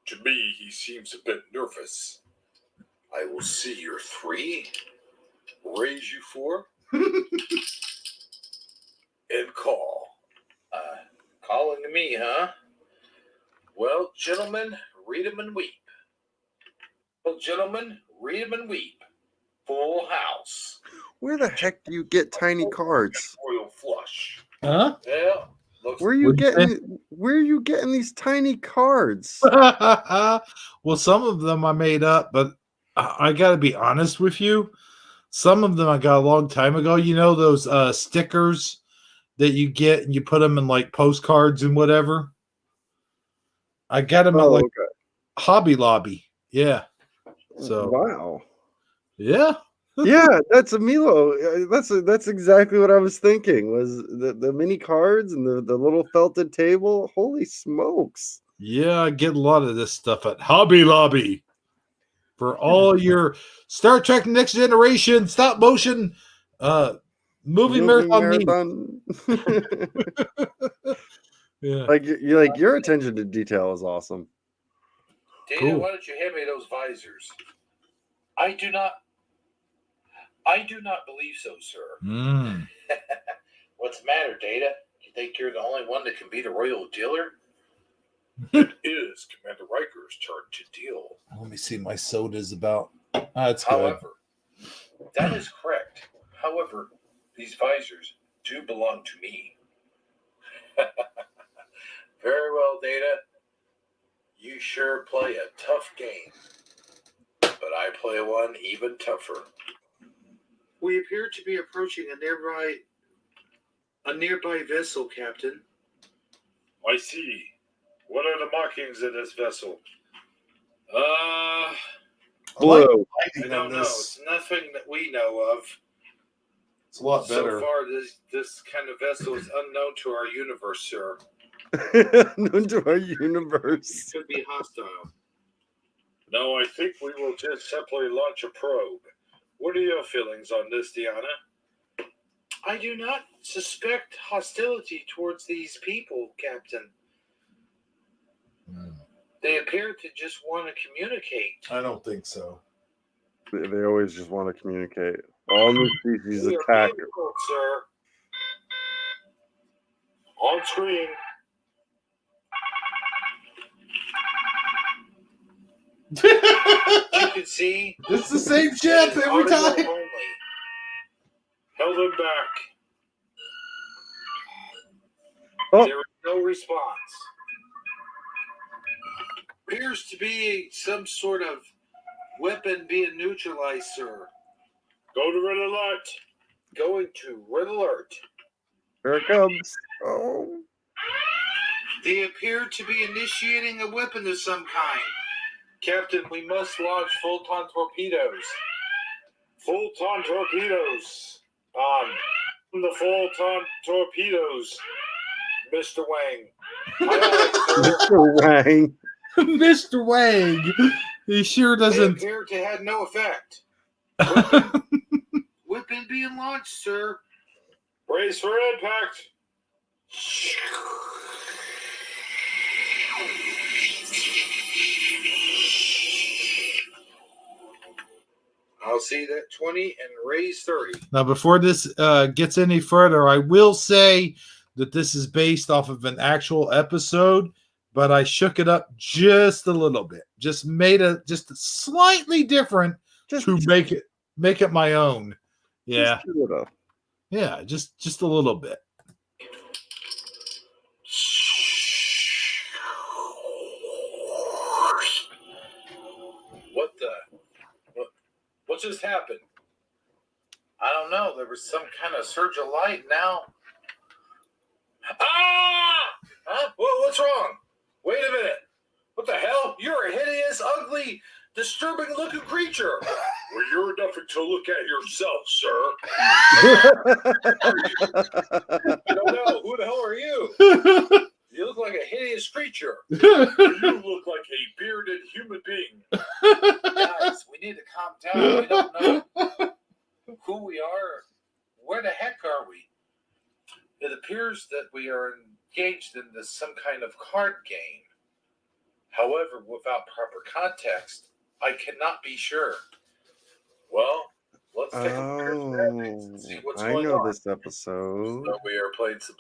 To me, he seems a bit nervous. I will see your 3, raise you 4, and call. Calling to me, huh? Well, gentlemen, read 'em and weep. Well, gentlemen, read 'em and weep. Full house. Where the heck do you get tiny cards? Royal flush. Huh? Yeah. Where are you getting these tiny cards? Well, some of them I made up, but I got to be honest with you. Some of them I got a long time ago. You know those stickers that you get and you put them in like postcards and whatever? I got them at like Hobby Lobby. Yeah. So wow. Yeah. Yeah, that's a Milo. That's exactly what I was thinking. Was the mini cards and the little felted table? Holy smokes! Yeah, I get a lot of this stuff at Hobby Lobby for all your Star Trek Next Generation stop motion movie marathon. Yeah, like your attention to detail is awesome. Dana, why don't you hand me those visors? I do not believe so, sir. What's the matter, Data? You think you're the only one that can be the royal dealer? It is Commander Riker's turn to deal. Let me see my soda's about. That's good. However, that is correct. However, these visors do belong to me. Very well, Data. You sure play a tough game. But I play one even tougher. We appear to be approaching a nearby vessel, Captain. I see. What are the markings of this vessel? Blue. I don't know. It's nothing that we know of. It's a lot better. So far, this kind of vessel is unknown to our universe, sir. Unknown to our universe. It could be hostile. No, I think we will just simply launch a probe. What are your feelings on this, Deanna? I do not suspect hostility towards these people, Captain. They appear to just want to communicate. I don't think so. They always just want to communicate. All new species attack. Sir. On screen. You can see it's the same ship every time. Only. Held him back. Oh. There is no response. Appears to be some sort of weapon being neutralized, sir. Go to red alert. Going to red alert. Here it comes. Oh. They appear to be initiating a weapon of some kind. Captain, we must launch Photon torpedoes. Photon torpedoes. On the Photon torpedoes. Mr. Wang. Mr. Wang. Mr. Wang. He sure doesn't. They appear to have no effect. Weapon being launched, sir. Brace for impact. I'll see that 20 and raise 30. Now, before this gets any further, I will say that this is based off of an actual episode, but I shook it up just a little bit. Just made it just slightly different to make it my own. Yeah. Yeah, just a little bit. What just happened? I don't know. There was some kind of surge of light now. Ah! Huh? What's wrong? Wait a minute. You're a hideous, ugly, disturbing-looking creature. Well, you're nothing to look at yourself, sir. I don't know. Who the hell are you? You look like a hideous creature. You look like a bearded human being. Guys, we need to calm down. We don't know who we are. Where the heck are we? It appears that we are engaged in some kind of card game. However, without proper context, I cannot be sure. Well, let's take a look and see what's I going know on. this episode. So we are playing some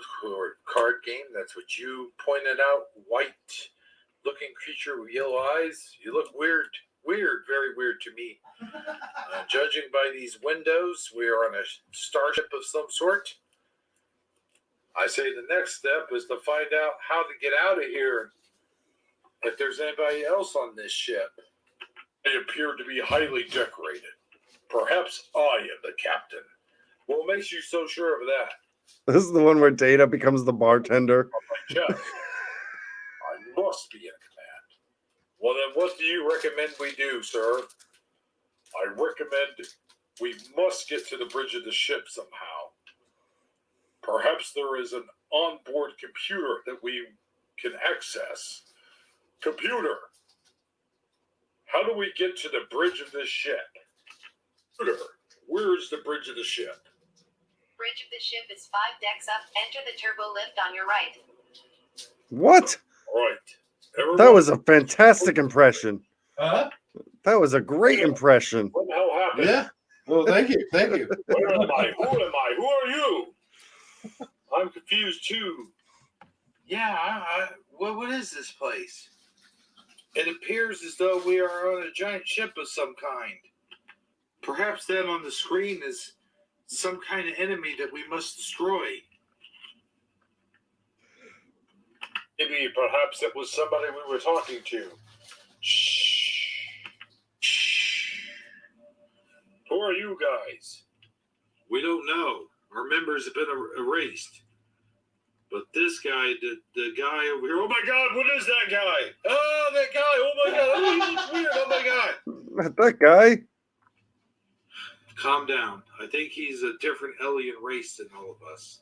card game. That's what you pointed out. White-looking creature with yellow eyes. You look weird. Weird, very weird to me. Judging by these windows, we are on a starship of some sort. I say the next step is to find out how to get out of here. If there's anybody else on this ship. They appear to be highly decorated. Perhaps I am the captain. What makes you so sure of that? This is the one where Data becomes the bartender. Yes. I must be in command. Well, then what do you recommend we do, sir? I recommend we must get to the bridge of the ship somehow. Perhaps there is an onboard computer that we can access. Computer, how do we get to the bridge of this ship? Computer, where is the bridge of the ship? Bridge of the ship is 5 decks up. Enter the turbo lift on your right. What? All right. Everyone, That was a fantastic impression. Huh? That was a great impression. what the hell happened? Yeah. Well, thank you. Thank you. Where am I? Who am I? Who are you? I'm confused too. Yeah, what is this place? It appears as though we are on a giant ship of some kind. Perhaps that on the screen is some kind of enemy that we must destroy. Maybe perhaps it was somebody we were talking to. Shh. Shh. Who are you guys? We don't know. Our members have been erased. But this guy, the guy over here, oh my God, what is that guy? Oh, that guy, oh my God, oh, he looks weird, oh my God. Not that guy. Calm down. I think he's a different alien race than all of us.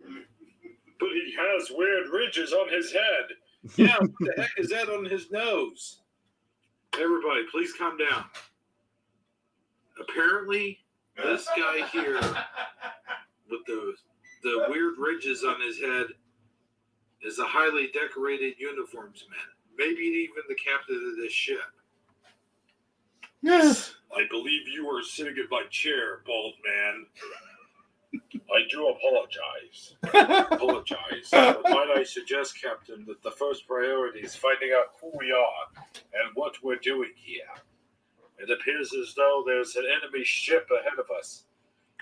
But he has weird ridges on his head. Yeah, what the heck is that on his nose? Everybody, please calm down. Apparently, this guy here with the weird ridges on his head is a highly decorated uniforms man. Maybe even the captain of this ship. Yes. I believe you are sitting in my chair, bald man. I do apologize. But might I suggest, Captain, that the first priority is finding out who we are and what we're doing here. It appears as though there's an enemy ship ahead of us.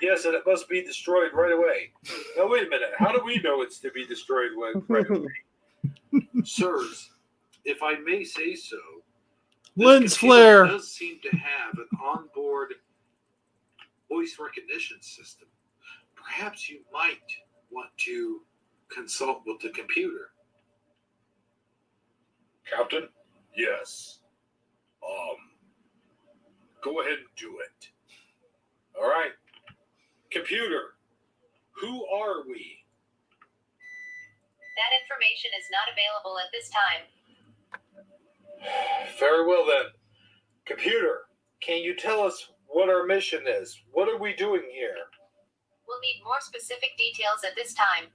Yes, and it must be destroyed right away. Now, wait a minute. How do we know it's to be destroyed right away? Sirs, if I may say so, this Lens computer flare. does seem to have an onboard voice recognition system. Perhaps you might want to consult with the computer. Captain? Yes. Go ahead and do it. All right. Computer, who are we? That information is not available at this time. Very well then. Computer, can you tell us what our mission is? What are we doing here? We'll need more specific details at this time.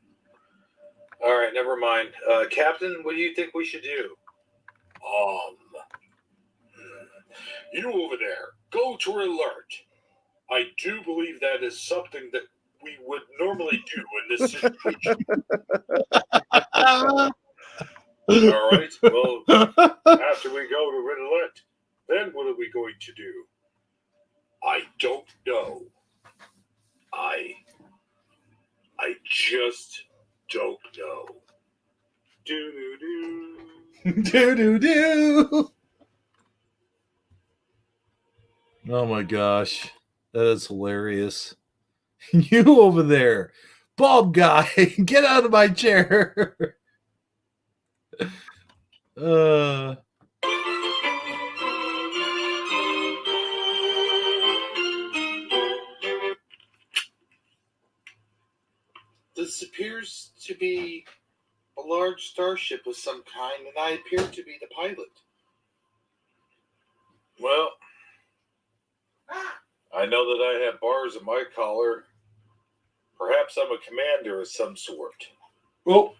All right, never mind. Captain, what do you think we should do? You over there, go to alert. I do believe that is something that we would normally do in this situation. All right, well, after we go to red alert, then what are we going to do? I don't know. I just don't know. Do-do-do. Do. Oh my gosh. That is hilarious. You over there, bald guy, get out of my chair. This appears to be a large starship of some kind, and I appear to be the pilot. Well, I know that I have bars in my collar. Perhaps I'm a commander of some sort. Oh,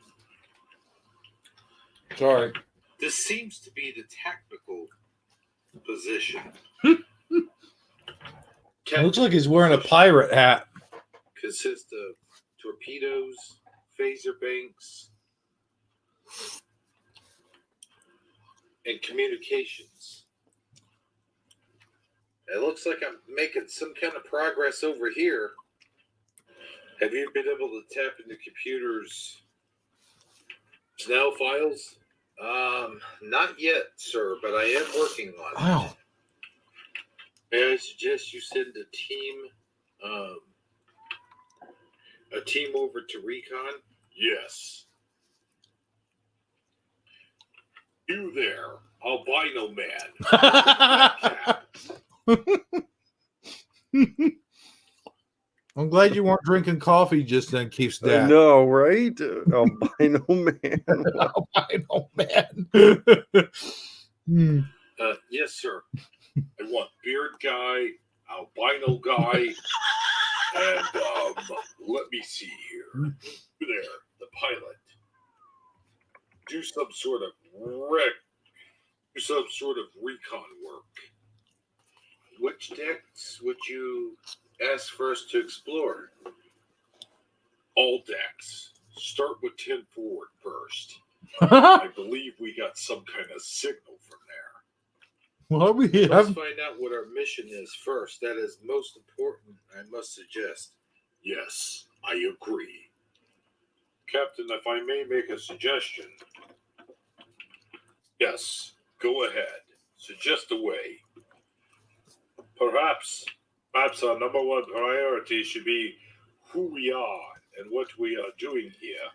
sorry. This seems to be the technical position. Looks like he's wearing a pirate hat. Consists of torpedoes, phaser banks, and communications. It looks like I'm making some kind of progress over here. Have you been able to tap into computers' Snell files? Not yet, sir, but I am working on it. Wow. May I suggest you send a team over to Recon? Yes. You there, albino man. I'm glad you weren't drinking coffee just then, Keith I Stat. know, right? Albino man. Albino man. Yes, sir. I want beard guy, albino guy, and let me see here. There, the pilot. Do some sort of recon work. Which decks would you ask for us to explore? All decks. Start with 10 forward first. I believe we got some kind of signal from there. Well, we Let's have. find out what our mission is first. That is most important, I must suggest. Yes, I agree. Captain, if I may make a suggestion. Yes, go ahead. Suggest a way. Perhaps our number one priority should be who we are and what we are doing here.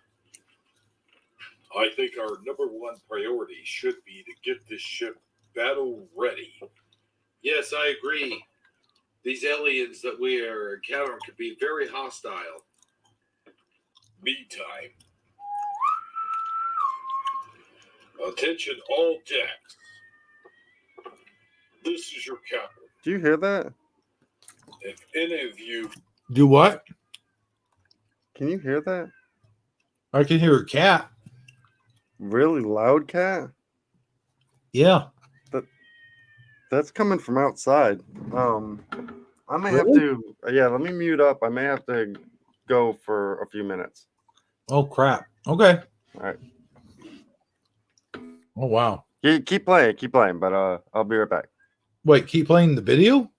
I think our number one priority should be to get this ship battle ready. Yes, I agree. These aliens that we are encountering could be very hostile. Meantime, attention all decks. This is your captain. Do you hear that? If any of you Do what? Can you hear that? I can hear a cat. Really loud cat? Yeah. That's coming from outside. I may have Really? to. Yeah, let me mute up. I may have to go for a few minutes. Oh crap. Okay. All right. Oh wow. Keep playing. But I'll be right back. Wait, keep playing the video?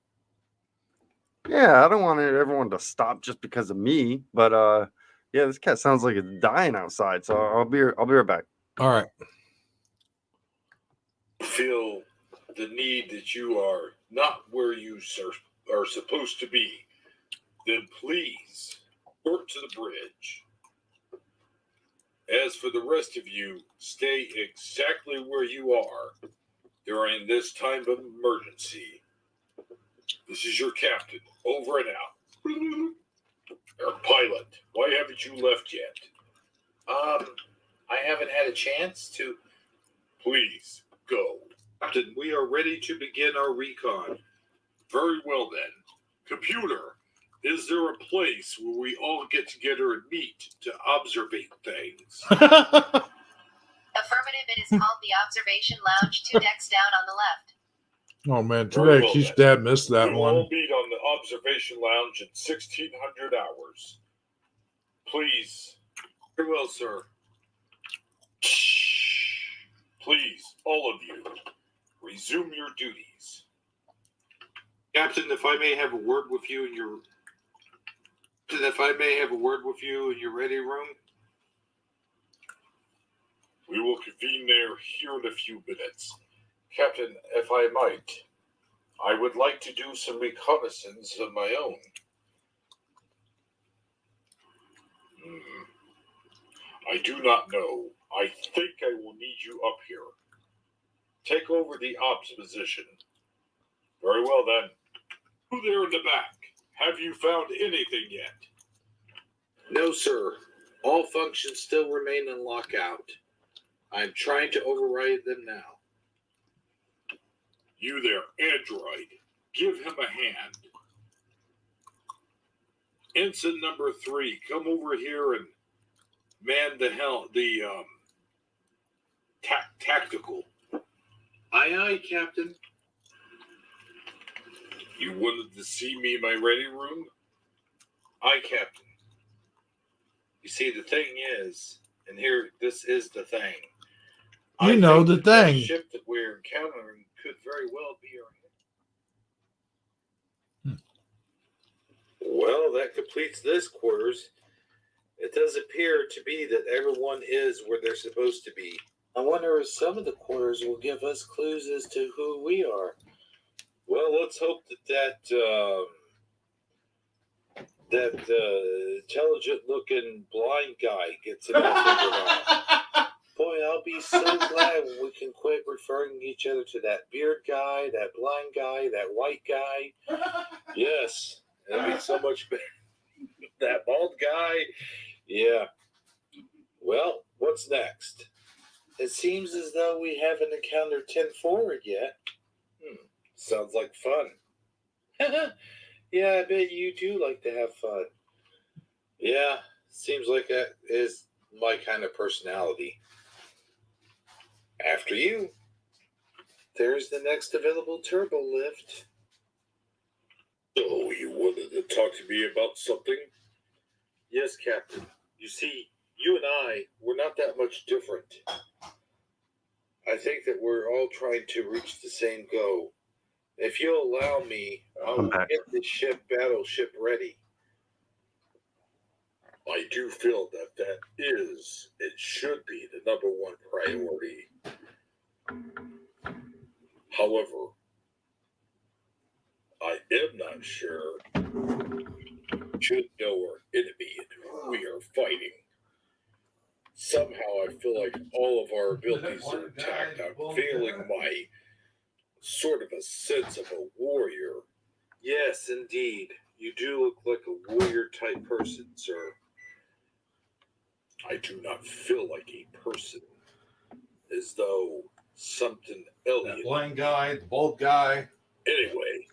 Yeah, I don't want everyone to stop just because of me. But yeah, this cat sounds like it's dying outside. So I'll be right back. All right. feel the need that you are not where you are supposed to be, then please work to the bridge. As for the rest of you, stay exactly where you are during this time of emergency. This is your captain. Over and out. Our pilot, why haven't you left yet? I haven't had a chance to. Please, go. Captain, we are ready to begin our recon. Very well then. Computer, is there a place where we all get together and meet to observate things? Affirmative, it is called the Observation Lounge, 2 decks down on the left. Oh man, too Very bad well, Keith's then. dad missed that We will one. all meet on the observation lounge at 1600 hours. Please. Very well, sir. Please, all of you, resume your duties. Captain, if I may have a word with you in your. Captain, if I may have a word with you in your ready room. We will convene there here in a few minutes. Captain, if I might, I would like to do some reconnaissance of my own. I do not know. I think I will need you up here. Take over the ops position. Very well then. Who there in the back? Have you found anything yet? No, sir. All functions still remain in lockout. I'm trying to override them now. You there, android. Give him a hand. Ensign number 3, come over here and man the tactical. Aye, aye, Captain. You wanted to see me in my ready room? Aye, Captain. You see, the thing is, and here, this is the thing. You know the that thing. ship that we're encountering could very well be our Well, that completes this quarters. It does appear to be that everyone is where they're supposed to be. I wonder if some of the quarters will give us clues as to who we are. Well, let's hope that intelligent-looking blind guy gets it all figured out. Boy, I'll be so glad when we can quit referring each other to that beard guy, that blind guy, that white guy. Yes, it'll be so much better. That bald guy. Yeah. Well, what's next? It seems as though we haven't encountered 10 forward yet. Sounds like fun. Yeah, I bet you do like to have fun. Yeah, seems like that is my kind of personality. After you. There's the next available turbo lift. Oh, you wanted to talk to me about something? Yes, Captain. You see, you and I, we're not that much different. I think that we're all trying to reach the same goal. If you'll allow me, I'll get the battleship ready. I do feel that is, it should be the number one priority. However, I am not sure should know our enemy and who we are fighting. Somehow I feel like all of our abilities are intact. I'm feeling my sort of a sense of a warrior. Yes, indeed. You do look like a warrior type person, sir. I do not feel like a person. As though something alien. That blind guy, the bald guy. Anyway,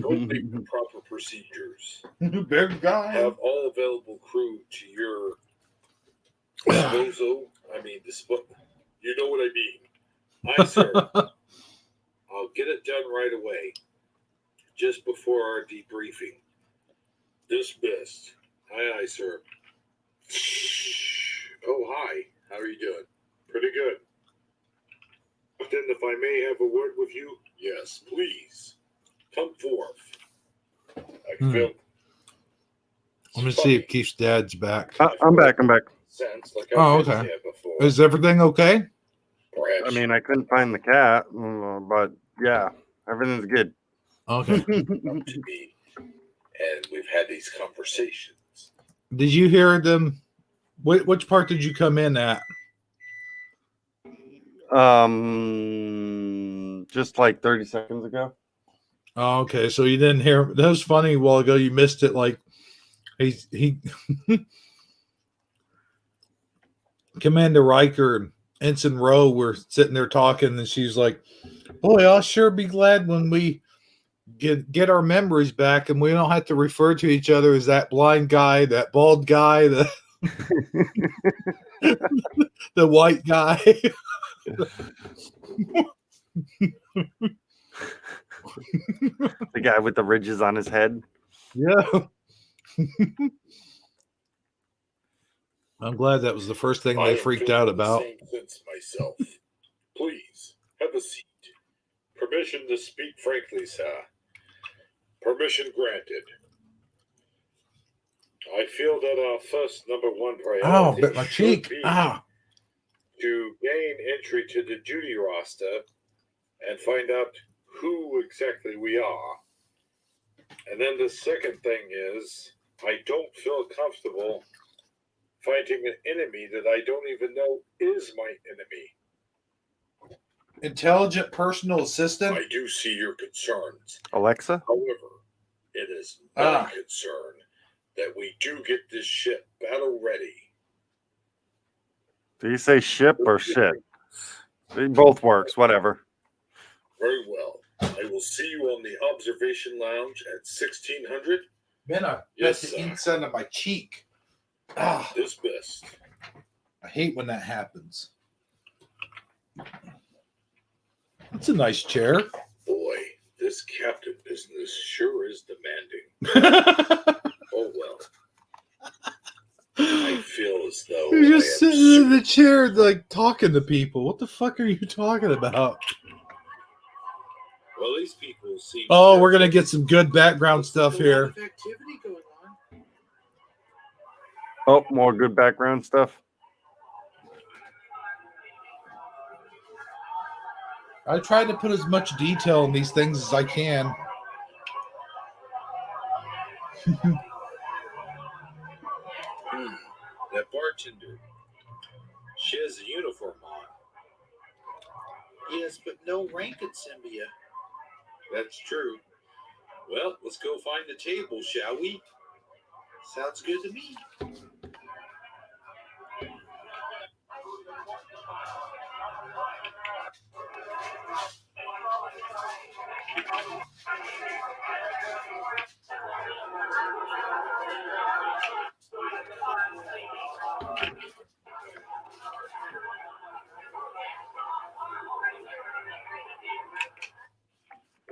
go make the proper procedures. Big guy. Have all available crew to your disposal. You know what I mean. Aye, sir. I'll get it done right away. Just before our debriefing. Dismissed. Aye, aye, sir. Oh, hi. How are you doing? Pretty good. Then, if I may have a word with you? Yes, please. Come forth. I feel. Let me see if Keith's dad's back. I'm back. Sounds like Oh, I've been okay. there before. Is everything okay? Perhaps. I mean, I couldn't find the cat, but yeah, everything's good. Okay. Come to me, and we've had these conversations. Did you hear them? Which part did you come in at? Just like 30 seconds ago. Oh, okay. So you didn't hear. That was funny a while ago. You missed it. Like he Commander Riker and Ensign Rowe were sitting there talking, and she's like, "Boy, I'll sure be glad when we get our memories back, and we don't have to refer to each other as that blind guy, that bald guy, the the white guy." The guy with the ridges on his head. Yeah. I'm glad that was the first thing I they am freaked feeling out the about. same sense myself. Please, have a seat. Permission to speak frankly, sir. Permission granted. I feel that our first number one priority Ow, bit my should cheek. be Ah. to gain entry to the duty roster and find out who exactly we are. And then the second thing is, I don't feel comfortable fighting an enemy that I don't even know is my enemy. Intelligent personal assistant. I do see your concerns. Alexa? However, it is my concern that we do get this ship battle ready Do you say ship or shit? It both works, whatever. Very well. I will see you on the observation lounge at 1600. Man, I Yes, bet the sir. inside of my cheek. Ah, Dismissed. I hate when that happens. It's a nice chair. Boy, this captain business sure is demanding. Oh well. I feel as though You're I just am sitting in the chair, like talking to people. What the fuck are you talking about? Well, these people seem. Oh, we're gonna get some good background stuff There's a here. lot of activity going on. Oh, more good background stuff. I try to put as much detail in these things as I can. That bartender. She has a uniform on. Yes, but no rank at Symbia. That's true. Well, let's go find the table, shall we? Sounds good to me.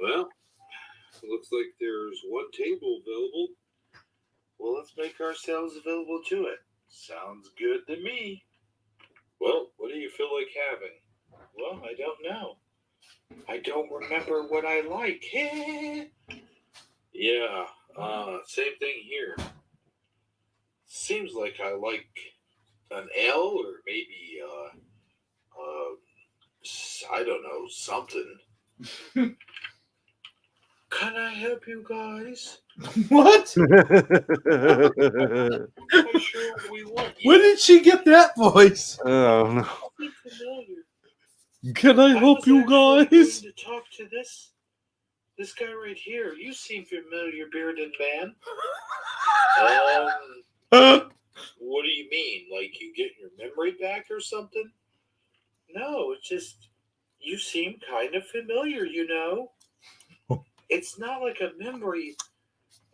Well, looks like there's one table available. Well, let's make ourselves available to it. Sounds good to me. Well, what do you feel like having? Well, I don't know. I don't remember what I like. Yeah, same thing here. Seems like I like an L or maybe, I don't know, something. Can I help you guys? What? I sure we want you. Where did she get that voice? Oh no. Be familiar. Can I help was you actually guys? going to talk to this guy right here. You seem familiar, bearded man. What do you mean? Like you get your memory back or something? No, it's just you seem kind of familiar, you know. It's not like a memory,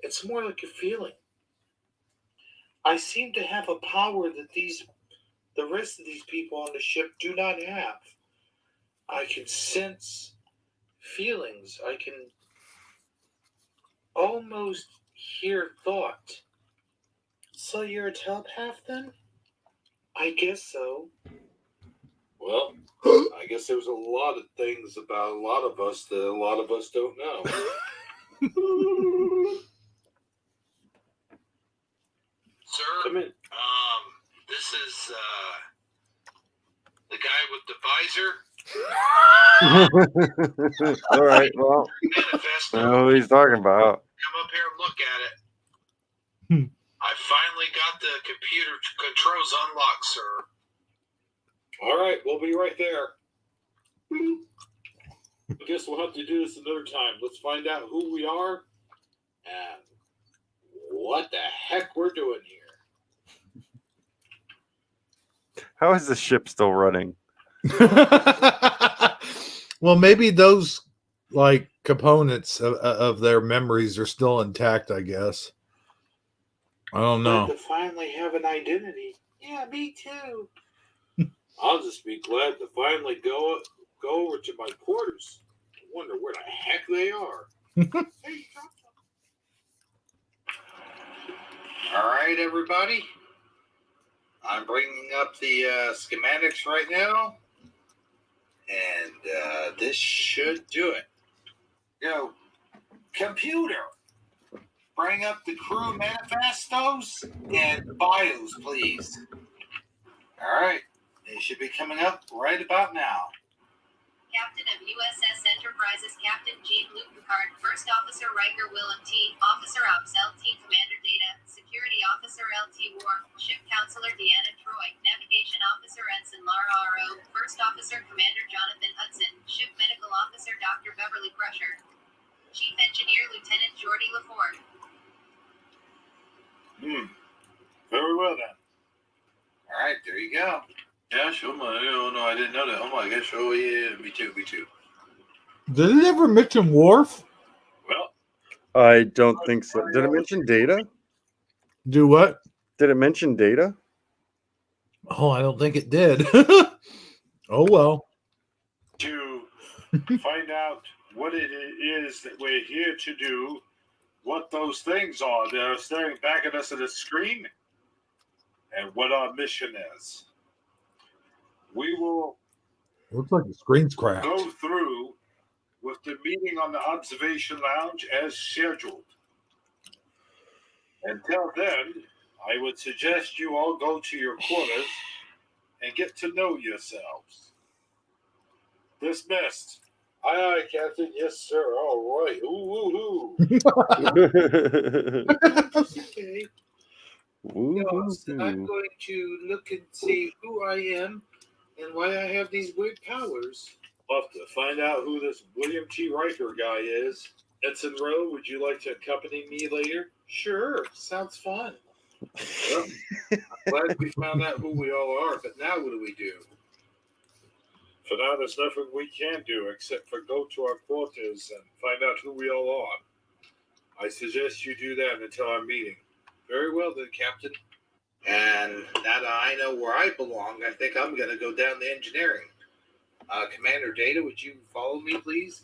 it's more like a feeling. I seem to have a power that the rest of these people on the ship do not have. I can sense feelings. I can almost hear thought. So you're a telepath then? I guess so. Well, I guess there's a lot of things about a lot of us that a lot of us don't know. Sir, Come in. this is the guy with the visor. All right, well, Manifesto. I know who he's talking about. Come up here and look at it. Hmm. I finally got the computer controls unlocked, sir. All right, we'll be right there. I guess we'll have to do this another time. Let's find out who we are and what the heck we're doing here. How is the ship still running? Well, maybe those like components of their memories are still intact, I guess. I don't Glad know. to finally have an identity. Yeah, me too. I'll just be glad to finally go over to my quarters. I wonder where the heck they are. Hey, all right, everybody. I'm bringing up the schematics right now, and this should do it. Go, computer. Bring up the crew manifestos and bios, please. All right, they should be coming up right about now. Captain of USS Enterprises, Captain Jean-Luc Picard, First Officer Riker Willem T, Officer Ops LT Commander Data, Security Officer LT War, Ship Counselor Deanna Troy, Navigation Officer Ensign Lara R.O., First Officer Commander Jonathan Hudson, Ship Medical Officer Dr. Beverly Crusher, Chief Engineer Lieutenant Jordy LaForge. Very well then. All right, there you go. Yeah, show my. Oh no, I didn't know that. Oh my gosh. Oh yeah, me too. Me too. Did it ever mention Worf? Well, I don't think so. Did it mention Data? Do what? Did it mention Data? Oh, I don't think it did. Oh well. To find out what it is that we're here to do, what those things are that are staring back at us at the screen, and what our mission is. We will Looks like the screen's cracked. go through with the meeting on the observation lounge as scheduled. Until then, I would suggest you all go to your quarters and get to know yourselves. Dismissed. Aye, aye, Captain. Yes, sir. All right. Ooh, ooh, ooh. Okay. Yes, I'm going to look and see who I am and why I have these weird powers. We'll have to find out who this William T. Riker guy is. Ensign Rowe, would you like to accompany me later? Sure, sounds fun. Well, I'm glad we found out who we all are, but now what do we do? For now, there's nothing we can do except for go to our quarters and find out who we all are. I suggest you do that until our meeting. Very well then, Captain. And now that I know where I belong, I think I'm going to go down to engineering. Commander Data, would you follow me, please?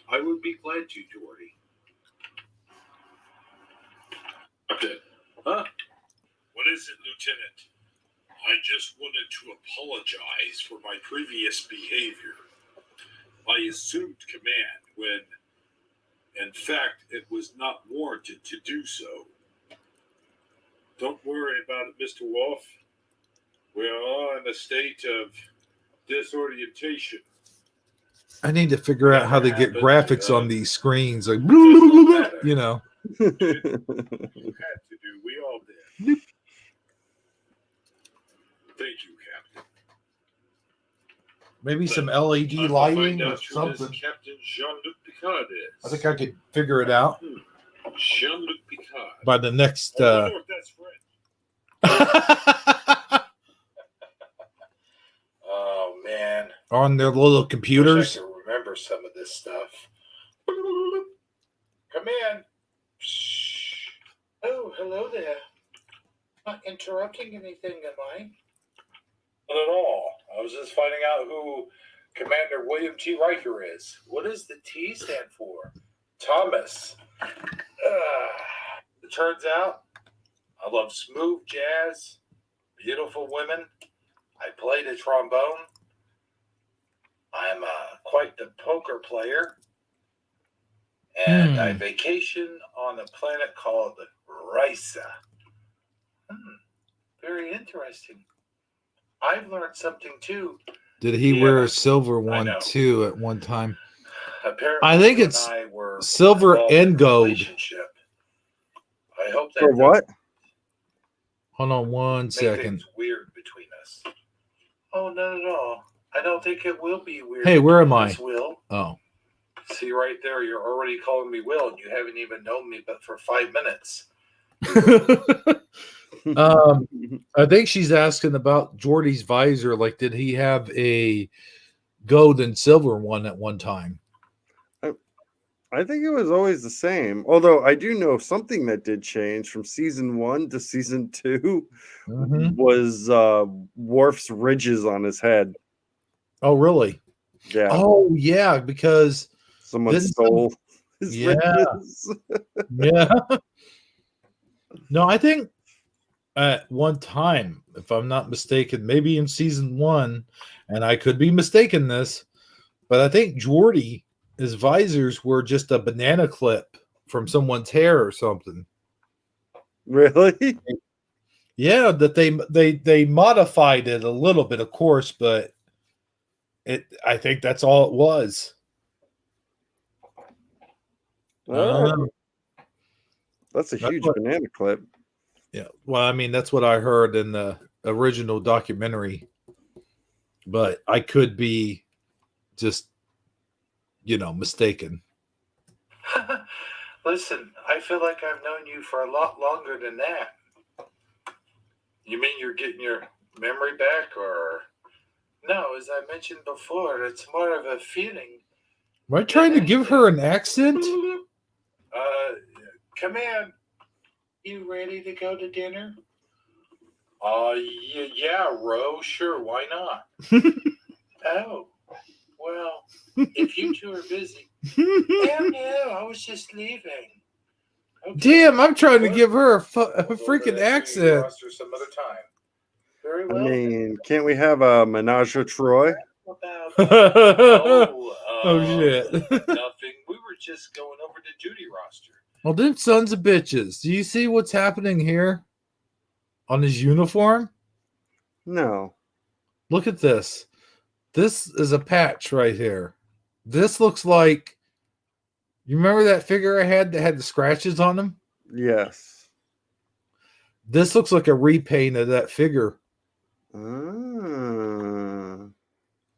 I would be glad to, Geordi. Okay. Huh? What is it, Lieutenant? I just wanted to apologize for my previous behavior. I assumed command when, in fact, it was not warranted to do so. Don't worry about it, Mr. Wolf. We are all in a state of disorientation. I need to figure out how to get graphics on these screens, like you know. You had to do. We all did. Thank you, Captain. Maybe some LED lighting or something. Captain Jean-Luc Picard is. I think I could figure it out Jean-Luc Picard. by the next. I wonder if that's French. Oh man! On their little computers. Wish I could remember some of this stuff. Come in. Shh. Oh, hello there. Not interrupting anything, am I? Not at all. I was just finding out who Commander William T. Riker is. What does the T stand for? Thomas. It turns out I love smooth jazz, beautiful women. I play the trombone. I'm quite the poker player. And I vacation on a planet called Risa. Very interesting. I've learned something too. Did he wear a silver one too at one time? Apparently, I think it's silver and gold. I hope that For what? Hold on one second. Weird between us. Oh, not at all. I don't think it will be weird. Hey, where am I? Will. Oh. See right there, you're already calling me Will, and you haven't even known me but for 5 minutes. I think she's asking about Geordi's visor. Like, did he have a gold and silver one at one time? I think it was always the same. Although I do know something that did change from season 1 to season 2 was Worf's ridges on his head. Oh, really? Yeah. Oh, yeah, because someone stole his ridges. Yeah. No, I think at one time, if I'm not mistaken, maybe in season 1, and I could be mistaken this, but I think Geordi, his visors were just a banana clip from someone's hair or something. Really? Yeah, that they modified it a little bit, of course, but I think that's all it was. That's a huge banana clip. Yeah. Well, I mean, that's what I heard in the original documentary, but I could be just, mistaken. Listen, I feel like I've known you for a lot longer than that. You mean you're getting your memory back, or no? As I mentioned before, it's more of a feeling. Am I trying to give her an accent? Command. You ready to go to dinner? Yeah, Ro. Sure, why not? Oh, well, if you two are busy. Oh no, I was just leaving. Okay. Damn, I'm trying to Well, give her a we'll go over freaking that accent. roster some other time. Very I well. mean, can't we have a menage a Troy? About, Oh, shit. nothing. We were just going over the duty roster. Well, them sons of bitches. Do you see what's happening here on his uniform? No. Look at this. This is a patch right here. This looks like, you remember that figure I had that had the scratches on them? Yes. This looks like a repaint of that figure.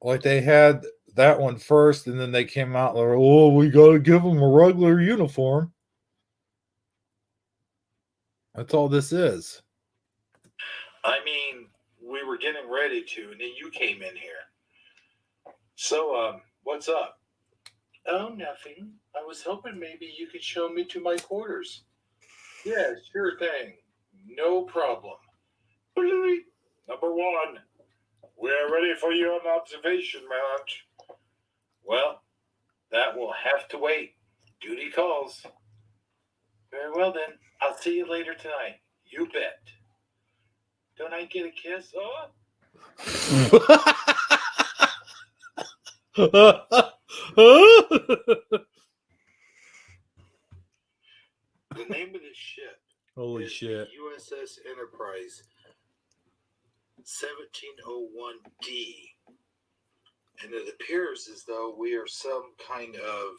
Like they had that one first, and then they came out and were, oh, we got to give them a regular uniform. That's all this is. I mean, we were getting ready to, and then you came in here. So, what's up? Oh, nothing. I was hoping maybe you could show me to my quarters. Yeah, sure thing. No problem. Number one, we're ready for you on observation, March. Well, that will have to wait. Duty calls. Very well then. I'll see you later tonight. You bet. Don't I get a kiss? Oh. The name of this ship Holy is shit. the USS Enterprise 1701D. And it appears as though we are some kind of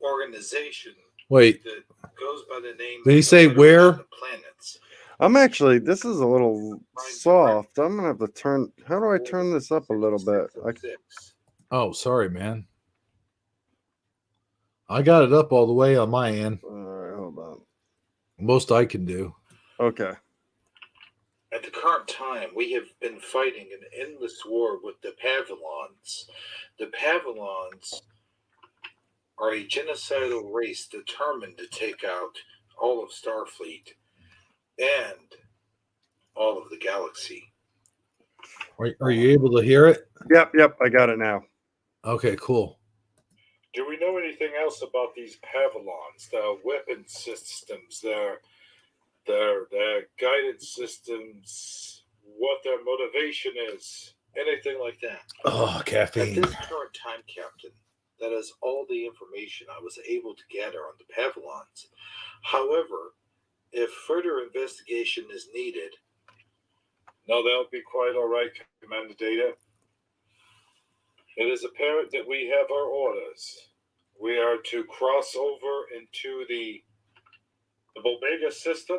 organization Wait, that goes by the name did he of say the Federation where? of Planets. I'm actually, this is a little soft. I'm going to have to turn, how do I turn this up a little bit? Oh, sorry, man. I got it up all the way on my end. All right, hold on. Most I can do. Okay. At the current time, we have been fighting an endless war with the Pavillons. The Pavillons are a genocidal race determined to take out all of Starfleet and all of the galaxy. Are you able to hear it? Yep, I got it now. Okay, cool. Do we know anything else about these Pavillons, the weapon systems, their guidance systems, what their motivation is, anything like that? Oh, At caffeine. this current time, Captain, that is all the information I was able to gather on the Pavillons. However, if further investigation is needed... No, that'll be quite all right, Commander Data. It is apparent that we have our orders. We are to cross over into the Omega system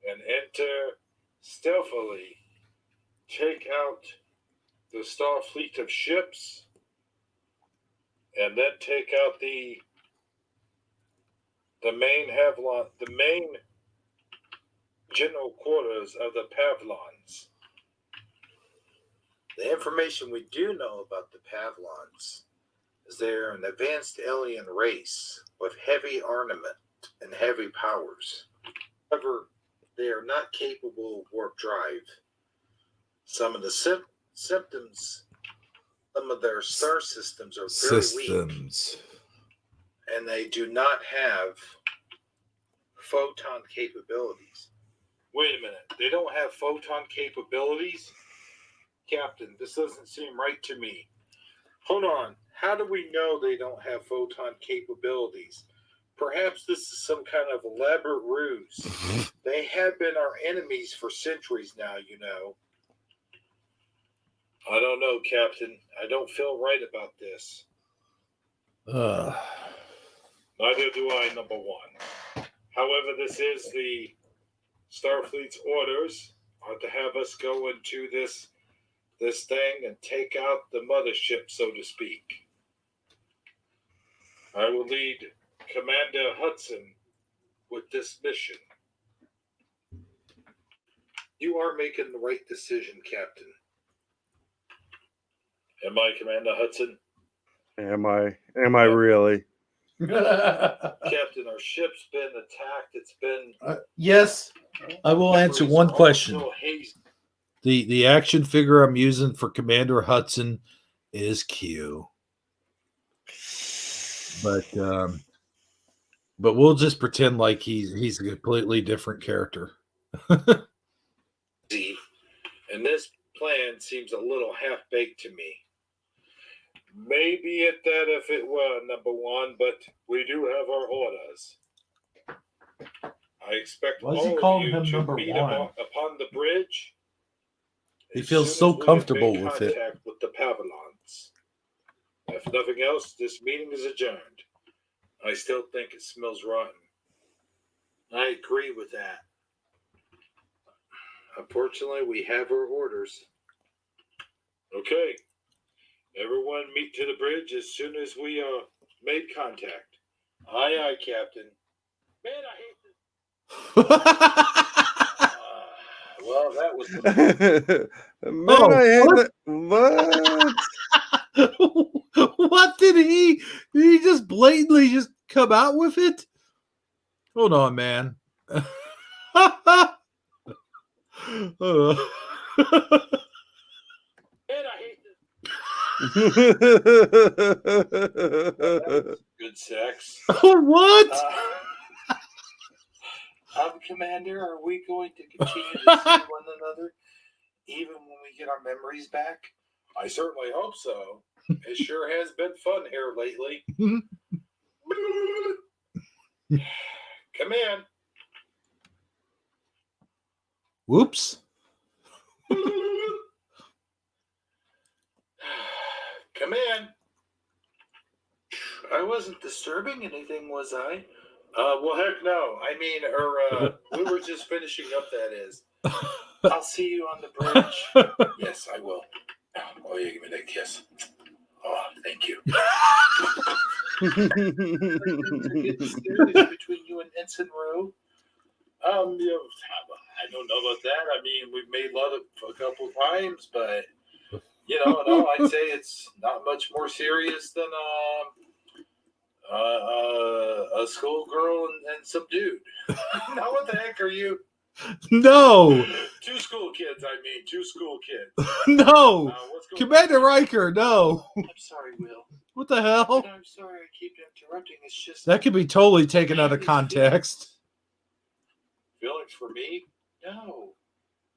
and enter stealthily, take out the Starfleet of ships, and then take out the main Havilon, the main general quarters of the Pavillons. The information we do know about the Pavlons is they're an advanced alien race with heavy armament and heavy powers. However, they are not capable of warp drive. Some of the symptoms, some of their star systems are very weak, and they do not have photon capabilities. Wait a minute, they don't have photon capabilities? Captain, this doesn't seem right to me. Hold on. How do we know they don't have photon capabilities? Perhaps this is some kind of elaborate ruse. They have been our enemies for centuries now, you know. I don't know, Captain. I don't feel right about this. Neither do I, number one. However, this is the Starfleet's orders are to have us go into this thing and take out the mothership, so to speak. I will lead Commander Hudson with this mission. You are making the right decision, Captain. Am I, Commander Hudson? Am I really? Captain, our ship's been attacked. It's been... Yes, I will answer one question. So hazy. The action figure I'm using for Commander Hudson is Q. But we'll just pretend like he's a completely different character. And this plan seems a little half-baked to me. Maybe at that if it were number one, but we do have our orders. I expect Why is he all calling of you him to number meet one? upon the bridge. He as feels soon so as we have comfortable made with it. contact with the Pavillons. If nothing else, this meeting is adjourned. I still think it smells rotten. I agree with that. Unfortunately, we have our orders. Okay. Everyone meet to the bridge as soon as we made contact. Aye, aye, Captain. Man, I hate this. Well, that was... Man, I hate that. What? What did he just blatantly just come out with it? Hold on, man. Man, I hate this. Good sex. What? Commander, are we going to continue to see one another even when we get our memories back? I certainly hope so. It sure has been fun here lately. Come in. Whoops. Come in. I wasn't disturbing anything, was I? Well, heck no. I mean, we were just finishing up, that is. I'll see you on the bridge. Yes, I will. Oh, you give me that kiss. Oh, thank you. It's serious between you and Ensign Rowe. I don't know about that. I mean, we've made love a couple times, but no, I'd say it's not much more serious than a schoolgirl and some dude. Now, what the heck are you? No. Two school kids. No. What's going Commander on? Riker, no. I'm sorry, Will. What the hell? I'm sorry I keep interrupting. It's just That could be totally taken out of context. Feelings for me? No.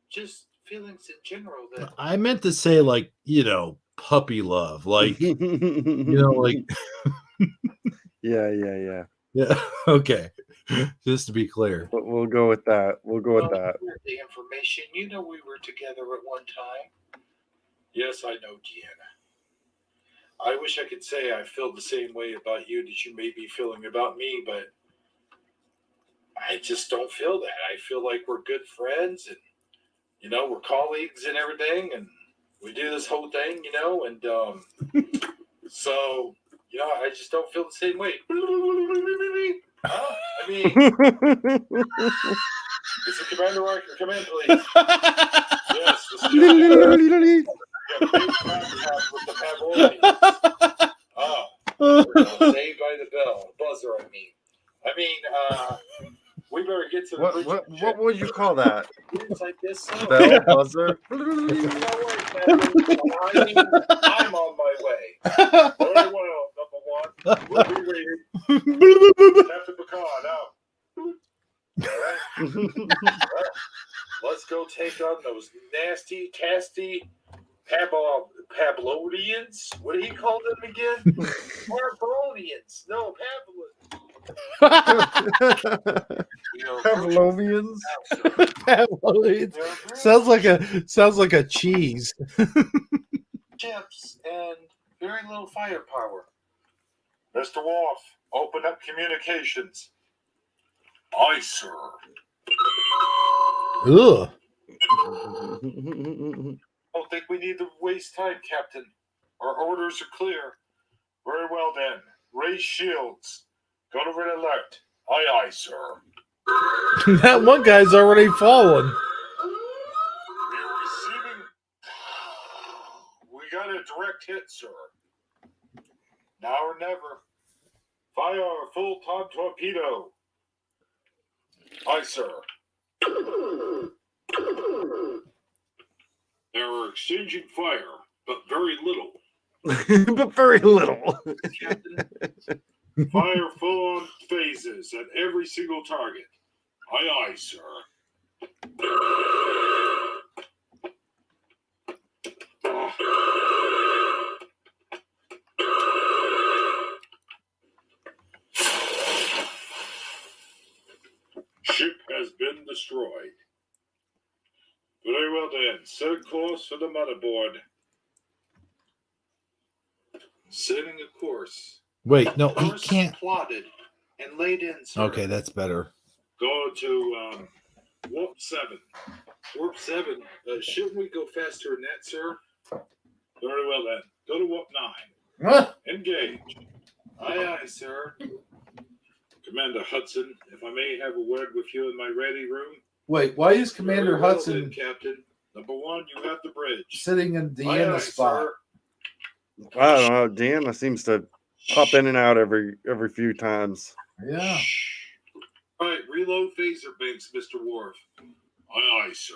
Just feelings in general that I meant to say, like, puppy love. Like, like. Yeah. Yeah. Okay. Just to be clear. But we'll go with that. We'll go with that. the information. You know we were together at one time. Yes, I know, Deanna. I wish I could say I feel the same way about you that you may be feeling about me, but I just don't feel that. I feel like we're good friends and, we're colleagues and everything, and we do this whole thing, and so, I just don't feel the same way. I mean, this is Commander Riker. Come in, please. Yes, this is with the Pavilions. Saved by the bell. Buzzer, I mean, we better get to the bridge. What would you call that? It's like this. Bell buzzer? I'm on my way. Very well, number one. We'll be waiting. Captain Picard, out. All right. Let's go take on those nasty, tasty Pavlonians. What do you call them again? Pavlonians. No, Pavlovians? Pavlovians. Sounds like a cheese. Ships and very little firepower. Mr. Worf, open up communications. Aye, sir. Ugh. Don't think we need to waste time, Captain. Our orders are clear. Very well then. Raise shields. Go to red alert. Aye, aye, sir. That one guy's already fallen. direct hit, sir. Now or never. Fire a full-time torpedo. Aye, sir. They are exchanging fire, but very little. But very little. Captain, fire full-on phases at every single target. Aye, aye, sir. Ship has been destroyed. Very well then. Set course for the motherboard. Setting a course. Wait, no, he Course can't. plotted and laid in, sir. Okay, that's better. Go to warp 7. Warp 7. Shouldn't we go faster than that, sir? Very well then. Go to warp 9. Huh? Engage. Aye, aye, sir. Commander Hudson, if I may have a word with you in my ready room. Wait, why is Very Commander well Hudson then, Captain. Number 1, you have the bridge. sitting in the Aye, Vienna aye, spot? sir. I don't know. Deanna seems to pop in and out every few times. Yeah. All right, reload phaser banks, Mr. Worf. Aye, aye, sir.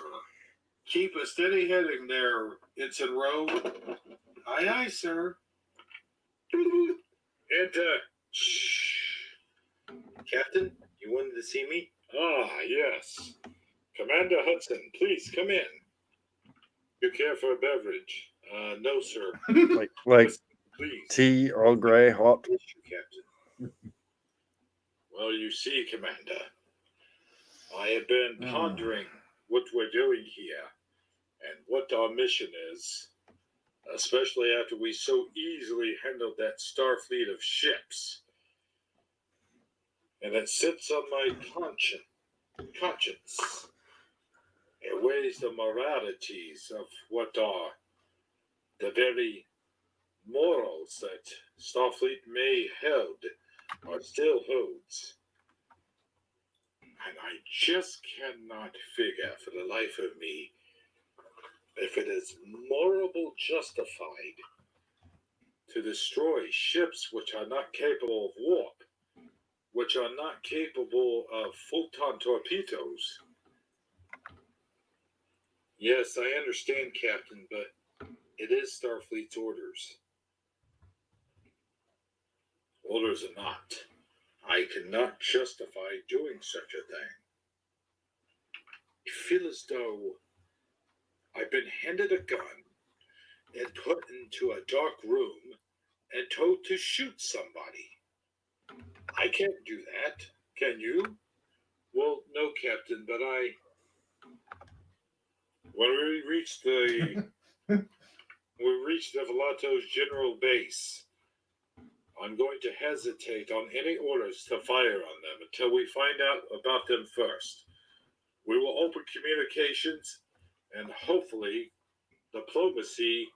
Keep a steady heading there, Ensign Rowe. Aye, aye, sir. Enter. Captain, you wanted to see me? Ah, yes. Commander Hudson, please come in. You care for a beverage? No, sir. Like Please. tea, Earl Grey, hot. Yes, Captain. Well, you see, Commander, I have been pondering what we're doing here and what our mission is, especially after we so easily handled that Starfleet of ships. And it sits on my conscience. It weighs the moralities of what are the very morals that Starfleet may held or still holds. And I just cannot figure for the life of me if it is morally justified to destroy ships which are not capable of warp, which are not capable of photon torpedoes. Yes, I understand, Captain, but it is Starfleet's orders. Orders or not, I cannot justify doing such a thing. I feel as though I've been handed a gun and put into a dark room and told to shoot somebody. I can't do that. Can you? Well, no, Captain, but when we reach the Velato's general base, I'm going to hesitate on any orders to fire on them until we find out about them first. We will open communications, and hopefully diplomacy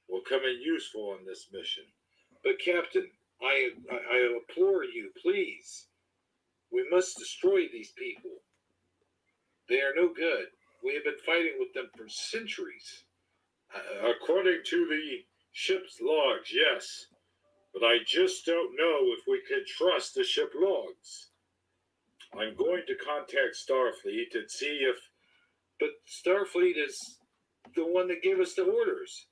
will come in useful on this mission. But Captain, I implore you, please, we must destroy these people. They are no good. We have been fighting with them for centuries. According to the ship's logs, yes. But I just don't know if we can trust the ship logs. I'm going to contact Starfleet and see if... But Starfleet is the one that gave us the orders.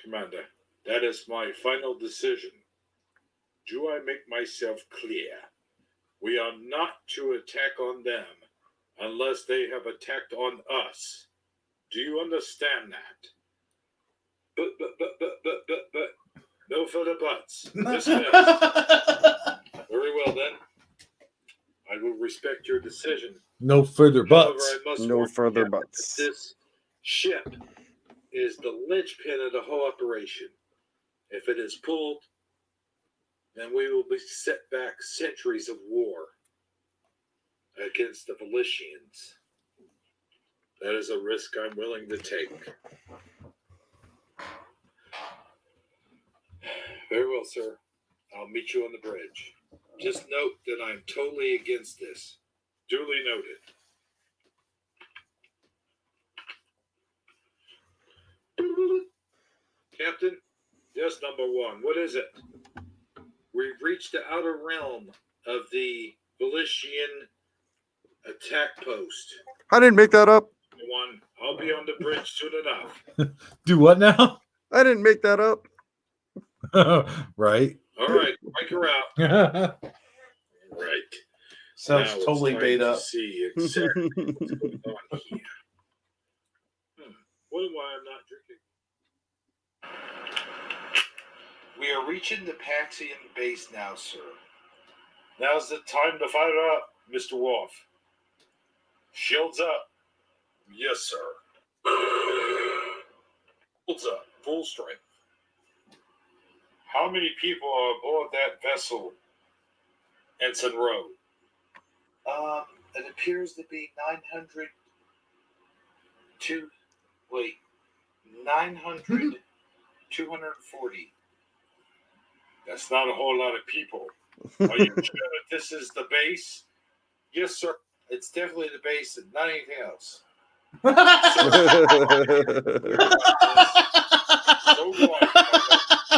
Commander, that is my final decision. Do I make myself clear? We are not to attack on them unless they have attacked on us. Do you understand that? But, no further buts. Dismissed. Very well then. I will respect your decision. No further However, buts. I must No warn you, further Captain, buts. that this ship is the linchpin of the whole operation. If it is pulled, then we will be set back centuries of war against the Velicians. That is a risk I'm willing to take. Very well, sir. I'll meet you on the bridge. Just note that I'm totally against this. Duly noted. Captain? Yes, number one. What is it? We've reached the outer realm of the Valician attack post. I didn't make that up. One, I'll be on the bridge soon enough. Do what now? I didn't make that up. Right. All right, break her out. Right. Sounds Now it's totally time made to up. see exactly what's going on here. What am I not drinking? We are reaching the Paxian base now, sir. Now's the time to fire up, Mr. Worf. Shields up. Yes, sir. Shields up. Full strength. How many people are aboard that vessel, Ensign Rowe? It appears to be 900. 240. That's not a whole lot of people. Are you sure that this is the base? Yes, sir. It's definitely the base and not anything else. So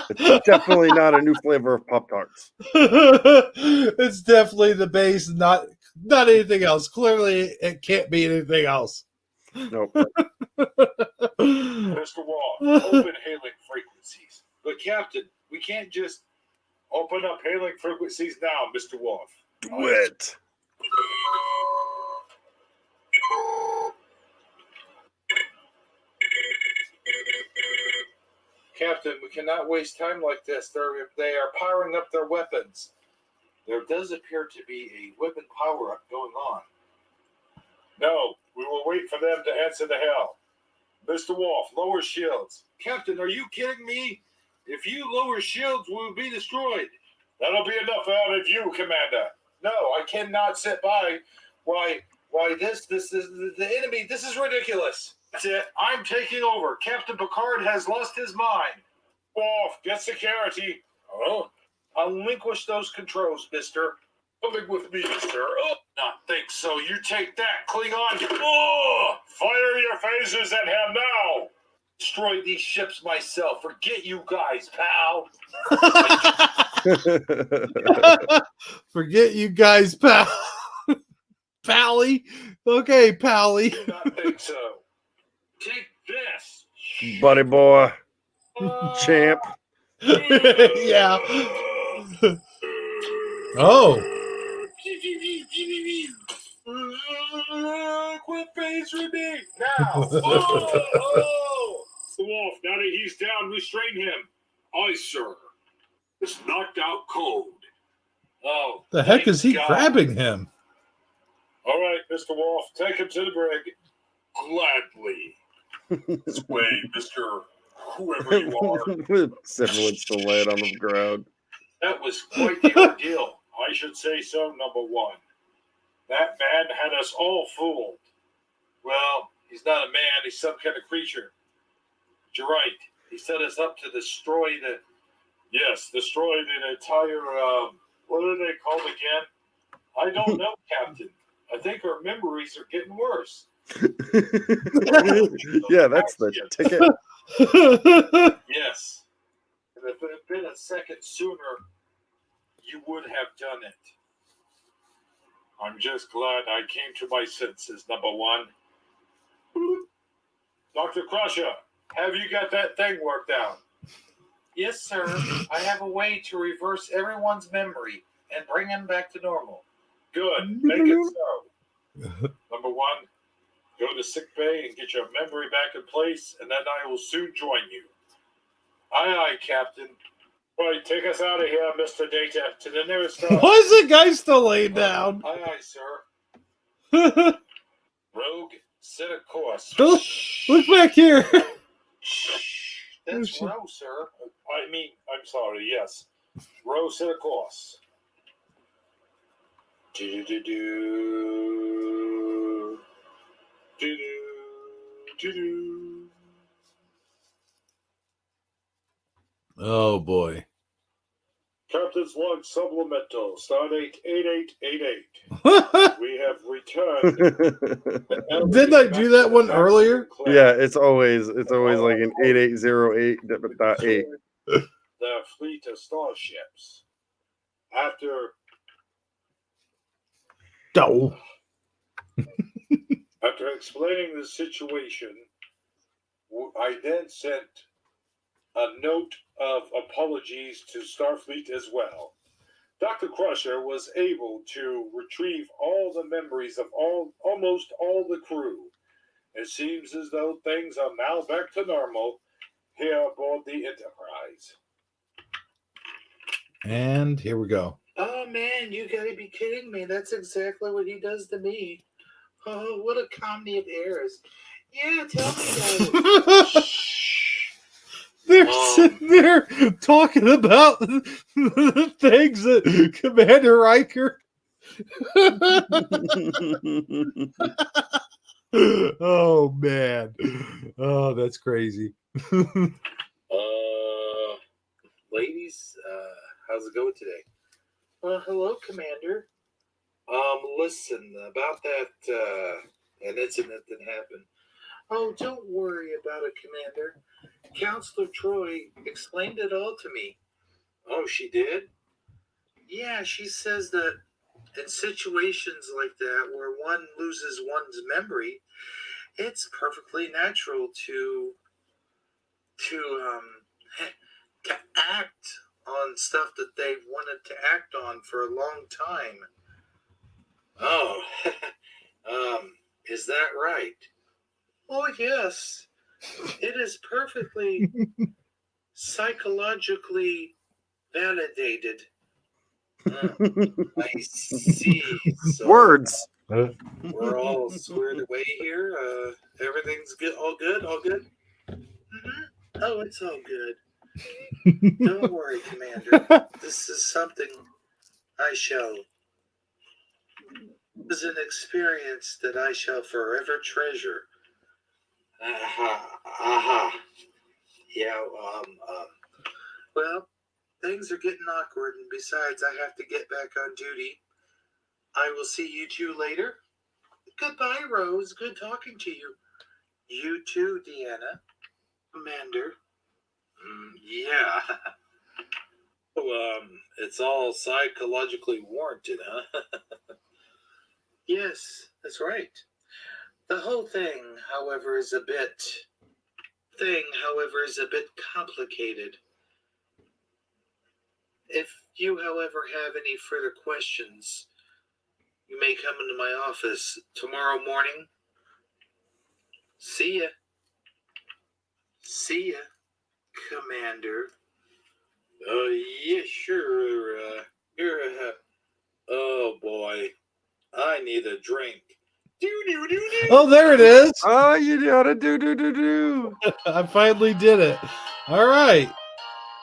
It's definitely not a new flavor of Pop Tarts. It's definitely the base, not anything else. Clearly, it can't be anything else. Nope. Mr. Wall, open hailing frequencies. But Captain, we can't just open up hailing frequencies now, Mr. Wolf. Do it. Captain, we cannot waste time like this. They are powering up their weapons. There does appear to be a weapon power-up going on. No, we will wait for them to answer the hell. Mr. Wolf, lower shields. Captain, are you kidding me? If you lower shields, we will be destroyed. That'll be enough out of you, Commander. No, I cannot sit by. Why, this is the enemy. This is ridiculous. That's it. I'm taking over. Captain Picard has lost his mind. Wolf, get security. Oh, relinquish those controls, mister. Coming with me, sir. Oh, not think so. You take that, Klingon. Oh, fire your phasers at him now. Destroy these ships myself. Forget you guys, pal. Forget you guys, pal. Pally. Okay, Pally. Do not think so. Take this. Buddy boy. Champ. Yeah. Oh. Quit phasing me now. Oh. Wolf, now that he's down, restrain him. Aye, sir. It's knocked out cold. Oh. The heck is he God. grabbing him? All right, Mr. Wolf, take him to the brig. Gladly. This way, Mr. Whoever you are. Everyone's still laying on the ground. That was quite the ordeal. I should say so, number one. That man had us all fooled. Well, he's not a man, he's some kind of creature. But you're right. He set us up to destroy the entire, what are they called again? I don't know, Captain. I think our memories are getting worse. Yeah, that's the ticket. Yes. And if it had been a second sooner, you would have done it. I'm just glad I came to my senses, number one. Dr. Crusher, have you got that thing worked out? Yes, sir. I have a way to reverse everyone's memory and bring them back to normal. Good. Make it so. Number one, go to sick bay and get your memory back in place, and then I will soon join you. Aye, aye, Captain. Right, take us out of here, Mr. Data, to the nearest star. Why is the guy still laying down? Aye, aye, sir. Rogue, set a course. Look back here. That's Roe, sir. I'm sorry, yes. Roe, set a course. Do-do-do-do. Do-do-do-do. Oh boy. Captain's Log Supplemental, Stardate 8888. We have returned. Didn't I do that one earlier? Yeah, it's always like an 8808.8. The fleet of starships. After No. After explaining the situation, I then sent a note of apologies to Starfleet as well. Dr. Crusher was able to retrieve all the memories of almost all the crew. It seems as though things are now back to normal here aboard the Enterprise. And here we go. Oh man, you gotta be kidding me. That's exactly what he does to me. Oh, what a comedy of errors. Yeah, tell me about it. They're sitting there talking about the things that Commander Riker. Oh man. Oh, that's crazy. Ladies, how's it going today? Hello, Commander. Listen, about that, an incident that happened. Oh, don't worry about it, Commander. Counselor Troy explained it all to me. Oh, she did? Yeah, she says that in situations like that where one loses one's memory, it's perfectly natural to act on stuff that they've wanted to act on for a long time. Oh, is that right? Oh, yes. It is perfectly psychologically validated. I see. So Words. we're all squared away here. Everything's good. All good. All good. Oh, it's all good. Don't worry, Commander. This is something I shall. This is an experience that I shall forever treasure. Yeah. Well, things are getting awkward, and besides, I have to get back on duty. I will see you two later. Goodbye, Rose. Good talking to you. You too, Deanna. Commander. Yeah. Oh, it's all psychologically warranted, huh? Yes, that's right. The whole thing, however, is a bit complicated. If you, however, have any further questions, you may come into my office tomorrow morning. See ya. See ya, Commander. Yeah, sure. Oh, boy. I need a drink. Oh, there it is. Oh, you gotta do. I finally did it. All right.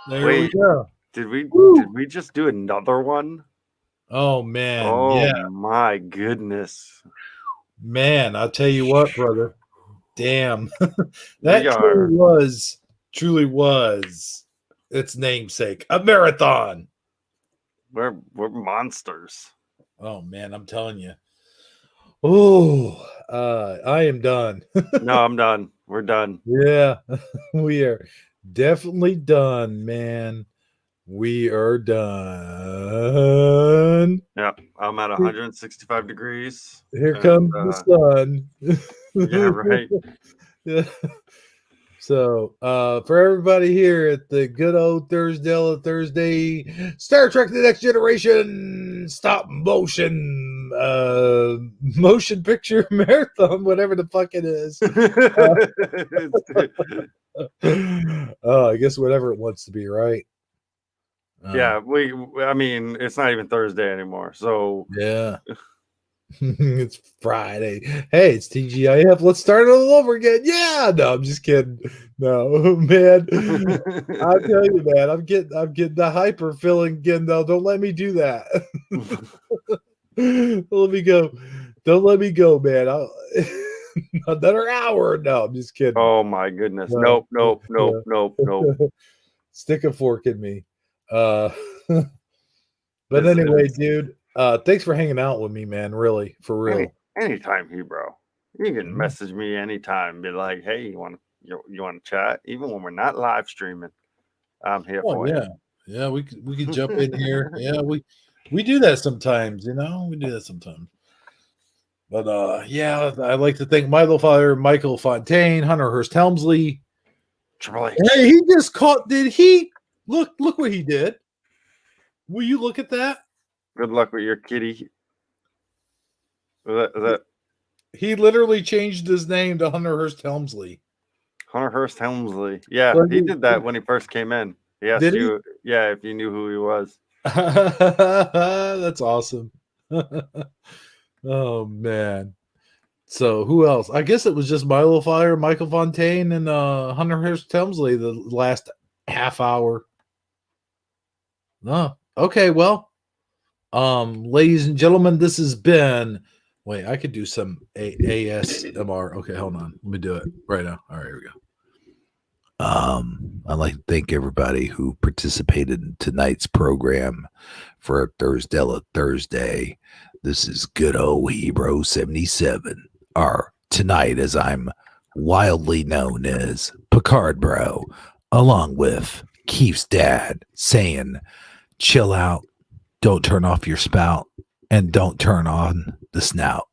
There we Wait. go. Did we just do another one? Oh man. Oh Yeah. my goodness. Man, I'll tell you what, brother. Damn. We are- truly was its namesake. A marathon. We're monsters. Oh man, I'm telling you. Oh, I am done. No, I'm done. We're done. Yeah, we are definitely done, man. We are done. Yeah, I'm at 165 degrees. Here comes the sun. Yeah, right. Yeah. So, for everybody here at the good old Thursdela Thursday Star Trek The Next Generation stop motion picture marathon, whatever the fuck it is. I guess whatever it wants to be, right? Yeah, I mean, it's not even Thursday anymore. So, yeah. It's Friday. Hey, it's TGIF. Let's start it all over again. Yeah, no, I'm just kidding. No, man. I tell you, man, I'm getting the hyper feeling again. Though, don't let me do that. Don't let me go. Don't let me go, man. Another hour. No, I'm just kidding. Oh my goodness. Nope. Stick a fork in me. But This anyway, is- dude, thanks for hanging out with me, man. Really, for real. Anytime, bro. You can Mhm. message me anytime. Be like, hey, you want to chat? Even when we're not live streaming, I'm here Oh for yeah, yeah. We could jump in here. Yeah, we do that sometimes. You know, we do that sometimes. But yeah, I'd like to thank Milo Fire, Michael Fontaine, Hunter Hurst Helmsley. Triple H. Hey, he just caught. Did he look? Look what he did. Will you look at that? Good luck with your kitty. Was that He literally changed his name to Hunter Hurst Helmsley. Hunter Hurst Helmsley? Yeah, Well, he did that when he first came in. He asked Did he? you, yeah, if you knew who he was. That's awesome. Oh man. So who else? I guess it was just Milo Fire, Michael Fontaine, and Hunter Hurst Helmsley the last half hour. Oh, okay, well. Ladies and gentlemen, this has been wait, I could do some ASMR. Okay, hold on. Let me do it right now. All right, here we go. I'd like to thank everybody who participated in tonight's program for Thursdela Thursday. This is good old Hebrew 77. Or tonight, as I'm wildly known as Picard Bro, along with Keith's dad saying, chill out, don't turn off your spout, and don't turn on the snout.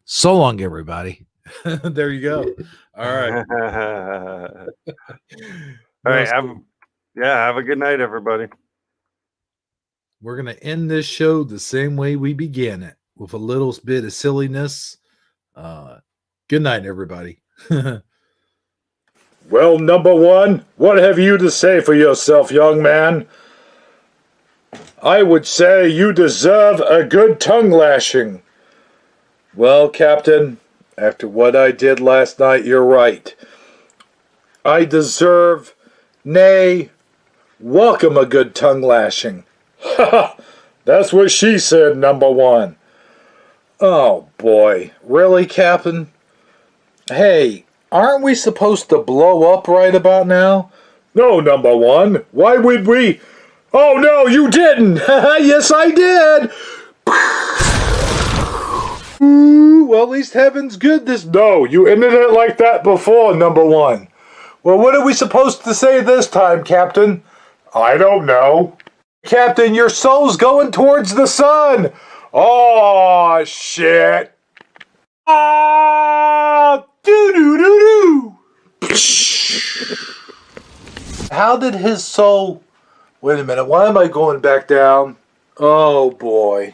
So long, everybody. There you go. All right. All right. Have a good night, everybody. We're going to end this show the same way we began it, with a little bit of silliness. Good night, everybody. Well, number one, what have you to say for yourself, young man? I would say you deserve a good tongue lashing. Well, Captain, after what I did last night, you're right. I deserve, nay, welcome a good tongue lashing. Ha! That's what she said, number one. Oh, boy. Really, Captain? Hey, aren't we supposed to blow up right about now? No, number one. Why would we? Oh, no, you didn't. Yes, I did. Ooh, well, at least heaven's good this... No, you ended it like that before, number one. Well, what are we supposed to say this time, Captain? I don't know. Captain, your soul's going towards the sun. Oh, shit. Ah, doo-doo-doo-doo. How did his soul... Wait a minute, why am I going back down? Oh, boy.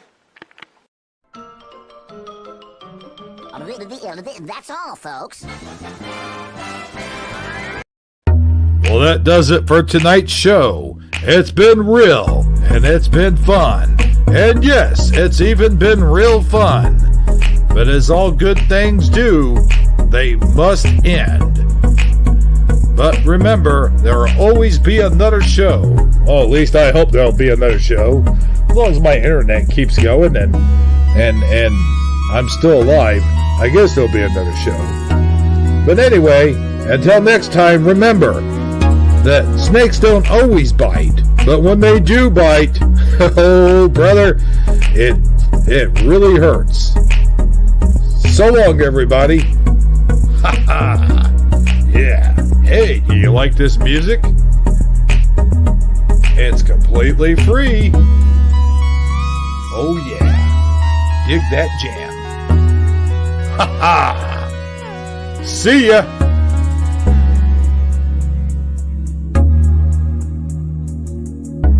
That's all, folks. Well, that does it for tonight's show. It's been real, and it's been fun. And yes, it's even been real fun. But as all good things do, they must end. But remember, there will always be another show. Oh, at least I hope there'll be another show. As long as my internet keeps going and I'm still alive, I guess there'll be another show. But anyway, until next time, remember that snakes don't always bite, but when they do bite, oh brother, it really hurts. So long, everybody. Ha ha. Yeah. Hey, do you like this music? It's completely free. Oh yeah. Dig that jam. Ha ha. See ya.